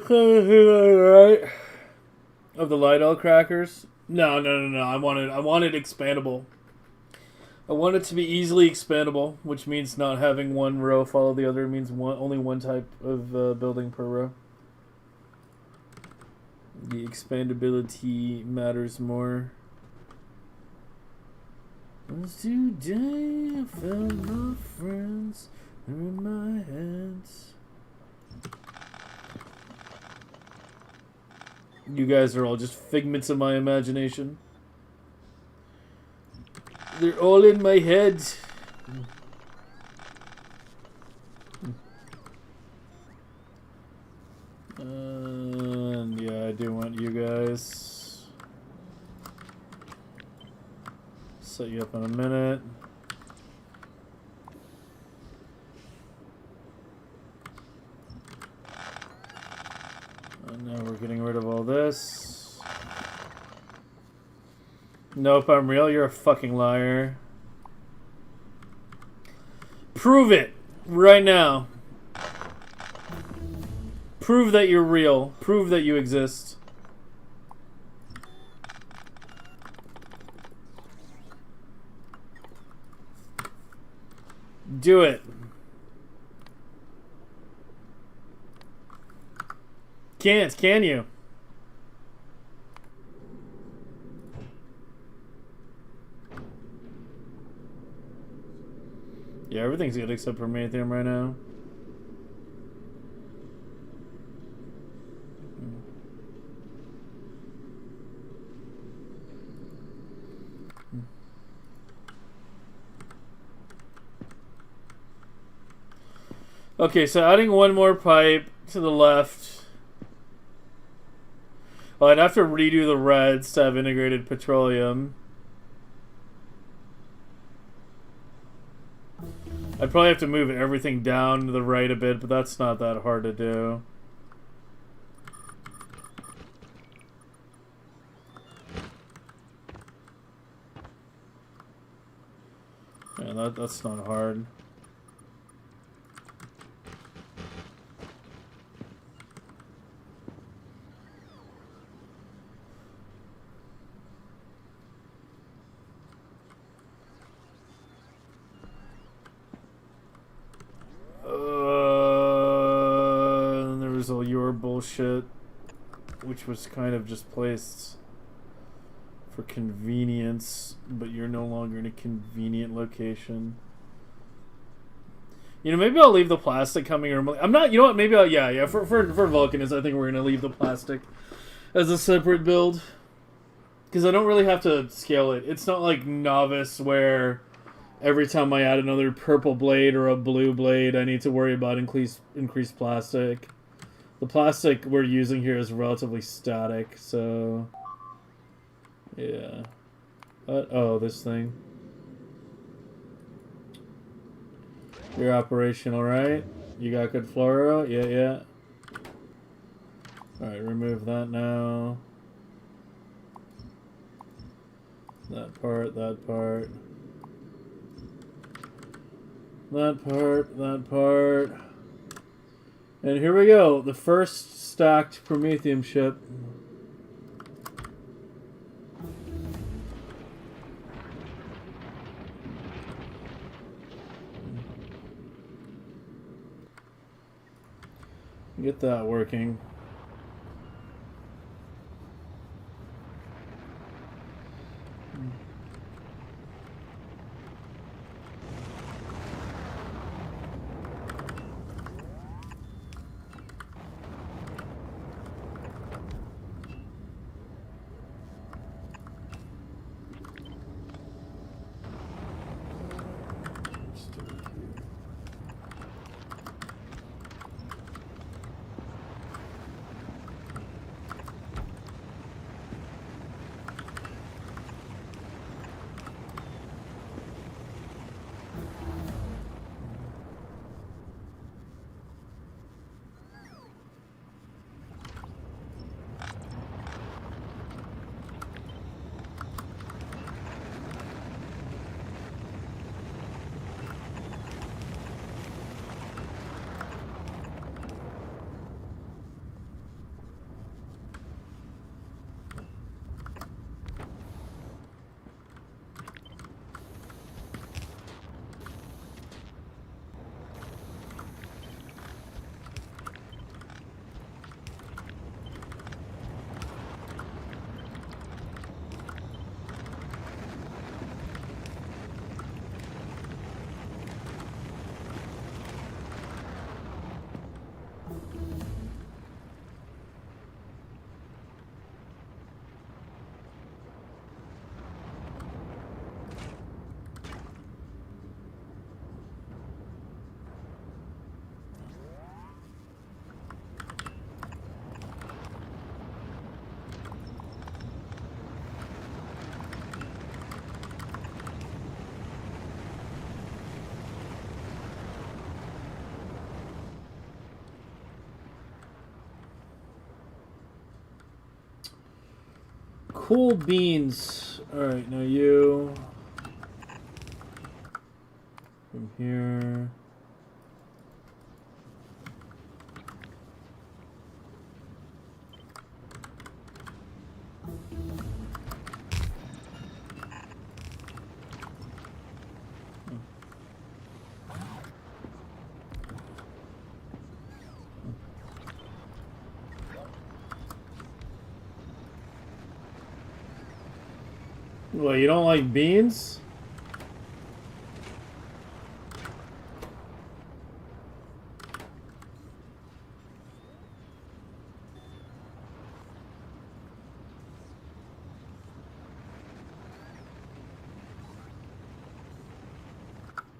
Right. Of the light oil crackers? No. I wanted expandable. I want it to be easily expandable, which means not having one row follow the other. It means only one type of building per row. The expandability matters more. Today I found my friends in my hands. You guys are all just figments of my imagination. They're all in my head. And yeah, I do want you guys. Set you up in a minute. And now we're getting rid of all this. Nope, I'm real. You're a fucking liar. Prove it right now. Prove that you're real. Prove that you exist. Do it. Can't, can you? Yeah, everything's good except for Mathium right now. Okay, so adding one more pipe to the left. Well, I'd have to redo the reds to have integrated petroleum. I'd probably have to move everything down to the right a bit, but that's not that hard to do. Yeah, that's not hard. And there was all your bullshit, which was kind of just placed for convenience, but you're no longer in a convenient location. You know, maybe I'll leave the plastic coming. I'm not. You know what? Maybe I'll. Yeah. For Vulcanist, I think we're gonna leave the plastic as a separate build because I don't really have to scale it. It's not like Novice where every time I add another purple blade or a blue blade, I need to worry about increased plastic. The plastic we're using here is relatively static, so yeah. Oh, this thing. You're operational, right? You got good fluoro? Yeah. Alright, remove that now. That part. That part. And here we go. The first stacked Prometheum ship. Get that working. Cool beans. Alright, now you. From here. What, you don't like beans?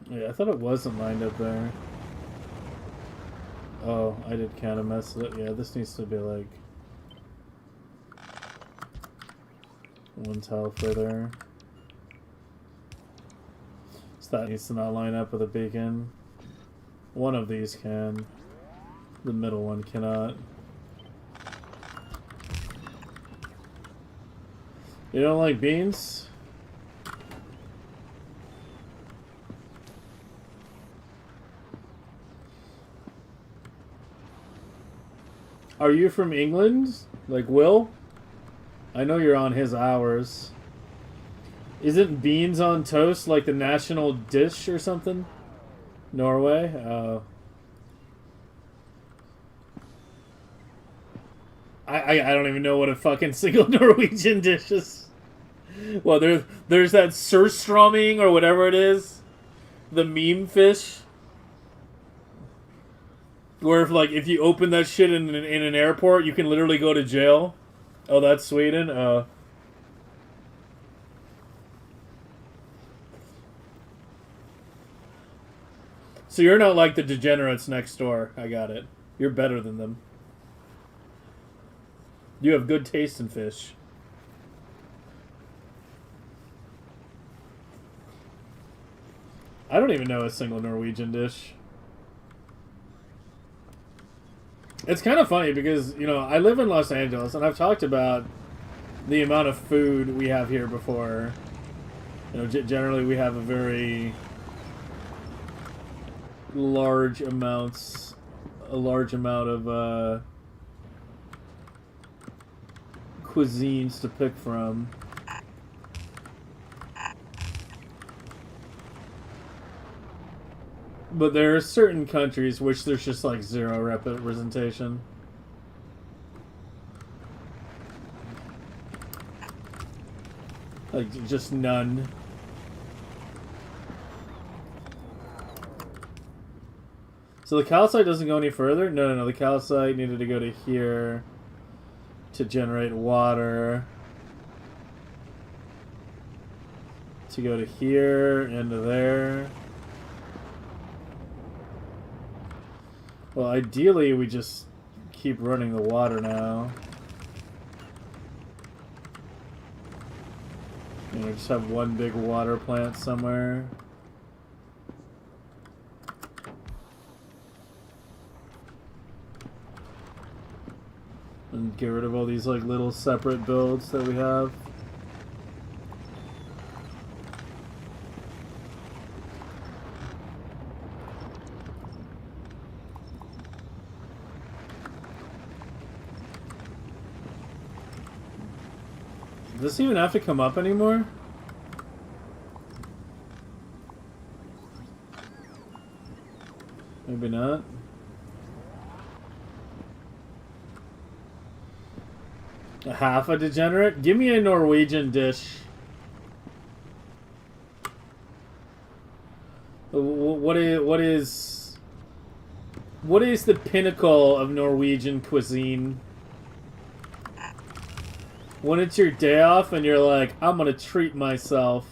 Yeah, I thought it wasn't lined up there. Oh, I did kind of mess it up. Yeah, this needs to be like one tile further. So that needs to not line up with a beacon. One of these can. The middle one cannot. You don't like beans? Are you from England? Like Will? I know you're on his hours. Isn't beans on toast like the national dish or something? Norway? Oh. I don't even know what a fucking single Norwegian dish is. Well, there's that surströmming or whatever it is. The meme fish. Where if you open that shit in an airport, you can literally go to jail. Oh, that's Sweden? So you're not like the degenerates next door. I got it. You're better than them. You have good taste in fish. I don't even know a single Norwegian dish. It's kind of funny because, you know, I live in Los Angeles and I've talked about the amount of food we have here before. You know, generally we have a very large amount of cuisines to pick from. But there are certain countries which there's just like zero representation. Like just none. So the calcite doesn't go any further? No. The calcite needed to go to here to generate water. To go to here and to there. Well, ideally we just keep running the water now. You know, just have one big water plant somewhere. And get rid of all these like little separate builds that we have. Does this even have to come up anymore? Maybe not. A half a degenerate? Give me a Norwegian dish. What is the pinnacle of Norwegian cuisine? When it's your day off and you're like, I'm gonna treat myself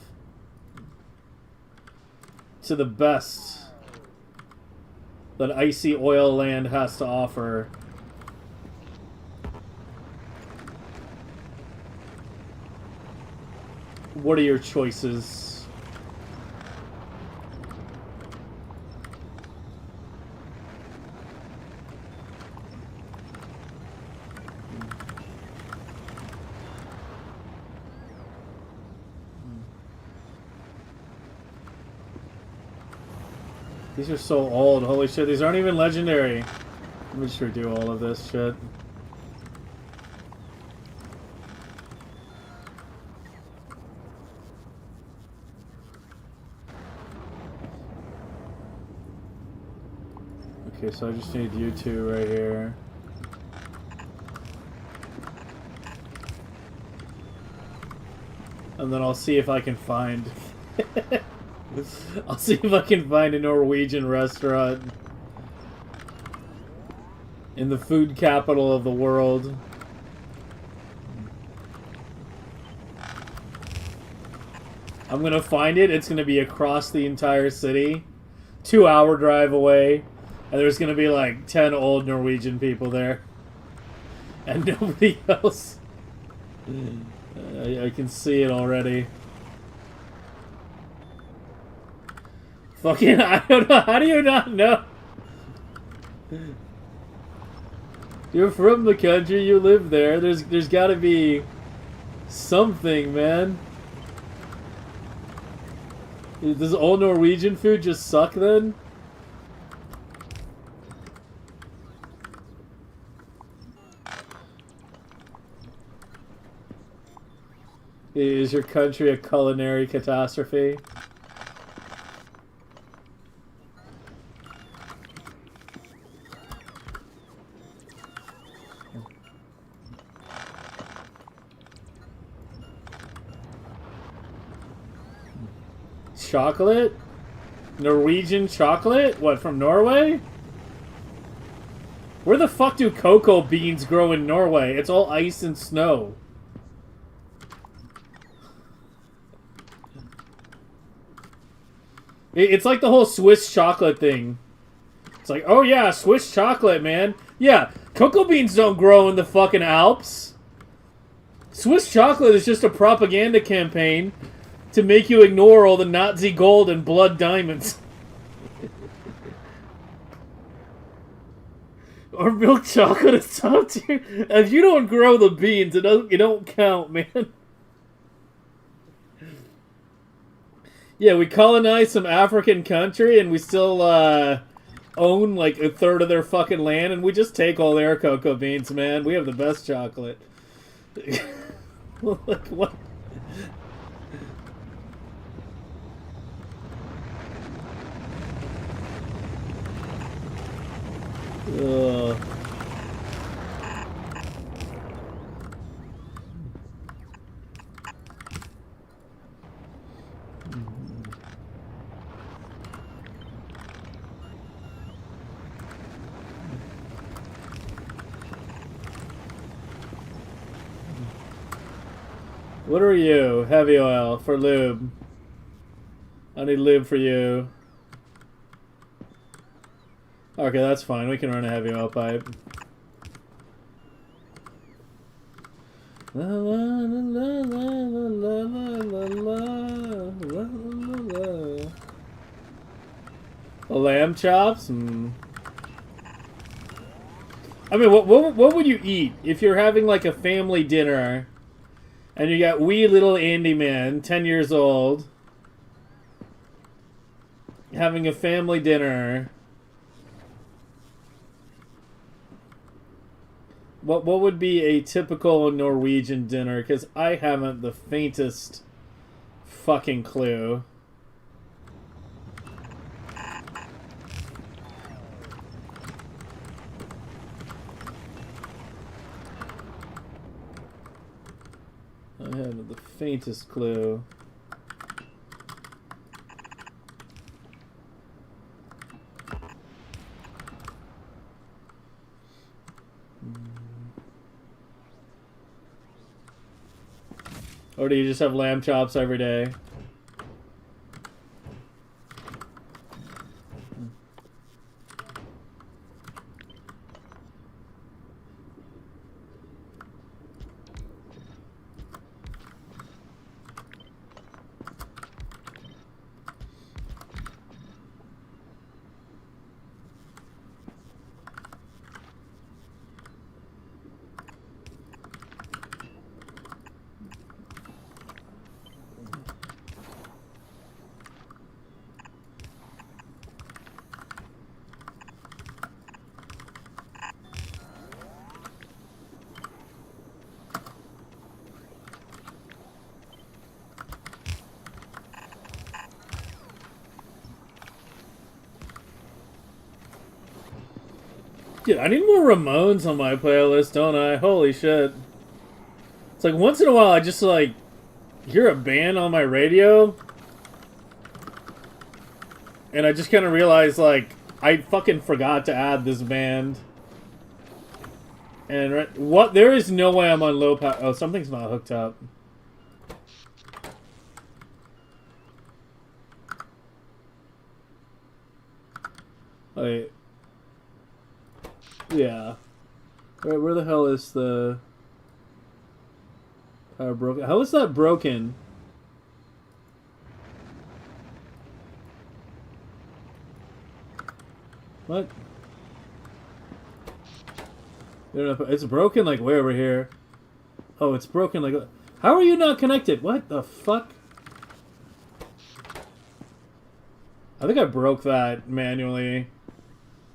to the best that icy oil land has to offer. What are your choices? These are so old. Holy shit, these aren't even legendary. Let me just redo all of this shit. Okay, so I just need you two right here. And then I'll see if I can find... I'll see if I can find a Norwegian restaurant in the food capital of the world. I'm gonna find it. It's gonna be across the entire city. 2-hour drive away. And there's gonna be like 10 old Norwegian people there. And nobody else. I can see it already. Fucking, I don't know. How do you not know? You're from the country. You live there. There's got to be something, man. Does all Norwegian food just suck then? Is your country a culinary catastrophe? Chocolate? Norwegian chocolate? What, from Norway? Where the fuck do cocoa beans grow in Norway? It's all ice and snow. It's like the whole Swiss chocolate thing. It's like, oh yeah, Swiss chocolate, man. Yeah, cocoa beans don't grow in the fucking Alps. Swiss chocolate is just a propaganda campaign to make you ignore all the Nazi gold and blood diamonds. Or milk chocolate is top tier. If you don't grow the beans, it don't count, man. Yeah, we colonized some African country and we still own like a third of their fucking land, and we just take all their cocoa beans, man. We have the best chocolate. Like, what? Ugh. What are you? Heavy oil for lube. I need lube for you. Okay, that's fine. We can run a heavy oil pipe. La la la la la la la la la. Lamb chops? Mm. I mean, what would you eat if you're having like a family dinner and you got wee little Andy man, 10 years old, having a family dinner? What would be a typical Norwegian dinner? Because I haven't the faintest fucking clue. I haven't the faintest clue. Or do you just have lamb chops every day? Dude, I need more Ramones on my playlist, don't I? Holy shit. It's like once in a while I just like hear a band on my radio and I just kind of realize like I fucking forgot to add this band. And what? There is no way I'm on low power. Oh, something's not hooked up. Wait. Yeah. Where the hell is the power broken? How is that broken? What? It's broken like way over here. Oh, it's broken like... How are you not connected? What the fuck? I think I broke that manually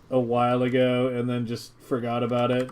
a while ago and then just forgot about it.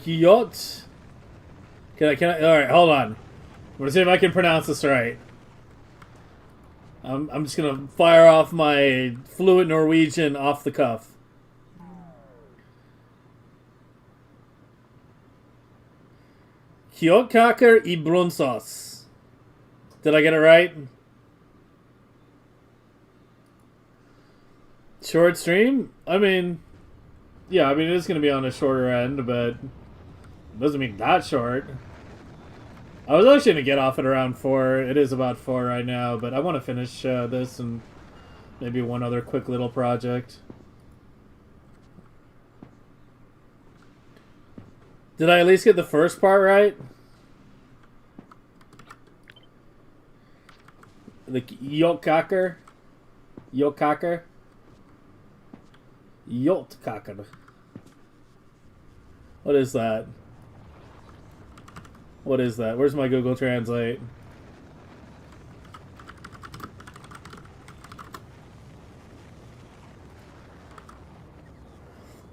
Yacht. Can I? All right, hold on. I'm gonna see if I can pronounce this right. I'm just gonna fire off my fluent Norwegian off the cuff. Kjotkaker I Brunsås. Did I get it right? Short stream? I mean, yeah, I mean, it is going to be on a shorter end, but it doesn't mean that short. I was actually going to get off at around 4. It is about 4 right now, but I want to finish this and maybe one other quick little project. Did I at least get the first part right? The Kjotkaker? Kjotkaker? Kjotkaker. What is that? What is that? Where's my Google Translate?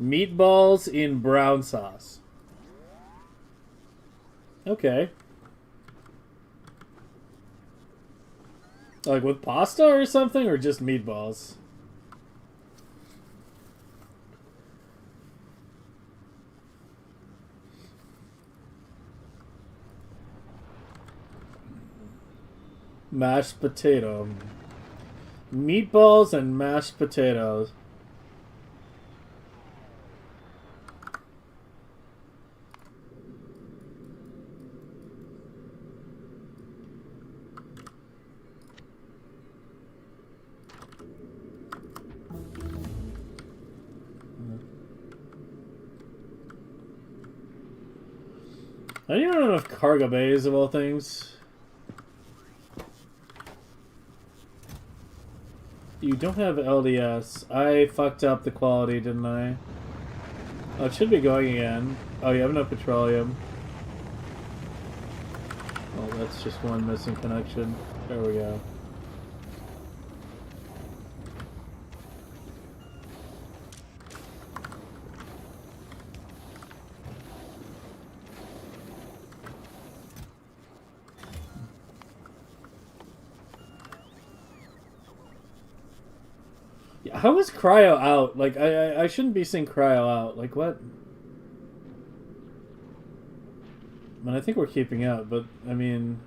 Meatballs in brown sauce. Okay. Like with pasta or something, or just meatballs? Mashed potato. Meatballs and mashed potatoes. I don't even know if cargo bays of all things. You don't have LDS. I fucked up the quality, didn't I? Oh, it should be going again. Oh, you have no petroleum. Oh, that's just one missing connection. There we go. How is cryo out? Like, I shouldn't be seeing cryo out. Like, what? I mean, I think we're keeping up, but, I mean...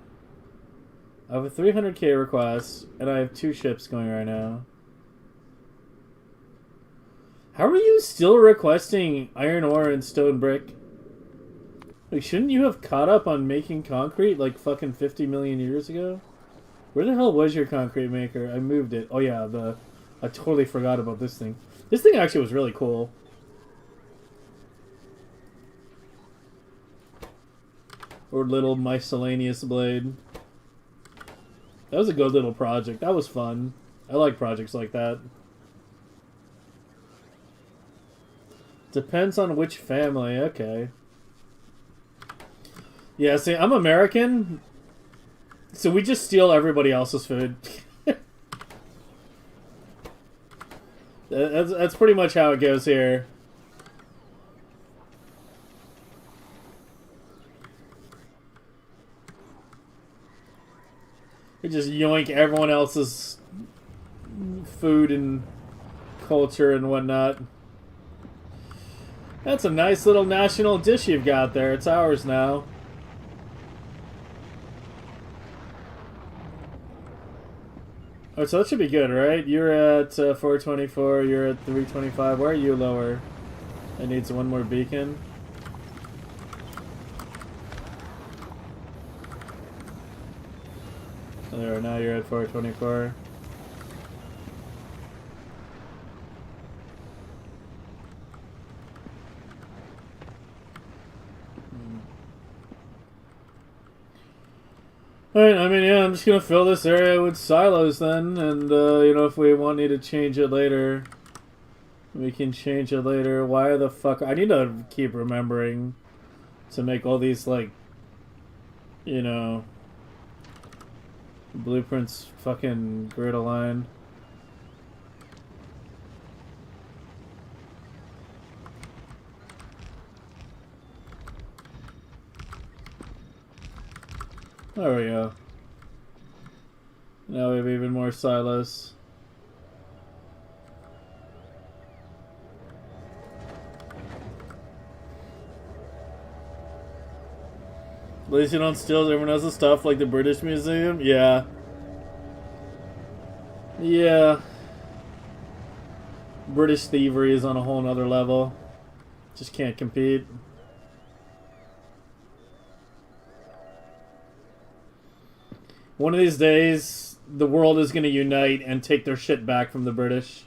I have a 300k request, and I have 2 ships going right now. How are you still requesting iron ore and stone brick? Like, shouldn't you have caught up on making concrete, like, fucking 50 million years ago? Where the hell was your concrete maker? I moved it. Oh, yeah, I totally forgot about this thing. This thing actually was really cool. Or little miscellaneous blade. That was a good little project. That was fun. I like projects like that. Depends on which family. Okay. Yeah, see, I'm American. So we just steal everybody else's food. That's pretty much how it goes here. We just yoink everyone else's food and culture and whatnot. That's a nice little national dish you've got there. It's ours now. Alright, so that should be good, right? You're at 424, you're at 325. Why are you lower? It needs one more beacon. There, now you're at 424. Alright, I mean, yeah, I'm just gonna fill this area with silos then, and, you know, if we need to change it later, we can change it later. Why the fuck? I need to keep remembering to make all these, like, you know, blueprints fucking grid aligned. There we go. Now we have even more silos. At least you don't steal everyone else's stuff like the British Museum? Yeah. Yeah. British thievery is on a whole nother level. Just can't compete. One of these days, the world is going to unite and take their shit back from the British.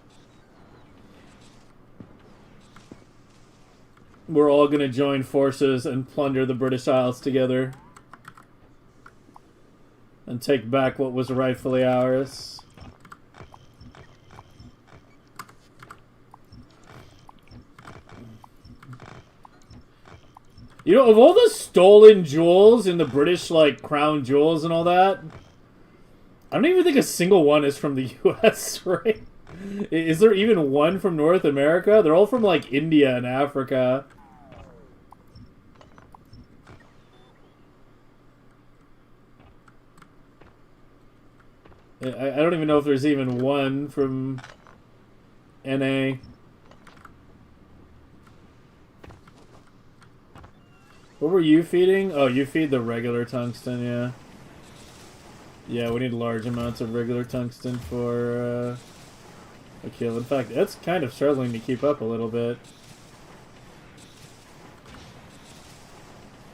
We're all going to join forces and plunder the British Isles together. And take back what was rightfully ours. You know, of all the stolen jewels in the British, like, crown jewels and all that, I don't even think a single one is from the US, right? Is there even one from North America? They're all from, like, India and Africa. I don't even know if there's even one from NA. What were you feeding? Oh, you feed the regular tungsten, yeah. Yeah, we need large amounts of regular tungsten for a kill. In fact, that's kind of struggling to keep up a little bit.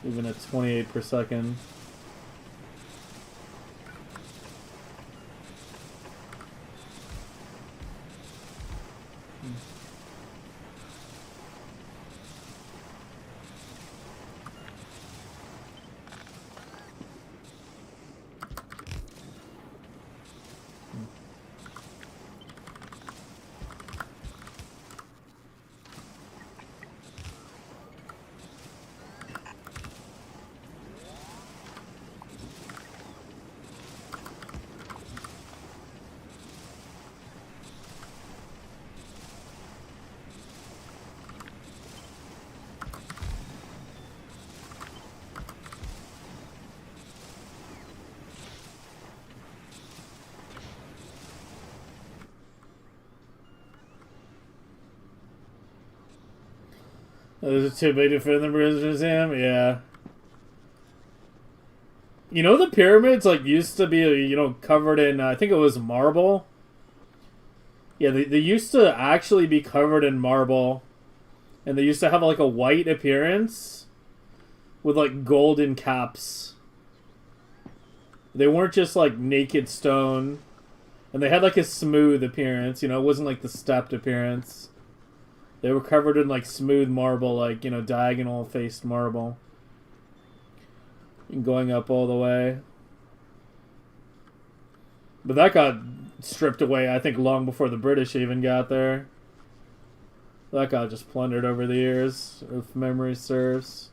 Even at 28 per second. There's a too big to fit in the British Museum? Yeah. You know the pyramids, like, used to be, you know, covered in, I think it was marble? Yeah, they used to actually be covered in marble. And they used to have, like, a white appearance with, like, golden caps. They weren't just, like, naked stone. And they had, like, a smooth appearance, you know, it wasn't, like, the stepped appearance. They were covered in, like, smooth marble, like, you know, diagonal-faced marble. And going up all the way. But that got stripped away, I think, long before the British even got there. That got just plundered over the years, if memory serves.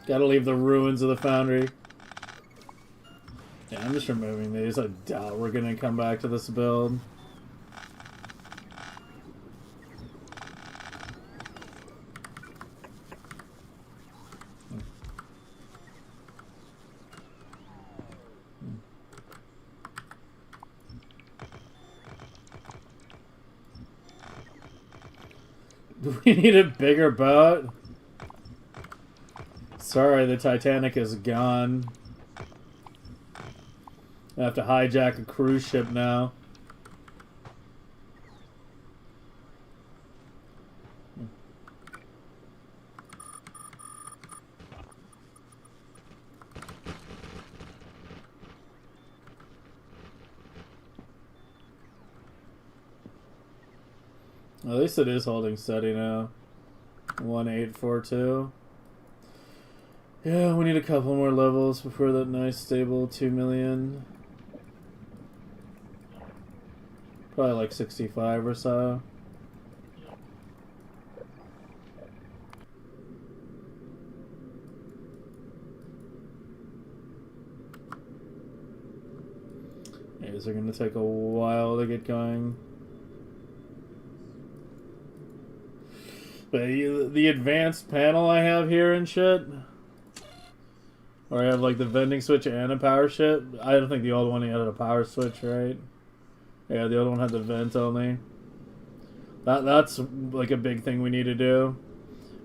Gotta leave the ruins of the foundry. Yeah, I'm just removing these. I doubt we're gonna come back to this build. Do we need a bigger boat? Sorry, the Titanic is gone. I have to hijack a cruise ship now. At least it is holding steady now. 1842. Yeah, we need a couple more levels before that nice stable 2 million. Probably like 65 or so. These are gonna take a while to get going. But the advanced panel I have here and shit, where I have like the vending switch and a power shit. I don't think the old one had a power switch, right? Yeah, the old one had the vent only. That's like a big thing we need to do.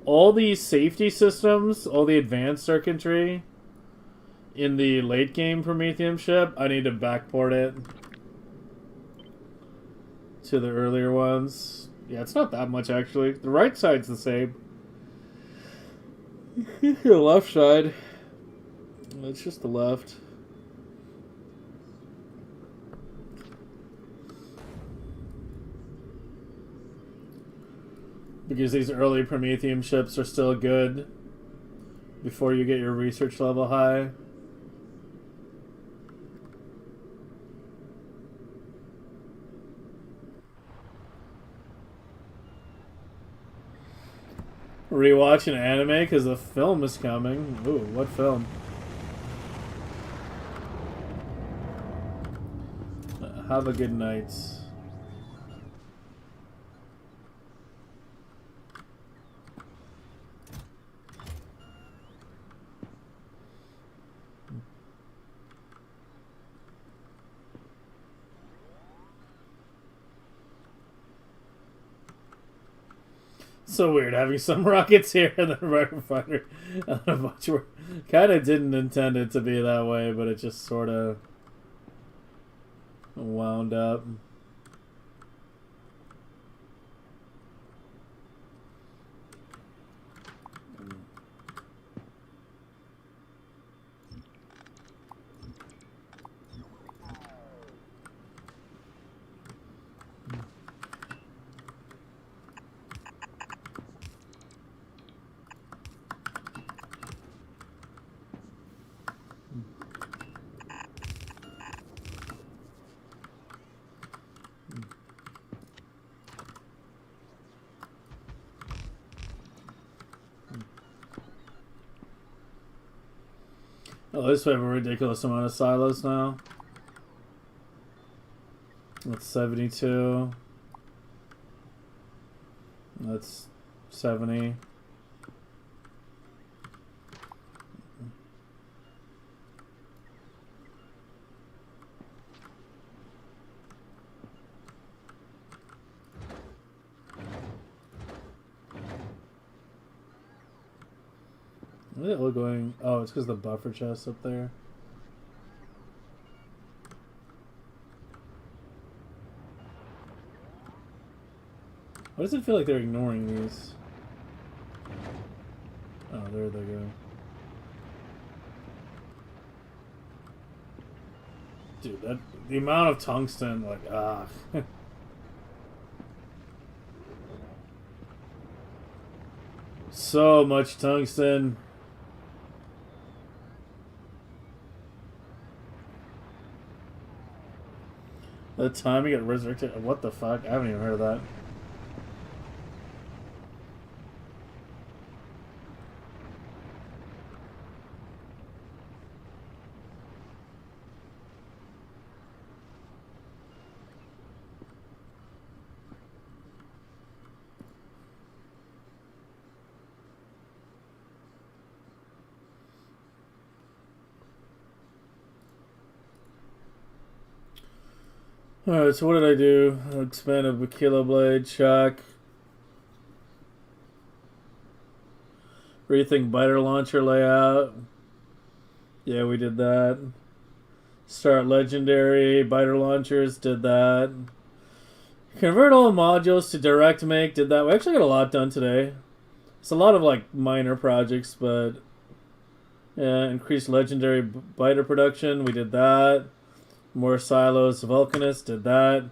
All these safety systems, all the advanced circuitry in the late game Prometheum ship, I need to backport it to the earlier ones. Yeah, it's not that much actually. The right side's the same. The left side, it's just the left. Because these early Prometheum ships are still good before you get your research level high. Rewatch an anime because the film is coming. Ooh, what film? Have a good night. So weird having some rockets here and then a refinery and a bunch were kind of didn't intend it to be that way, but it just sort of wound up. Oh, this we have a ridiculous amount of silos now. That's 72. That's 70. Why are they all going? Oh, it's because the buffer chest's up there. Why does it feel like they're ignoring these? Oh, there they go. Dude, the amount of tungsten, like, ah. So much tungsten. The time you get resurrected. What the fuck? I haven't even heard of that. Alright, so what did I do? Expand a kilo blade, shock. Rethink biter launcher layout. Yeah, we did that. Start legendary biter launchers. Did that. Convert all modules to direct make. Did that. We actually got a lot done today. It's a lot of like minor projects, but yeah, increased legendary biter production. We did that. More silos. Vulcanist. Did that.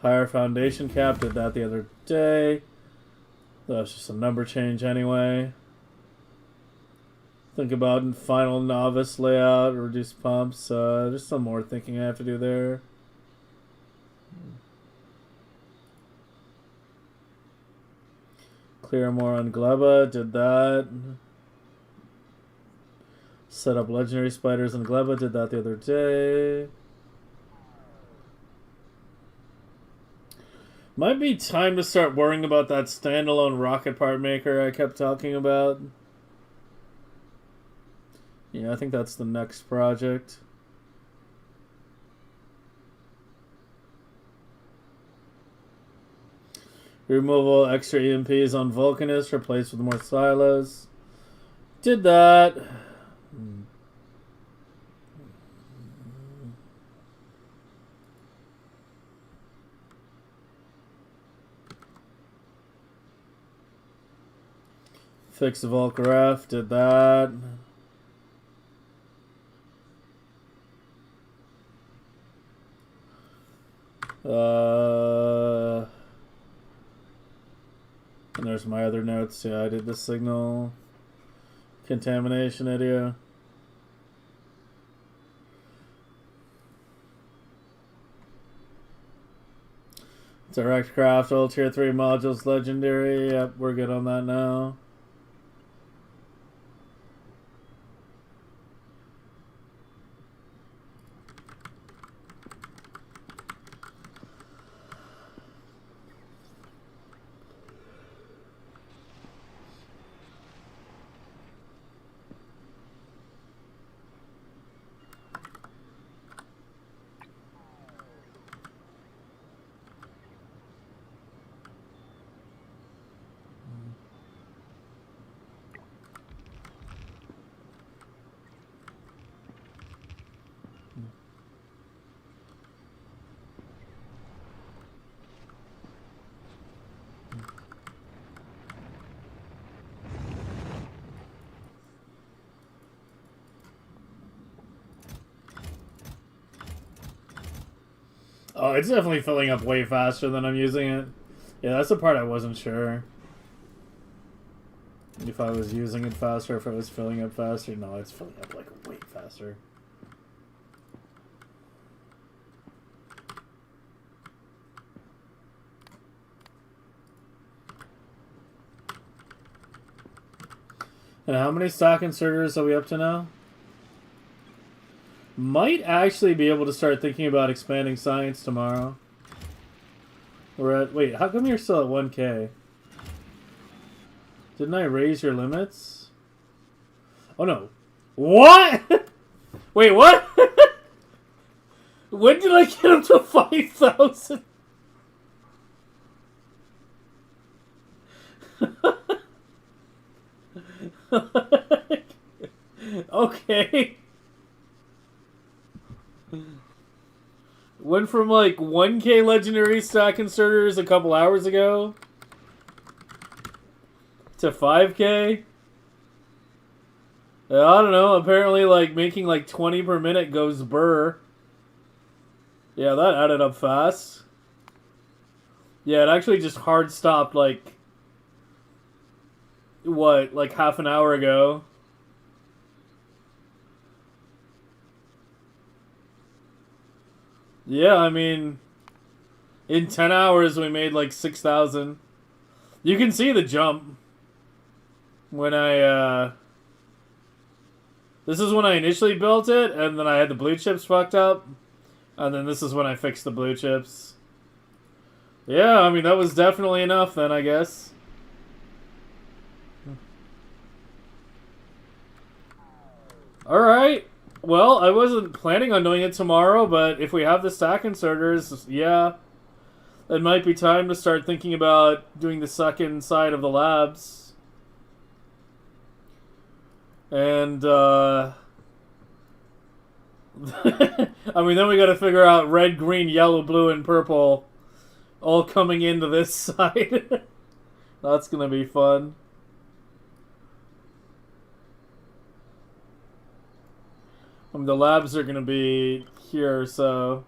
Higher foundation cap. Did that the other day. That was just a number change anyway. Think about final novice layout. Reduce pumps. There's some more thinking I have to do there. Clear more on Gleba, did that. Set up legendary spiders in Gleba, did that the other day. Might be time to start worrying about that standalone rocket part maker I kept talking about. Yeah, I think that's the next project. Removal extra EMPs on Vulcanist, replaced with more silos. Did that. Fix the Volcaref, did that. And there's my other notes. Yeah, I did the signal contamination area. Direct craft, all tier 3 modules, legendary. Yep, we're good on that now. Oh, it's definitely filling up way faster than I'm using it. Yeah, that's the part I wasn't sure. If I was using it faster, if it was filling up faster. No, it's filling up like way faster. And how many stock inserters are we up to now? Might actually be able to start thinking about expanding science tomorrow. We're at... Wait, how come you're still at 1K? Didn't I raise your limits? Oh, no. What? Wait, what? When did I get him to 5,000? Okay. Went from like 1K legendary stock inserters a couple hours ago to 5K. I don't know. Apparently, like making like 20 per minute goes burr. Yeah, that added up fast. Yeah, it actually just hard stopped like what, like half an hour ago. Yeah, I mean, in 10 hours we made like 6,000. You can see the jump when I, this is when I initially built it, and then I had the blue chips fucked up, and then this is when I fixed the blue chips. Yeah, I mean, that was definitely enough then, I guess. Alright. Well, I wasn't planning on doing it tomorrow, but if we have the stack inserters, yeah, it might be time to start thinking about doing the second side of the labs. And, I mean, then we gotta figure out red, green, yellow, blue, and purple all coming into this side. That's gonna be fun. I mean, the labs are gonna be here, so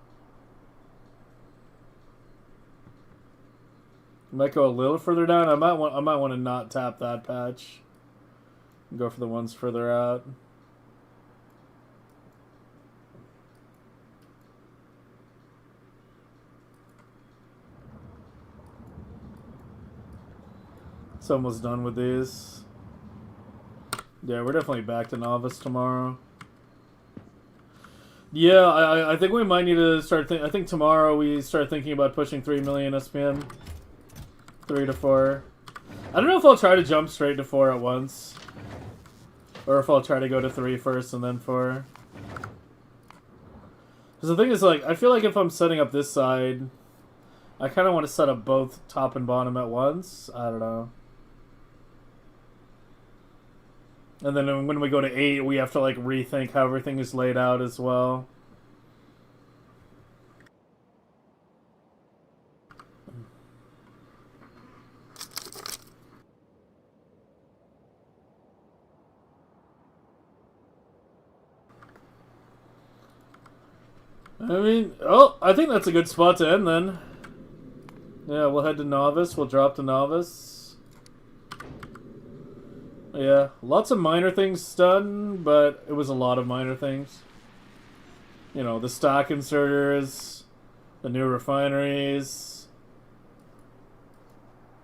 might go a little further down. I might want to not tap that patch. Go for the ones further out. It's almost done with these. Yeah, we're definitely back to novice tomorrow. Yeah, I think we might need to start. I think tomorrow we start thinking about pushing 3 million SPM. 3 to 4. I don't know if I'll try to jump straight to 4 at once, or if I'll try to go to 3 first and then 4. Because the thing is, like, I feel like if I'm setting up this side, I kind of want to set up both top and bottom at once. I don't know. And then when we go to 8, we have to, like, rethink how everything is laid out as well. I mean, oh, I think that's a good spot to end then. Yeah, we'll head to novice. We'll drop to novice. Yeah, lots of minor things done, but it was a lot of minor things. You know, the stock inserters, the new refineries,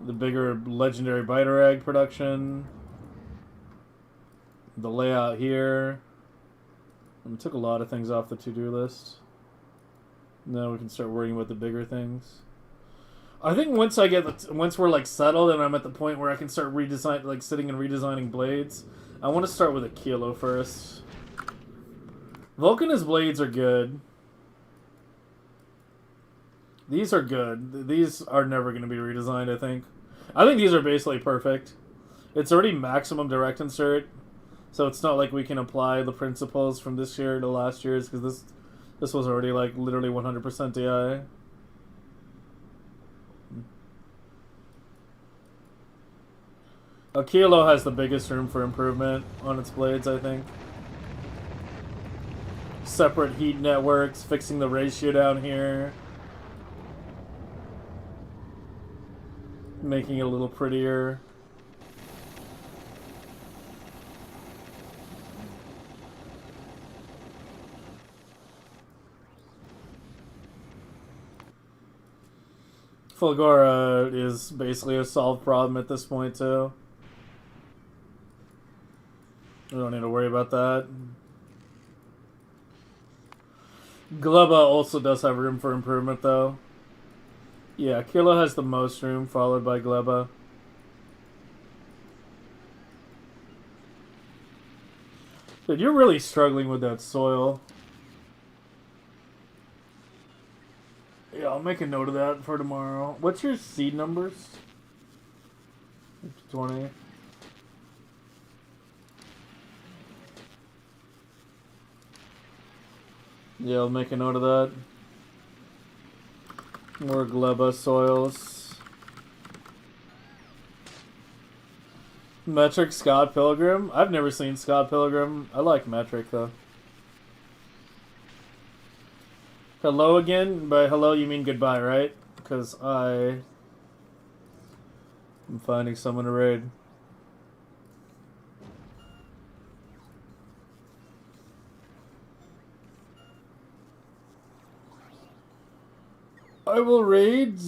the bigger legendary biter egg production, the layout here. And took a lot of things off the to-do list. Now we can start worrying about the bigger things. I think once we're like settled and I'm at the point where I can start sitting and redesigning blades, I want to start with a Kilo first. Vulcan's blades are good. These are good. These are never going to be redesigned, I think. I think these are basically perfect. It's already maximum direct insert, so it's not like we can apply the principles from this year to last year's, because this was already like literally 100% DI. A Kilo has the biggest room for improvement on its blades, I think. Separate heat networks, fixing the ratio down here. Making it a little prettier. Fulgora is basically a solved problem at this point, too. We don't need to worry about that. Gleba also does have room for improvement, though. Yeah, Kilo has the most room, followed by Gleba. Dude, you're really struggling with that soil. Yeah, I'll make a note of that for tomorrow. What's your seed numbers? 20. Yeah, I'll make a note of that. More Gleba soils. Metric Scott Pilgrim? I've never seen Scott Pilgrim. I like Metric, though. Hello again? By hello, you mean goodbye, right? Because I'm finding someone to raid. I will raid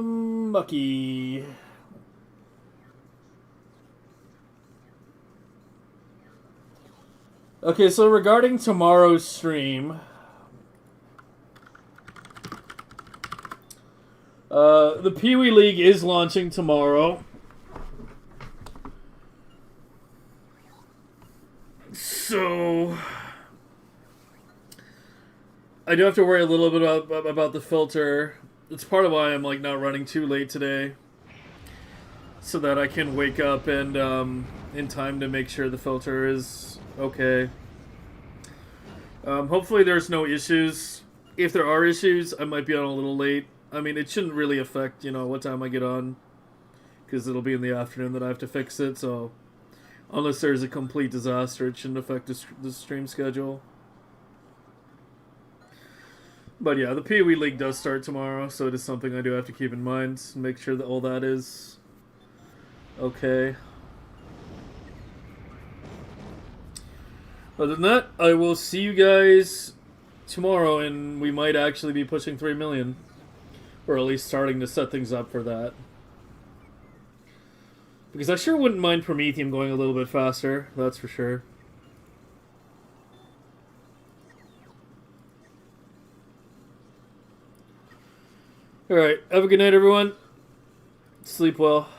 Mucky. Okay, so regarding tomorrow's stream, the Pee Wee League is launching tomorrow. So I do have to worry a little bit about the filter. It's part of why I'm like not running too late today. so that I can wake up and in time to make sure the filter is okay. Hopefully there's no issues. If there are issues, I might be on a little late. I mean, it shouldn't really affect, what time I get on, because it'll be in the afternoon that I have to fix it, so unless there's a complete disaster, it shouldn't affect the stream schedule. But yeah, the Pee Wee League does start tomorrow, so it is something I do have to keep in mind. Make sure that all that is okay. Other than that, I will see you guys tomorrow, and we might actually be pushing 3 million. Or at least starting to set things up for that. Because I sure wouldn't mind Prometheum going a little bit faster, that's for sure. Alright, have a good night, everyone. Sleep well.